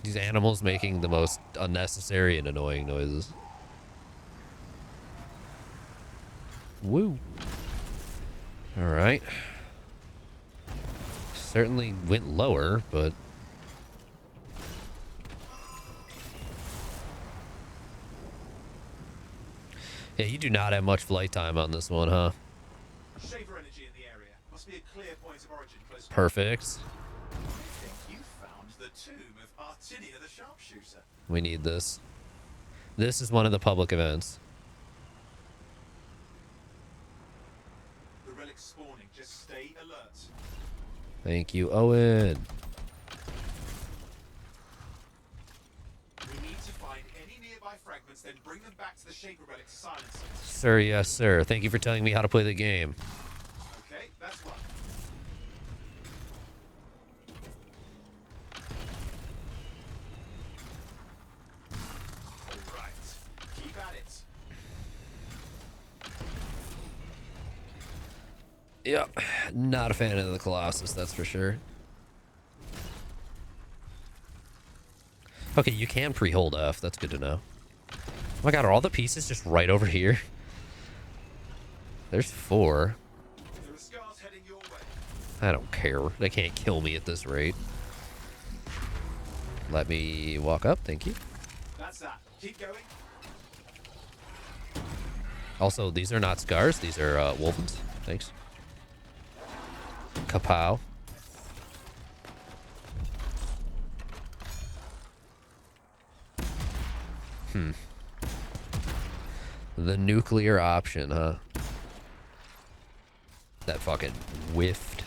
These animals making the most unnecessary and annoying noises. Woo. Alright. Certainly went lower, but... Yeah, you do not have much flight time on this one, huh? Shaver energy in the area. Must be a clear point of origin close. Perfect. I think you found the tomb of Artinia the Sharpshooter. We need this. This is one of the public events. The relic's spawning. Just stay alert. Thank you, Owen. We need to find any nearby fragments, then bring them back to the Shaper relic to silence them. Sir, yes, sir. Thank you for telling me how to play the game. Okay, that's one. All right, keep at it. Yep. Not a fan of the Colossus, that's for sure. Okay, you can pre-hold F. That's good to know. Oh my god, are all the pieces just right over here? There's 4. There are scars heading your way. I don't care. They can't kill me at this rate. Let me walk up. Thank you. That's that. Keep going. Also, these are not scars. These are wolvens. Thanks. Kapow. The nuclear option, huh? That fucking whiffed.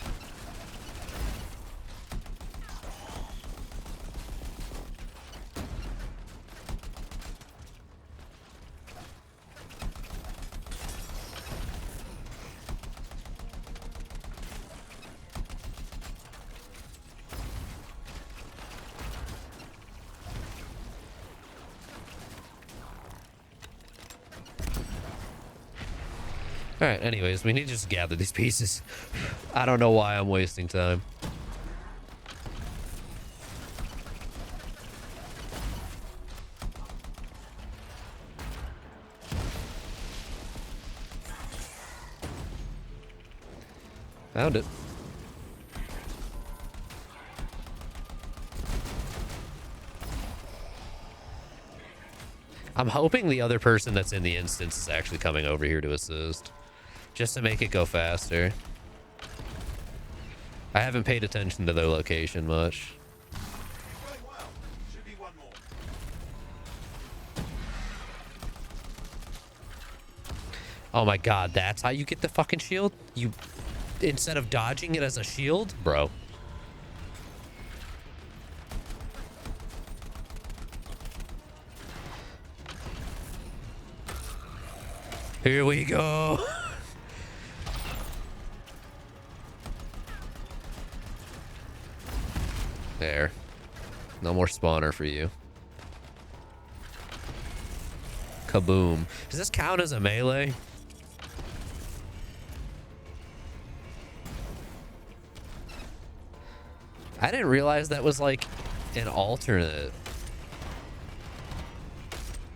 Alright, anyways, we need to just gather these pieces. I don't know why I'm wasting time. Found it. I'm hoping the other person that's in the instance is actually coming over here to assist. Just to make it go faster. I haven't paid attention to their location much. Going well. Should be one more. Oh my god, that's how you get the fucking shield? You, instead of dodging it as a shield? Bro. Here we go. There. No more spawner for you. Kaboom. Does this count as a melee? I didn't realize that was like an alternate.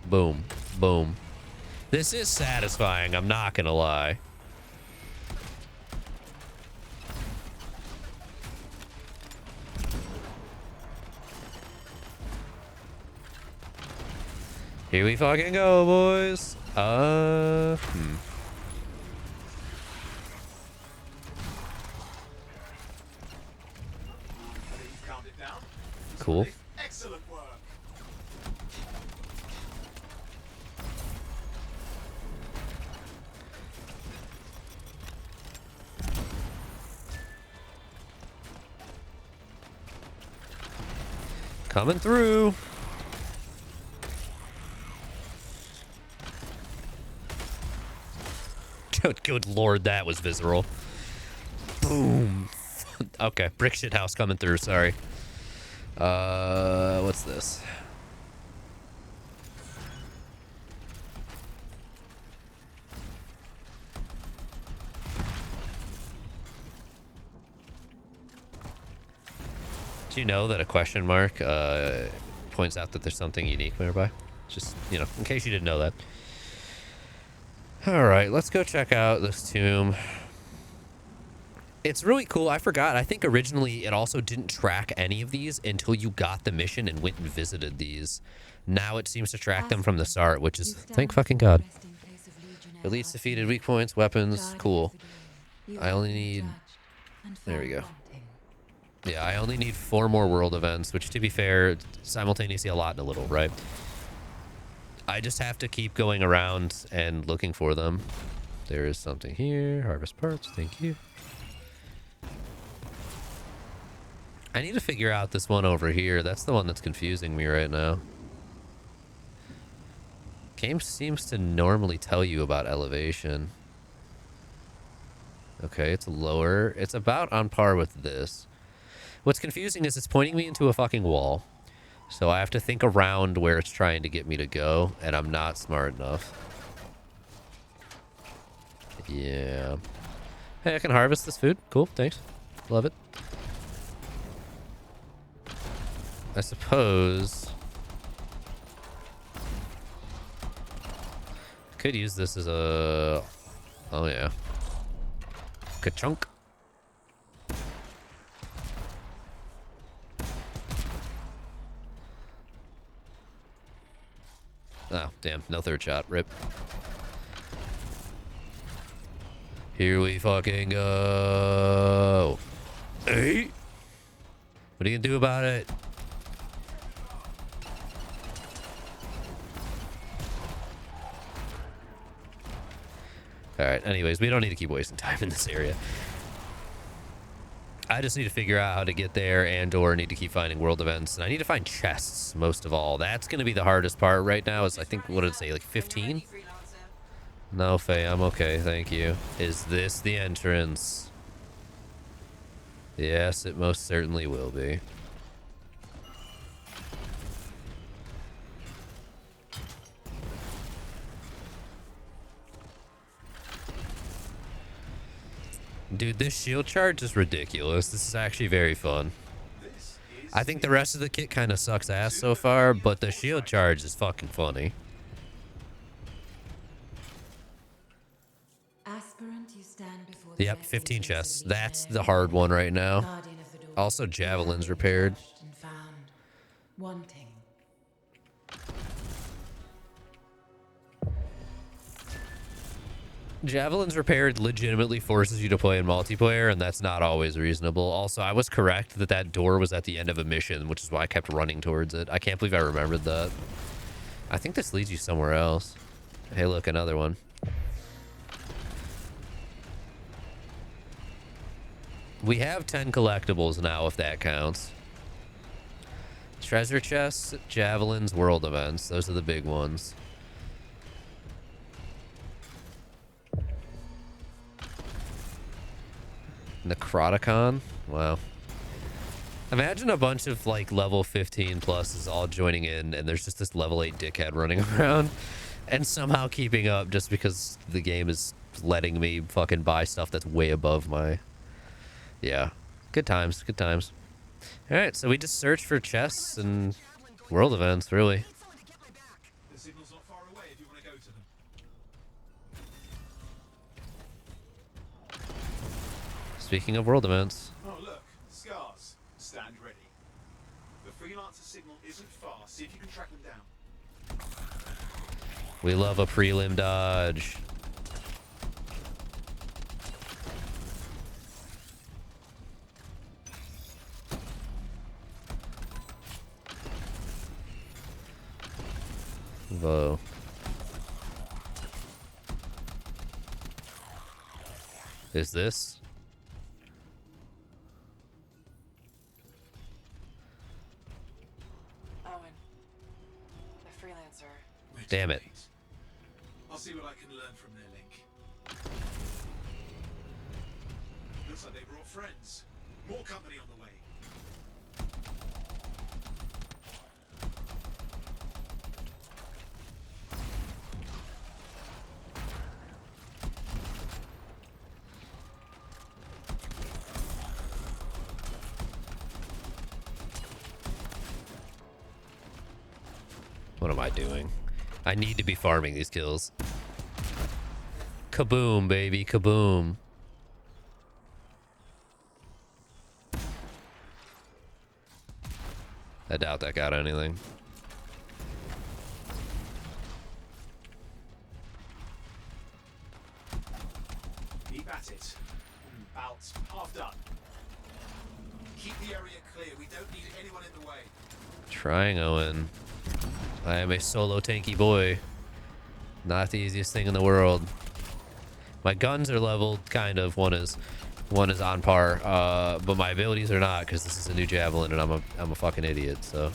Boom. Boom. This is satisfying, I'm not gonna lie. Here we fucking go, boys. Cool. Excellent work. Coming through. Good lord, that was visceral. Boom. Okay, brick shit house coming through, sorry. What's this? Do you know that a question mark points out that there's something unique nearby? Just, you know, in case you didn't know that. Alright, let's go check out this tomb. It's really cool. I forgot. I think originally it also didn't track any of these until you got the mission and went and visited these. Now it seems to track them from the start, which is, thank fucking God. Elites defeated, weak points, weapons. Cool. I only need... There we go. Yeah, I only need 4 more world events, which, to be fair, simultaneously a lot and a little, right? I just have to keep going around and looking for them. There is something here. Harvest parts. Thank you. I need to figure out this one over here. That's the one that's confusing me right now. Game seems to normally tell you about elevation. Okay, it's lower. It's about on par with this. What's confusing is it's pointing me into a fucking wall. So I have to think around where it's trying to get me to go, and I'm not smart enough. Yeah. Hey, I can harvest this food. Cool, thanks. Love it. I suppose... could use this as a... oh, yeah. Ka-chunk. Oh, damn. No third shot. Rip. Here we fucking go. Hey! What are you gonna do about it? Alright, anyways, we don't need to keep wasting time in this area. I just need to figure out how to get there and or need to keep finding world events. And I need to find chests, most of all. That's going to be the hardest part right now is, I think, what did it say, like 15? No, Faye, I'm okay, thank you. Is this the entrance? Yes, it most certainly will be. Dude, this shield charge is ridiculous. This is actually very fun. I think the rest of the kit kind of sucks ass so far, but the shield charge is fucking funny. Yep, 15 chests. That's the hard one right now. Also, javelins repaired. Javelins repaired legitimately forces you to play in multiplayer, and that's not always reasonable. Also, I was correct that that door was at the end of a mission, which is why I kept running towards it. I can't believe I remembered that. I think this leads you somewhere else. Hey, look, another one. We have 10 collectibles now, if that counts. Treasure chests, javelins, world events. Those are the big ones. Necroticon? Wow. Imagine a bunch of like level 15 pluses all joining in and there's just this level 8 dickhead running around and somehow keeping up just because the game is letting me fucking buy stuff that's way above my... Yeah. Good times. Good times. Alright, so we just search for chests and world events, really. The signal's not far away if you want to go to them. Speaking of world events. Oh, look. Scars. Stand ready. The freelancer signal isn't far. See if you can track them down. We love a prelim dodge. Whoa. Is this? Owen. The freelancer. Damn it. I'll see what I can learn from their link. Looks like they brought friends. More company on the way. What am I doing? I need to be farming these kills. Kaboom, baby, kaboom. I doubt that got anything. Keep at it. About half done. Keep the area clear. We don't need anyone in the way. Trying, Owen. I am a solo tanky boy. Not the easiest thing in the world. My guns are leveled, kind of. One is on par, but my abilities are not because this is a new javelin and I'm a fucking idiot. So.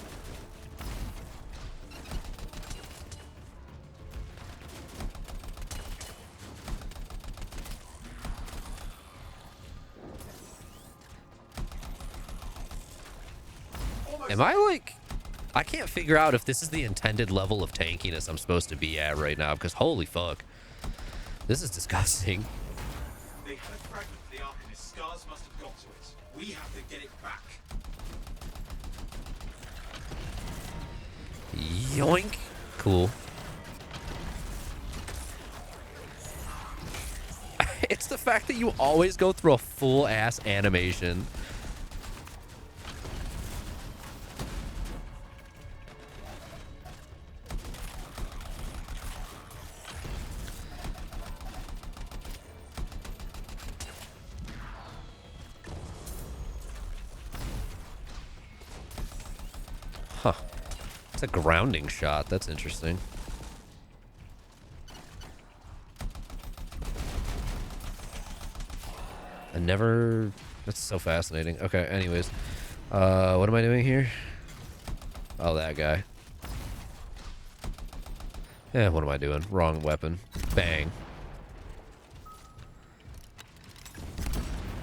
Am I like... I can't figure out if this is the intended level of tankiness I'm supposed to be at right now, because holy fuck. This is disgusting. They had a fragment of the Arcanist. Scars must have got to it. We have to get it back. Yoink. Cool. It's the fact that you always go through a full ass animation. Huh. It's a grounding shot. That's interesting. I never... That's so fascinating. Okay, anyways. What am I doing here? Oh, that guy. Yeah, what am I doing? Wrong weapon. Bang.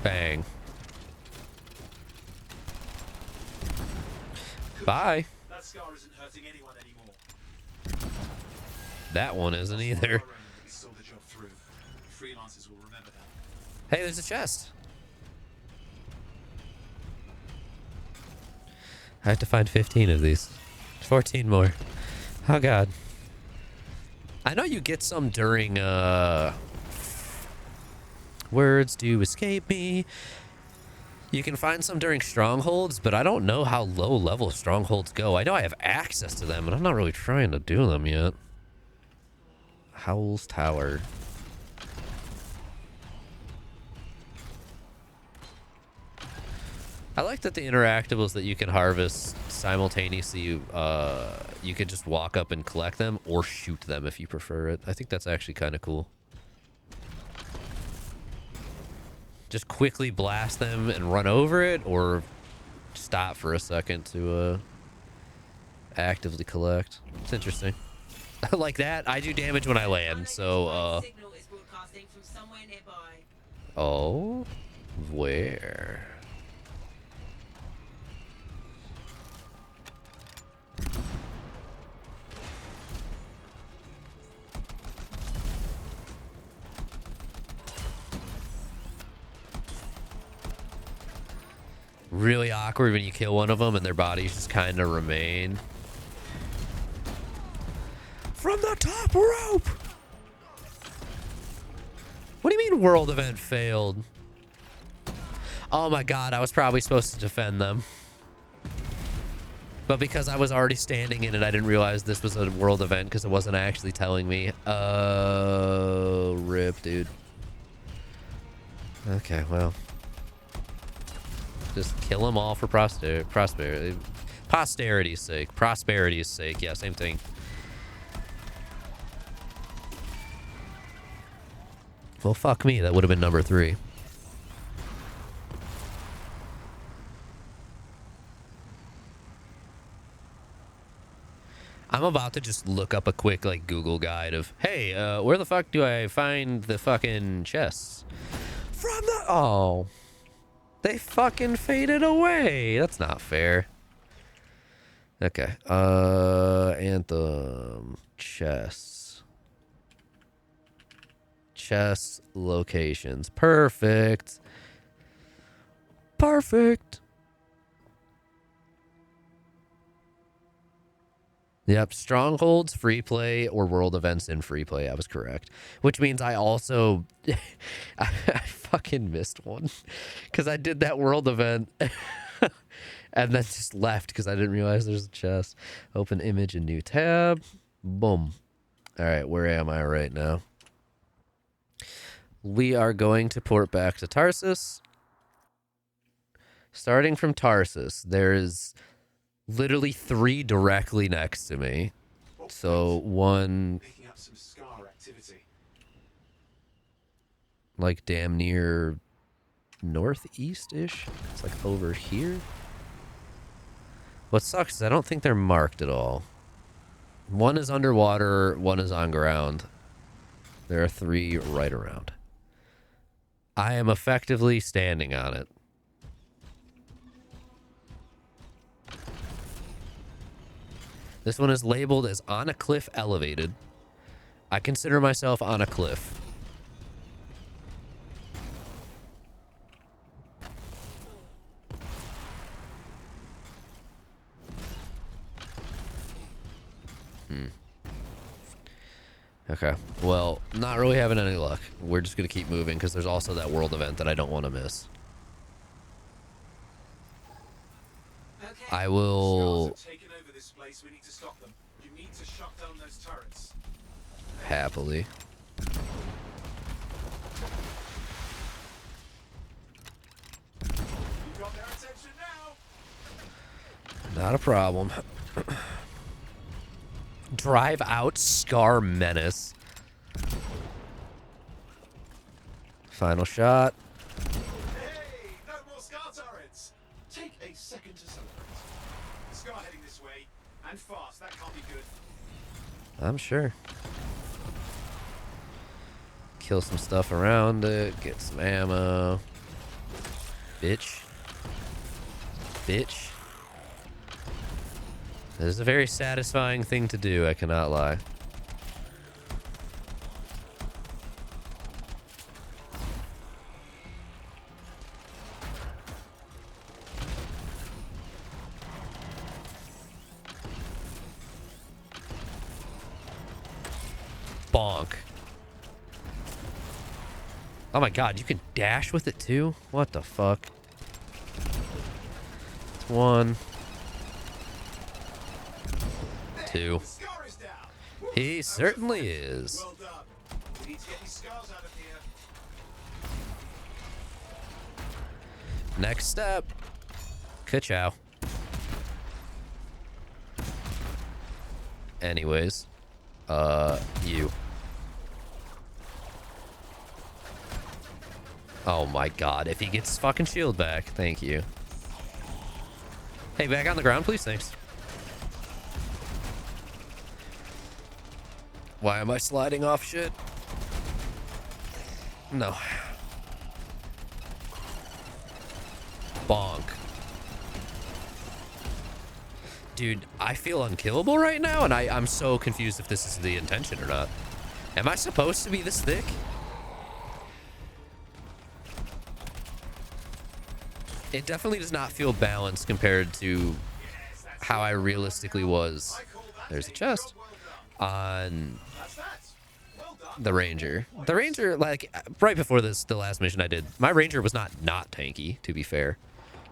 Bang. Bye. That scar isn't hurting anyone anymore. That one isn't either. We saw the job through. Freelancers will remember that. Hey, there's a chest. I have to find 15 of these. 14 more. Oh god. I know you get some during words do escape me. You can find some during strongholds, but I don't know how low level strongholds go. I know I have access to them, but I'm not really trying to do them yet. Howl's Tower. I like that the interactables that you can harvest simultaneously, you can just walk up and collect them or shoot them if you prefer it. I think that's actually kind of cool. just quickly blast them and run over it, or stop for a second to actively collect. It's interesting. Like that, I do damage when I land, so oh, where? Really awkward when you kill one of them and their bodies just kind of remain. From the top rope! What do you mean world event failed? Oh my god, I was probably supposed to defend them. But because I was already standing in it, I didn't realize this was a world event because it wasn't actually telling me. Oh, rip, dude. Okay, well. Just kill them all for prosperity. Posterity's sake. Prosperity's sake. Yeah, same thing. Well, fuck me. That would have been number 3. I'm about to just look up a quick, like, Google guide of, hey, where the fuck do I find the fucking chests? From the... Oh. They fucking faded away. That's not fair. Okay. Anthem. Chests. Chest locations. Perfect. Perfect. Yep, strongholds, free play, or world events in free play. I was correct. Which means I also... I fucking missed one. Because I did that world event. And then just left because I didn't realize there's a chest. Open image, a new tab. Boom. Alright, where am I right now? We are going to port back to Tarsus. Starting from Tarsus, there's... literally 3 directly next to me. So one Picking up some scar activity. Like damn near northeast-ish. It's like over here. What sucks is I don't think they're marked at all. One is underwater, one is on ground. There are 3 right around. I am effectively standing on it. This one is labeled as on a cliff elevated. I consider myself on a cliff. Okay. Well, not really having any luck. We're just going to keep moving because there's also that world event that I don't want to miss. Okay. I will... Taken over this place. We need to stop them. You need to shut down those turrets. Happily. You got their attention now. Not a problem. Drive out Scar Menace. Final shot. Hey, no more Scar turrets. Take a second to celebrate. Scar heading this way, and fast. That can't be good. I'm sure. Kill some stuff around it. Get some ammo. Bitch. Bitch. This is a very satisfying thing to do, I cannot lie. Bonk. Oh my god, you can dash with it too? What the fuck? It's 1. 2. He certainly is. Well done. We need to get these scars out of here. Next step. Ka-chow. Anyways. You. Oh my god, if he gets his fucking shield back. Thank you. Hey, back on the ground, please. Thanks. Why am I sliding off shit? No. Bonk. Dude, I feel unkillable right now, and I'm so confused if this is the intention or not. Am I supposed to be this thick? It definitely does not feel balanced compared to how I realistically was. There's a chest on the Ranger. The Ranger, like, right before this, the last mission I did, my Ranger was not tanky, to be fair.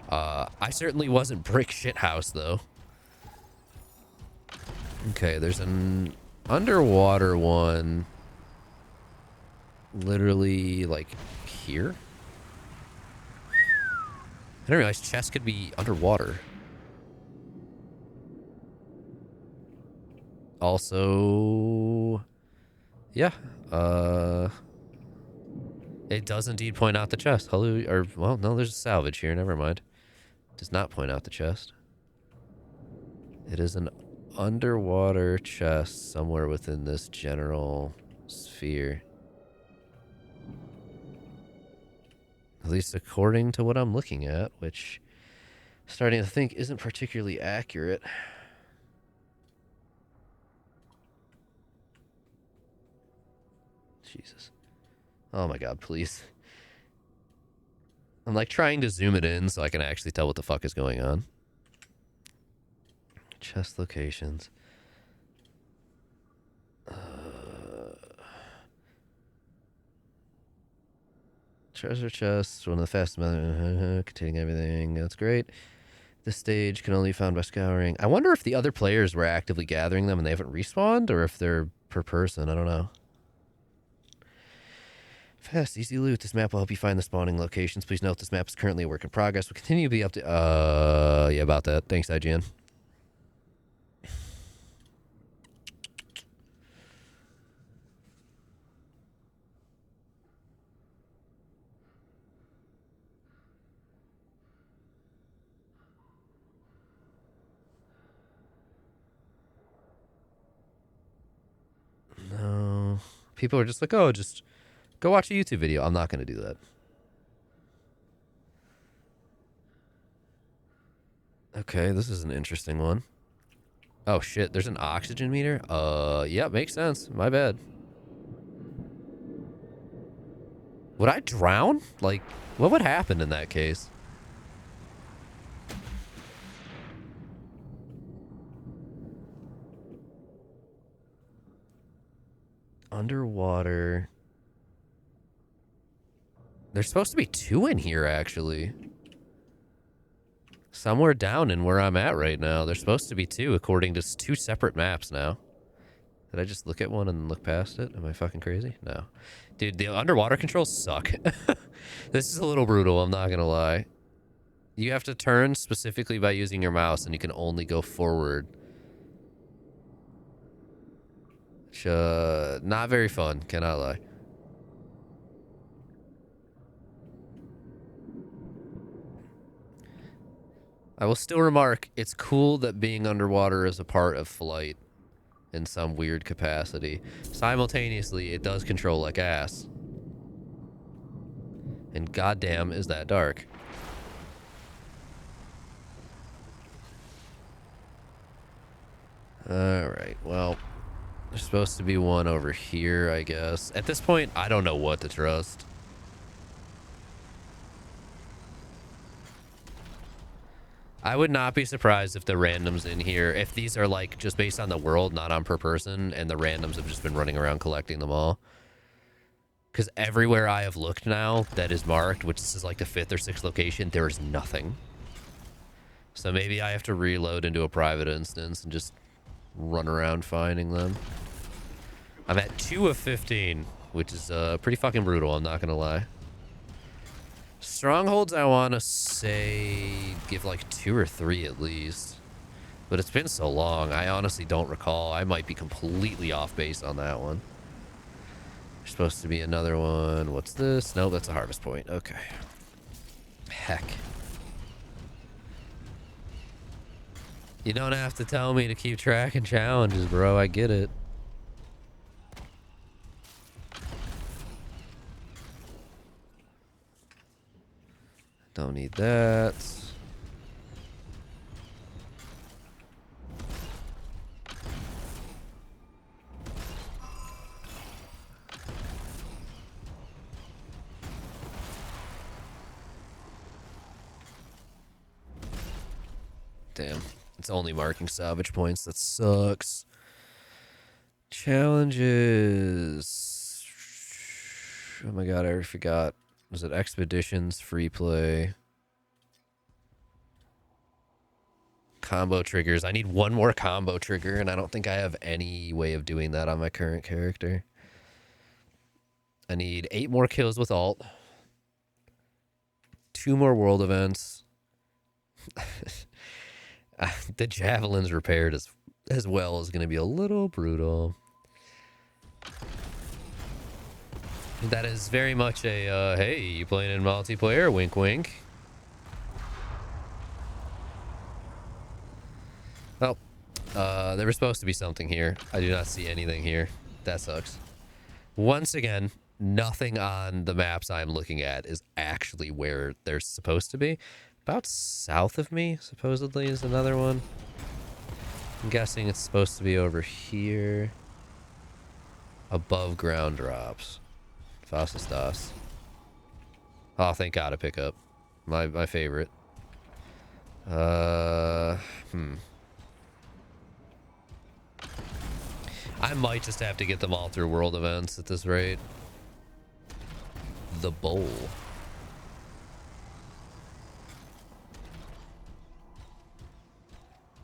I certainly wasn't brick shithouse, though. Okay, there's an underwater one. Literally, like, here? I didn't realize chests could be underwater. Also, yeah, it does indeed point out the chest. Hello, or, well, no, there's a salvage here. Never mind. It does not point out the chest. It is an underwater chest somewhere within this general sphere. At least according to what I'm looking at, which I'm starting to think isn't particularly accurate. Jesus. Oh my god, please. I'm like trying to zoom it in so I can actually tell what the fuck is going on. Chest locations. Treasure chest, one of the fastest containing everything. That's great. This stage can only be found by scouring. I wonder if the other players were actively gathering them and they haven't respawned, or if they're per person. I don't know. Fast, easy loot. This map will help you find the spawning locations. Please note this map is currently a work in progress. We'll continue to be up to... yeah, about that. Thanks, IGN. No. People are just like, oh, just go watch a YouTube video. I'm not going to do that. Okay, this is an interesting one. Oh, shit. There's an oxygen meter? Yeah, makes sense. My bad. Would I drown? Like, what would happen in that case? Underwater. There's supposed to be two in here, actually. Somewhere down in where I'm at right now. There's supposed to be two, according to two separate maps now. Did I just look at one and look past it? Am I fucking crazy? No. Dude, the underwater controls suck. This is a little brutal, I'm not gonna lie. You have to turn specifically by using your mouse, and you can only go forward. Which, not very fun, cannot lie. I will still remark, it's cool that being underwater is a part of flight in some weird capacity. Simultaneously, it does control like ass. And goddamn, is that dark. Alright, well, there's supposed to be one over here, I guess. At this point, I don't know what to trust. I would not be surprised if the randoms in here, if these are like just based on the world, not on per person, and the randoms have just been running around collecting them all. Because everywhere I have looked now that is marked, which this is like the 5th or 6th location, there is nothing. So maybe I have to reload into a private instance and just run around finding them. I'm at 2 of 15, which is pretty fucking brutal, I'm not going to lie. Strongholds, I want to say give like 2 or 3 at least. But it's been so long, I honestly don't recall. I might be completely off base on that one. There's supposed to be another one. What's this? No, that's a harvest point. Okay. Heck. You don't have to tell me to keep tracking challenges, bro. I get it. Don't need that. Damn. It's only marking salvage points. That sucks. Challenges. Oh my god, I already forgot. Was it Expeditions, Free Play? Combo triggers. I need one more combo trigger, and I don't think I have any way of doing that on my current character. I need 8 more kills with alt. 2 more world events. The javelins repaired as well is going to be a little brutal. That is very much a, hey, you playing in multiplayer? Wink, wink. Oh, there was supposed to be something here. I do not see anything here. That sucks. Once again, nothing on the maps I'm looking at is actually where they're supposed to be. About south of me, supposedly, is another one. I'm guessing it's supposed to be over here. Above ground drops. Fascistas. Oh, thank God, a pickup. My favorite. I might just have to get them all through world events at this rate. The bowl.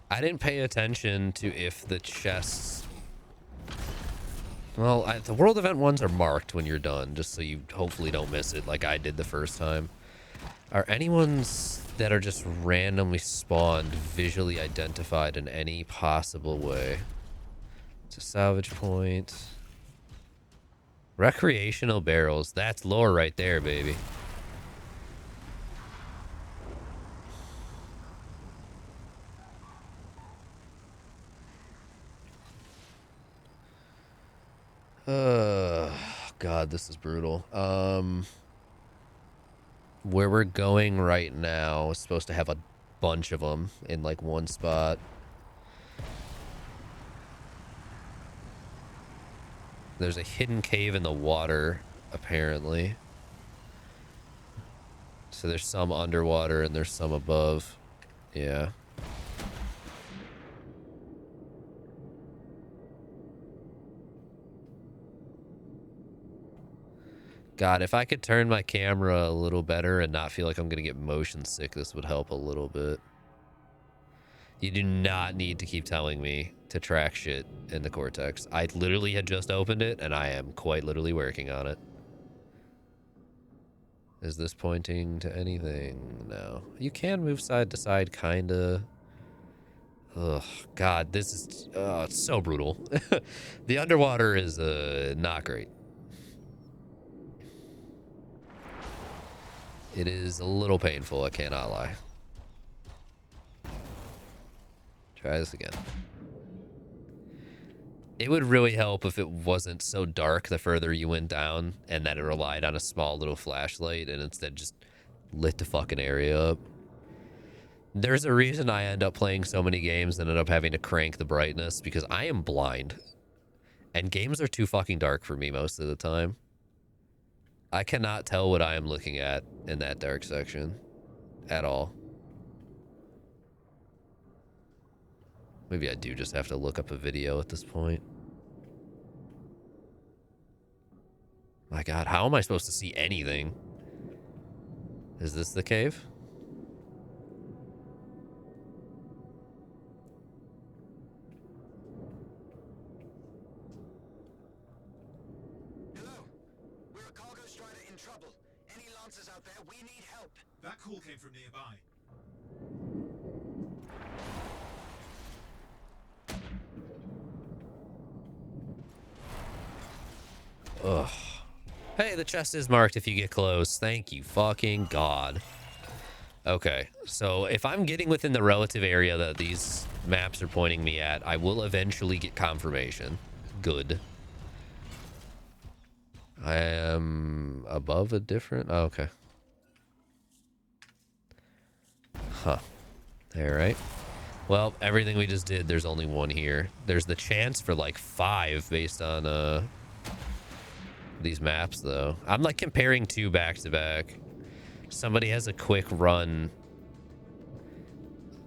I didn't pay attention to if the chests... Well, the world event ones are marked when you're done, just so you hopefully don't miss it like I did the first time. Are any ones that are just randomly spawned visually identified in any possible way? It's a salvage point. Recreational barrels. That's lore right there, baby. God, this is brutal. Where we're going right now is supposed to have a bunch of them in like one spot. There's a hidden cave in the water, apparently. So there's some underwater and there's some above. Yeah. God, if I could turn my camera a little better and not feel like I'm going to get motion sick, this would help a little bit. You do not need to keep telling me to track shit in the Cortex. I literally had just opened it, and I am quite literally working on it. Is this pointing to anything? No. You can move side to side, kinda. Ugh, God, this is... Oh, it's so brutal. The underwater is not great. It is a little painful, I cannot lie. Try this again. It would really help if it wasn't so dark the further you went down and that it relied on a small little flashlight and instead just lit the fucking area up. There's a reason I end up playing so many games and end up having to crank the brightness because I am blind. And games are too fucking dark for me most of the time. I cannot tell what I am looking at in that dark section at all. Maybe I do just have to look up a video at this point. My God, how am I supposed to see anything? Is this the cave? That call came from nearby. Ugh. Hey, the chest is marked if you get close. Thank you fucking God. Okay, so if I'm getting within the relative area that these maps are pointing me at, I will eventually get confirmation. Good. I am above a different... Oh, okay. Huh. Alright. Well, everything we just did, there's only one here. There's the chance for like 5 based on these maps, though. I'm like comparing 2 back to back. Somebody has a quick run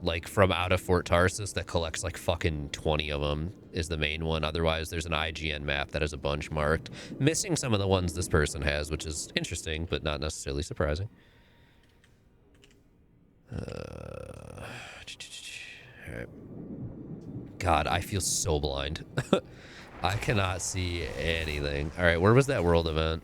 like from out of Fort Tarsus that collects like fucking 20 of them is the main one. Otherwise, there's an IGN map that has a bunch marked. Missing some of the ones this person has, which is interesting, but not necessarily surprising. All right. God, I feel so blind. I cannot see anything. All right, where was that world event?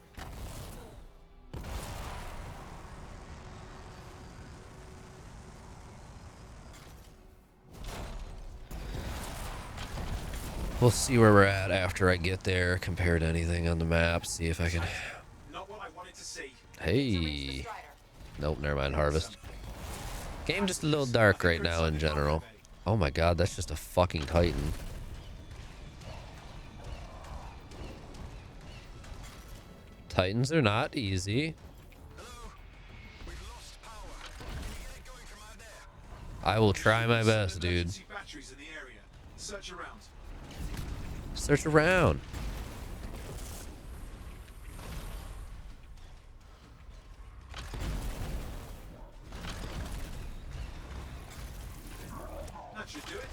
We'll see where we're at after I get there, compare to anything on the map, see if I can... Not what I wanted to see. Hey. Nope, never mind, Harvest. Game just a little dark right now in general. Oh my God, that's just a fucking Titan. Titans are not easy. I will try my best, dude. Batteries in the area. Search around. Search around. That should do it.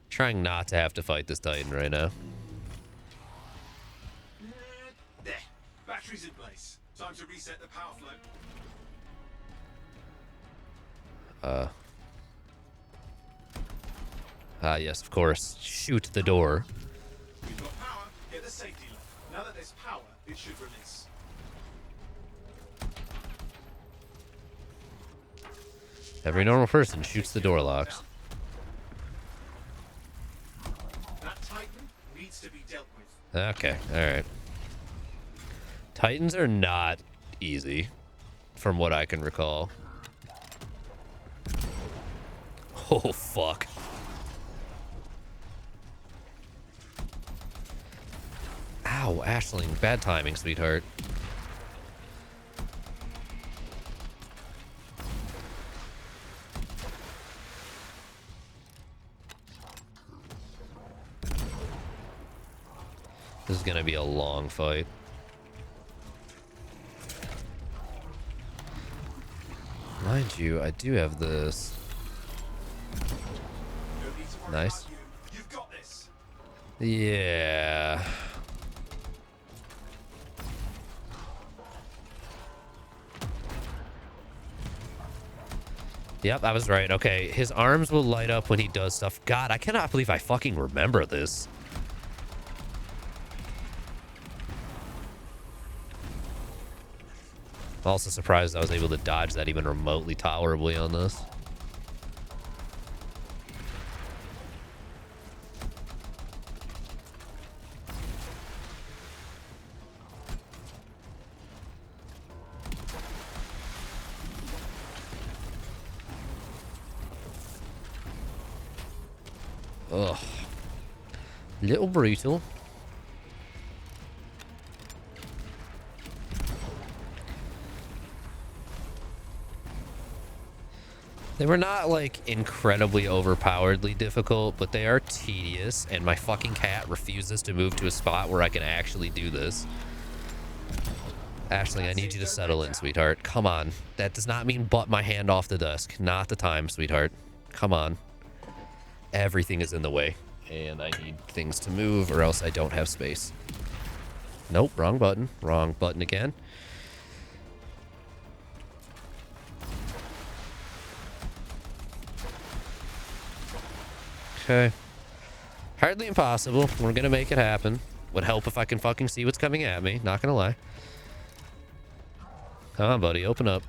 Trying not to have to fight this Titan right now. There. Batteries in place. Time to reset the power flow. Yes, of course. Shoot the door. We've got power. Hit the safety lock. Now that there's power, it should release. Every normal person shoots the door locks. That Titan needs to be dealt with. Okay, alright. Titans are not easy, from what I can recall. Oh, fuck. Ow, Aisling. Bad timing, sweetheart. This is gonna be a long fight. Mind you, I do have this. Nice. You've got this. Yeah. Yep, I was right. Okay, his arms will light up when he does stuff. God, I cannot believe I fucking remember this. I'm also surprised I was able to dodge that even remotely tolerably on this. Ugh. Little brutal. They were not, like, incredibly overpoweredly difficult, but they are tedious, and my fucking cat refuses to move to a spot where I can actually do this. Aisling, I need you to settle in, sweetheart. Come on. That does not mean butt my hand off the desk. Not the time, sweetheart. Come on. Everything is in the way, and I need things to move, or else I don't have space. Nope, wrong button. Wrong button again. Okay. Hardly impossible. We're gonna make it happen. Would help if I can fucking see what's coming at me. Not gonna lie. Come on, buddy. Open up.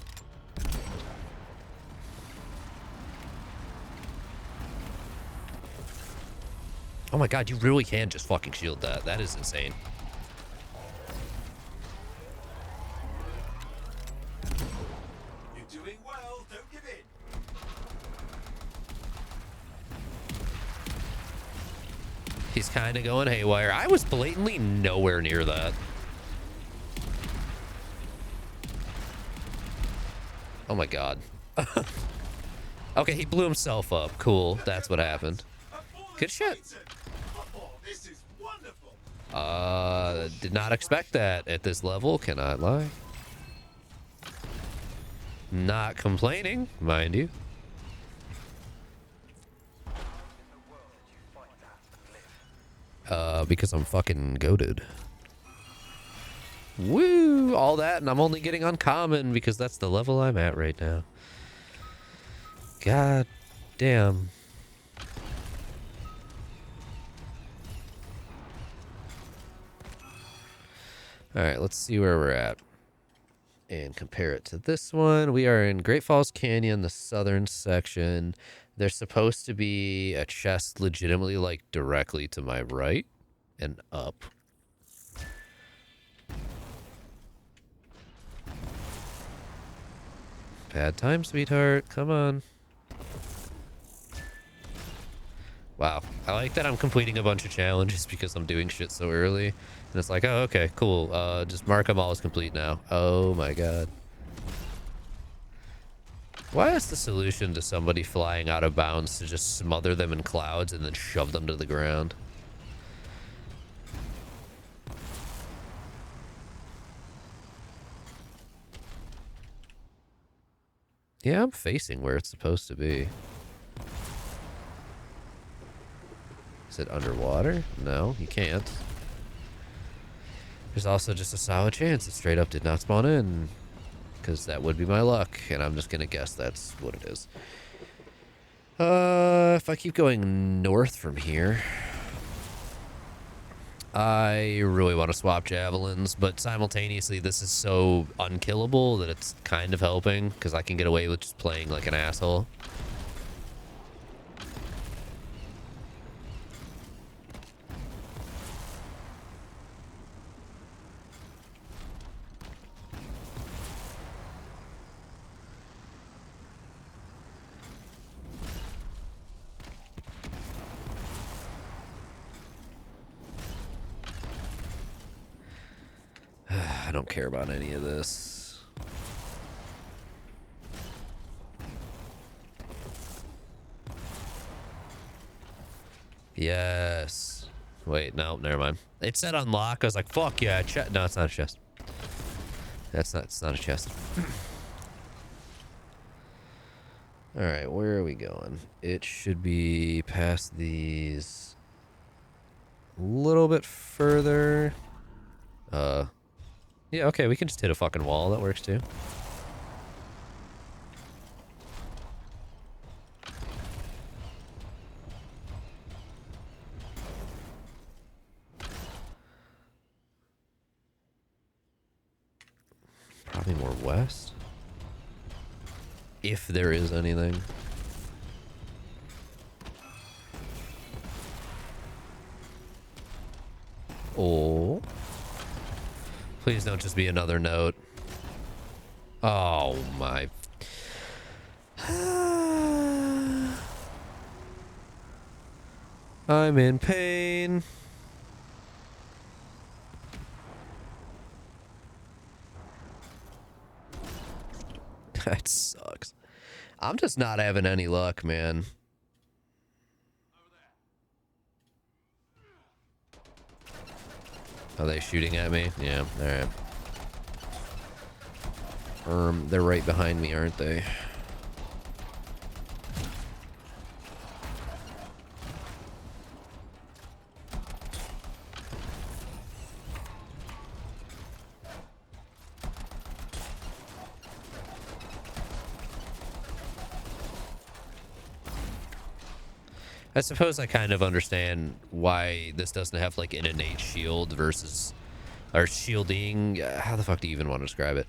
Oh my god, you really can just fucking shield that. That is insane. You're doing well. Don't give in. He's kind of going haywire. I was blatantly nowhere near that. Oh my god. Okay, he blew himself up. Cool. That's what happened. Good shit. Did not expect that at this level. Cannot lie. Not complaining, mind you. Because I'm fucking goated. Woo! All that, and I'm only getting uncommon because that's the level I'm at right now. God damn. Alright, let's see where we're at. And compare it to this one. We are in Great Falls Canyon, the southern section. There's supposed to be a chest legitimately, like, directly to my right and up. Bad time, sweetheart. Come on. Wow. I like that I'm completing a bunch of challenges because I'm doing shit so early. And it's like, oh, okay, cool. Just mark them all as complete now. Oh my god. Why is the solution to somebody flying out of bounds to just smother them in clouds and then shove them to the ground? Yeah, I'm facing where it's supposed to be. Is it underwater? No, you can't. There's also just a solid chance it straight up did not spawn in. Because that would be my luck, and I'm just going to guess that's what it is. If I keep going north from here... I really want to swap javelins, but simultaneously this is so unkillable that it's kind of helping, because I can get away with just playing like an asshole. I don't care about any of this. Yes. Wait, no, never mind. It said unlock. I was like, fuck yeah, chest. No, it's not a chest. It's not a chest. Alright, where are we going? It should be past these a little bit further. Yeah, okay, we can just hit a fucking wall. That works too. Probably more west. If there is anything. Oh. Please don't just be another note. Oh my. I'm in pain. That sucks. I'm just not having any luck, man. Are they shooting at me? Yeah, alright. They're right behind me, aren't they? I suppose I kind of understand why this doesn't have like an innate shield versus, or shielding. How the fuck do you even want to describe it?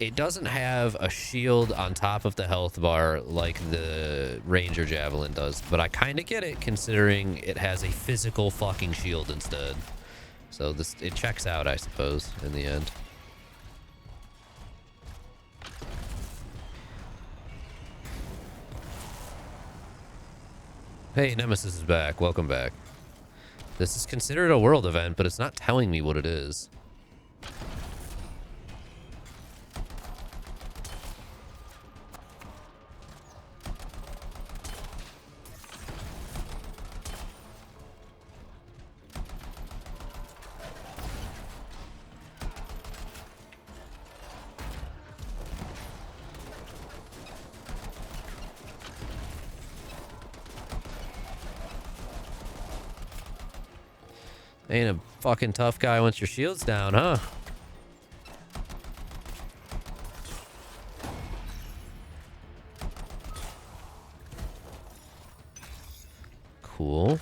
it doesn't have a shield on top of the health bar like the Ranger Javelin does, but I kind of get it considering it has a physical fucking shield instead. So this, it checks out, I suppose, in the end. Hey, Nemesis is back. Welcome back. This is considered a world event, but it's not telling me what it is. Ain't a fucking tough guy once your shield's down, huh? Cool.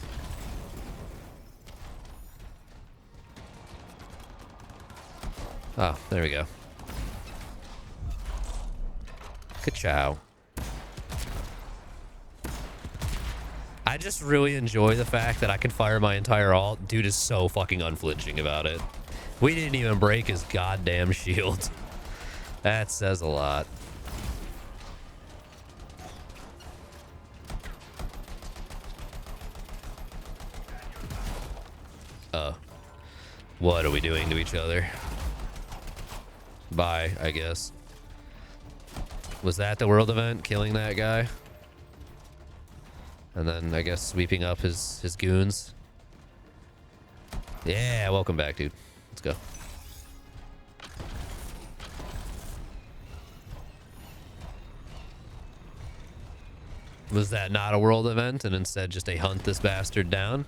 Oh, there we go. Ka-chow. I just really enjoy the fact that I can fire my entire ult. Dude is so fucking unflinching about it. We didn't even break his goddamn shield. That says a lot. What are we doing to each other? Bye, I guess. Was that the world event? Killing that guy? And then, I guess, sweeping up his goons. Yeah, welcome back, dude. Let's go. Was that not a world event and instead just a hunt this bastard down?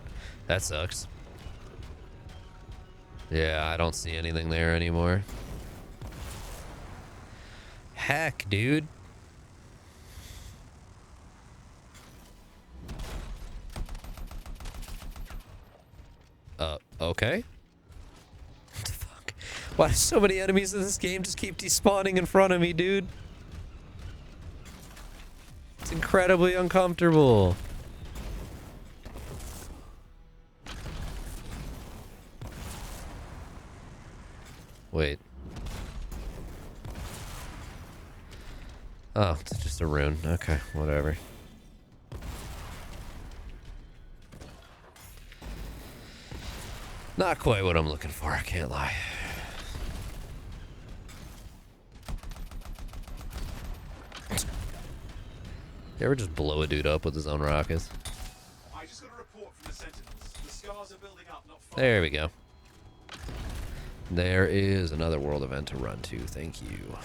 That sucks. Yeah, I don't see anything there anymore. Heck, dude. Okay. What the fuck? Why do so many enemies in this game just keep despawning in front of me, dude? It's incredibly uncomfortable. Wait. Oh, it's just a rune. Okay, whatever. Not quite what I'm looking for, I can't lie. You ever just blow a dude up with his own rockets? I just got a report from the Sentinels. The scars are building up not far. There we go. There is another world event to run to. Thank you.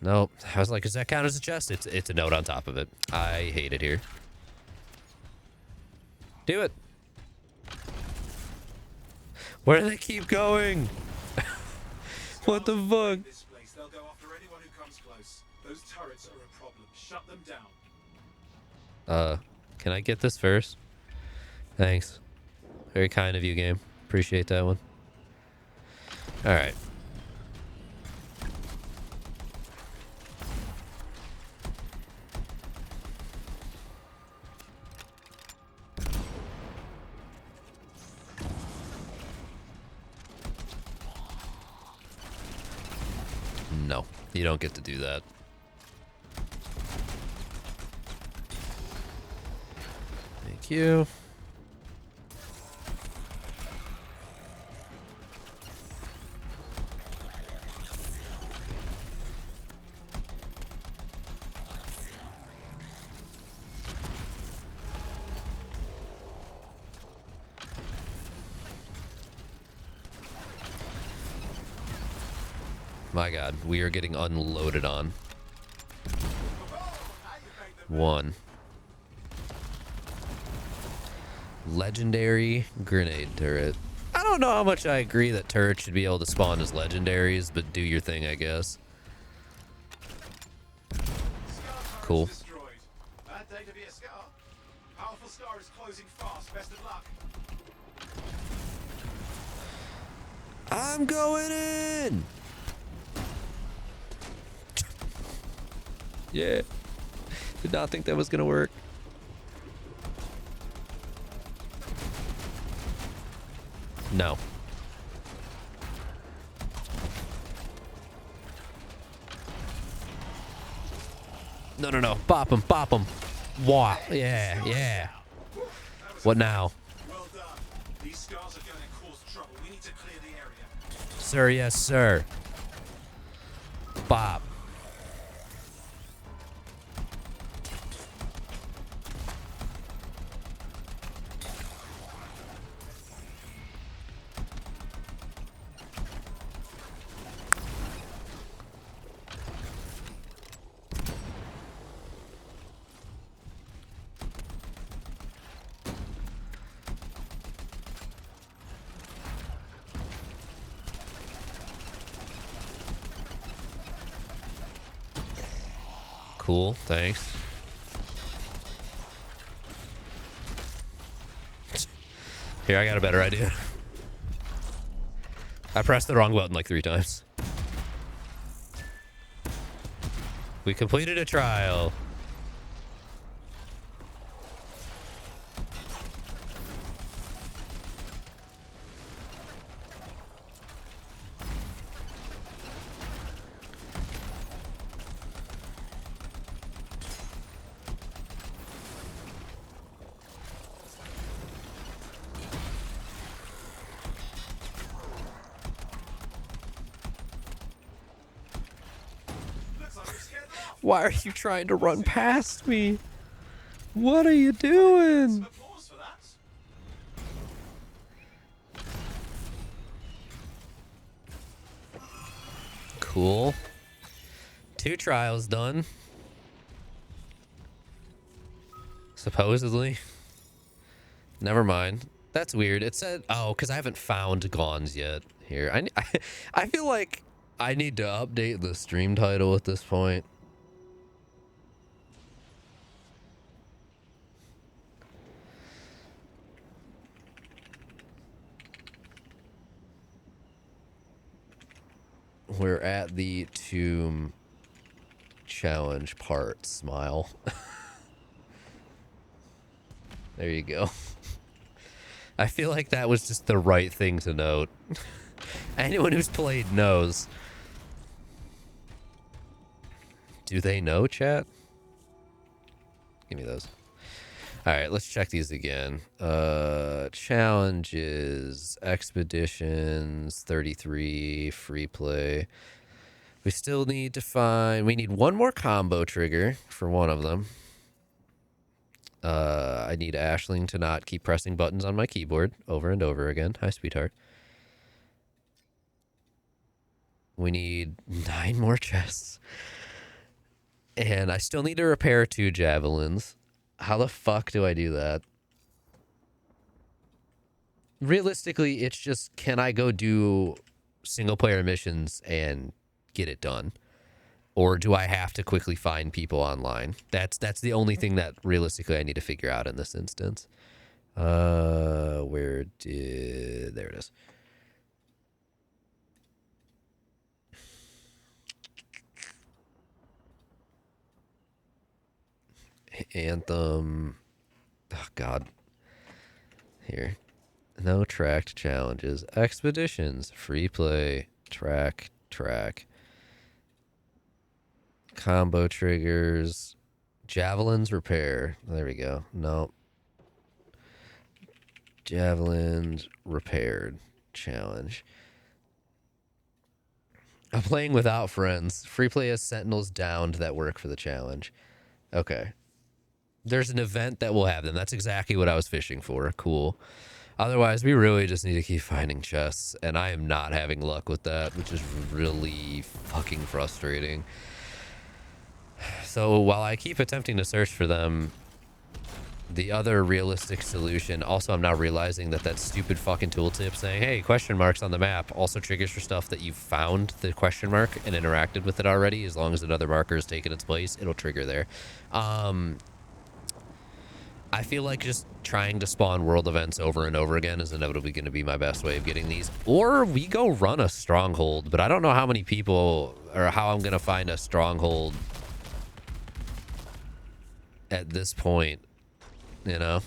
Nope. I was like, does that count as a chest? It's a note on top of it. I hate it here. Do it. Where do they keep going? What the fuck? This place. They'll go after anyone who comes close. Those turrets are a problem. Shut them down. Can I get this first? Thanks. Very kind of you, game. Appreciate that one. All right. No, you don't get to do that. Thank you. My God, we are getting unloaded on. One. Legendary grenade turret. I don't know how much I agree that turrets should be able to spawn as legendaries, but do your thing, I guess. Cool. Bad day to be a Scar. Powerful Scar is closing fast. Best of luck. I'm going in. Yeah. Did not think that was gonna work. No. No, no, no. Bop him, bop him. Wah. Yeah, yeah. What now? Well done. These Scars are going to cause trouble. We need to clear the area. Sir, yes, sir. Bop. Cool, thanks. Here, I got a better idea. I pressed the wrong button like 3 times. We completed a trial. Why are you trying to run past me? What are you doing? Cool. 2 trials done. Supposedly. Never mind. That's weird. It said, oh, because I haven't found Gons yet. Here, I feel like I need to update the stream title at this point. We're at the tomb challenge part. Smile. There you go. I feel like that was just the right thing to note. Anyone who's played knows. Do they know, chat? Give me those. Alright, let's check these again. Challenges, expeditions, 33, free play. We still need to find... We need 1 more combo trigger for one of them. I need Aisling to not keep pressing buttons on my keyboard over and over again. Hi, sweetheart. We need 9 more chests. And I still need to repair 2 javelins. How the fuck do I do that? Realistically, it's just, can I go do single player missions and get it done? Or do I have to quickly find people online? That's the only thing that realistically I need to figure out in this instance. There it is. Anthem. Oh, God. Here. No tracked challenges. Expeditions. Free play. Track. Combo triggers. Javelins repair. There we go. Nope. Javelins repaired. Challenge. I'm playing without friends. Free play has sentinels downed that work for the challenge. Okay. There's an event that will have them. That's exactly what I was fishing for. Cool. Otherwise, we really just need to keep finding chests, and I am not having luck with that, which is really fucking frustrating. So while I keep attempting to search for them, The other realistic solution, also I'm now realizing that that stupid fucking tooltip saying, hey, question marks on the map also triggers for stuff that you've found the question mark and interacted with it already. As long as another marker has taken its place, it'll trigger there. I feel like just trying to spawn world events over and over again is inevitably going to be my best way of getting these. Or we go run a stronghold, but I don't know how many people or how I'm going to find a stronghold at this point. You know,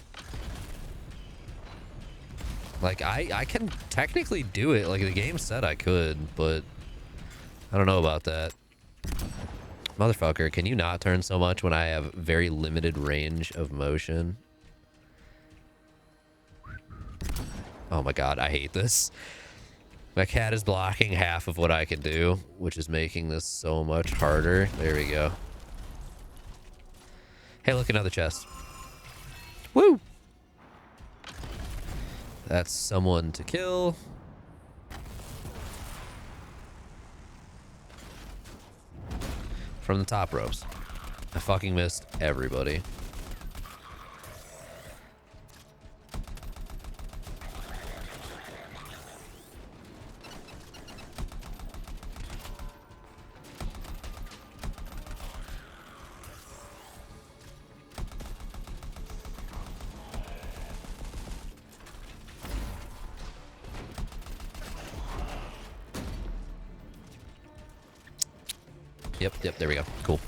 like I can technically do it. Like the game said I could, but I don't know about that. Motherfucker, can you not turn so much when I have very limited range of motion? Oh my god, I hate this. My cat is blocking half of what I can do, which is making this so much harder. There we go. Hey, look, another chest. Woo! That's someone to kill. From the top ropes. I fucking missed everybody. Yep, there we go. Cool.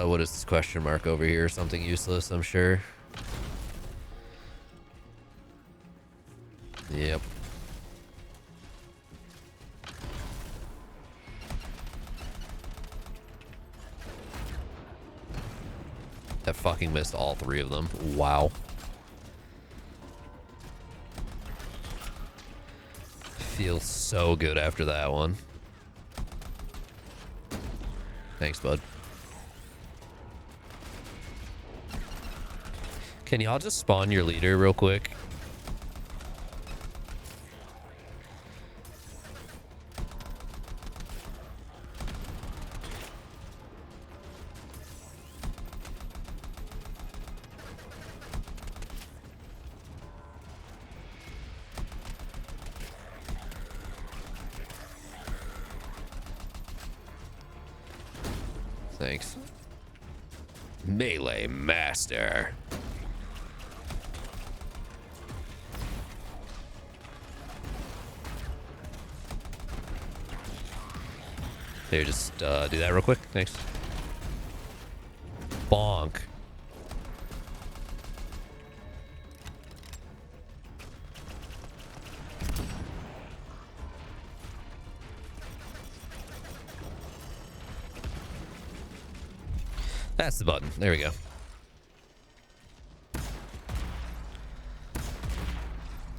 What is this question mark over here? Something useless, I'm sure. Yep. That fucking missed all three of them. Wow. Feels so good after that one. Thanks, bud. Can y'all just spawn your leader real quick? Thanks. Melee Master. Here, just do that real quick. Thanks. Bonk. That's the button. There we go.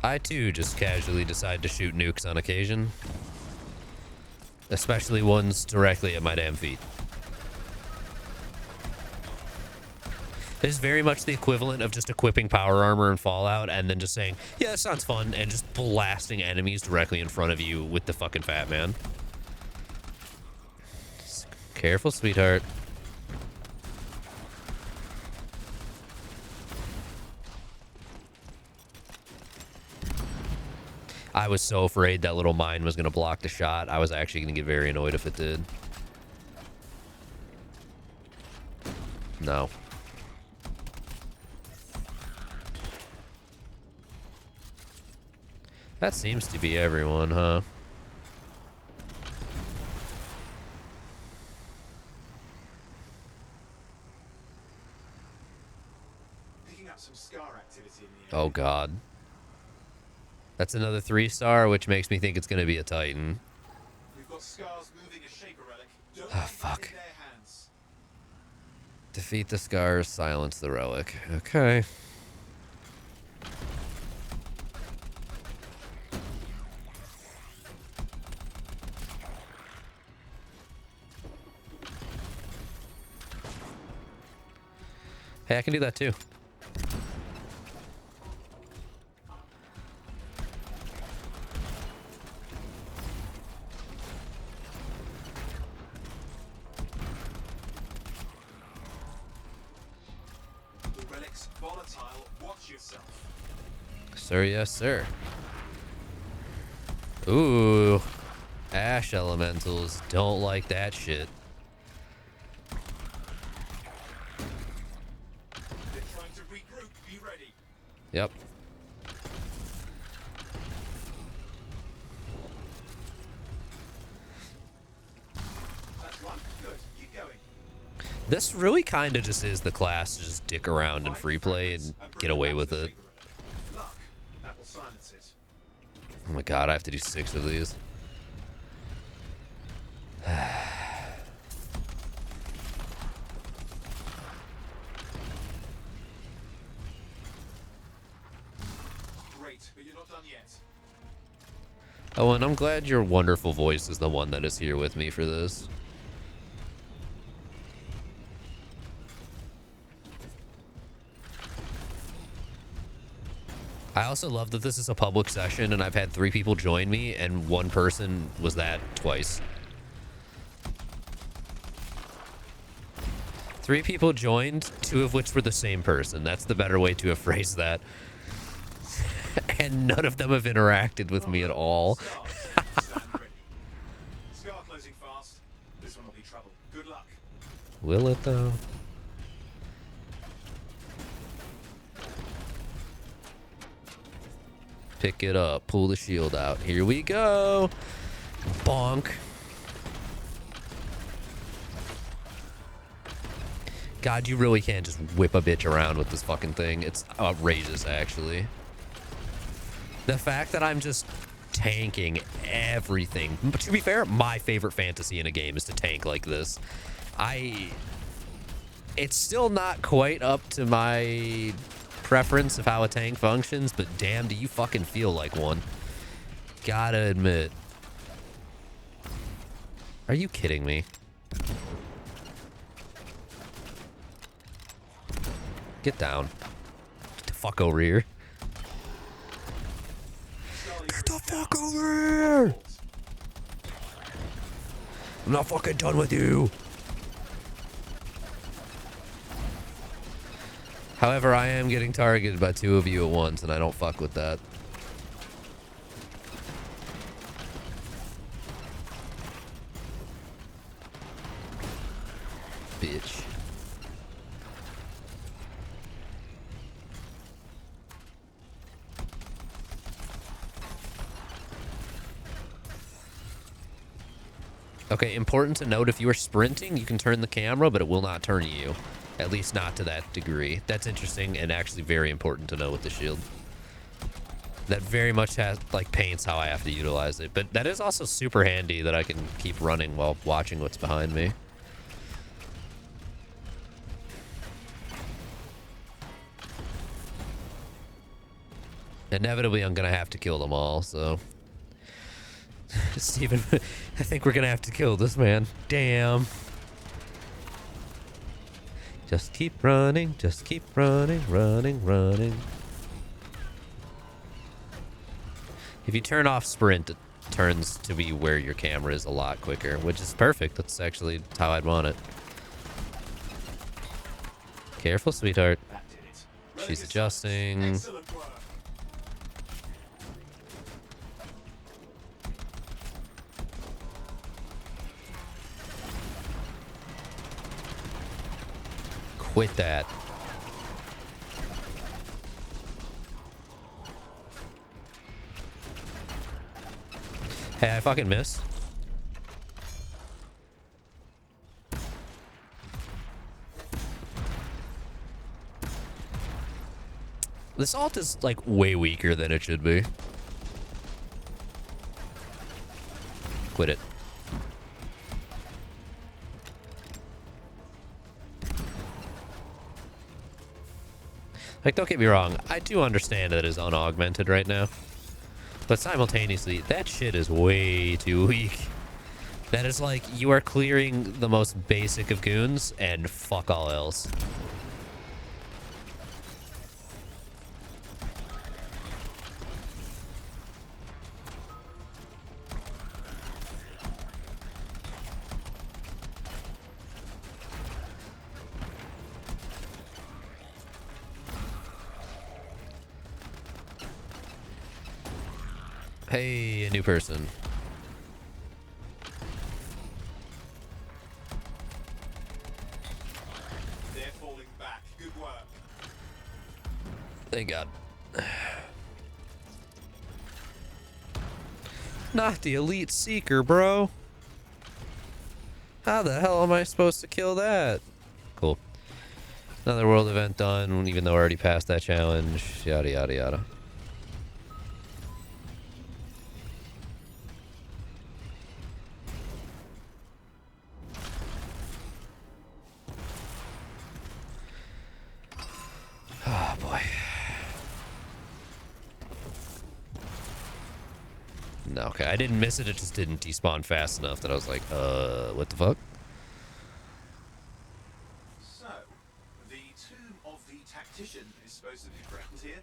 I too just casually decide to shoot nukes on occasion. Especially ones directly at my damn feet. This is very much the equivalent of just equipping power armor in Fallout and then just saying, yeah, that sounds fun, and just blasting enemies directly in front of you with the fucking Fat Man. Careful, sweetheart. I was so afraid that little mine was going to block the shot. I was actually going to get very annoyed if it did. No. That seems to be everyone, huh? Picking up some scar activity in the Oh, God. That's another 3-star, which makes me think it's going to be a Titan. We've got scars moving a shaper relic. Don't Ah, leave that fuck. in their hands. Defeat the scars, silence the relic. Okay. Hey, I can do that too. volatile. Watch yourself. Sir, yes, sir. Ooh. Ash elementals. Don't like that shit. They're trying to regroup. Be ready. Yep. That's one. Good. Keep going. This really kind of just is the class to just dick around in free play and get away with it. Luck. That will silence it. Oh my god, I have to do 6 of these. Great, but you're not done yet. Oh, and I'm glad your wonderful voice is the one that is here with me for this. I also love that this is a public session and I've had 3 people join me and 1 person was that twice. 3 people joined, 2 of which were the same person. That's the better way to have phrased that. And none of them have interacted with me at all. Scar closing fast. This one will be trouble. Good luck. Will it though? Pick it up, pull the shield out. Here we go. Bonk. God, you really can't just whip a bitch around with this fucking thing. It's outrageous, actually. The fact that I'm just tanking everything. But to be fair, my favorite fantasy in a game is to tank like this. It's still not quite up to my preference of how a tank functions, but damn, do you fucking feel like one. Gotta admit. Are you kidding me? Get down. Get the fuck over here. Get the fuck over here! I'm not fucking done with you. However, I am getting targeted by 2 of you at once, and I don't fuck with that. Bitch. Okay, important to note, if you are sprinting, you can turn the camera, but it will not turn you. At least not to that degree. That's interesting and actually very important to know with the shield. That very much has, like, paints how I have to utilize it. But that is also super handy that I can keep running while watching what's behind me. Inevitably, I'm going to have to kill them all, so... Steven, I think we're going to have to kill this man. Damn. Just keep running, running. If you turn off sprint, it turns to be where your camera is a lot quicker, which is perfect. That's actually how I'd want it. Careful, sweetheart. She's adjusting. Quit that. Hey, I fucking missed. This ult is like way weaker than it should be. Quit it. Like, don't get me wrong, I do understand that it is unaugmented right now. But simultaneously, that shit is way too weak. That is like, you are clearing the most basic of goons, and fuck all else. Hey, a new person. They're falling back. Good work. Thank God. Not the elite seeker, bro. How the hell am I supposed to kill that? Cool. Another world event done, even though I already passed that challenge. Yada, yada, yada. Oh, boy. No, okay, I didn't miss it. It just didn't despawn fast enough that I was like, what the fuck? So, the tomb of the tactician is supposed to be around here,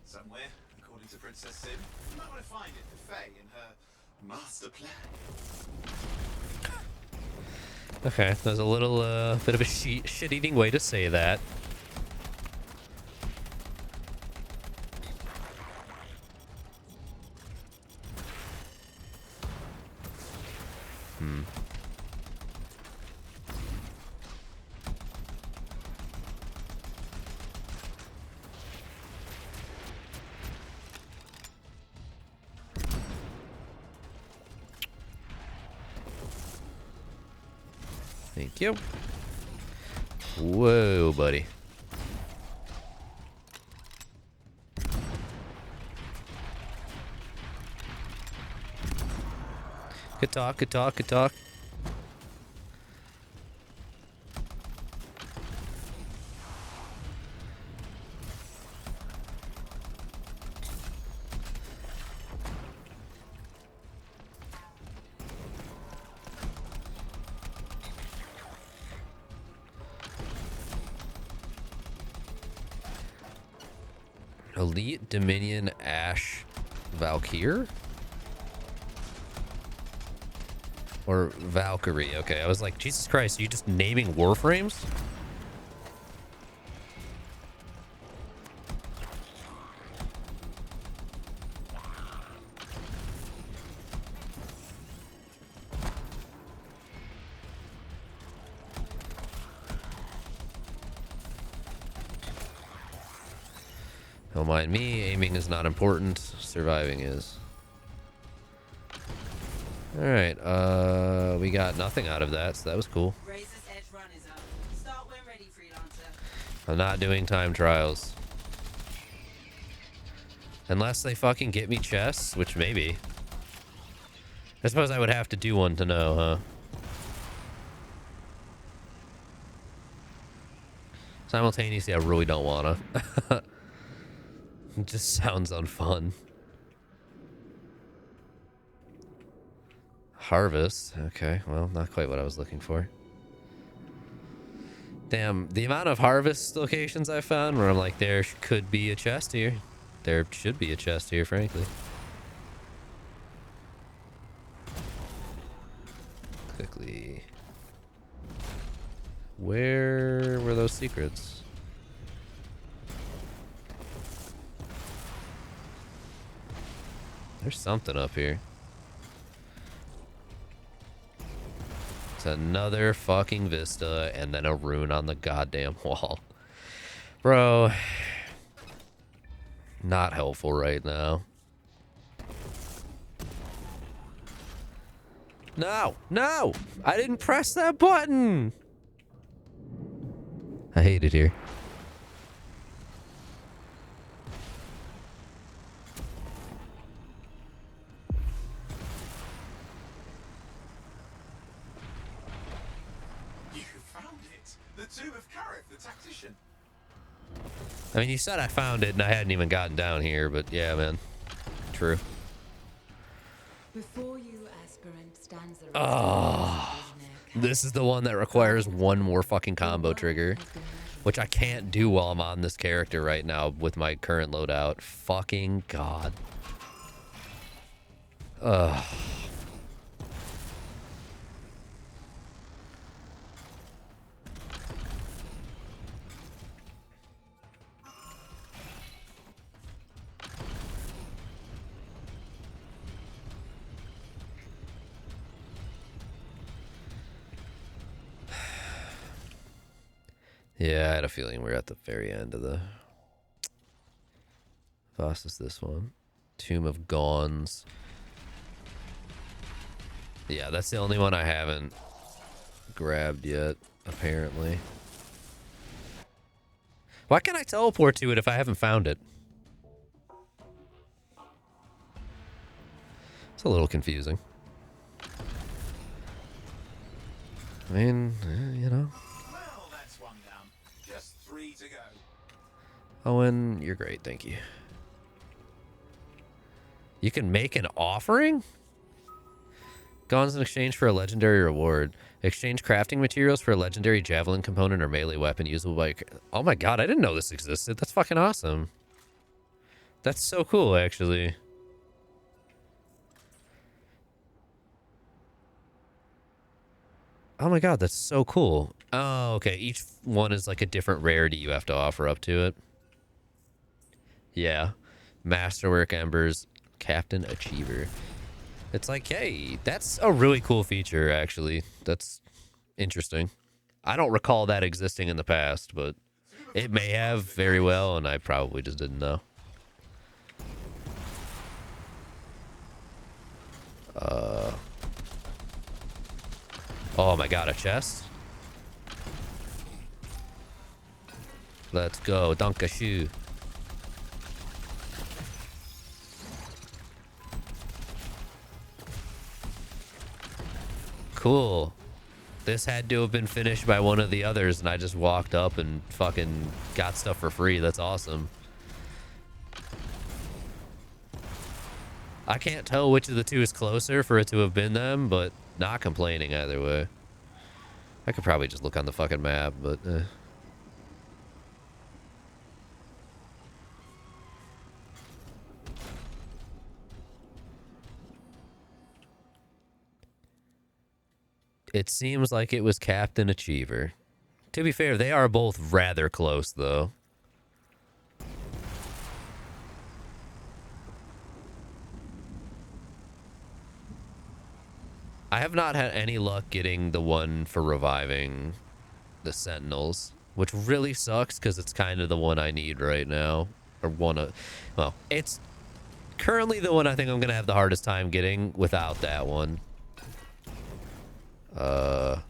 somewhere, according to Princess Sim. You might want to find it for Faye in her master plan. Okay, there's a little bit of a shit-eating way to say that. Thank you. Whoa, buddy. Good talk, good talk, good talk. Elite Dominion Ash Valkyr? Or Valkyrie. Okay, I was like, Jesus Christ, are you just naming warframes? Don't mind me, aiming is not important, surviving is. Alright, we got nothing out of that, so that was cool. I'm not doing time trials. Unless they fucking get me chests, which maybe. I suppose I would have to do one to know, huh? Simultaneously, I really don't wanna. It just sounds unfun. Harvest. Okay, well, not quite what I was looking for. Damn, the amount of harvest locations I found where I'm like, there could be a chest here. There should be a chest here, frankly. Quickly. Where were those secrets? There's something up here. It's another fucking vista and then a rune on the goddamn wall. Bro. Not helpful right now. No! No! I didn't press that button! I hate it here. I mean, you said I found it and I hadn't even gotten down here, but yeah, man. True. Before you, aspirant, stands the Oh, this is the one that requires one more fucking combo trigger, which I can't do while I'm on this character right now with my current loadout. Fucking God. Ugh. Yeah, I had a feeling we're at the very end of the... Boss is this one. Tomb of Gauns. Yeah, that's the only one I haven't grabbed yet, apparently. Why can't I teleport to it if I haven't found it? It's a little confusing. I mean, you know. Well, that's one down. Just 3 to go. Owen, you're great, thank you. You can make an offering? Gauns in exchange for a legendary reward. Exchange crafting materials for a legendary javelin component or melee weapon usable by... Oh my god, I didn't know this existed. That's fucking awesome. That's so cool, actually. Oh my god, that's so cool. Oh, okay. Each one is like a different rarity you have to offer up to it. Yeah. Masterwork Embers, Captain Achiever. It's like, hey, that's a really cool feature, actually. That's interesting. I don't recall that existing in the past, but it may have very well, and I probably just didn't know. Oh my god, a chest? Let's go, Dunkashu. Cool. This had to have been finished by one of the others, and I just walked up and fucking got stuff for free. That's awesome. I can't tell which of the two is closer for it to have been them, but not complaining either way. I could probably just look on the fucking map, but... It seems like it was Captain Achiever. To be fair, they are both rather close, though. I have not had any luck getting the one for reviving the Sentinels, which really sucks because it's kind of the one I need right now. Or one of... Well, it's currently the one I think I'm going to have the hardest time getting without that one. Did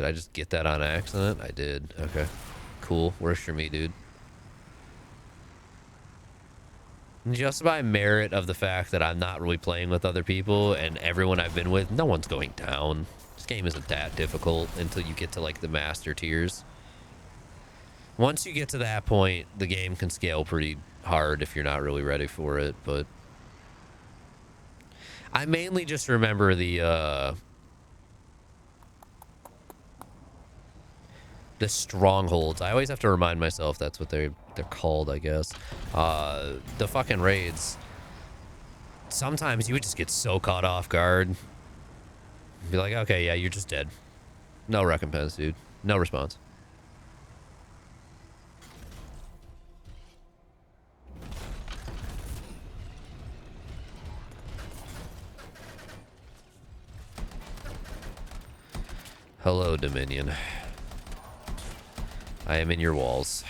I just get that on accident? I did. Okay. Cool. Works for me, dude. Just by merit of the fact that I'm not really playing with other people and everyone I've been with, no one's going down. This game isn't that difficult until you get to like the master tiers. Once you get to that point, the game can scale pretty hard if you're not really ready for it, but I mainly just remember the strongholds. I always have to remind myself that's what they're called, I guess. The fucking raids. Sometimes you would just get so caught off guard. Be like, okay, yeah, you're just dead. No recompense, dude. No response. Hello, Dominion. I am in your walls.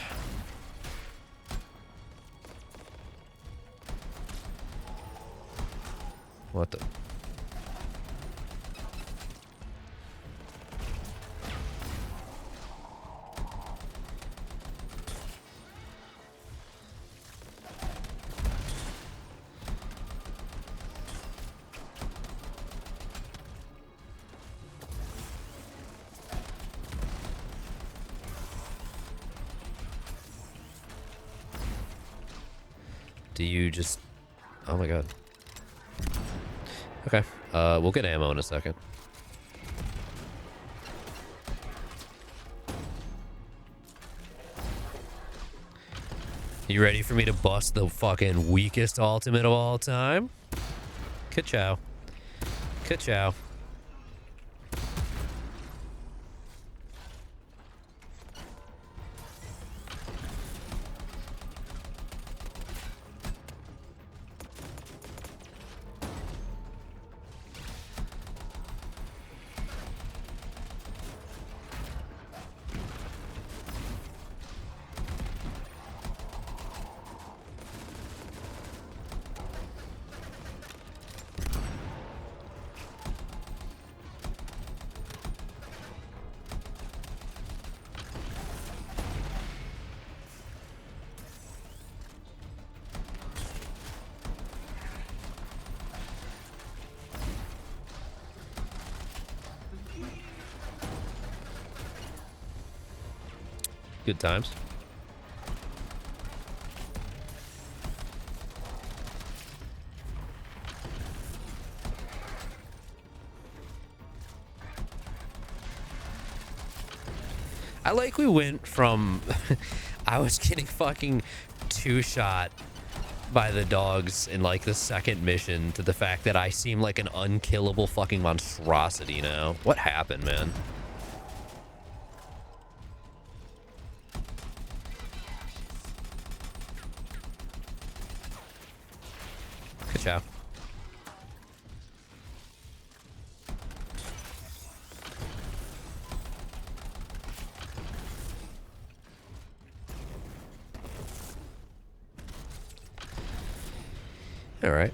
What the? Do you just... Oh my god. Okay. We'll get ammo in a second. You ready for me to bust the fucking weakest ultimate of all time? Ka-chow. Ka-chow. Good times. I like we went from I was getting fucking two-shot by the dogs in like the second mission to the fact that I seem like an unkillable fucking monstrosity now. What happened, man? Good job. All right.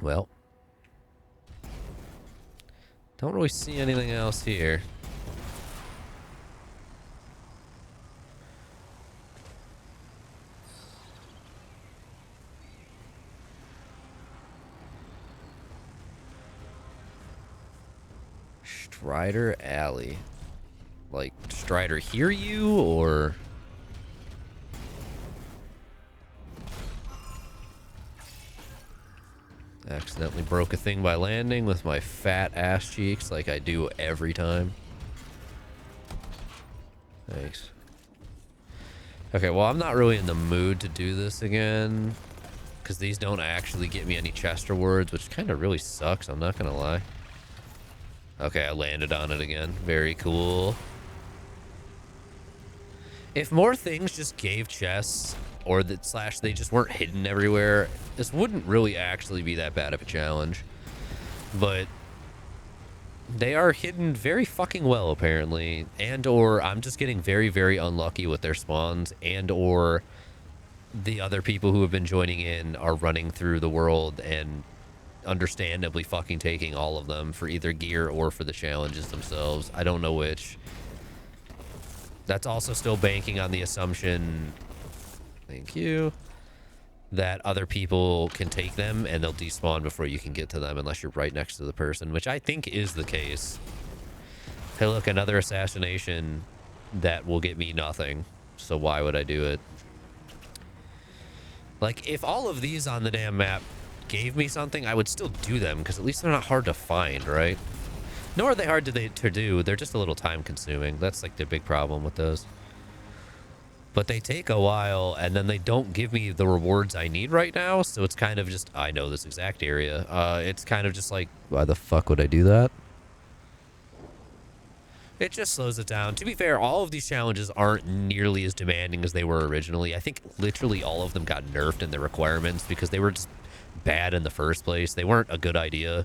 Well, don't really see anything else here. Strider Alley. Like, Strider hear you, or... Accidentally broke a thing by landing with my fat ass cheeks like I do every time. Thanks. Okay, well, I'm not really in the mood to do this again, because these don't actually get me any chest rewards, which kind of really sucks, I'm not gonna lie. Okay, I landed on it again. Very cool. If more things just gave chests, or that slash they just weren't hidden everywhere, this wouldn't really actually be that bad of a challenge. But they are hidden very fucking well, apparently. And or I'm just getting very, very unlucky with their spawns, and or the other people who have been joining in are running through the world and understandably fucking taking all of them for either gear or for the challenges themselves. I don't know which. That's also still banking on the assumption, thank you, that other people can take them and they'll despawn before you can get to them unless you're right next to the person, which I think is the case. Hey, look, another assassination that will get me nothing. So why would I do it? Like, if all of these on the damn map gave me something, I would still do them, because at least they're not hard to find, right? Nor are they hard to do. They're just a little time consuming. That's like the big problem with those. But they take a while, and then they don't give me the rewards I need right now. So it's kind of just, I know this exact area. It's kind of just like, why the fuck would I do that? It just slows it down. To be fair, all of these challenges aren't nearly as demanding as they were originally. I think literally all of them got nerfed in their requirements because they were just bad in the first place. They weren't a good idea.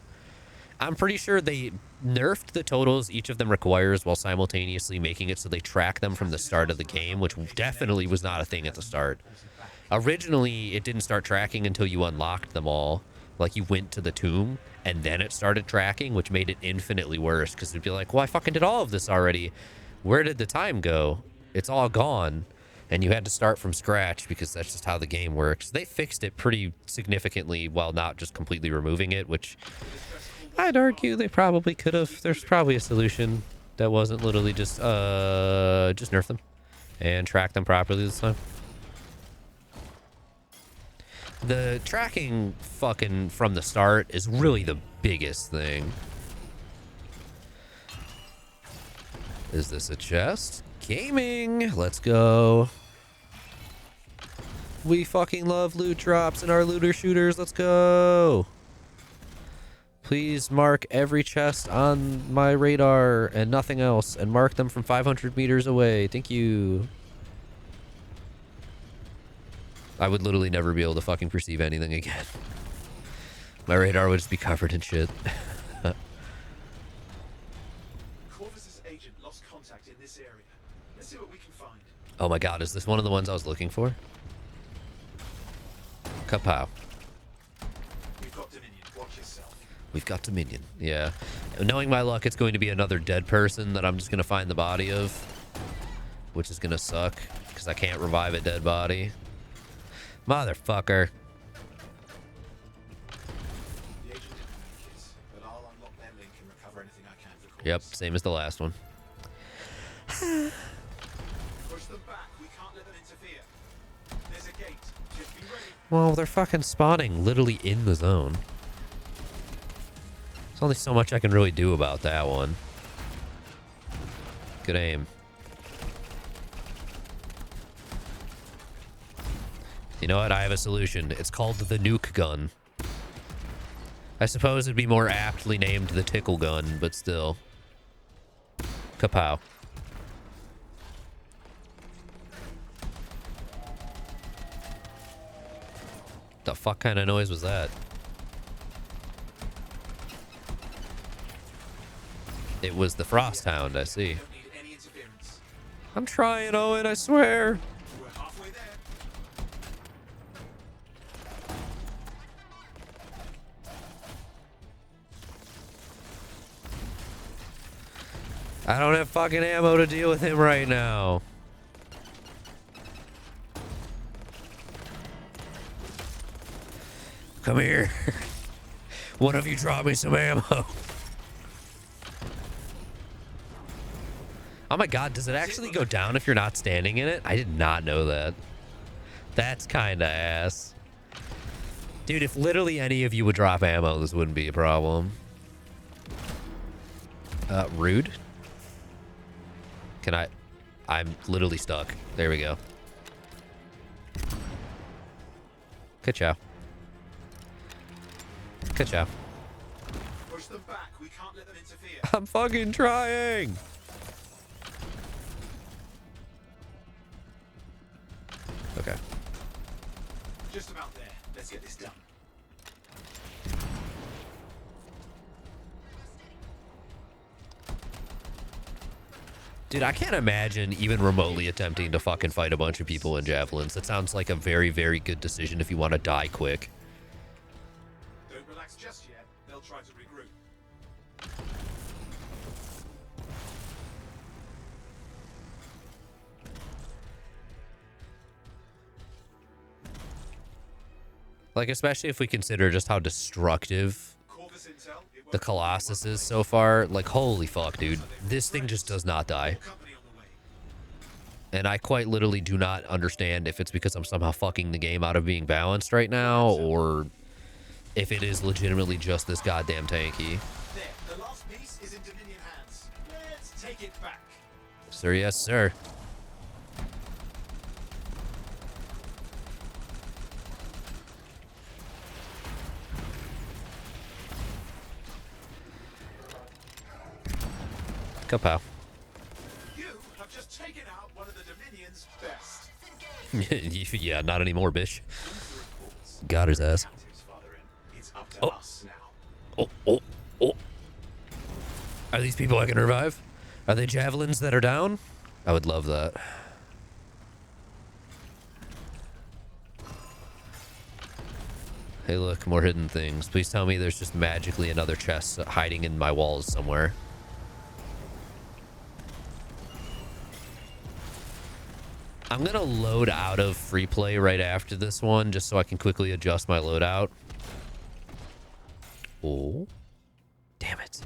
I'm pretty sure they nerfed the totals each of them requires while simultaneously making it so they track them from the start of the game, which definitely was not a thing at the start. Originally, it didn't start tracking until you unlocked them all. Like, you went to the tomb, and then it started tracking, which made it infinitely worse, because it'd be like, well, I fucking did all of this already. Where did the time go? It's all gone. And you had to start from scratch, because that's just how the game works. They fixed it pretty significantly while not just completely removing it, which I'd argue they probably could have. There's probably a solution that wasn't literally just nerf them and track them properly this time. The tracking fucking from the start is really the biggest thing. Is this a chest? Gaming! Let's go. We fucking love loot drops and our looter shooters. Let's go. Please mark every chest on my radar and nothing else, and mark them from 500 meters away. Thank you. I would literally never be able to fucking perceive anything again. My radar would just be covered in shit. Corvus's agent lost contact in this area. Let's see what we can find. Oh my god, is this one of the ones I was looking for? Kapow. We've got Dominion. Watch yourself. We've got Dominion. Yeah. Knowing my luck, it's going to be another dead person that I'm just going to find the body of. Which is going to suck, because I can't revive a dead body. Motherfucker. The agent didn't make it, but I'll unlock their link everything I can for Yep, same as the last one. Push them back. We can't let them interfere. There's a gate. Just be ready. Well, they're fucking spawning literally in the zone. There's only so much I can really do about that one. Good aim. You know what? I have a solution. It's called the nuke gun. I suppose it'd be more aptly named the tickle gun, but still. Kapow. The fuck kind of noise was that? It was the Frost Hound, I see. I'm trying, Owen, I swear. We're halfway there. I don't have fucking ammo to deal with him right now. Come here. One of you drop me some ammo. Oh my god, does it actually go down if you're not standing in it? I did not know that. That's kinda ass. Dude, if literally any of you would drop ammo, this wouldn't be a problem. Rude? Can I? I'm literally stuck. There we go. Ka-chow. Ka-chow. Push them back. We can't let them interfere. I'm fucking trying. Okay. Just about there. Let's get this done. Dude, I can't imagine even remotely attempting to fucking fight a bunch of people in javelins. That sounds like a very, very good decision if you want to die quick. Don't relax just yet. They'll try to regroup. Like, especially if we consider just how destructive the Colossus is so far. Like, holy fuck, dude. This thing just does not die. And I quite literally do not understand if it's because I'm somehow fucking the game out of being balanced right now, or if it is legitimately just this goddamn tanky. There, the last piece is in Dominion hands. Let's take it back. Sir, yes, sir. Kapow. You have just taken out one of the Dominion's best. Yeah, not anymore, bitch. Got his ass. It's up to us now. Oh. Are these people I can revive? Are they javelins that are down? I would love that. Hey, look, more hidden things. Please tell me there's just magically another chest hiding in my walls somewhere. I'm gonna load out of free play right after this one, just so I can quickly adjust my loadout. Oh. Damn it.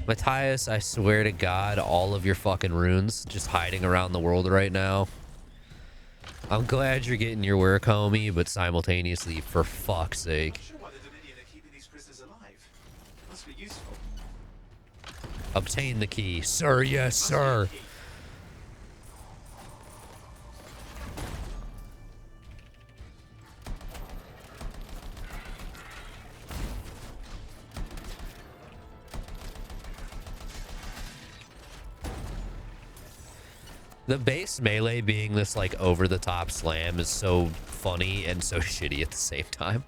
Matthias, I swear to God, all of your fucking runes just hiding around the world right now. I'm glad you're getting your work, homie, but simultaneously, for fuck's sake. I'm not sure why the Dominion are keeping these prisoners alive. Must be useful. Obtain the key. Sir, yes, sir. The base melee being this, like, over-the-top slam is so funny and so shitty at the same time.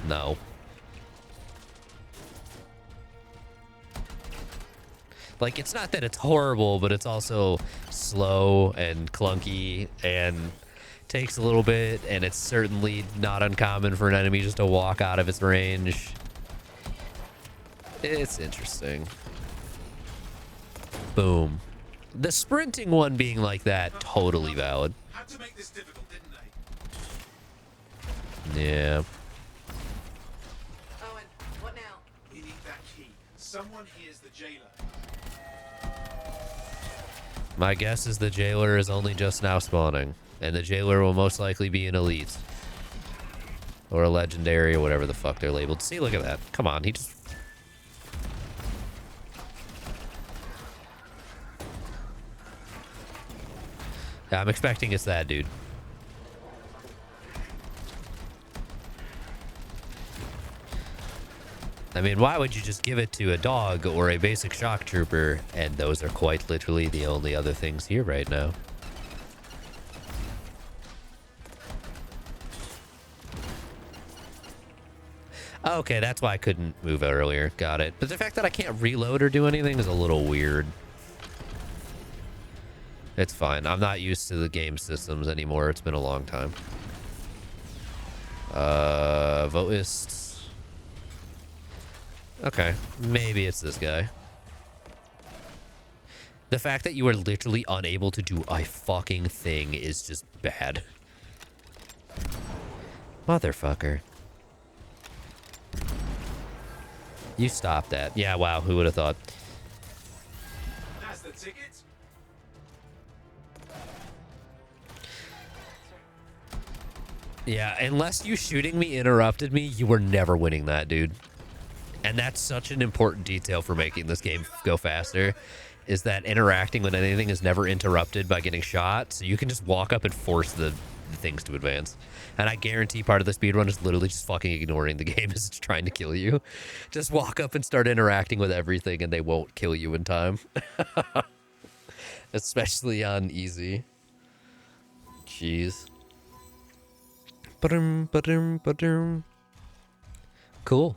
No. Like, it's not that it's horrible, but it's also slow and clunky and takes a little bit, and it's certainly not uncommon for an enemy just to walk out of its range. It's interesting. Boom. The sprinting one being like that, totally valid. Had to make this difficult, didn't they? Yeah. Owen, what now? We need that key. Someone hears the jailer. My guess is the jailer is only just now spawning, and the jailer will most likely be an elite. Or a legendary, or whatever the fuck they're labeled. See, look at that. Come on, he just... Yeah, I'm expecting it's that dude. I mean, why would you just give it to a dog or a basic shock trooper? And those are quite literally the only other things here right now. Okay, that's why I couldn't move earlier. Got it. But the fact that I can't reload or do anything is a little weird. It's fine. I'm not used to the game systems anymore. It's been a long time. Votists. Okay, maybe it's this guy. The fact that you are literally unable to do a fucking thing is just bad. Motherfucker. You stop that. Yeah, wow, who would have thought? That's the ticket. Yeah, unless you shooting me interrupted me, you were never winning that, dude. And that's such an important detail for making this game go faster, is that interacting with anything is never interrupted by getting shot, so you can just walk up and force the things to advance. And I guarantee part of the speedrun is literally just fucking ignoring the game as it's trying to kill you. Just walk up and start interacting with everything and they won't kill you in time. Especially on easy. Jeez. Ba-dum, ba-dum, ba-dum. Cool.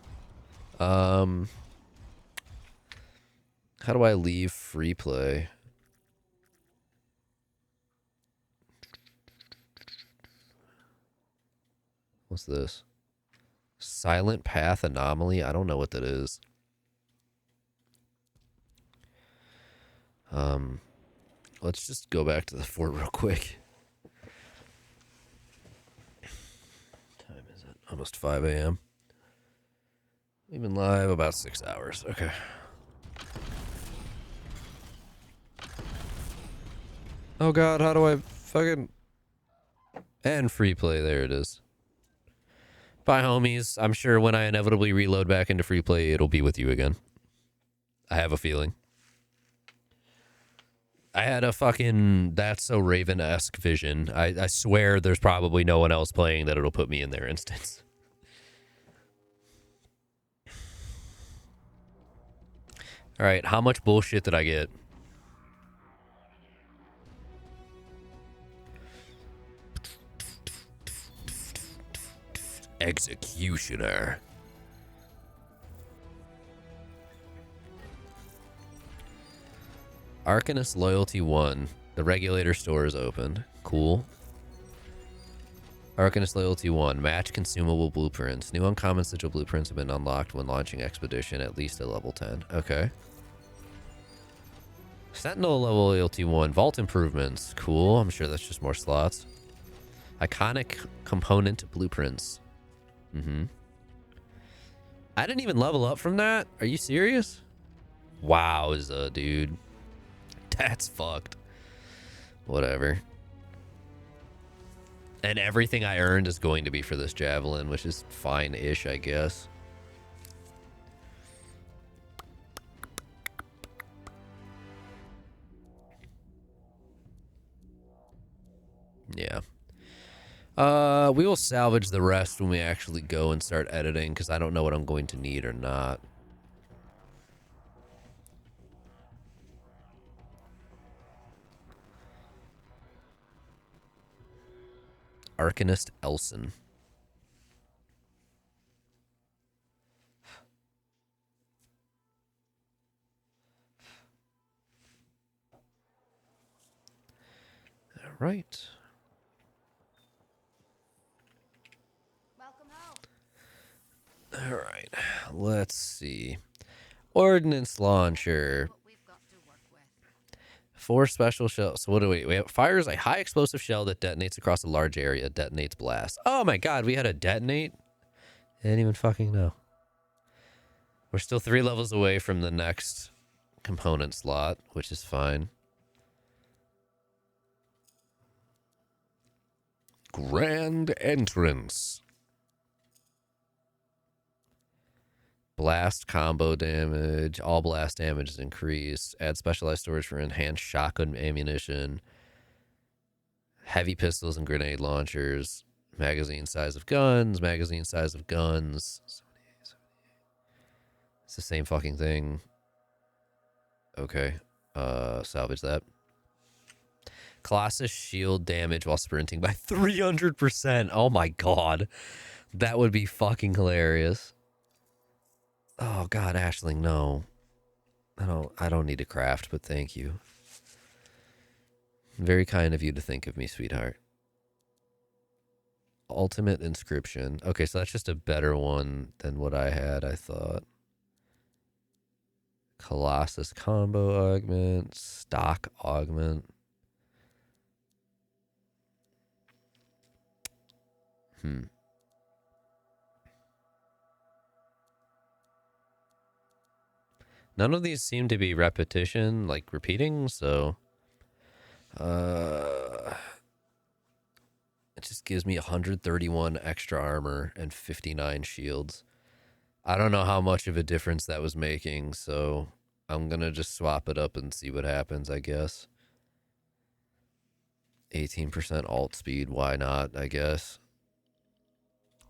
How do I leave free play? What's this? Silent path anomaly? I don't know what that is. Let's just go back to the fort real quick. What time is it? Almost 5 a.m. We've been live about 6 hours. Okay. Oh god, how do I fucking end free play? There it is. Bye, homies. I'm sure when I inevitably reload back into free play, it'll be with you again. I have a feeling. I had a fucking That's So Raven-esque vision. I swear there's probably no one else playing that it'll put me in their instance. All right, how much bullshit did I get? Executioner. Arcanist Loyalty 1. The regulator store is open. Cool. Arcanist Loyalty 1. Match consumable blueprints. New uncommon sigil blueprints have been unlocked when launching Expedition at least at level 10. Okay. Sentinel level Loyalty 1. Vault improvements. Cool. I'm sure that's just more slots. Iconic component blueprints. I didn't even level up from that. Are you serious? Wowza, dude. That's fucked. Whatever. And everything I earned is going to be for this javelin, which is fine-ish, I guess. Yeah. We will salvage the rest when we actually go and start editing, because I don't know what I'm going to need or not. Arcanist Elson. All right. All right, let's see. Ordnance launcher. 4 special shells. So what do we have? Fires a high explosive shell that detonates across a large area. Detonates blast. Oh my god, we had a detonate? I didn't even fucking know. We're still 3 levels away from the next component slot, which is fine. Grand entrance. Blast combo damage. All blast damage is increased. Add specialized storage for enhanced shotgun ammunition. Heavy pistols and grenade launchers. Magazine size of guns. Magazine size of guns. It's the same fucking thing. Okay. Salvage that. Colossus shield damage while sprinting by 300%. Oh my god. That would be fucking hilarious. Oh god, Aisling, no. I don't need to craft, but thank you. Very kind of you to think of me, sweetheart. Ultimate inscription. Okay, so that's just a better one than what I had, I thought. Colossus combo augment. Stock augment. None of these seem to be repetition, like repeating, so it just gives me 131 extra armor and 59 shields. I don't know how much of a difference that was making, so I'm gonna just swap it up and see what happens, I guess. 18% alt speed, why not, I guess.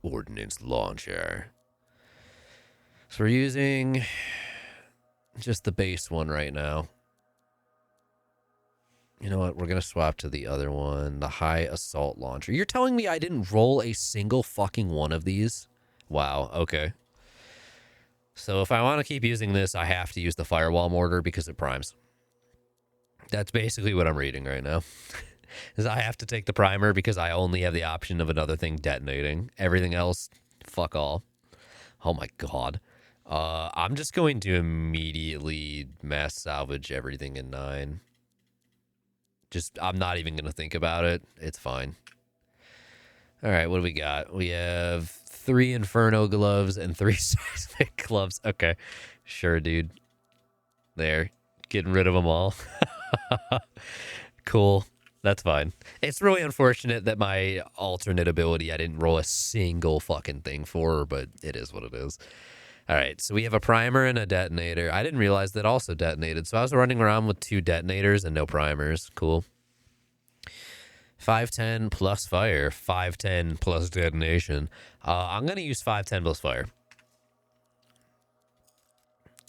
Ordnance launcher. So we're using just the base one right now. You know what? We're going to swap to the other one. The high assault launcher. You're telling me I didn't roll a single fucking one of these? Wow. Okay. So if I want to keep using this, I have to use the firewall mortar because it primes. That's basically what I'm reading right now. Is I have to take the primer because I only have the option of another thing detonating. Everything else, fuck all. Oh my god. I'm just going to immediately mass salvage everything in 9. I'm not even going to think about it. It's fine. All right, what do we got? We have 3 Inferno gloves and 3 seismic gloves. Okay, sure, dude. There, getting rid of them all. Cool. That's fine. It's really unfortunate that my alternate ability I didn't roll a single fucking thing for, but it is what it is. All right, so we have a primer and a detonator. I didn't realize that also detonated, so I was running around with 2 detonators and no primers. Cool. 510 plus fire, 510 plus detonation. I'm going to use 510 plus fire.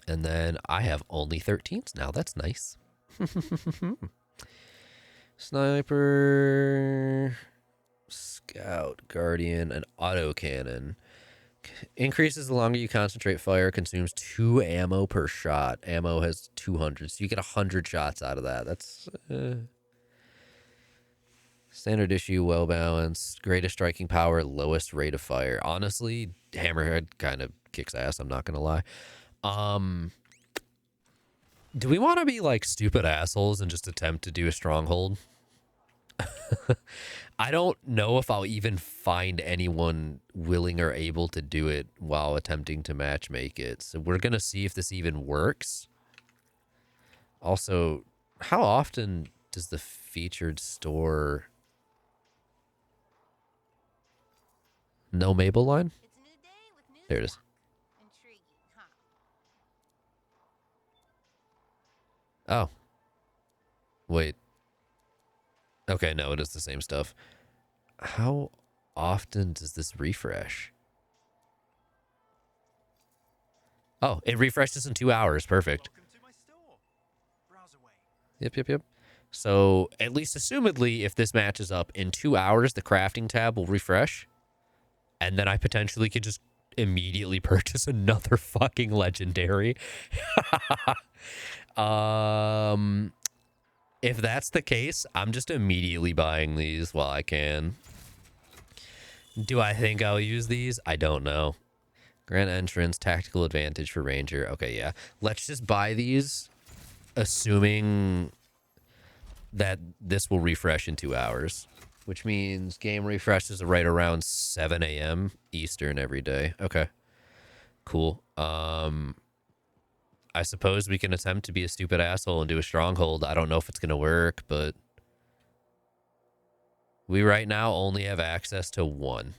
And then I have only 13s now. That's nice. Sniper, scout, guardian, and autocannon. Increases the longer you concentrate fire, consumes 2 ammo per shot. Ammo has 200, so you get 100 shots out of that. That's standard issue, well balanced, greatest striking power, lowest rate of fire. Honestly, Hammerhead kind of kicks ass, I'm not gonna lie. Do we want to be like stupid assholes and just attempt to do a stronghold? I don't know if I'll even find anyone willing or able to do it while attempting to matchmake it. So we're going to see if this even works. Also, how often does the featured store... No Mabel line? There it is. Oh. Wait. Okay, no, it is the same stuff. How often does this refresh? Oh, it refreshes in 2 hours. Perfect. Yep. So, at least assumedly, if this matches up in 2 hours, the crafting tab will refresh. And then I potentially could just immediately purchase another fucking legendary. If that's the case, I'm just immediately buying these while I can. Do I think I'll use these? I don't know. Grand entrance, tactical advantage for ranger. Okay, yeah. Let's just buy these, assuming that this will refresh in 2 hours, which means game refreshes right around 7 a.m. Eastern every day. Okay, cool. I suppose we can attempt to be a stupid asshole and do a stronghold. I don't know if it's going to work, but we right now only have access to one.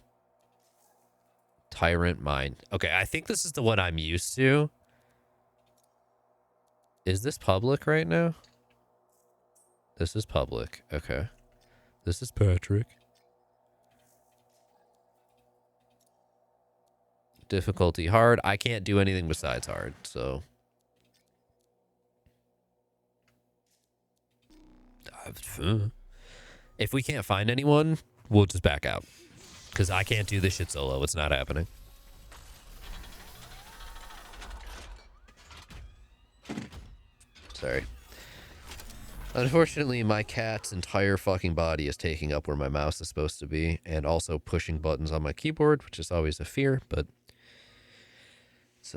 Tyrant Mine. Okay, I think this is the one I'm used to. Is this public right now? This is public. Okay. This is Patrick. Difficulty hard. I can't do anything besides hard, so. If we can't find anyone, we'll just back out. Because I can't do this shit solo. It's not happening. Sorry. Unfortunately, my cat's entire fucking body is taking up where my mouse is supposed to be, and also pushing buttons on my keyboard, which is always a fear, but it's,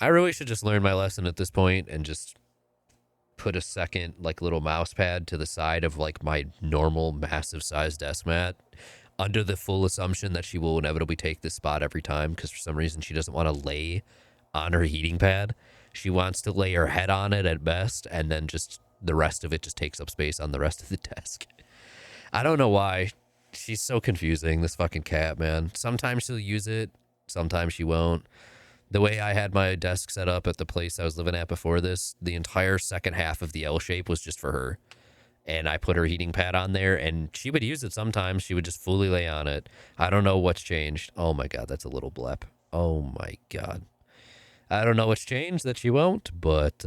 I really should just learn my lesson at this point and just put a second, like, little mouse pad to the side of, like, my normal massive size desk mat, under the full assumption that she will inevitably take this spot every time, because for some reason she doesn't want to lay on her heating pad. She wants to lay her head on it at best, and then just the rest of it just takes up space on the rest of the desk. I don't know why. She's so confusing, this fucking cat, man. Sometimes she'll use it, sometimes she won't. The way I had my desk set up at the place I was living at before this, the entire second half of the L shape was just for her. And I put her heating pad on there, and she would use it sometimes. She would just fully lay on it. I don't know what's changed. Oh my God, that's a little blep. Oh my God. I don't know what's changed that she won't, but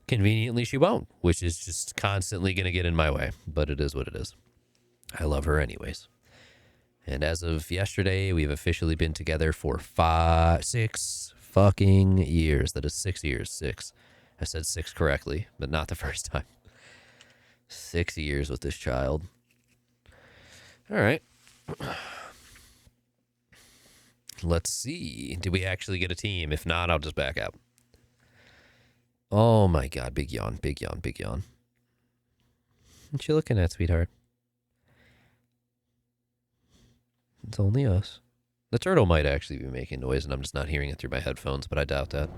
conveniently she won't, which is just constantly going to get in my way. But it is what it is. I love her anyways. And as of yesterday, we've officially been together for 6 fucking years. That is 6 years. 6. I said 6 correctly, but not the first time. 6 years with this child. All right. Let's see. Did we actually get a team? If not, I'll just back out. Oh my God. Big yawn. Big yawn. Big yawn. What you looking at, sweetheart? It's only us. The turtle might actually be making noise, and I'm just not hearing it through my headphones, but I doubt that.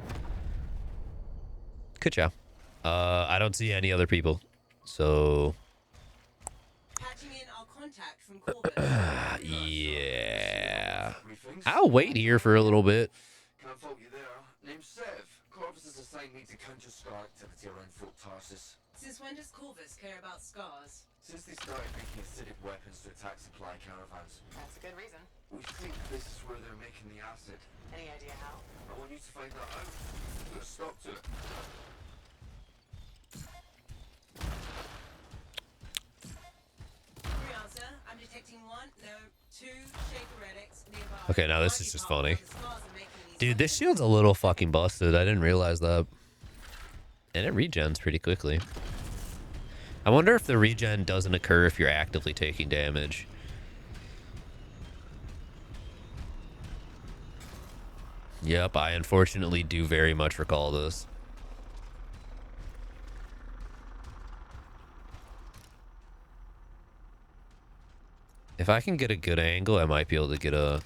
Good job. I don't see any other people, so... Yeah. I'll wait here for a little bit. Can't fault you there. Name's Sev. Corvus has assigned me to conjure scar activity around Fort Tarsus. Since when does Corvus care about scars? Since they started making acidic weapons to attack supply caravans. That's a good reason. We think this is where they're making the acid. Any idea how? I want you to find that out. Put a stop to it. I'm detecting 1, no, 2 shaper relics nearby. Okay, now this is just funny. Dude, this shield's a little fucking busted. I didn't realize that. And it regens pretty quickly. I wonder if the regen doesn't occur if you're actively taking damage. Yep, I unfortunately do very much recall this. If I can get a good angle, I might be able to get a...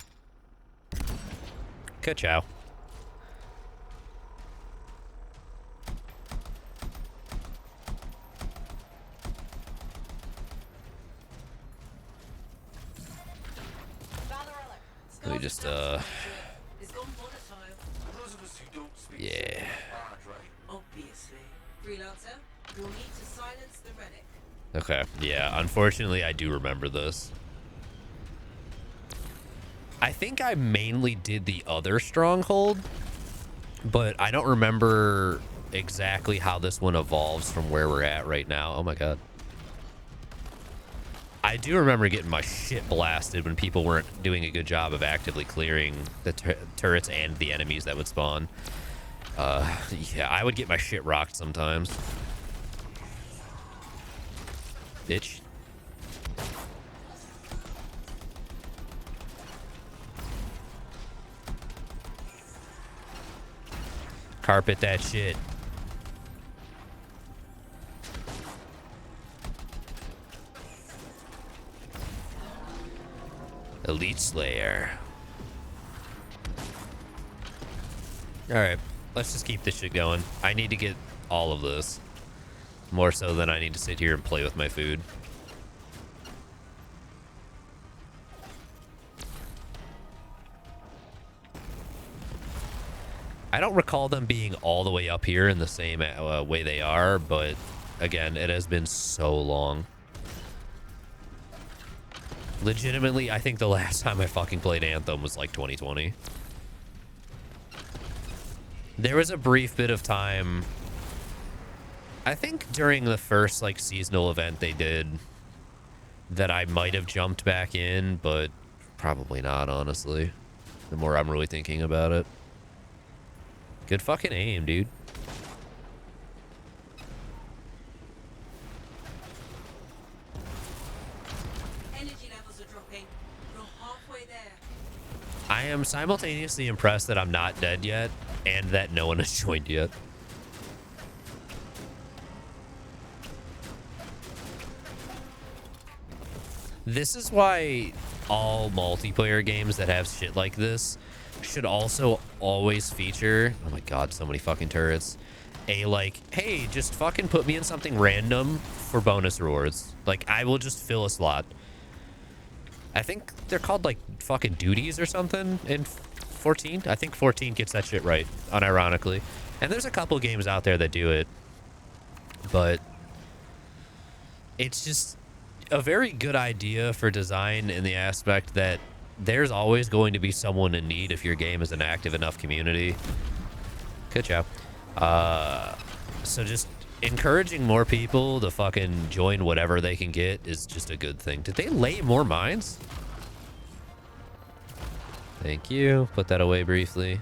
Ka-chow. Let me just, yeah. Obviously. Freelancer, you'll need to silence the relic. Okay, yeah, unfortunately I do remember this. I think I mainly did the other stronghold, but I don't remember exactly how this one evolves from where we're at right now. Oh my God. I do remember getting my shit blasted when people weren't doing a good job of actively clearing the turrets and the enemies that would spawn. Yeah, I would get my shit rocked sometimes. Bitch. Carpet that shit. Elite Slayer. Alright, let's just keep this shit going. I need to get all of this. More so than I need to sit here and play with my food. I don't recall them being all the way up here in the same way they are, but again, it has been so long. Legitimately, I think the last time I fucking played Anthem was like 2020. There was a brief bit of time, I think during the first like seasonal event they did, that I might have jumped back in, but probably not, honestly. The more I'm really thinking about it. Good fucking aim, dude. Energy levels are dropping. You're halfway there. I am simultaneously impressed that I'm not dead yet, and that no one has joined yet. This is why all multiplayer games that have shit like this should also always feature, oh my god, so many fucking turrets, a like, hey, just fucking put me in something random for bonus rewards. Like, I will just fill a slot. I think they're called like fucking duties or something in 14. I think 14 gets that shit right, unironically. And there's a couple games out there that do it, but it's just a very good idea for design in the aspect that there's always going to be someone in need if your game is an active enough community. Good job. So just encouraging more people to fucking join whatever they can get is just a good thing. Did they lay more mines? Thank you. Put that away briefly.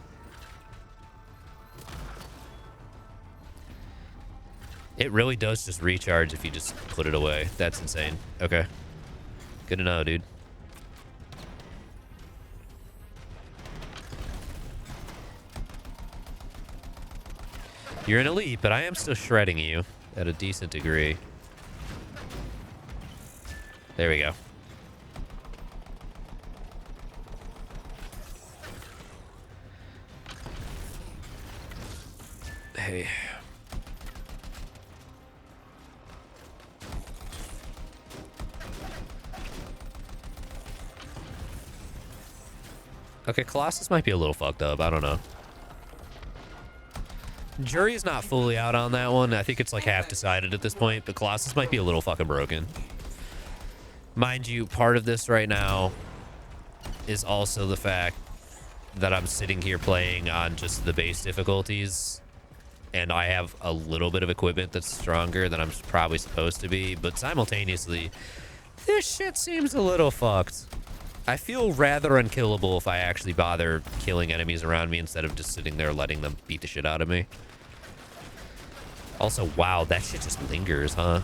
It really does just recharge if you just put it away. That's insane. Okay. Good to know, dude. You're an elite, but I am still shredding you at a decent degree. There we go. Hey. Okay, Colossus might be a little fucked up. I don't know. Jury's not fully out on that one. I think it's like half decided at this point, but Colossus might be a little fucking broken. Mind you, part of this right now is also the fact that I'm sitting here playing on just the base difficulties, and I have a little bit of equipment that's stronger than I'm probably supposed to be, but simultaneously, this shit seems a little fucked. I feel rather unkillable if I actually bother killing enemies around me instead of just sitting there letting them beat the shit out of me. Also, wow, that shit just lingers, huh?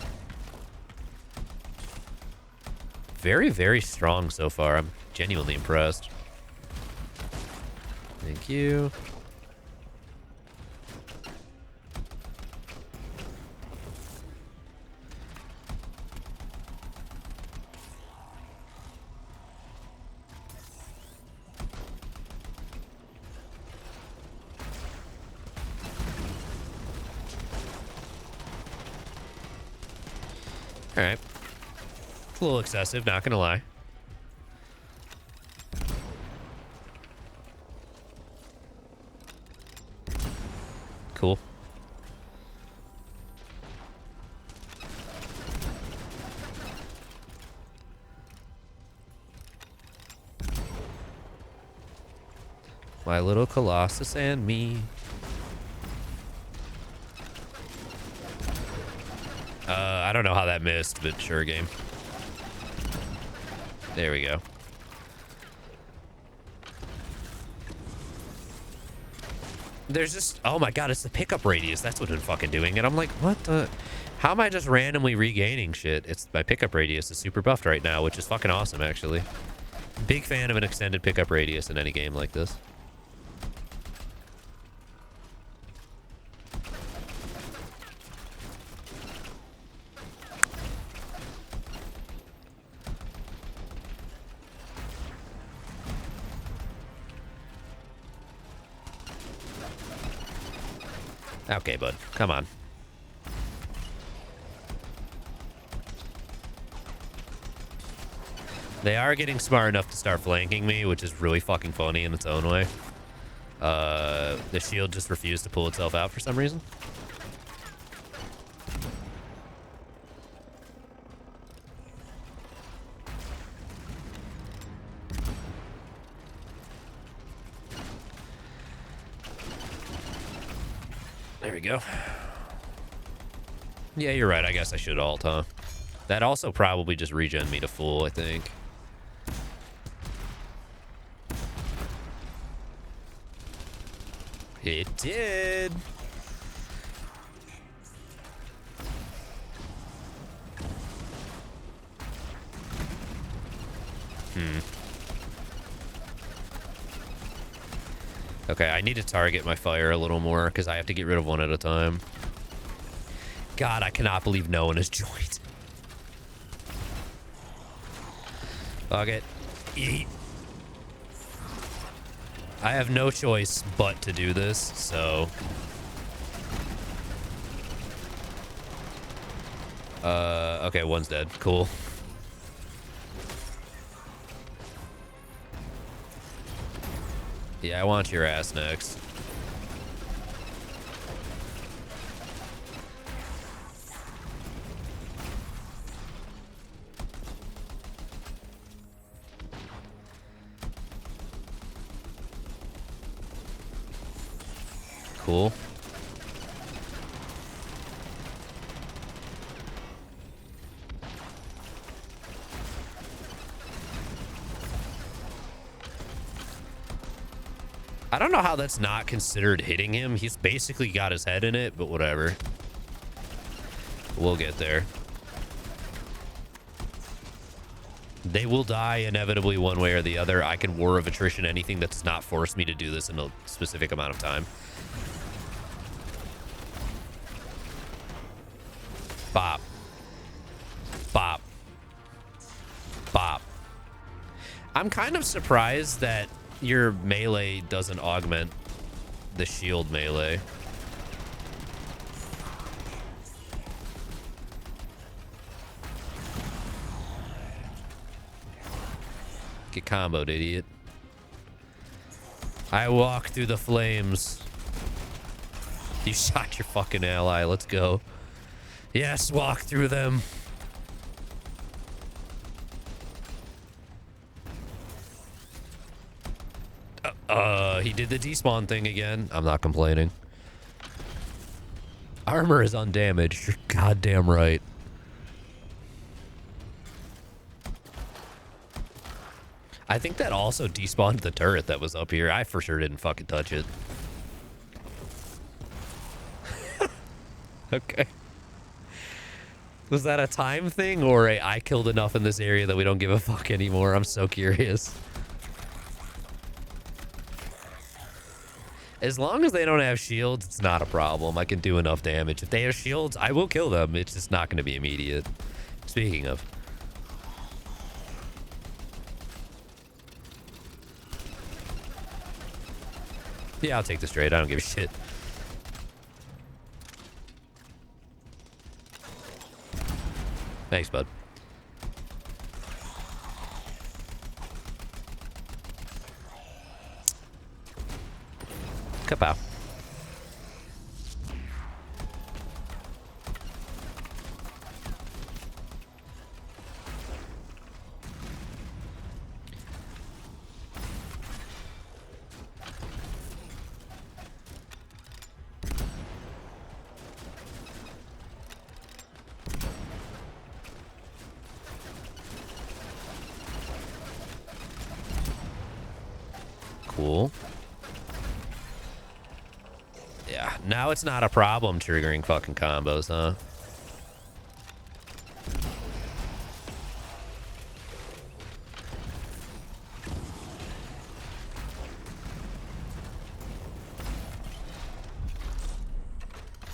Very, very strong so far. I'm genuinely impressed. Thank you. Alright. It's a little excessive, not gonna lie. Cool. My little Colossus and me. I don't know how that missed, but sure game. There we go. There's just, oh my god, it's the pickup radius. That's what's been fucking doing it. I'm like, what the? How am I just randomly regaining shit? It's my pickup radius is super buffed right now, which is fucking awesome, actually. Big fan of an extended pickup radius in any game like this. Okay, bud. Come on. They are getting smart enough to start flanking me, which is really fucking funny in its own way. The shield just refused to pull itself out for some reason. There we go. Yeah, you're right. I guess I should ult, huh? That also probably just regen me to full, I think. It did. Okay, I need to target my fire a little more because I have to get rid of one at a time. God, I cannot believe no one has joined. Fuck it. Eat. I have no choice but to do this, so... okay, one's dead. Cool. Yeah, I want your ass next. Cool. I don't know how that's not considered hitting him. He's basically got his head in it, but whatever. We'll get there. They will die inevitably one way or the other. I can War of Attrition anything that does not force me to do this in a specific amount of time. Bop. Bop. Bop. I'm kind of surprised that your melee doesn't augment the shield melee. Get comboed, idiot. I walk through the flames. You shot your fucking ally. Let's go. Yes, walk through them. He did the despawn thing again. I'm not complaining. Armor is undamaged. You're goddamn right. I think that also despawned the turret that was up here. I for sure didn't fucking touch it. Okay. Was that a time thing or a I killed enough in this area that we don't give a fuck anymore? I'm so curious. As long as they don't have shields, it's not a problem. I can do enough damage. If they have shields, I will kill them. It's just not going to be immediate. Speaking of. Yeah, I'll take this trade. I don't give a shit. Thanks, bud. Kapow. Cool. Yeah, now it's not a problem triggering fucking combos, huh?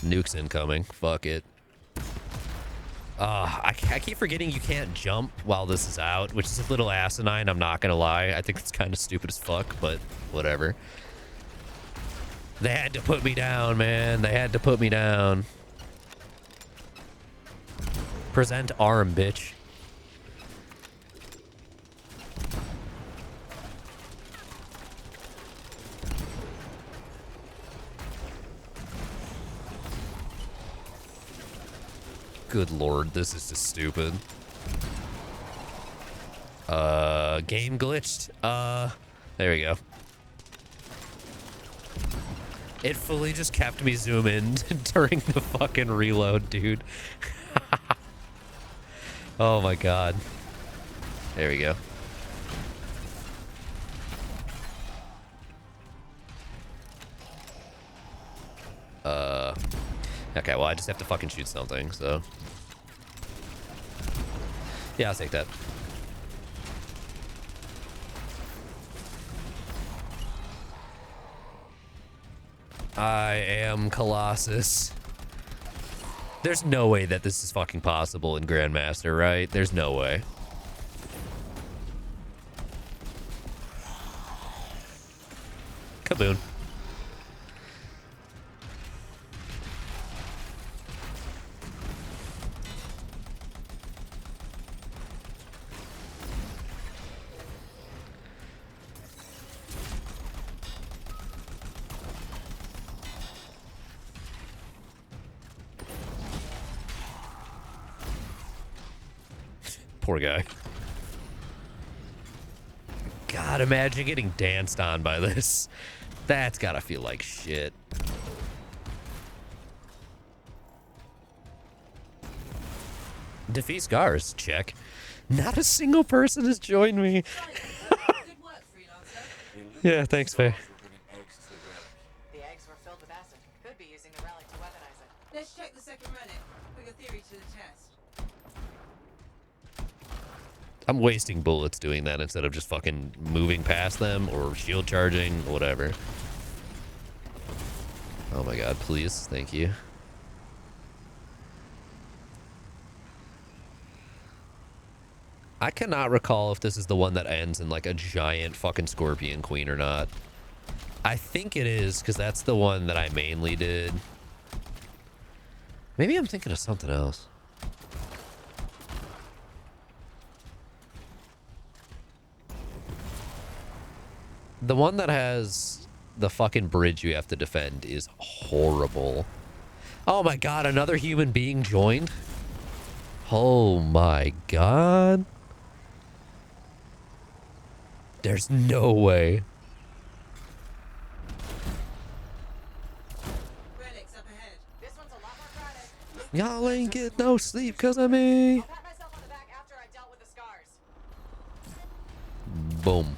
Nukes incoming. Fuck it. I keep forgetting you can't jump while this is out, which is a little asinine, I'm not gonna lie. I think it's kind of stupid as fuck, but whatever. They had to put me down, man. They had to put me down. Present arm, bitch. Good lord, this is just stupid. Game glitched. There we go. It fully just kept me zoom in during the fucking reload, dude. Oh my god. There we go. Okay, well, I just have to fucking shoot something, so. Yeah, I'll take that. I am Colossus. There's no way that this is fucking possible in Grandmaster, right? There's no way. Kaboom. Poor guy. God, imagine getting danced on by this. That's gotta feel like shit. Defeat scars, check. Not a single person has joined me. Yeah, thanks, Faye. The eggs were filled with acid. Could be using the relic to weaponize it. Let's check the second relic. Put your theory to the test. I'm wasting bullets doing that instead of just fucking moving past them or shield charging, whatever. Oh my god, please. Thank you. I cannot recall if this is the one that ends in like a giant fucking scorpion queen or not. I think it is, because that's the one that I mainly did. Maybe I'm thinking of something else. The one that has the fucking bridge you have to defend is horrible. Oh my god, another human being joined? Oh my god. There's no way. Relics up ahead. This one's a lot more crowded. Y'all ain't get no sleep because of me. I'll pat myself on the back after I dealt with the scars. Boom.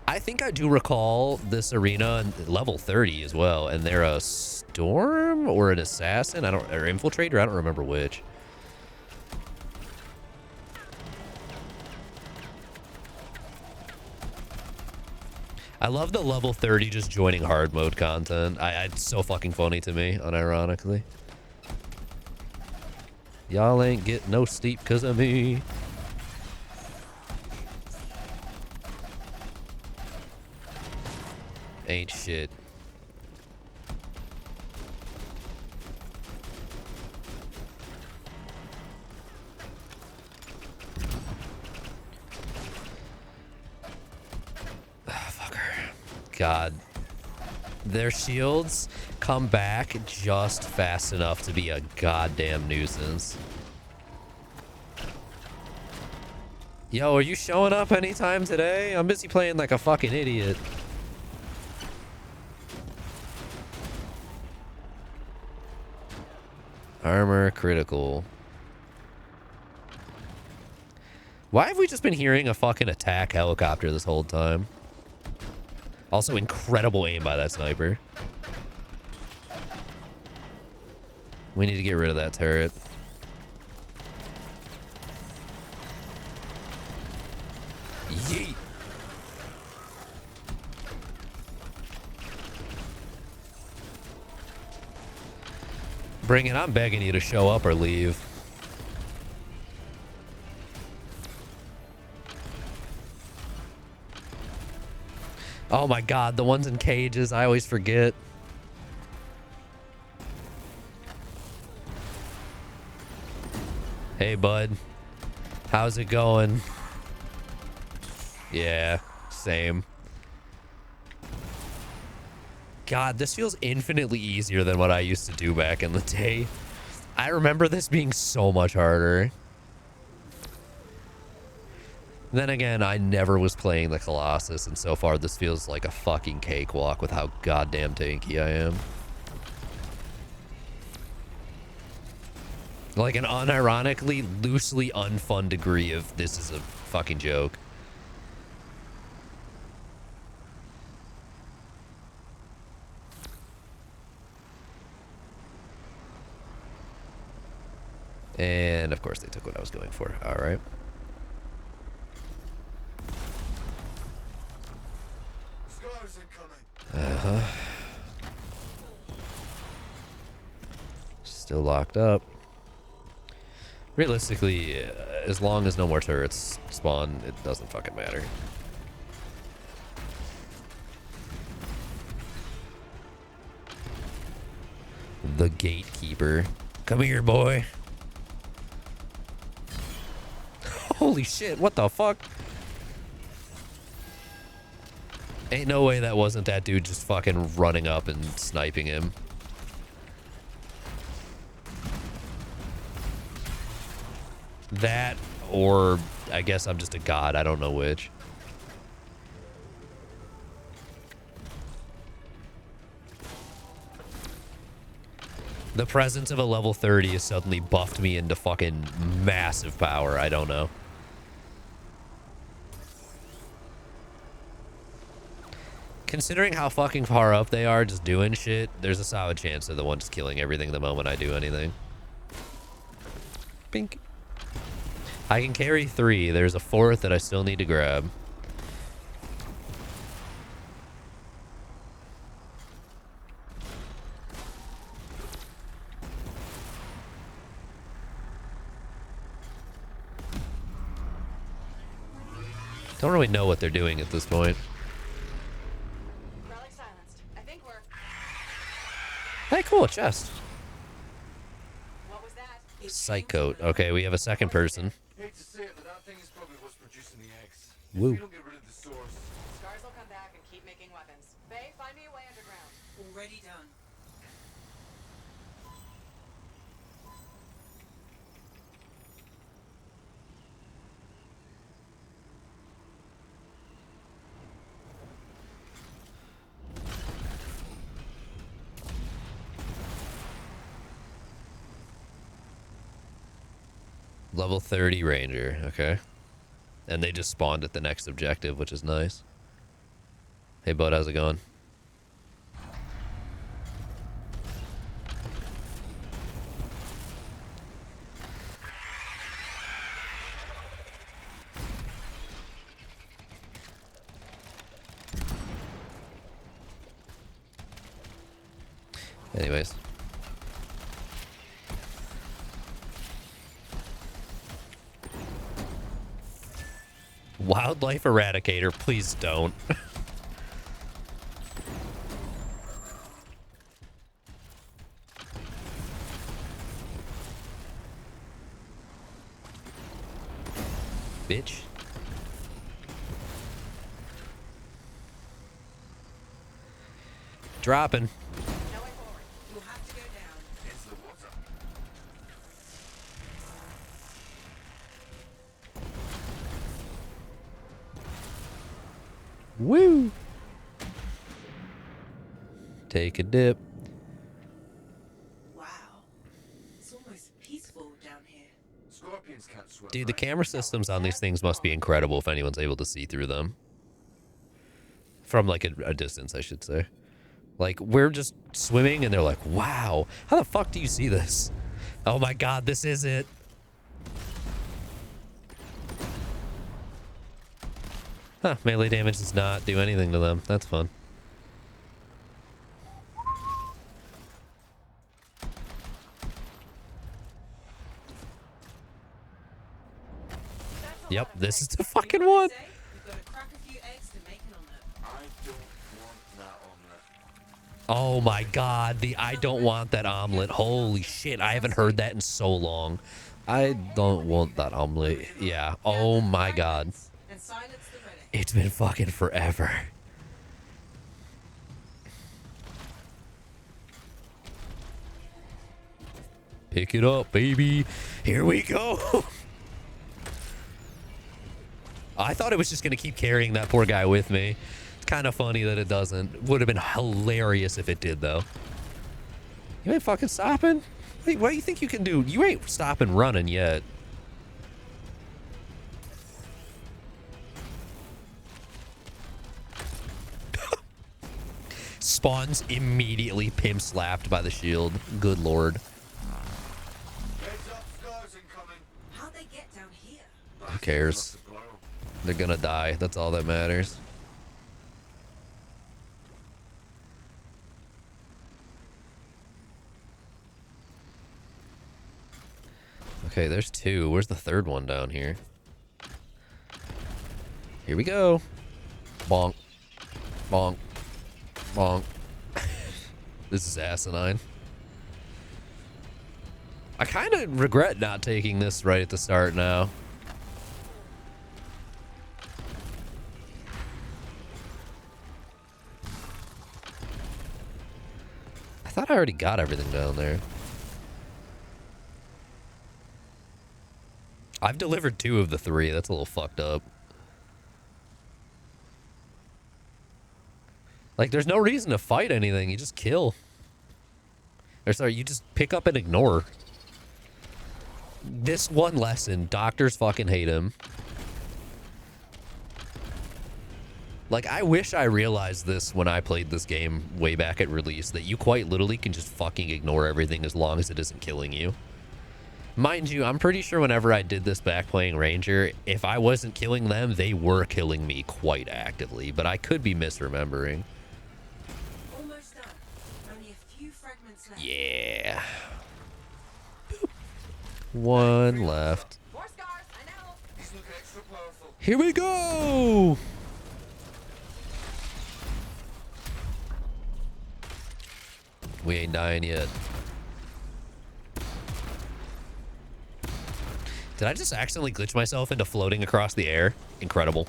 I think I do recall this arena level 30 as well, and they're a storm or an assassin, or infiltrator, I don't remember which. I love the level 30 just joining hard mode content. It's so fucking funny to me, unironically. Y'all ain't get no sleep because of me. Ain't shit. Fucker. God. Their shields come back just fast enough to be a goddamn nuisance. Yo, are you showing up anytime today? I'm busy playing like a fucking idiot. Armor critical. Why have we just been hearing a fucking attack helicopter this whole time? Also, incredible aim by that sniper. We need to get rid of that turret. Yeet. Bring it. I'm begging you to show up or leave. Oh my god, the ones in cages, I always forget. Hey, bud. How's it going? Yeah, same. God, this feels infinitely easier than what I used to do back in the day. I remember this being so much harder. Then again, I never was playing the Colossus, and so far this feels like a fucking cakewalk with how goddamn tanky I am. Like an unironically, loosely unfun degree of this is a fucking joke. And of course they took what I was going for. All right. Uh-huh. Still locked up. Realistically, as long as no more turrets spawn, it doesn't fucking matter. The gatekeeper. Come here, boy. Holy shit, what the fuck? Ain't no way that wasn't that dude just fucking running up and sniping him. That, or I guess I'm just a god, I don't know which. The presence of a level 30 has suddenly buffed me into fucking massive power, I don't know. Considering how fucking far up they are just doing shit, there's a solid chance they're the ones killing everything the moment I do anything. Pink. I can carry 3. There's a 4th that I still need to grab. Don't really know what they're doing at this point. Hey, cool, chest. Psych coat. Okay, we have a second person. Hate to say it, but that thing is probably what's producing the eggs. Woo. If you don't get rid of the source. Scars will come back and keep making weapons. Faye, find me a way underground. Already done. Level 30 ranger, okay. And they just spawned at the next objective, which is nice. Hey bud, how's it going? Anyways. Wildlife Eradicator, please don't. Bitch. Dropping. Woo! Take a dip. Wow. It's almost peaceful down here. Scorpions can't swim. Dude, the camera systems on these things must be incredible if anyone's able to see through them. From like a distance, I should say. Like, we're just swimming and they're like, wow, how the fuck do you see this? Oh my god, this is it. Huh, melee damage does not do anything to them. That's fun. Yep, this is the fucking one. Oh my god, the I don't want that omelet. Holy shit, I haven't heard that in so long. I don't want that omelet. Yeah. Oh my god. It's been fucking forever. Pick it up, baby. Here we go. I thought it was just going to keep carrying that poor guy with me. It's kind of funny that it doesn't. Would have been hilarious if it did, though. You ain't fucking stopping? Wait, what do you think you can do? You ain't stopping running yet. Spawns immediately pimp slapped by the shield. Good lord. Who cares? They're gonna die. That's all that matters. Okay, there's two. Where's the third one down here? Here we go. Bonk. Bonk. Bonk. This is asinine. I kind of regret not taking this right at the start now. I thought I already got everything down there. I've delivered 2 of the 3. That's a little fucked up. Like, there's no reason to fight anything. You just kill. Or sorry, you just pick up and ignore. This one lesson, doctors fucking hate him. Like, I wish I realized this when I played this game way back at release, that you quite literally can just fucking ignore everything as long as it isn't killing you. Mind you, I'm pretty sure whenever I did this back playing Ranger, if I wasn't killing them, they were killing me quite actively, but I could be misremembering. Almost done. Only a few fragments left. Yeah. Boop. 1 left. More scars, I know. These look extra powerful. Here we go! We ain't dying yet. Did I just accidentally glitch myself into floating across the air? Incredible.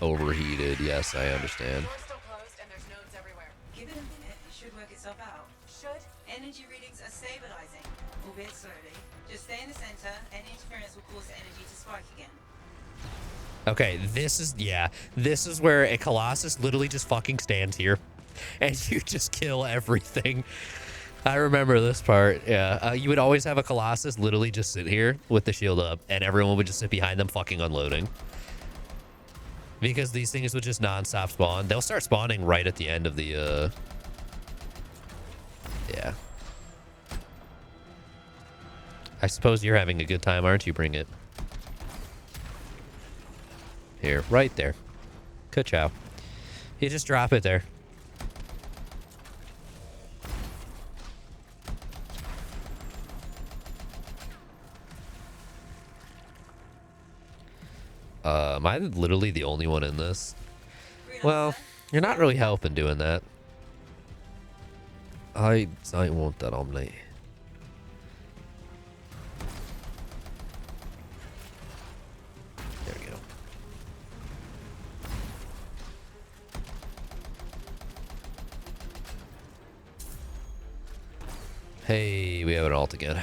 Overheated. Yes, I understand. Door's still closed and there's nodes everywhere. Give it a minute. It should work itself out. Should. Energy readings are stabilizing, albeit slowly. Just stay in the center. Any interference will cause the energy to spike again. Okay, this is where a Colossus literally just fucking stands here and you just kill everything. I remember this part. Yeah, you would always have a Colossus literally just sit here with the shield up and everyone would just sit behind them fucking unloading. Because these things would just non-stop spawn. They'll start spawning right at the end of the, yeah. I suppose you're having a good time, aren't you? Bring it. Here, right there. Ka-chow. You just drop it there. Am I literally the only one in this? Well, you're not really helping doing that. I want that omelet. There we go. Hey, we have an ult again.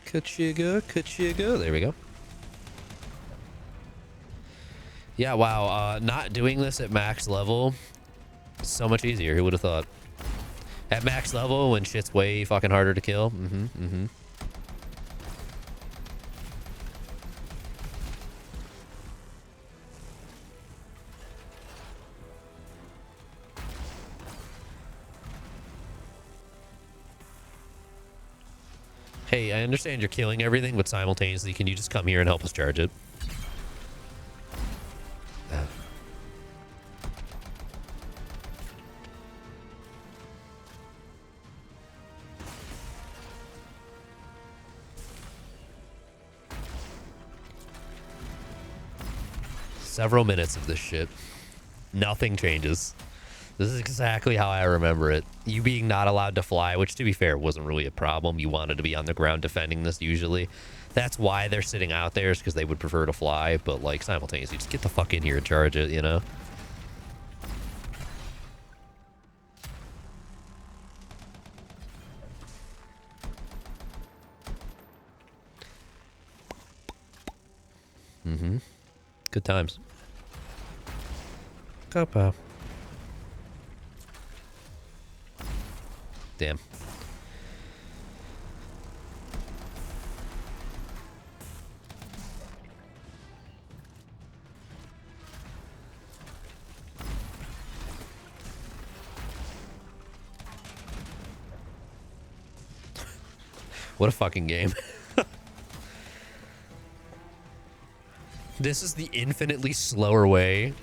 Kachiga. There we go. Yeah, wow. Not doing this at max level, so much easier. Who would have thought? At max level, when shit's way fucking harder to kill. Hey, I understand you're killing everything, but simultaneously, can you just come here and help us charge it? several minutes of this shit. Nothing changes. This is exactly how I remember it. You being not allowed to fly, which to be fair wasn't really a problem. You wanted to be on the ground defending this usually. That's why they're sitting out there, is because they would prefer to fly. But like simultaneously, just get the fuck in here and charge it, you know? Mm-hmm. Good times. Kapow. Damn. What a fucking game. This is the infinitely slower way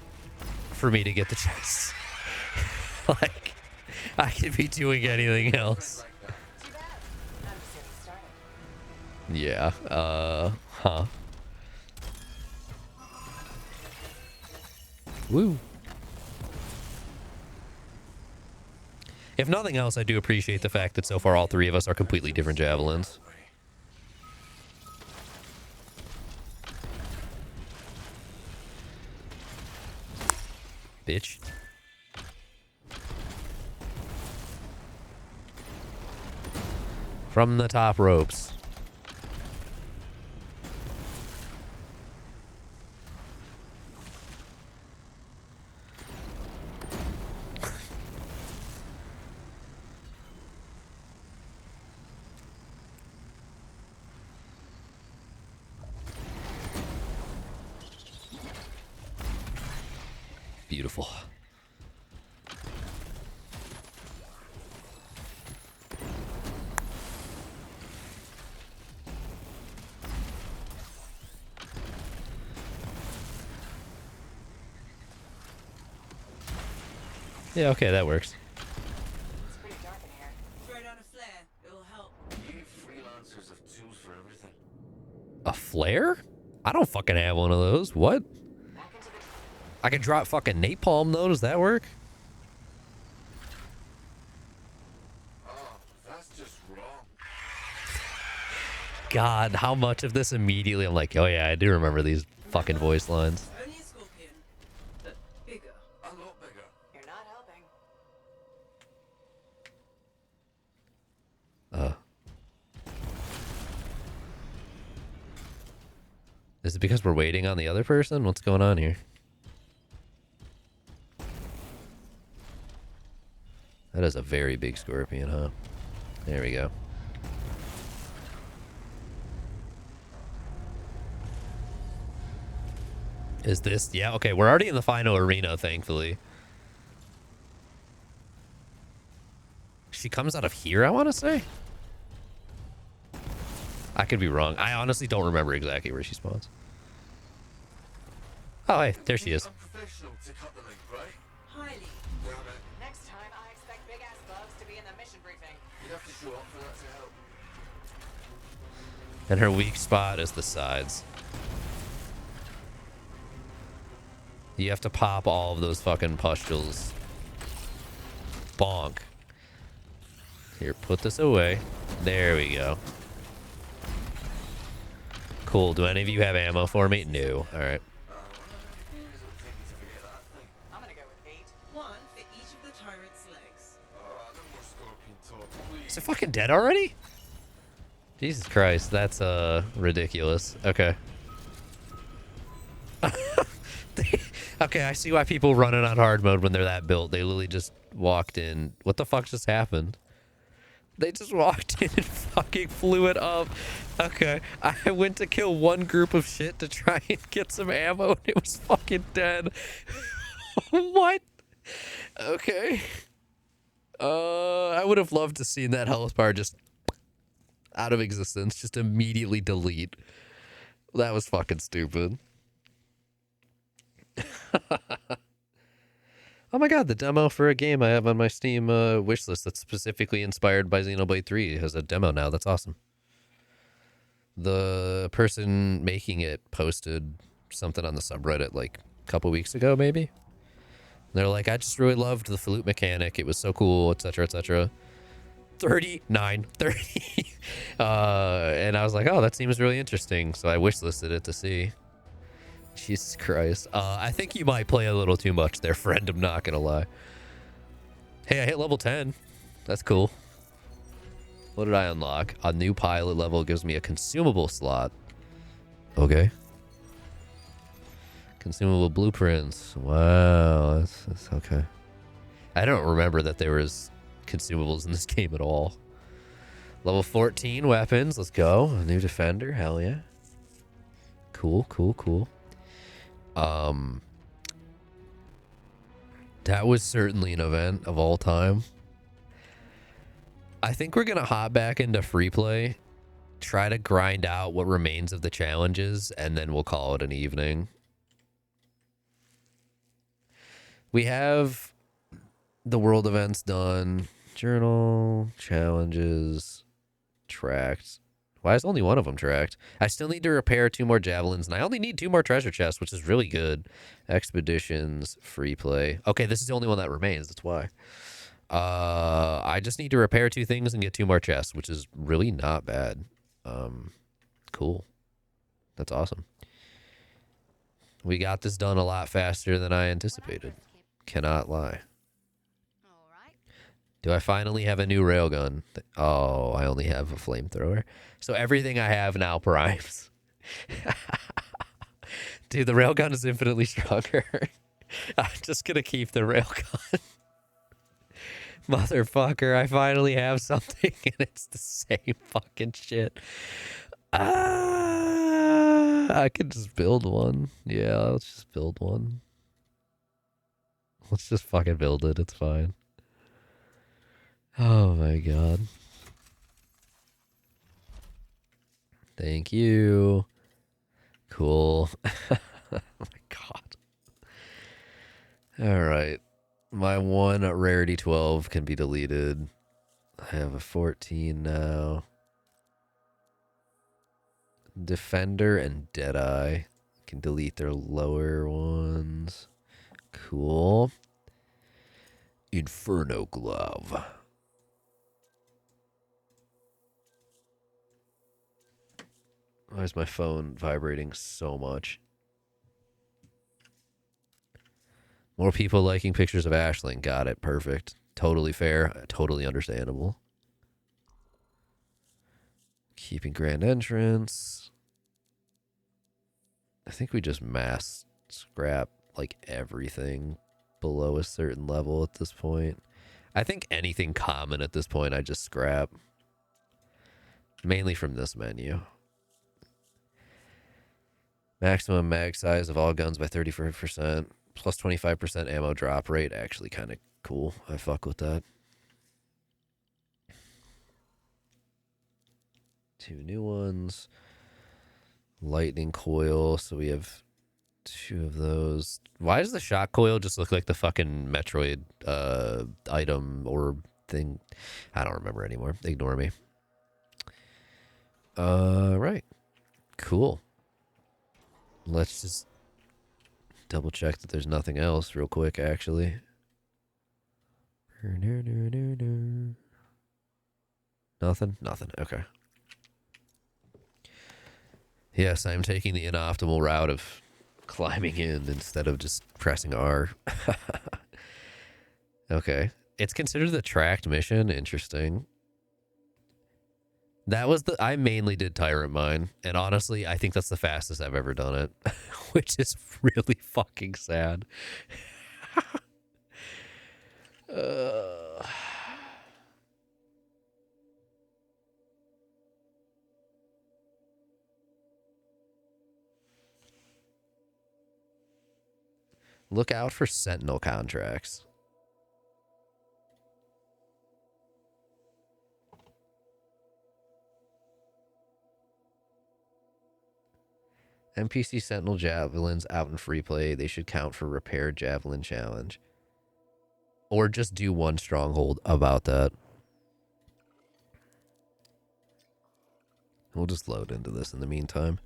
for me to get the chest. Like, I could be doing anything else. Yeah, huh. Woo. If nothing else, I do appreciate the fact that so far all three of us are completely different javelins. Bitch. From the top ropes. Beautiful. Yeah, okay, that works. It's pretty dark in here. Throw down a flare. It'll help. You freelancers have tools for everything. A flare? I don't fucking have one of those. What? I can drop fucking napalm though. Does that work? Oh, that's just wrong. God, how much of this immediately I'm like, oh yeah, I do remember these fucking voice lines. Only a scorpion. But bigger. A lot bigger. You're not helping. Is it because we're waiting on the other person? What's going on here? That is a very big scorpion, huh? There we go. Is this? Yeah, okay. We're already in the final arena, thankfully. She comes out of here, I want to say? I could be wrong. I honestly don't remember exactly where she spawns. Oh, hey, there she is. Unprofessional to cut the link, right? Highly. Damn it. Next time, I expect big ass bugs to be in the mission briefing. You'd have to show up for that to help. And her weak spot is the sides. You have to pop all of those fucking pustules. Bonk. Here, put this away. There we go. Cool. Do any of you have ammo for me? No. All right. I'm gonna go with 8. 1 for each of the tyrant's legs. No more scorpion talk, please. Is it fucking dead already? Jesus Christ, that's ridiculous. Okay. Okay, I see why people run it on hard mode when they're that built. They literally just walked in. What the fuck just happened? They just walked in and fucking flew it up. Okay, I went to kill one group of shit to try and get some ammo and it was fucking dead. What? Okay. I would have loved to seen that health bar just out of existence. Just immediately delete. That was fucking stupid. Oh my god, the demo for a game I have on my Steam wishlist that's specifically inspired by Xenoblade 3 has a demo now. That's awesome. The person making it posted something on the subreddit like a couple weeks ago, maybe. They're like, I just really loved the flute mechanic. It was so cool, etc., etc. 39.30. And I was like, oh, that seems really interesting. So I wishlisted it to see. Jesus Christ. I think you might play a little too much there, friend. I'm not gonna lie. Hey, I hit level 10. That's cool. What did I unlock? A new pilot level gives me a consumable slot. Okay. Consumable blueprints. Wow. That's okay. I don't remember that there was consumables in this game at all. Level 14 weapons. Let's go. A new defender. Hell yeah. Cool, cool, cool. That was certainly an event of all time. I think we're going to hop back into free play, try to grind out what remains of the challenges, and then we'll call it an evening. We have the world events done. Journal, challenges, tracked. Why is only one of them tracked? I still need to repair 2 more javelins, and I only need 2 more treasure chests, which is really good. Expeditions, free play. Okay, this is the only one that remains. That's why. I just need to repair 2 things and get 2 more chests, which is really not bad. Cool. That's awesome. We got this done a lot faster than I anticipated. Cannot lie. Do I finally have a new railgun? Oh, I only have a flamethrower. So everything I have now primes. Dude, the railgun is infinitely stronger. I'm just going to keep the railgun. Motherfucker, I finally have something and it's the same fucking shit. I could just build one. Yeah, let's just build one. Let's just fucking build it. It's fine. Oh my god. Thank you. Cool. Oh my god. Alright. My one rarity 12 can be deleted. I have a 14 now. Defender and Deadeye. Can delete their lower ones. Cool. Inferno Glove. Why is my phone vibrating so much? More people liking pictures of Aisling. Got it. Perfect. Totally fair. Totally understandable. Keeping grand entrance. I think we just mass scrap like everything below a certain level at this point. I think anything common at this point I just scrap. Mainly from this menu. Maximum mag size of all guns by 35%. Plus 25% ammo drop rate. Actually kind of cool. I fuck with that. 2 new ones. Lightning coil. So we have 2 of those. Why does the shock coil just look like the fucking Metroid item or thing? I don't remember anymore. Ignore me. Right. Cool. Let's just double check that there's nothing else real quick, actually. Nothing? Nothing. Okay. Yes, I'm taking the inoptimal route of climbing in instead of just pressing R. Okay. It's considered the tracked mission. Interesting. That was I mainly did Tyrant Mine, and honestly, I think that's the fastest I've ever done it, which is really fucking sad. Look out for Sentinel contracts. NPC Sentinel Javelins out in free play. They should count for Repair Javelin Challenge. Or just do one stronghold about that. We'll just load into this in the meantime.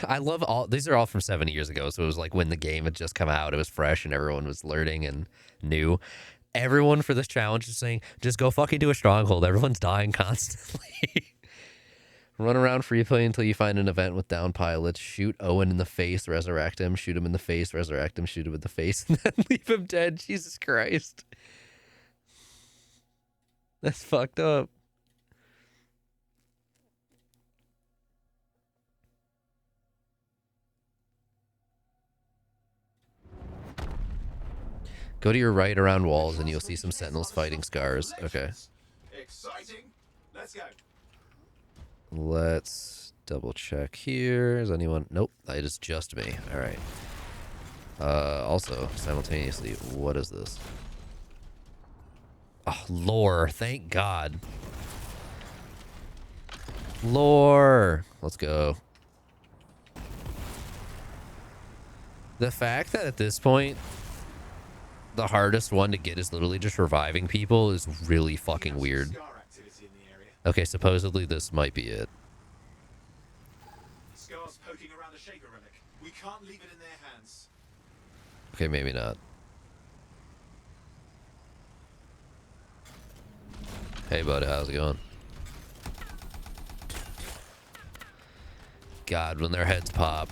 I love all these are all from 7 years ago, so it was like when the game had just come out, it was fresh and everyone was learning and new. Everyone for this challenge is saying, just go fucking do a stronghold. Everyone's dying constantly. Run around free play until you find an event with down pilots. Shoot Owen in the face, resurrect him. Shoot him in the face, resurrect him. Shoot him in the face, and then leave him dead. Jesus Christ. That's fucked up. Go to your right around walls and you'll see some sentinels fighting scars. Okay. Exciting. Let's go. Let's double check here. Is anyone? Nope. It is just me. All right. Also, simultaneously, what is this? Oh, lore. Thank God. Lore. Let's go. The fact that at this point, the hardest one to get is literally just reviving people is really fucking weird. Okay, supposedly this might be it. Scars poking around the Shaper relic. We can't leave it in their hands. Okay, maybe not. Hey, buddy, how's it going? God, when their heads pop.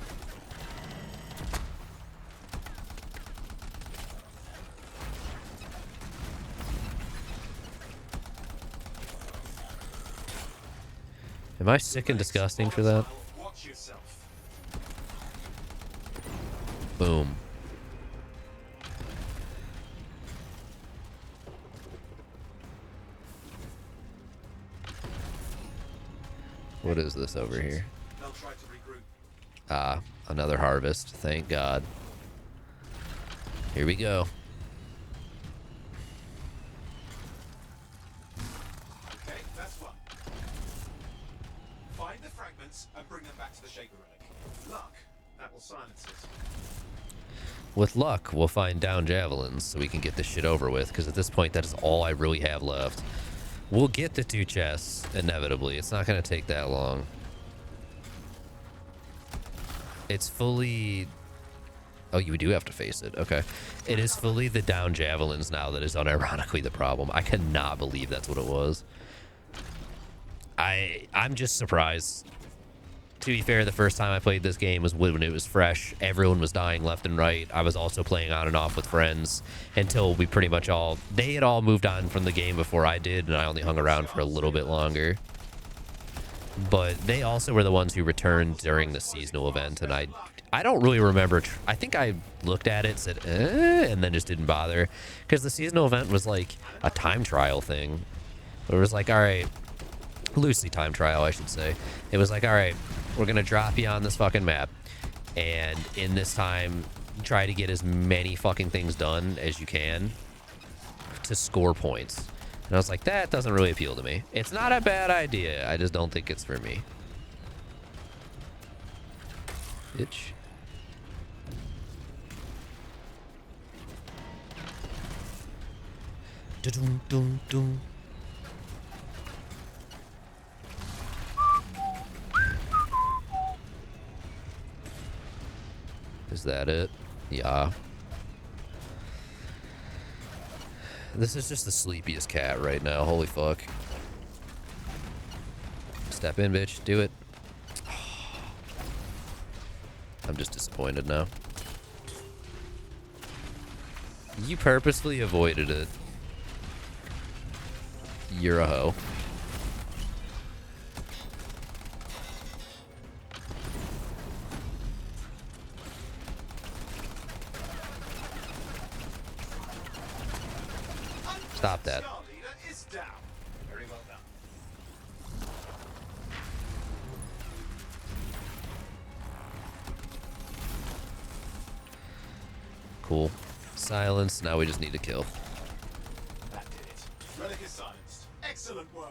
Am I sick and disgusting for that? Watch yourself. Boom. What is this over here? They'll try to regroup. Ah, another harvest. Thank God. Here we go. Okay, that's one. Find the fragments and bring them back to the Shaper relic. Luck, that will silence it. With luck, we'll find down javelins so we can get this shit over with, because at this point, that is all I really have left. We'll get the 2 chests, inevitably. It's not going to take that long. It's fully... Oh, you do have to face it. Okay. It is fully the down javelins now that is unironically the problem. I cannot believe that's what it was. I'm just surprised. To be fair, the first time I played this game was when it was fresh. Everyone was dying left and right. I was also playing on and off with friends until we pretty much all... They had all moved on from the game before I did, and I only hung around for a little bit longer. But they also were the ones who returned during the seasonal event, and I don't really remember... I think I looked at it, said, and then just didn't bother. Because the seasonal event was like a time trial thing. It was like, all right... Loosely time trial, I should say. It was like, all right, we're going to drop you on this fucking map. And in this time, try to get as many fucking things done as you can to score points. And I was like, that doesn't really appeal to me. It's not a bad idea. I just don't think it's for me. Bitch. Da-dum-dum-dum. Is that it? Yeah. This is just the sleepiest cat right now. Holy fuck. Step in, bitch. Do it. I'm just disappointed now. You purposely avoided it. You're a hoe. Stop that. Very well done. Cool. Silence. Now we just need to kill. That did it. Relic is silenced. Excellent work.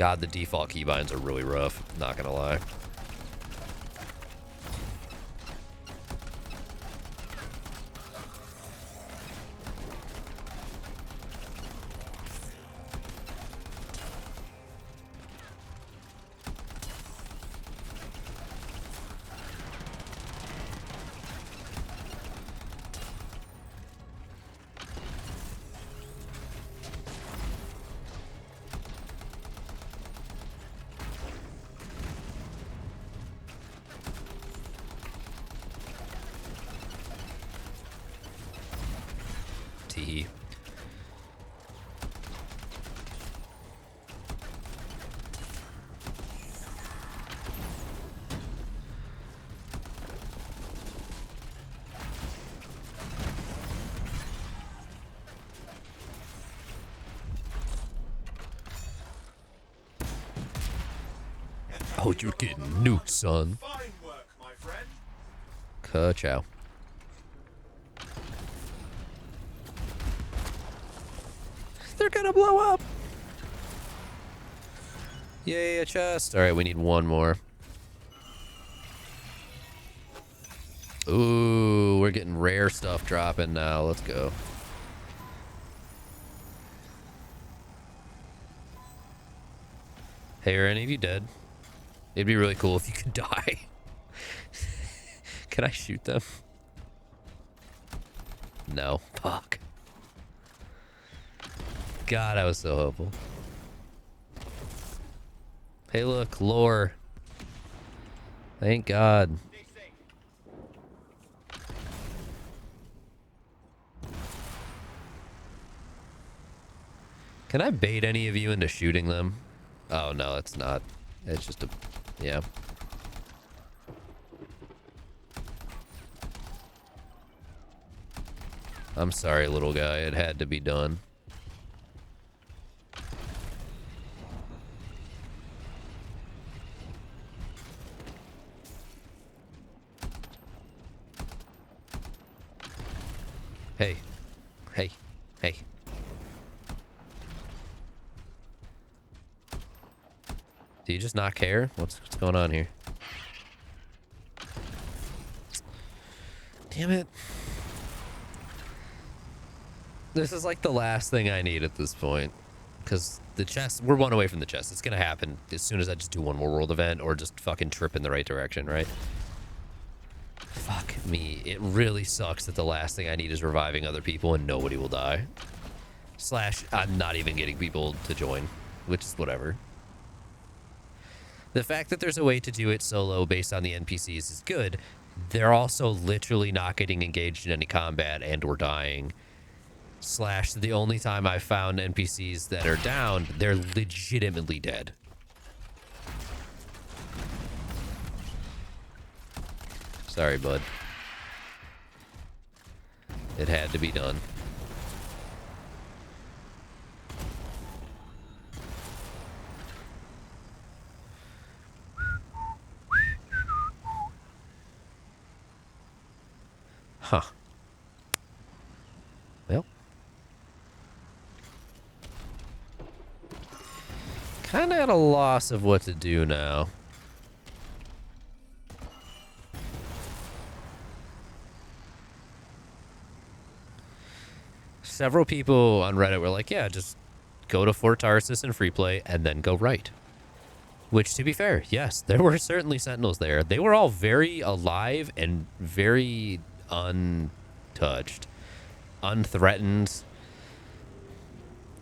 God, the default keybinds are really rough. Not gonna lie. Tee. Oh, you're getting nuked, son. Fine work, my friend. Ka-chow. They're gonna blow up. Yay, a chest. All right, we need one more. Ooh, we're getting rare stuff dropping now. Let's go. Hey, are any of you dead? It'd be really cool if you could die. Can I shoot them? No. Fuck. God, I was so hopeful. Hey, look, lore. Thank God. Can I bait any of you into shooting them? Oh, no, it's not. It's just a... Yeah. I'm sorry, little guy. It had to be done. Hey. Hey. Hey. Do you just not care? What's going on here? Damn it. This is like the last thing I need at this point. Because the chest, we're one away from the chest. It's going to happen as soon as I just do one more world event or just fucking trip in the right direction, right? Fuck me. It really sucks that the last thing I need is reviving other people and nobody will die. Slash, I'm not even getting people to join, which is whatever. The fact that there's a way to do it solo based on the NPCs is good. They're also literally not getting engaged in any combat and or dying. Slash, the only time I've found NPCs that are down, they're legitimately dead. Sorry, bud. It had to be done. Huh. Well. Kind of at a loss of what to do now. Several people on Reddit were like, yeah, just go to Fort Tarsus and free play and then go right. Which, to be fair, yes, there were certainly sentinels there. They were all very alive and very untouched, unthreatened,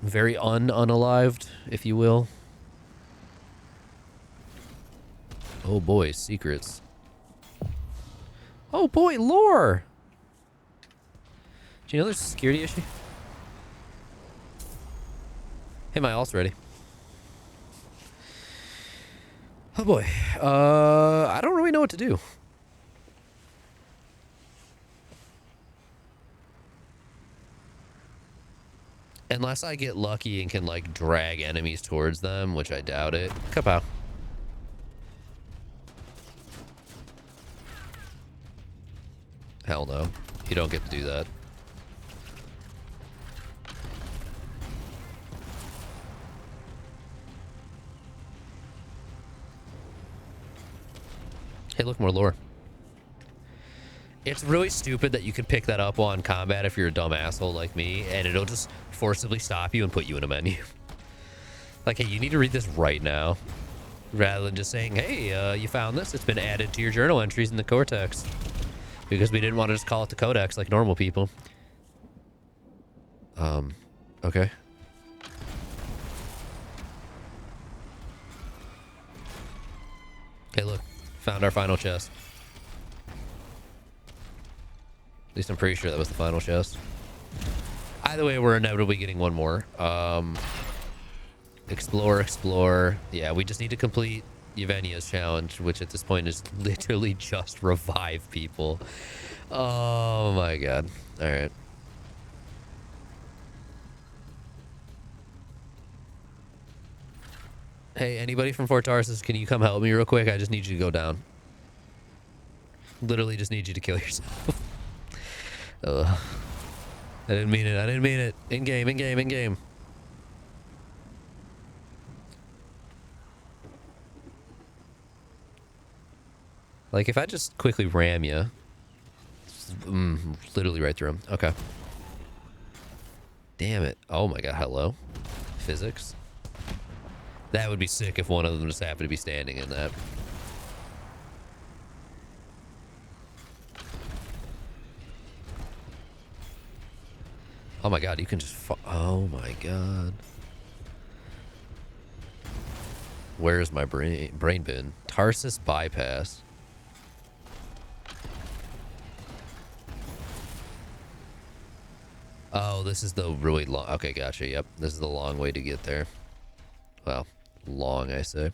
very unalived, if you will. Oh boy, secrets. Oh boy, lore! Do you know there's a security issue? Hey, my ult's ready. Oh boy, I don't really know what to do. Unless I get lucky and can, like, drag enemies towards them, which I doubt it. Kapow. Hell no. You don't get to do that. Hey, look, more lore. It's really stupid that you can pick that up on combat if you're a dumb asshole like me, and it'll just forcibly stop you and put you in a menu. Like, hey, you need to read this right now. Rather than just saying, hey, you found this. It's been added to your journal entries in the Cortex. Because we didn't want to just call it the Codex like normal people. Okay. Okay, look. Found our final chest. At least I'm pretty sure that was the final chest. Either way, we're inevitably getting one more. Explore. Yeah, we just need to complete Yevenia's challenge, which at this point is literally just revive people. Oh my god. Alright. Hey, anybody from Fort Tarsus, can you come help me real quick? I just need you to go down. Literally just need you to kill yourself. Ugh. I didn't mean it. In game. Like, if I just quickly ram you. Literally right through him. Okay. Damn it. Oh my god, hello. Physics. That would be sick if one of them just happened to be standing in that. Oh my god, you can just oh my god. Where's my brain bin? Tarsus bypass. Oh, this is the really long... Okay, gotcha. Yep, this is the long way to get there. Well, long, I say.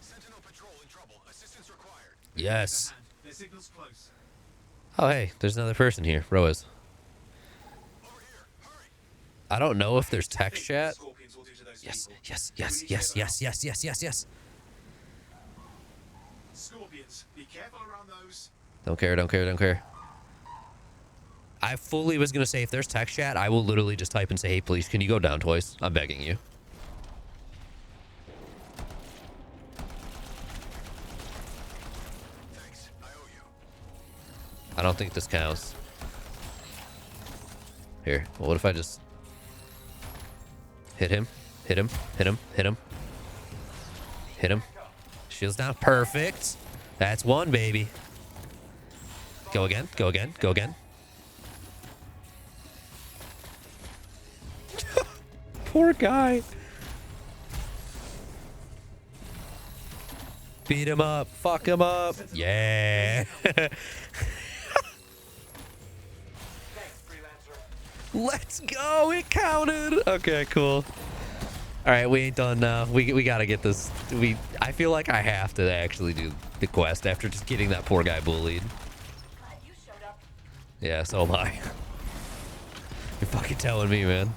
Sentinel patrol in trouble. Assistance required. Yes. Their signal's close. Oh, hey, there's another person here. Roas. I don't know if there's text chat. Yes. Scorpions, be careful around those. Don't care. I fully was going to say if there's text chat, I will literally just type and say, hey, please, can you go down twice? I'm begging you. Thanks, I owe you. I don't think this counts. Here, well, what if I just hit him? Hit him. Shields down. Perfect. That's one, baby. Go again. Poor guy. Beat him up. Fuck him up. Yeah. Let's go. It counted. Okay, cool. All right, we ain't done now. We got to get this. I feel like I have to actually do the quest after just getting that poor guy bullied. Yeah, so am I. You're fucking telling me, man.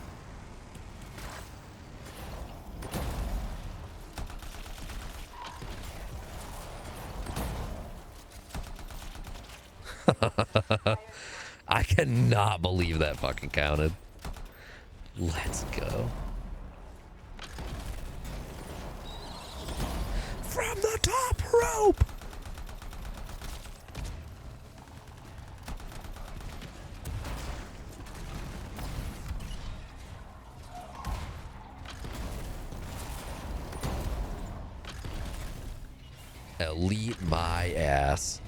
I cannot believe that fucking counted. Let's go. From the top rope. Elite my ass.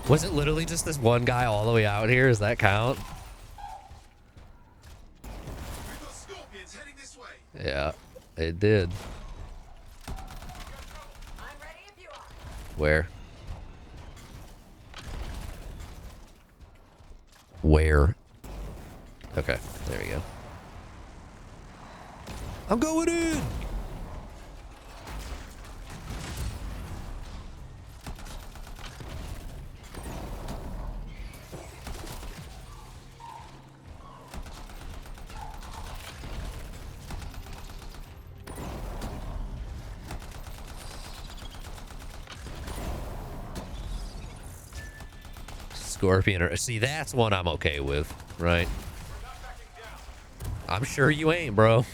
Was it literally just this one guy all the way out here? Does that count? We've got scorpions heading this way. Yeah, it did. Where? Okay, there we go. I'm going in! Scorpion. Or see, that's one I'm okay with, right? I'm sure you ain't, bro.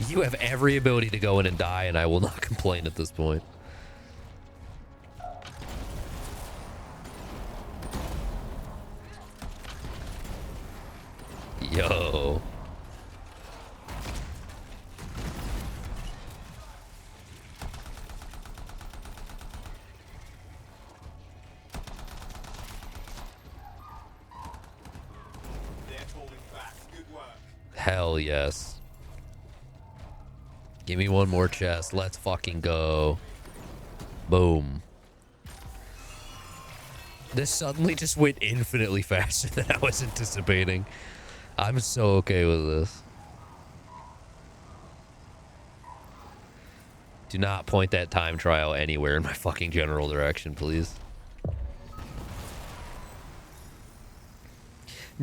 You have every ability to go in and die, and I will not complain at this point. Yo. Hell yes. Give me one more chest. Let's fucking go. Boom. This suddenly just went infinitely faster than I was anticipating. I'm so okay with this. Do not point that time trial anywhere in my fucking general direction, please.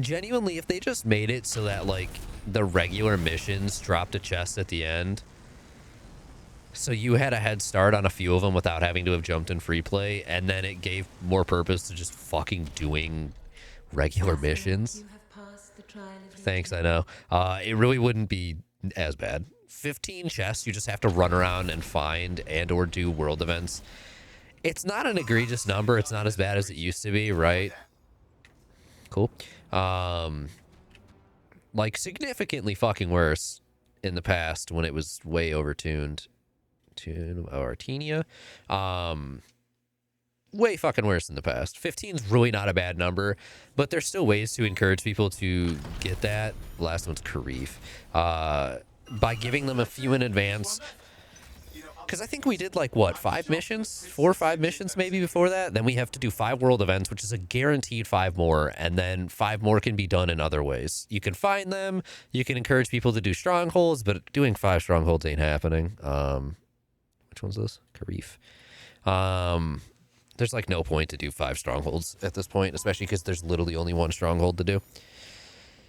Genuinely, if they just made it so that, like, the regular missions dropped a chest at the end, so you had a head start on a few of them without having to have jumped in free play, and then it gave more purpose to just fucking doing regular missions. Thanks, I know. It really wouldn't be as bad. 15 chests you just have to run around and find and or do world events. It's not an egregious number. It's not as bad as it used to be, right? Cool. Like significantly fucking worse in the past when it was way overtuned. Artenia. Way fucking worse in the past. 15 is really not a bad number, but there's still ways to encourage people to get that. The last one's Karif. By giving them a few in advance. Because I think we did like, what, 5 missions? 4 or 5 missions maybe before that? Then we have to do 5 world events, which is a guaranteed 5 more. And then 5 more can be done in other ways. You can find them. You can encourage people to do strongholds, but doing 5 strongholds ain't happening. Which one's this? Karif. There's like no point to do 5 strongholds at this point, especially because there's literally only 1 stronghold to do.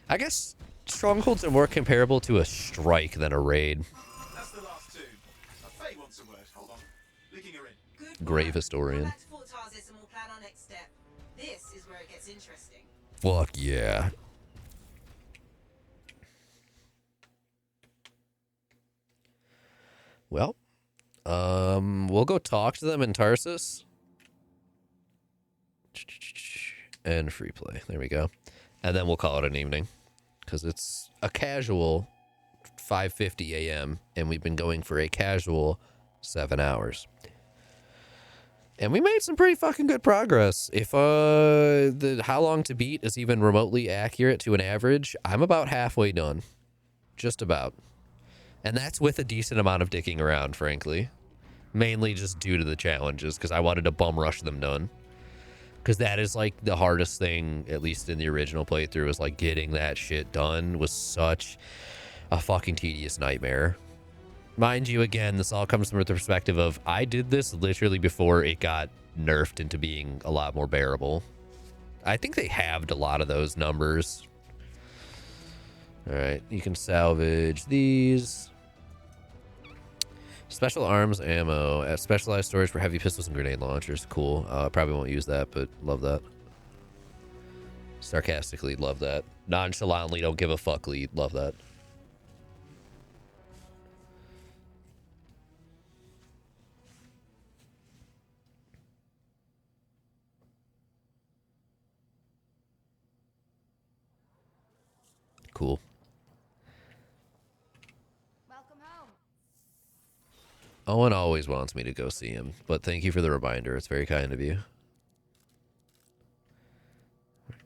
I guess strongholds are more comparable to a strike than a raid. That's the last 2. Faye wants a word. Hold on. Leaking her in. Grave historian. Back to Fort Tarsis and we'll plan our next step. This is where it gets interesting. Fuck yeah. Well, we'll go talk to them in Tarsus. And free play. There we go. And then we'll call it an evening. Because it's a casual 5:50 a.m. and we've been going for a casual 7 hours. And we made some pretty fucking good progress. If the how long to beat is even remotely accurate to an average, I'm about halfway done. Just about. And that's with a decent amount of dicking around, frankly. Mainly just due to the challenges, because I wanted to bum rush them done. Because that is like the hardest thing, at least in the original playthrough, is like getting that shit done was such a fucking tedious nightmare. Mind you, again, this all comes from the perspective of I did this literally before it got nerfed into being a lot more bearable. I think they halved a lot of those numbers. All right, you can salvage these. Special arms ammo. Specialized storage for heavy pistols and grenade launchers. Cool. Probably won't use that, but love that. Sarcastically, love that. Nonchalantly, don't give a fuckly, love that. Cool. Owen always wants me to go see him, but thank you for the reminder. It's very kind of you.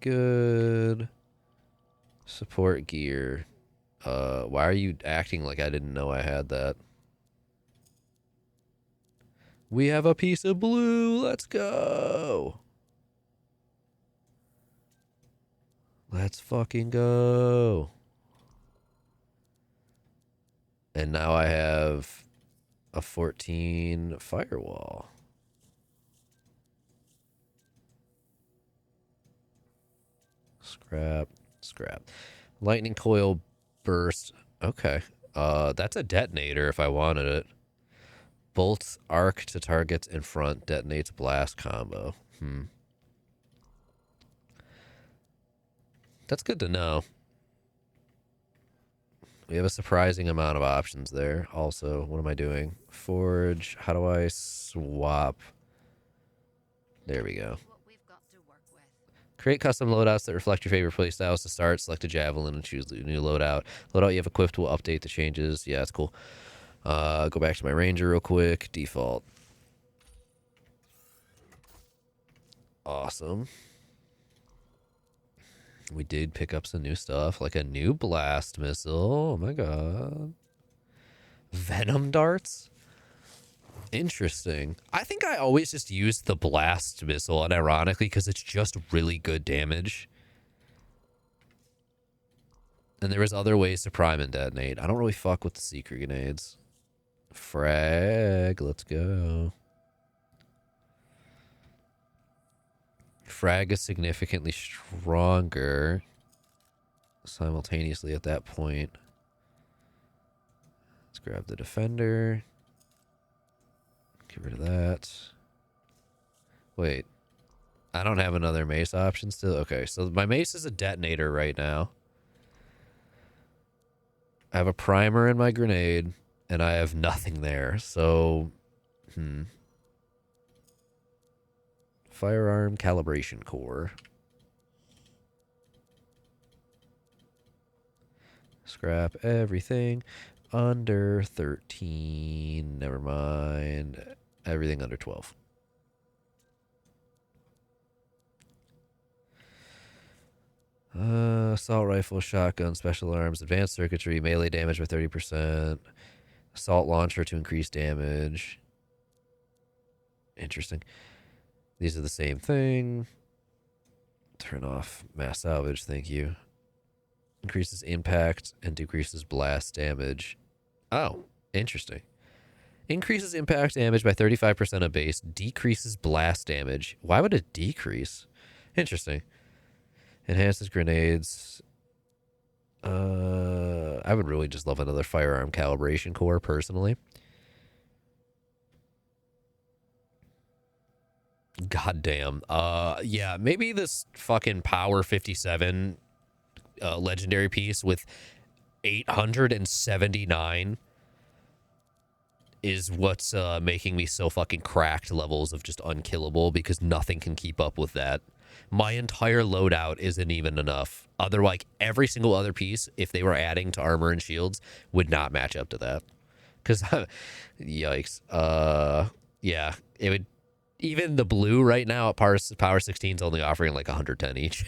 Good. Support gear. Why are you acting like I didn't know I had that? We have a piece of blue. Let's go. Let's fucking go. And now I have a 14 firewall. Scrap. Lightning coil burst. Okay. That's a detonator if I wanted it. Bolts arc to targets in front. Detonates blast combo. That's good to know. We have a surprising amount of options there. Also, what am I doing? Forge. How do I swap? There we go. Create custom loadouts that reflect your favorite playstyles. To start, select a javelin and choose the new loadout. Loadout you have equipped will update the changes. Yeah, that's cool. Go back to my ranger real quick. Default. Awesome. We did pick up some new stuff, like a new blast missile. Oh my god. Venom darts? Interesting. I think I always just use the blast missile, unironically, because it's just really good damage. And there was other ways to prime and detonate. I don't really fuck with the secret grenades. Frag, let's go. Frag is significantly stronger simultaneously at that point. Let's grab the defender. Get rid of that. Wait. I don't have another mace option still? Okay, so my mace is a detonator right now. I have a primer in my grenade, and I have nothing there, so... Firearm calibration core. Scrap everything under 13. Never mind. Everything under 12. Assault rifle, shotgun, special arms, advanced circuitry, melee damage by 30%. Assault launcher to increase damage. Interesting. These are the same thing. Turn off mass salvage, thank you. Increases impact and decreases blast damage. Oh, interesting. Increases impact damage by 35% of base. Decreases blast damage. Why would it decrease? Interesting. Enhances grenades. I would really just love another firearm calibration core, personally. God damn. Yeah, maybe this fucking Power 57 legendary piece with 879 is what's making me so fucking cracked levels of just unkillable, because nothing can keep up with that. My entire loadout isn't even enough. Otherwise, every single other piece, if they were adding to armor and shields, would not match up to that. Because, yikes. Yeah, it would... Even the blue right now at Power 16 is only offering like 110 each.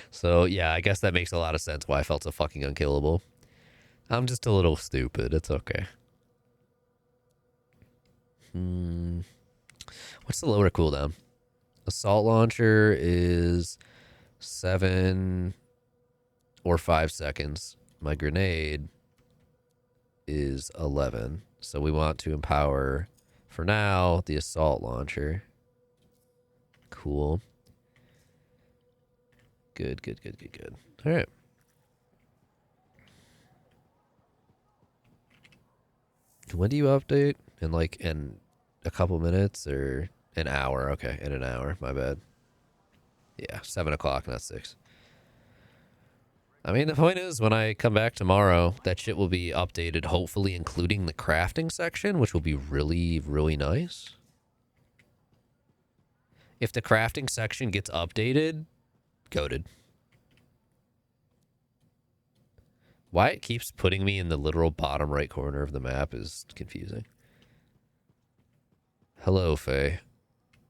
So, yeah, I guess that makes a lot of sense why I felt so fucking unkillable. I'm just a little stupid. It's okay. What's the lower cooldown? Assault launcher is 7 or 5 seconds. My grenade is 11. So we want to empower... For now, the assault launcher. Cool. Good, good, good, good, good. All right. When do you update? In a couple minutes or an hour? Okay, in an hour. My bad. Yeah, 7 o'clock, not 6. I mean, the point is, when I come back tomorrow, that shit will be updated, hopefully including the crafting section, which will be really, really nice. If the crafting section gets updated, goated. Why it keeps putting me in the literal bottom right corner of the map is confusing. Hello, Faye.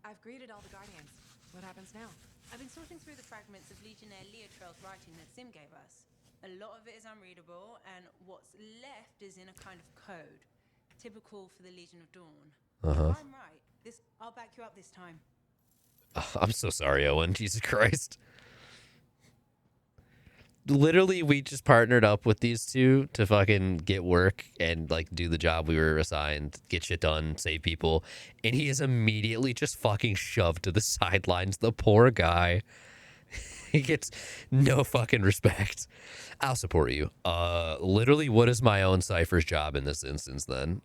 I've greeted all the Guardians. What happens now? I've been sorting through the fragments of Legionnaire Leotrell's writing that Sim gave us. A lot of it is unreadable, and what's left is in a kind of code, typical for the Legion of Dawn. If I'm right, I'll back you up this time. I'm so sorry, Owen. Jesus Christ. Literally, we just partnered up with these two to fucking get work and do the job we were assigned, get shit done, save people, and he is immediately just fucking shoved to the sidelines. The poor guy. He gets no fucking respect. I'll support you. Literally, what is my own Cypher's job in this instance then?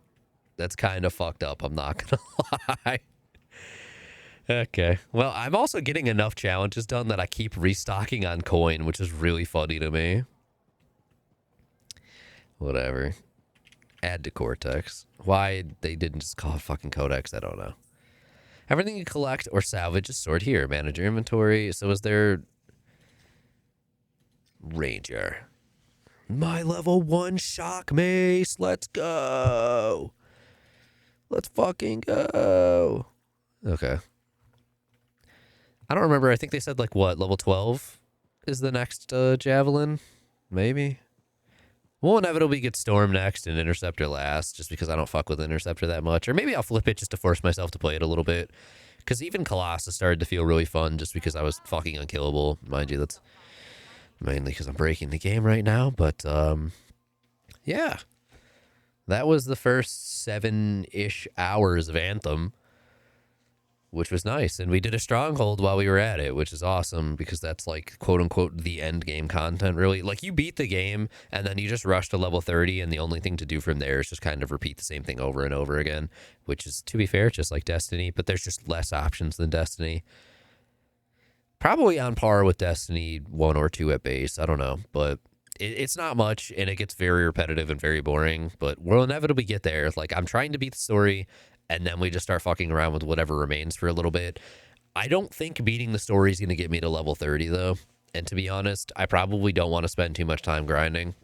That's kind of fucked up, I'm not gonna lie. Okay. Well, I'm also getting enough challenges done that I keep restocking on coin, which is really funny to me. Whatever. Add to Cortex. Why they didn't just call it fucking Codex, I don't know. Everything you collect or salvage is stored here. Manage your inventory. So is there... Ranger. My level 1 shock mace. Let's go. Let's fucking go. Okay. I don't remember. I think they said, like, what? Level 12 is the next javelin? Maybe. We'll inevitably get Storm next and Interceptor last, just because I don't fuck with Interceptor that much. Or maybe I'll flip it just to force myself to play it a little bit. Because even Colossus started to feel really fun just because I was fucking unkillable. Mind you, that's mainly because I'm breaking the game right now. But, yeah. That was the first 7-ish hours of Anthem, which was nice. And we did a stronghold while we were at it, which is awesome because that's like, quote unquote, the end game content, really. Like, you beat the game and then you just rush to level 30, and the only thing to do from there is just kind of repeat the same thing over and over again, which is, to be fair, just like Destiny, but there's just less options than Destiny. Probably on par with Destiny 1 or 2 at base. I don't know, but it's not much, and it gets very repetitive and very boring, but we'll inevitably get there. Like, I'm trying to beat the story, and then we just start fucking around with whatever remains for a little bit. I don't think beating the story is going to get me to level 30, though. And to be honest, I probably don't want to spend too much time grinding,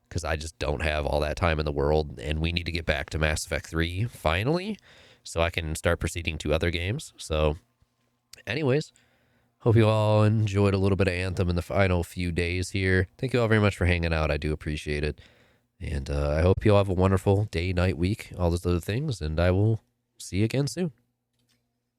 because I just don't have all that time in the world, and we need to get back to Mass Effect 3, finally, so I can start proceeding to other games. So, anyways, hope you all enjoyed a little bit of Anthem in the final few days here. Thank you all very much for hanging out. I do appreciate it. And I hope you all have a wonderful day, night, week, all those other things. And I will see you again soon.